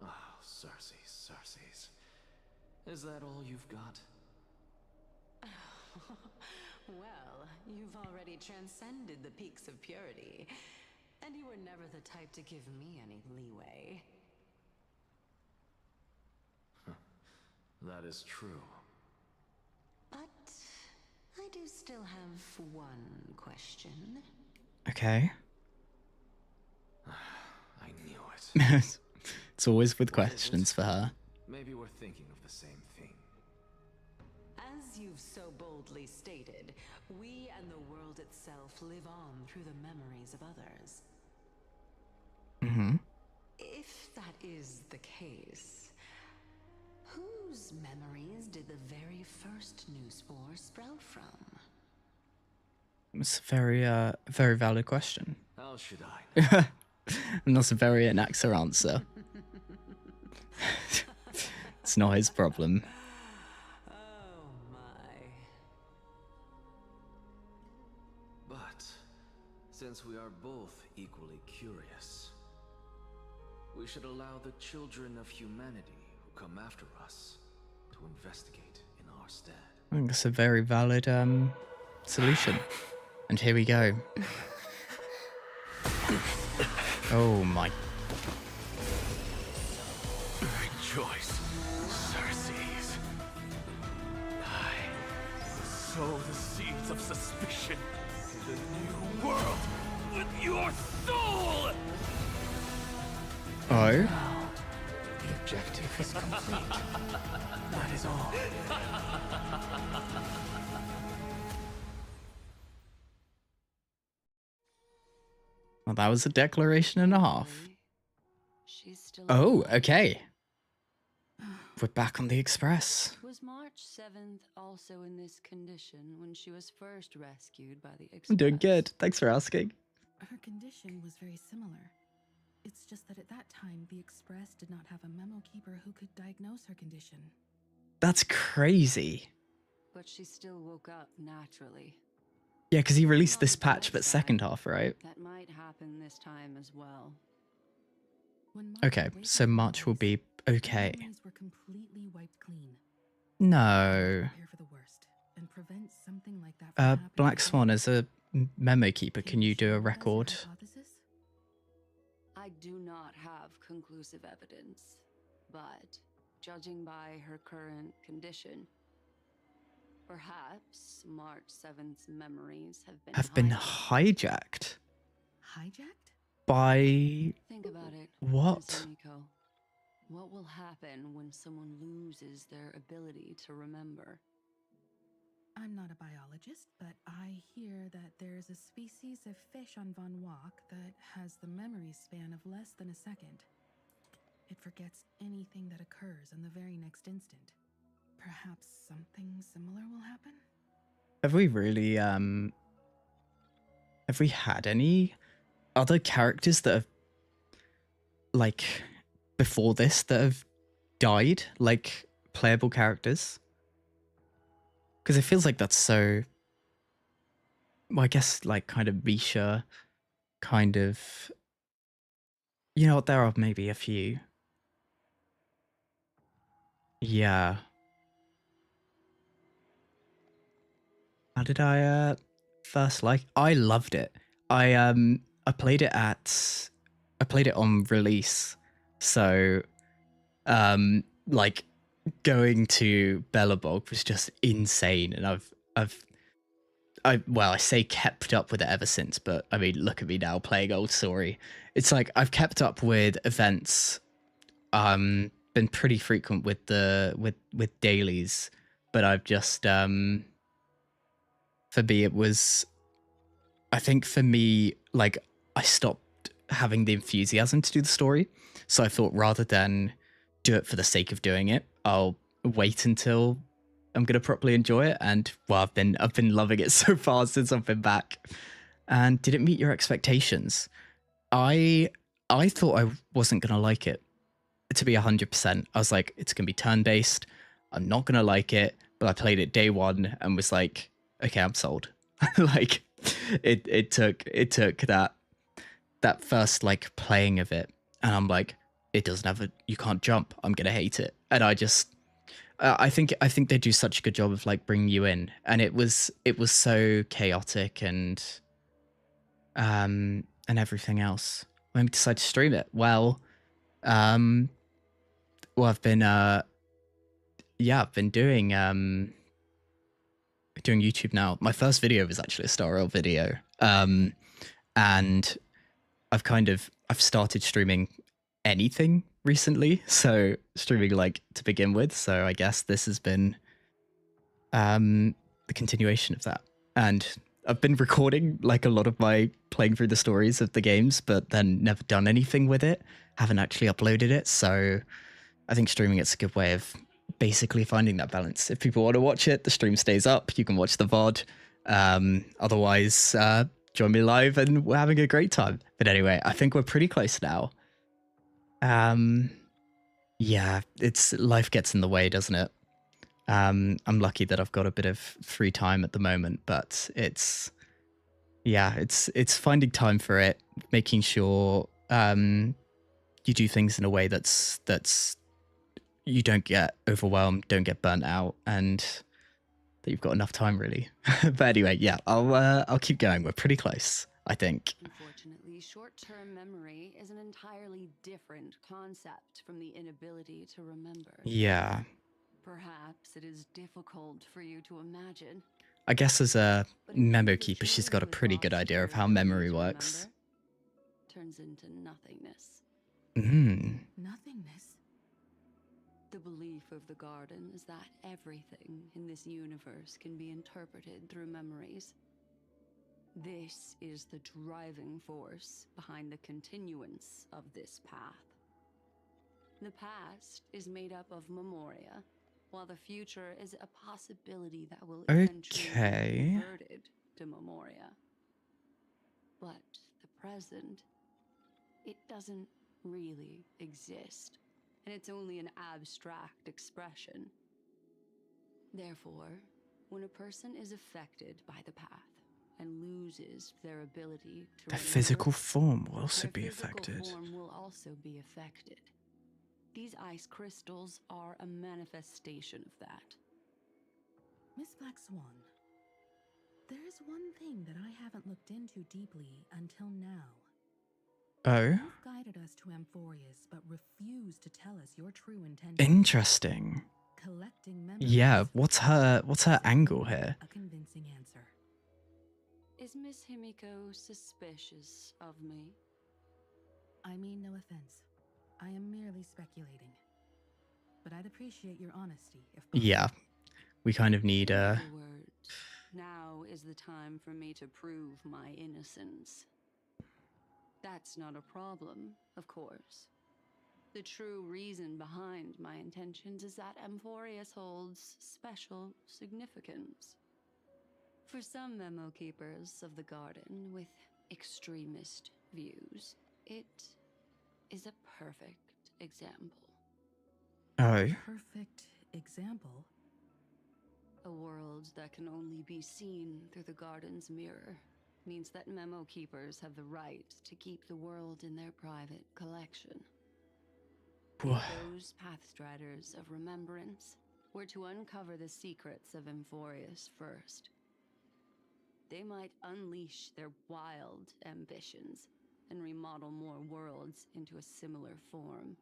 Oh, Circes. Is that all you've got? Well, you've already transcended the peaks of purity. And you were never the type to give me any leeway. That is true. But I do still have one question. Okay. I knew it. It's always with questions for her. Maybe we're thinking of the same thing. As you've so boldly stated, we and the world itself live on through the memories of others. Mm-hmm. If that is the case, whose memories did the very first new spore sprout from? It's a very valid question. How should I? And that's a very Anaxa answer. It's not his problem. Oh my. But since we are both equally curious, we should allow the children of humanity who come after us to investigate in our stead. I think that's a very valid solution. And here we go. Oh my. Rejoice, Circes. I sow the seeds of suspicion in the new world with your soul! Oh? The objective is complete. That is all. Well, that was a declaration and a half. She's still Oh, okay. We're back on the express. Was March 7th also in this condition when she was first rescued by the Express? I'm doing good. Thanks for asking. Her condition was very similar. It's just that at that time, the Express did not have a memo keeper who could diagnose her condition. That's crazy. But she still woke up naturally. Yeah, because he released this patch, but second half, right? That might happen this time as well. Okay, so March will be okay. Memories were completely wiped clean. No. Prepare for the worst and prevent something like that from happening. Black Swan, as a memo keeper, can you do a record? I do not have conclusive evidence, but judging by her current condition, perhaps March 7th's memories have been hijacked. Hijacked? By Think about it. what? Miss Emiko. What will happen when someone loses their ability to remember? I'm not a biologist, but I hear that there's a species of fish on Von Walk that has the memory span of less than a second. It forgets anything that occurs in the very next instant. Perhaps something similar will happen? Have we really, have we had any other characters that have, like, before this that have died? Like, playable characters? Because it feels like that's so, well, I guess, like, kind of Misha, kind of, you know what, there are maybe a few. Yeah. How did I first like? I loved it. I played it on release. So like going to Bellabog was just insane, and I say kept up with it ever since, but I mean, look at me now playing Old Story. It's like I've kept up with events, been pretty frequent with with dailies, but I've just for me, it was, I think for me, like, I stopped having the enthusiasm to do the story. So I thought rather than do it for the sake of doing it, I'll wait until I'm going to properly enjoy it. And, well, I've been loving it so far since I've been back. And did it meet your expectations? I thought I wasn't going to like it, to be 100%. I was like, it's going to be turn-based. I'm not going to like it. But I played it day one and was like, okay, I'm sold. Like, it took that first, like, playing of it, and I'm like, it doesn't have you can't jump. I'm gonna hate it. And I just, I think they do such a good job of, like, bringing you in, and it was so chaotic and and everything else? When we decide to stream it? Well, I've been I've been doing YouTube now. My first video was actually a Star Rail video. And I've started streaming anything recently. So streaming like to begin with. So I guess this has been the continuation of that. And I've been recording like a lot of my playing through the stories of the games, but then never done anything with it. Haven't actually uploaded it. So I think streaming it's a good way of basically finding that balance. If people want to watch it, the stream stays up. You can watch the VOD. Otherwise, join me live and we're having a great time. But anyway, I think we're pretty close now. Yeah, it's life gets in the way, doesn't it? I'm lucky that I've got a bit of free time at the moment, but it's finding time for it, making sure you do things in a way that's you don't get overwhelmed, don't get burnt out, and that you've got enough time really. But anyway, yeah, I'll keep going. We're pretty close, I think. Unfortunately, short-term memory is an entirely different concept from the inability to remember. Yeah. Perhaps it is difficult for you to imagine. I guess as a memo keeper, she's got a pretty good idea of how memory works. Turns into nothingness. Nothingness? The belief of the Garden is that everything in this universe can be interpreted through memories. This is the driving force behind the continuance of this path. The past is made up of memoria, while the future is a possibility that will eventually be converted to memoria. But the present, it doesn't really exist, and it's only an abstract expression. Therefore, when a person is affected by the path and loses their ability to the remember, physical form will also be their affected. physical form will also be affected. These ice crystals are a manifestation of that. Miss Black Swan, there's one thing that I haven't looked into deeply until now. Oh? You've guided us to Amphoreus, but refused to tell us your true intention. Interesting. Collecting memories. Yeah, what's her angle here? A convincing answer. Is Miss Himiko suspicious of me? I mean no offense. I am merely speculating. But I'd appreciate your honesty if possible. Yeah. We kind of need In other words, now is the time for me to prove my innocence. That's not a problem, of course. The true reason behind my intentions is that Amphoreus holds special significance. For some memo keepers of the Garden with extremist views, it is a perfect example. Oh. Perfect example? A world that can only be seen through the Garden's mirror means that memo keepers have the right to keep the world in their private collection. If those pathstriders of remembrance were to uncover the secrets of Amphoreus first, they might unleash their wild ambitions and remodel more worlds into a similar form.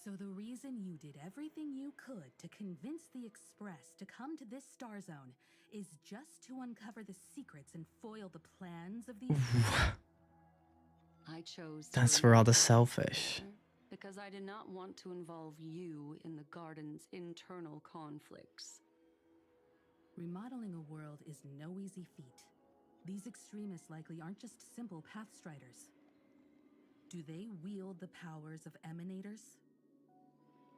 So the reason you did everything you could to convince the Express to come to this star zone is just to uncover the secrets and foil the plans of the I chose to That's remain rather silent selfish. because I did not want to involve you in the Garden's internal conflicts. Remodeling a world is no easy feat. These extremists likely aren't just simple pathstriders. Do they wield the powers of emanators?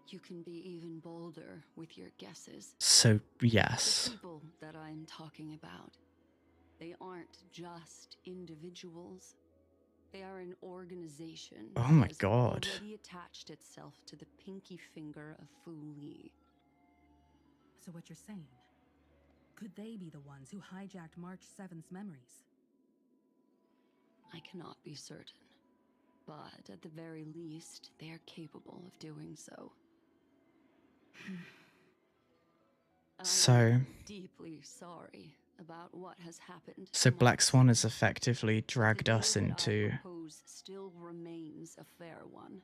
You can be even bolder with your guesses. So, yes. The people that I'm talking about, they aren't just individuals. They are an organization. Oh my that has God. already attached itself to the pinky finger of Fu Li. So what you're saying, could they be the ones who hijacked March 7th's memories? I cannot be certain, but at the very least, they are capable of doing so. So, I'm deeply sorry about what has happened. So to Black Mars. Swan has effectively The dragged deal us that I into... propose still remains a fair one.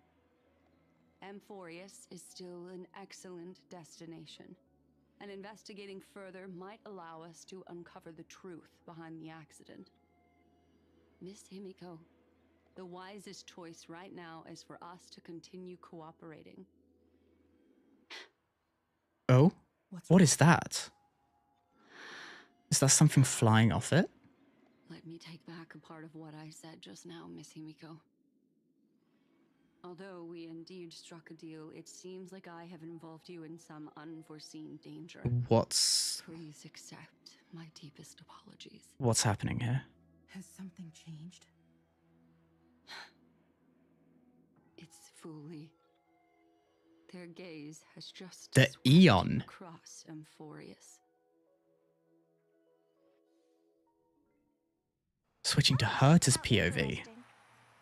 Amphoreus is still an excellent destination, and investigating further might allow us to uncover the truth behind the accident. Miss Himiko, the wisest choice right now is for us to continue cooperating. Oh? What is that? Is that something flying off it? Let me take back a part of what I said just now, Miss Himiko. Although we indeed struck a deal, it seems like I have involved you in some unforeseen danger. What's Please accept my deepest apologies. happening here? Has something changed? It's fully. Their gaze has just The swept Eon. across Amphoreus. Switching to Herta's POV.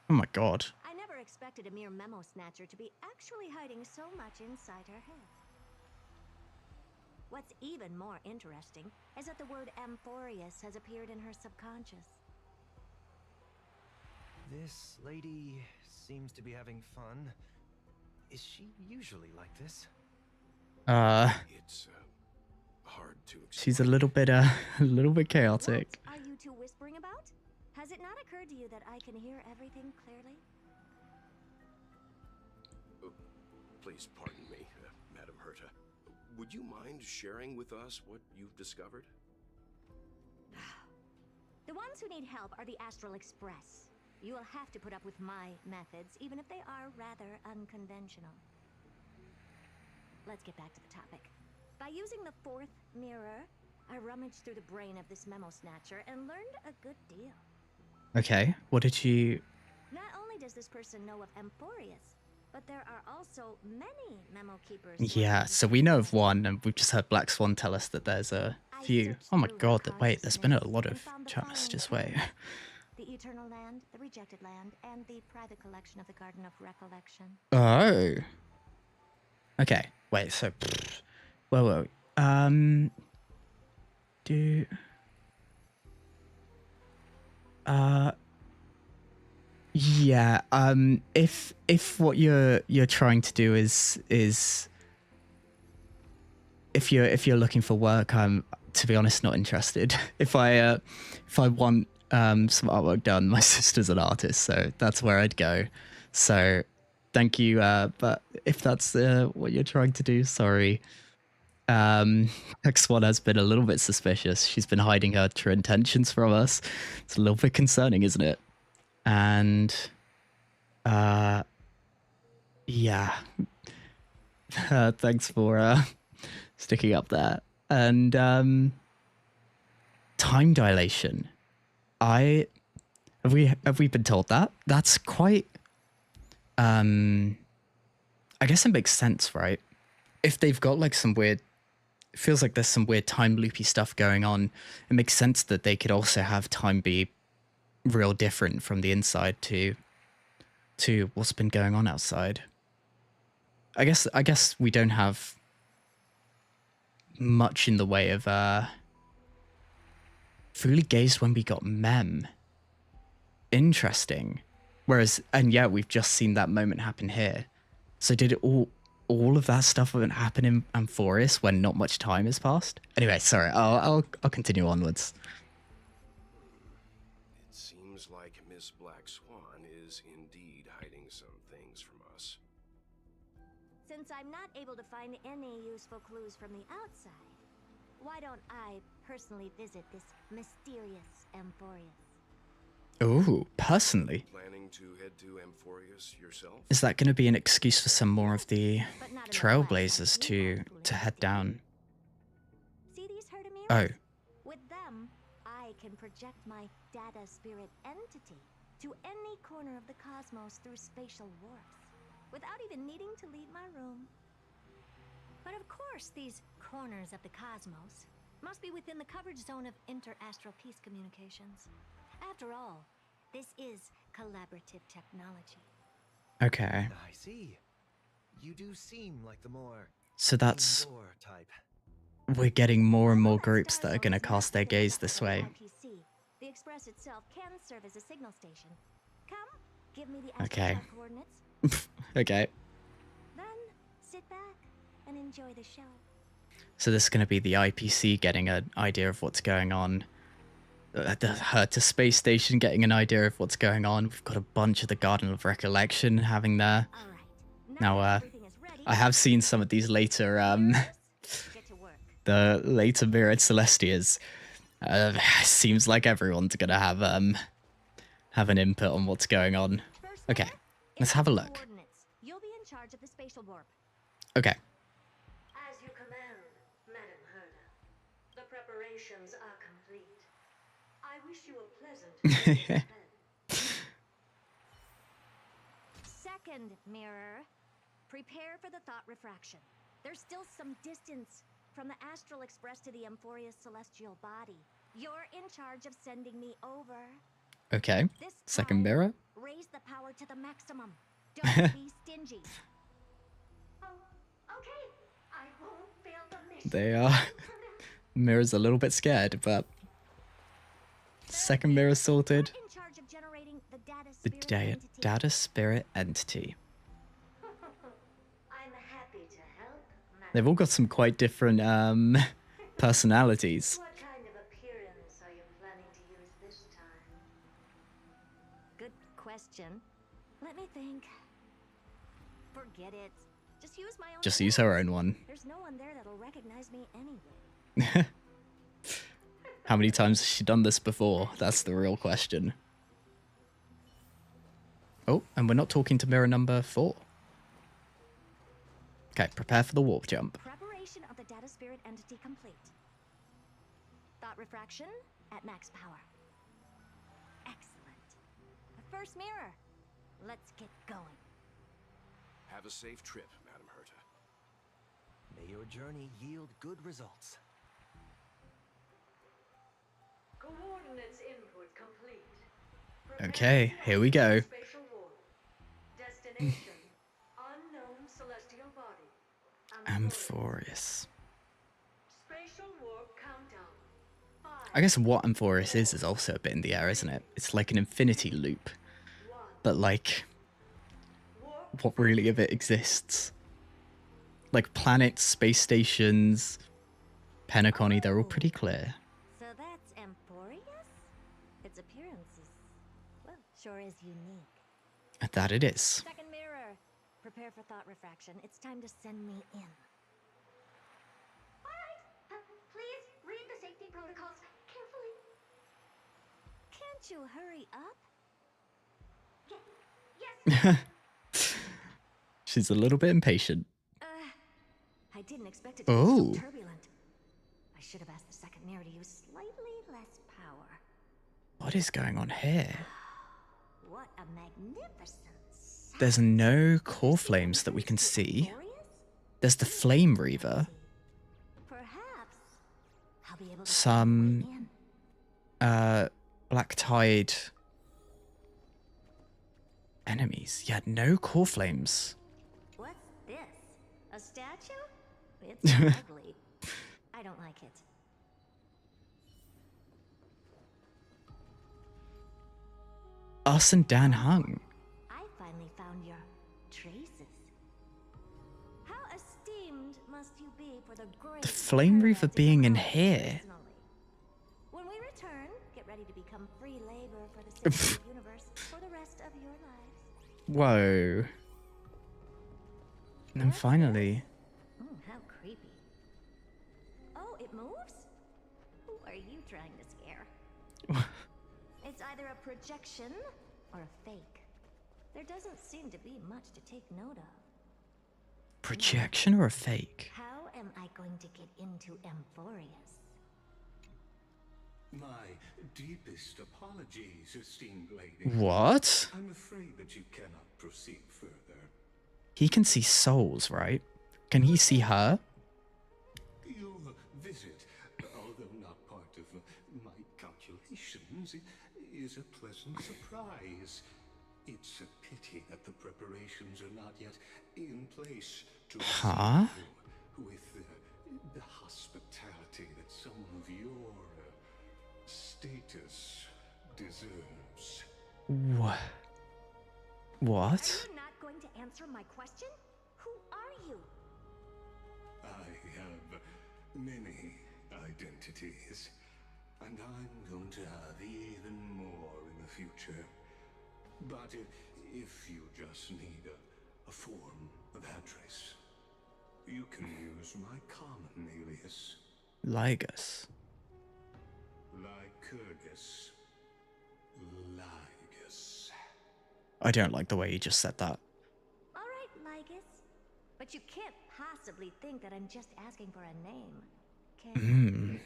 Oh my god. I never expected a mere memo snatcher to be actually hiding so much inside her head. What's even more interesting is that the word Amphoreus has appeared in her subconscious. This lady seems to be having fun. Is she usually like this? It's hard to explain. She's a little bit chaotic. What are you two whispering about? Has it not occurred to you that I can hear everything clearly? Please pardon me, Madam Herta. Would you mind sharing with us what you've discovered? The ones who need help are the Astral Express. You will have to put up with my methods, even if they are rather unconventional. Let's get back to the topic. By using the fourth mirror, I rummaged through the brain of this memo snatcher and learned a good deal. Okay, what did you... Not only does this person know of Amphoreus, but there are also many memo keepers. Yeah, so we know of one, and we've just heard Black Swan tell us that there's a few. Oh my god, wait, there's been a lot of chat messages, wait. The Eternal Land, the Rejected Land, and the private collection of the Garden of Recollection. Oh. Okay, wait, so... Whoa. Yeah, if what you're trying to do is if you're looking for work, I'm, to be honest, not interested. If I want some artwork done, my sister's an artist, so that's where I'd go. So thank you, but if that's what you're trying to do, sorry. X1 has been a little bit suspicious. She's been hiding her true intentions from us. It's a little bit concerning, isn't it? And yeah. Thanks for sticking up there. And time dilation. Have we been told that? That's quite I guess it makes sense, right? If they've got like some weird, it feels like there's some weird time loopy stuff going on, it makes sense that they could also have time be real different from the inside to what's been going on outside. I guess we don't have much in the way of fully gazed when we got Mem. Interesting. Whereas, and yeah, we've just seen that moment happen here. So did it all of that stuff happen in Amphoreus when not much time has passed? Anyway, sorry, I'll continue onwards. It seems like Miss Black Swan is indeed hiding some things from us. Since I'm not able to find any useful clues from the outside, why don't I personally visit this mysterious Amphoreus? Ooh, personally? Planning to head to Amphoreus yourself? Is that going to be an excuse for some more of the Trailblazers to head down? See these Oh. With them, I can project my data spirit entity to any corner of the cosmos through spatial warps, without even needing to leave my room. But of course, these corners of the cosmos must be within the coverage zone of inter-astral peace communications. After all, this is collaborative technology. Okay. I see. You do seem like the more So that's indoor type. we're getting more and more groups that are going to cast their gaze this way. IPC. The Express itself can serve as a signal station. Come, give me the Okay. astral coordinates. Okay. Then sit back and enjoy the show. So this is going to be the IPC getting an idea of what's going on. Her to space station getting an idea of what's going on. We've got a bunch of the Garden of Recollection having their. Now, I have seen some of these later, the later mirrored Celestias. Seems like everyone's gonna have an input on what's going on. Okay, let's have a look. You'll be in charge of the spatial warp. Okay. As you command, Madam Herda. The preparations are complete. I wish you a pleasant Second mirror, prepare for the thought refraction. There's still some distance from the Astral Express to the Amphoreus celestial body. You're in charge of sending me over. Okay. Second mirror. Raise the power to the maximum. Don't be stingy. Okay, I won't fail the mission. They are. Mirror's a little bit scared, but second mirror sorted. In charge of generating the Data spirit entity. I'm happy to help. They've all got some quite different personalities. What kind of appearance are you planning to use this time? Good question. Let me think. Forget it. Just use my own. Just use her own one. There's no one there that'll recognize me anyway. How many times has she done this before? That's the real question. Oh, and we're not talking to mirror number 4. Okay, prepare for the warp jump. Preparation of the data spirit entity complete. Thought refraction at max power. Excellent. The first mirror. Let's get going. Have a safe trip, Madam Herta. May your journey yield good results. Coordinates input complete. Okay, here we go. Spatial warp. Destination: unknown celestial body. Amphoreus. Spatial warp countdown. I guess what Amphoreus is also a bit in the air, isn't it? It's like an infinity loop. But like, what really of it exists? Like planets, space stations, Penacony, they're all pretty clear. So that's Amphoreus? Its appearance is, well, sure is unique. That it is. Second mirror. Prepare for thought refraction. It's time to send me in. Alright, please read the safety protocols carefully. Can't you hurry up? Yes. She's a little bit impatient. I didn't expect it to be so turbulent. I should have asked the second mirror to use slightly less power. What is going on here? What a magnificent. There's no core flames that we can see. There's the Flame Reaver. Perhaps I'll be able to Some Black Tide enemies. Yeah, no core flames. What's this? A statue? It's ugly. I don't like it. Us and Dan Hung. I finally found your traces. How esteemed must you be for the great The Flame Reaver being in here. When we return, get ready to become free labor for the citizens of the universe for the rest of your lives. Whoa. And then finally. How creepy. Oh, it moves? Who are you trying to scare? It's either a projection or a fake. There doesn't seem to be much to take note of. Projection or a fake? How am I going to get into Amphoreus? My deepest apologies, esteemed lady. What? I'm afraid that you cannot proceed further. He can see souls, right? Can he see her? Your visit, although not part of my calculations, is a pleasant surprise. It's a pity that the preparations are not yet in place to receive you with the hospitality that someone of your status deserves. What? Are you not going to answer my question? Who are you? I have many identities, and I'm going to have even more in the future. But if you just need a form of address, you can use my common alias. Ligus. Lycurgus. Ligus. I don't like the way you just said that. All right, Ligus. But you can't possibly think that I'm just asking for a name, can you?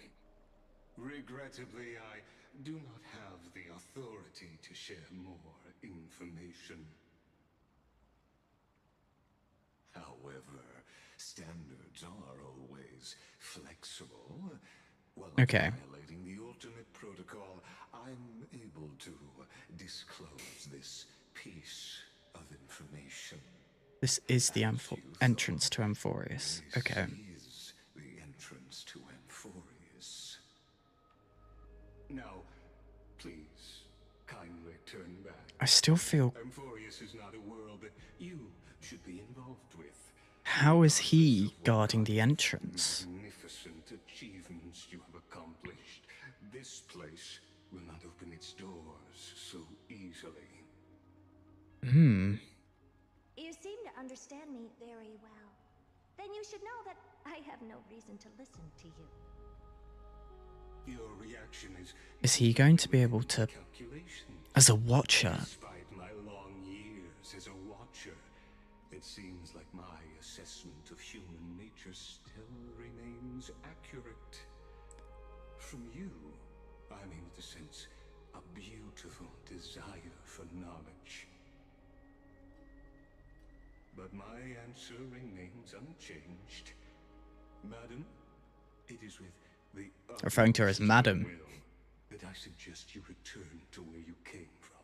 Regrettably, I do not have the authority to share more information. However, standards are always flexible. While Okay. violating the ultimate protocol, I'm able to disclose this piece of information. This is the entrance to Amphoreus. Okay. This is the entrance to Amphoreus. Now, please, kindly turn back. I still feel... Amphoreus is not a world that you should be involved with. How is he guarding the entrance? Magnificent achievements you have accomplished. This place will not open its doors so easily. You seem to understand me very well. Then you should know that I have no reason to listen to you. Your reaction Is he going to be able to... As a watcher? Despite my long years as a watcher, it seems like my assessment of human nature still remains accurate. From you, I'm able to sense a beautiful desire for knowledge. But my answer remains unchanged. Madam, it is with the Referring to her as Madam. will that I suggest you return to where you came from.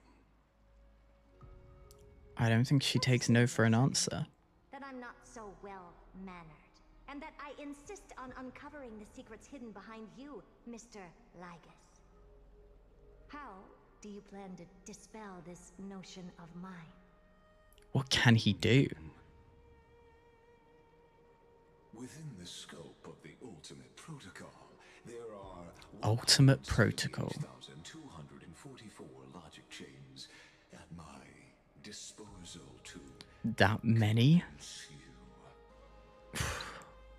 I don't think she takes no for an answer. That I'm not so well-mannered, and that I insist on uncovering the secrets hidden behind you, Mr. Ligus. How do you plan to dispel this notion of mine? What can he do? Within the scope of the ultimate protocol, there are Ultimate protocol. 1,244 logic chains at my disposal to That many?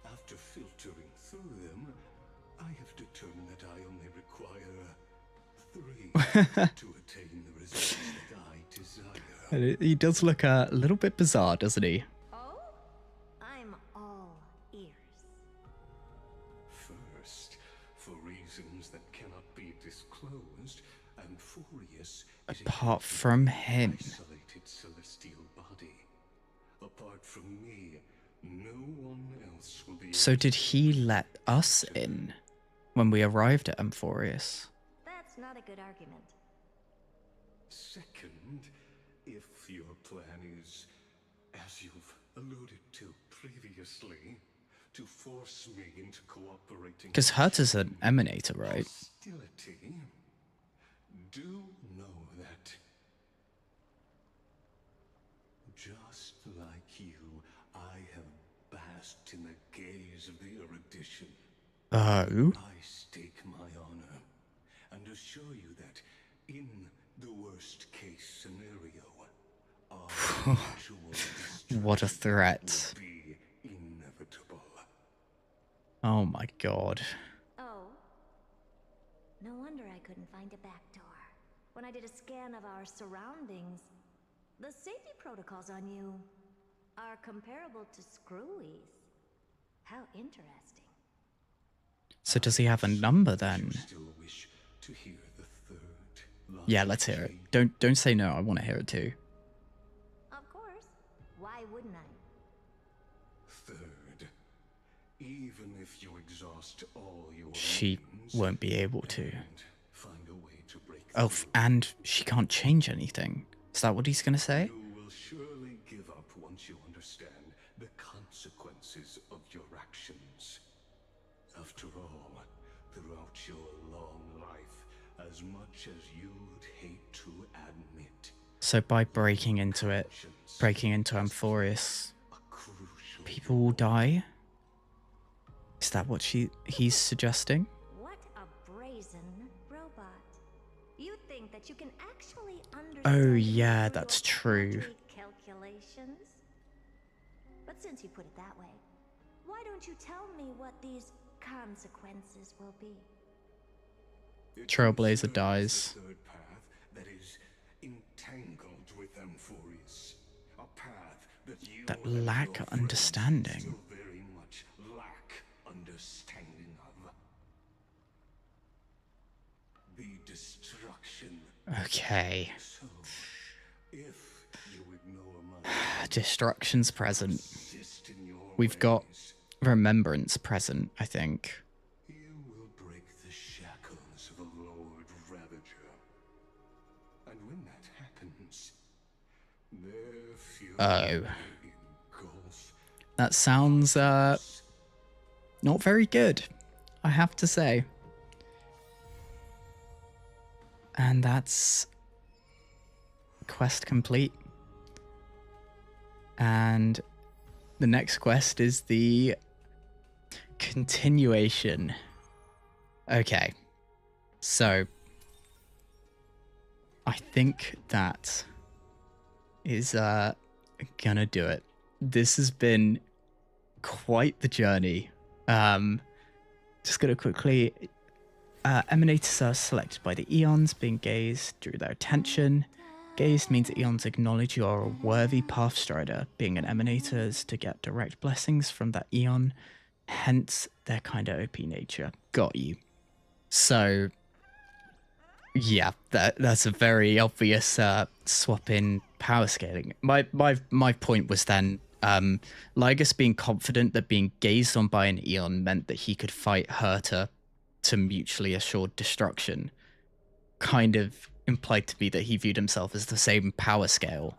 After filtering through them, I have determined that I only require 3 to attain the results that I desire. He does look a little bit bizarre, doesn't he? Oh? I'm all ears. First, for reasons that cannot be disclosed, Amphoreus is Apart from him. isolated celestial body. Apart from me, no one else will be. So did he let us in when we arrived at Amphoreus? That's not a good argument. Second, if your plan is, as you've alluded to previously, to force me into cooperating. Because Hurt is an emanator, right? Hostility, do know that just like you, I have basked in the gaze of the erudition. Oh? I stake my honor and assure you that in the worst case scenario, our mutual What a threat. will be inevitable. Oh my god. Oh. No wonder I couldn't find a back door. When I did a scan of our surroundings, the safety protocols on you are comparable to Screwy's. How interesting. So does he have a number then? Still wish to hear the third Yeah, let's hear it. Don't say no, I want to hear it too. Of course. Why wouldn't I? Third, even if you exhaust all your She means won't be able to. and find a way to break Oh, through, and she can't change anything. Is that what he's going to say? you will surely give up once you understand the consequences of your actions. After all, throughout your long life, as much as you'd hate to admit, So by breaking into Amphoreus, people will die? Is that what he's suggesting? What a brazen robot. You think that you can actually understand Oh yeah, that's true. calculations? But since you put it that way, why don't you tell me what these consequences will be? Trailblazer dies. The third path that is entangled with Amphoreus. A path that you That and lack your friends understanding. still very much lack understanding of. The destruction. Okay. So, if you ignore my Destruction's present. persist in your We've got ways, remembrance present, I think. you will break the shackles of a Lord Ravager. And when that happens, their fury Oh. will engulf. That sounds not very good, I have to say. And that's quest complete. And the next quest is the continuation. Okay. So I think that is gonna do it. This has been quite the journey. Just gonna quickly emanators are selected by the eons. Being gazed drew their attention. Gazed means that eons acknowledge you are a worthy pathstrider. Being an emanator is to get direct blessings from that eon, hence their kind of OP nature. Got you. So yeah, that's a very obvious swap in power scaling. My point was then Lygus being confident that being gazed on by an eon meant that he could fight her to mutually assured destruction, kind of implied to me that he viewed himself as the same power scale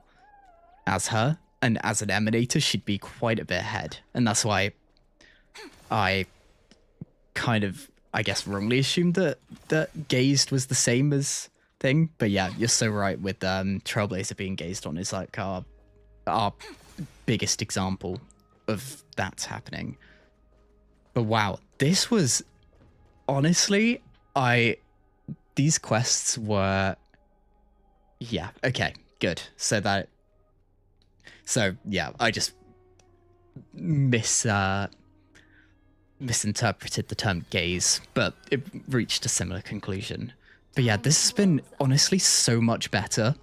as her, and as an emanator she'd be quite a bit ahead, and that's why I kind of, I guess, wrongly assumed that gazed was the same as thing. But yeah, you're so right with Trailblazer being gazed on is like our biggest example of that happening. But wow, this was honestly, these quests were, yeah, okay, good. So yeah, I just misinterpreted the term gaze, but it reached a similar conclusion. But yeah, this has been honestly so much better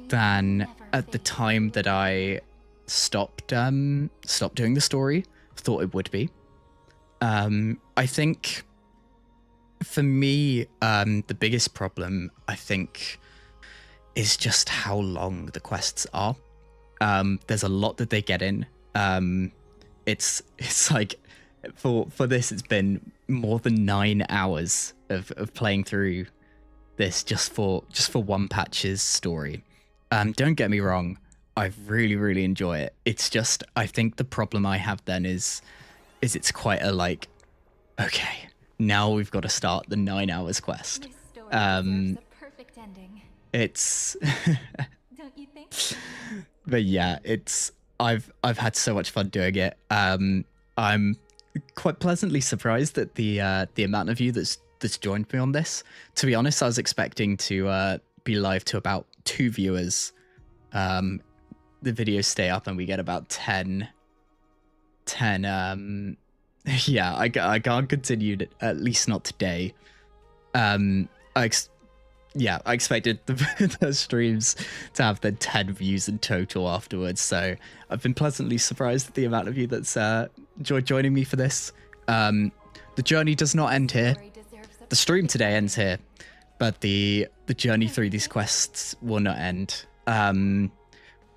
than at the time that I stopped doing the story. Thought it would be. I think for me, the biggest problem, I think, is just how long the quests are. There's a lot that they get in. It's like, for this, it's been more than 9 hours of playing through this just for one patch's story. Don't get me wrong, I really, really enjoy it. It's just, I think the problem I have then is it's quite a like, okay, now we've got to start the 9 hours quest. This story deserves a perfect ending. It's Don't you think? but yeah, it's I've had so much fun doing it. I'm quite pleasantly surprised at the amount of you that's joined me on this. To be honest, I was expecting to be live to about 2 viewers. The videos stay up and we get about 10 yeah, I can't continue, at least not today. I expected the streams to have the 10 views in total afterwards, so I've been pleasantly surprised at the amount of you that's enjoyed joining me for this. The journey does not end here. The stream today ends here, but the journey through these quests will not end. I'm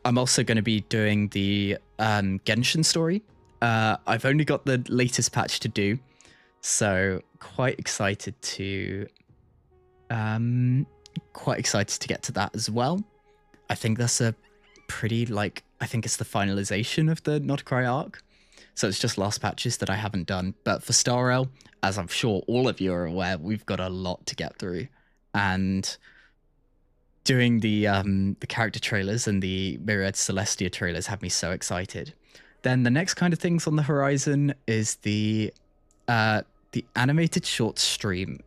also going to be doing the Genshin story. I've only got the latest patch to do, so quite excited to get to that as well. I think that's a pretty, I think it's the finalization of the Not Cry arc, So it's just last patches that I haven't done. But for Star Rail, as I'm sure all of you are aware, we've got a lot to get through. And doing the character trailers and the Myriad Celestia trailers have me so excited. Then the next kind of things on the horizon is the animated short stream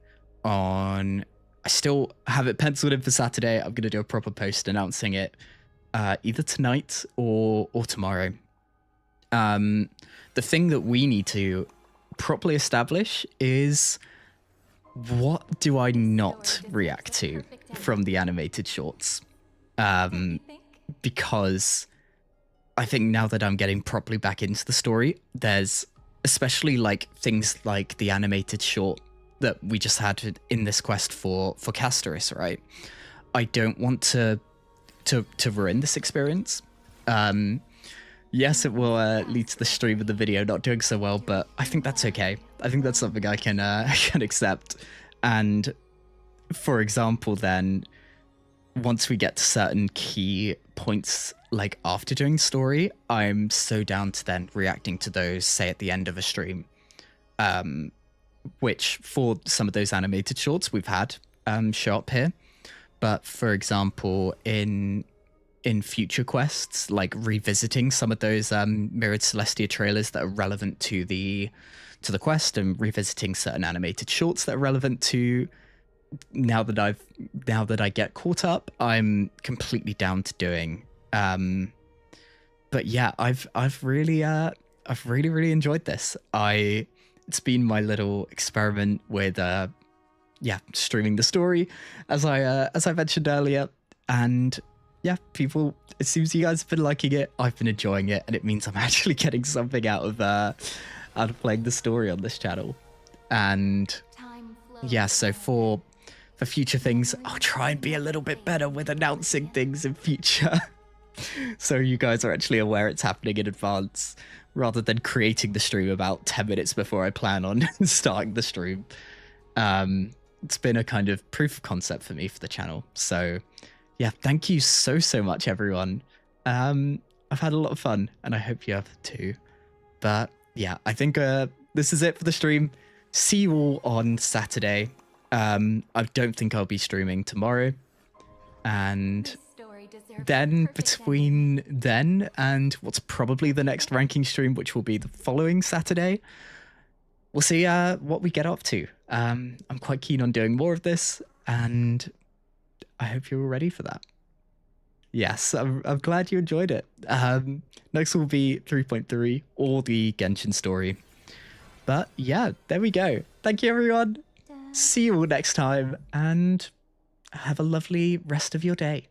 on... I still have it penciled in for Saturday. I'm going to do a proper post announcing it either tonight or tomorrow. The thing that we need to properly establish is, what do I not react to from the animated shorts? Because I think now that I'm getting properly back into the story, there's especially like things like the animated short that we just had in this quest for Castoris, right? I don't want to ruin this experience. Yes, it will lead to the stream of the video not doing so well, but I think that's okay. I think that's something I can can accept. And for example, then once we get to certain key points, like after doing story, I'm so down to then reacting to those, say at the end of a stream. Which for some of those animated shorts we've had show up here. But for example, in future quests, like revisiting some of those Mirrored Celestia trailers that are relevant to the quest, and revisiting certain animated shorts that are relevant to now that I get caught up, I'm completely down to doing. But yeah, I've really enjoyed this. It's been my little experiment with streaming the story, as I mentioned earlier, and yeah, people, it seems you guys have been liking it. I've been enjoying it, and it means I'm actually getting something out of playing the story on this channel. And yeah, so for future things, I'll try and be a little bit better with announcing things in future. So you guys are actually aware it's happening in advance, rather than creating the stream about 10 minutes before I plan on starting the stream. It's been a kind of proof of concept for me for the channel. So yeah, thank you so much, everyone. I've had a lot of fun, and I hope you have too. But yeah, I think this is it for the stream. See you all on Saturday. I don't think I'll be streaming tomorrow. And then between then and what's probably the next ranking stream, which will be the following Saturday, we'll see what we get up to. I'm quite keen on doing more of this, and I hope you're all ready for that. Yes, I'm glad you enjoyed it. Next will be 3.3 or the Genshin story. But yeah, there we go. Thank you, everyone. See you all next time, and have a lovely rest of your day.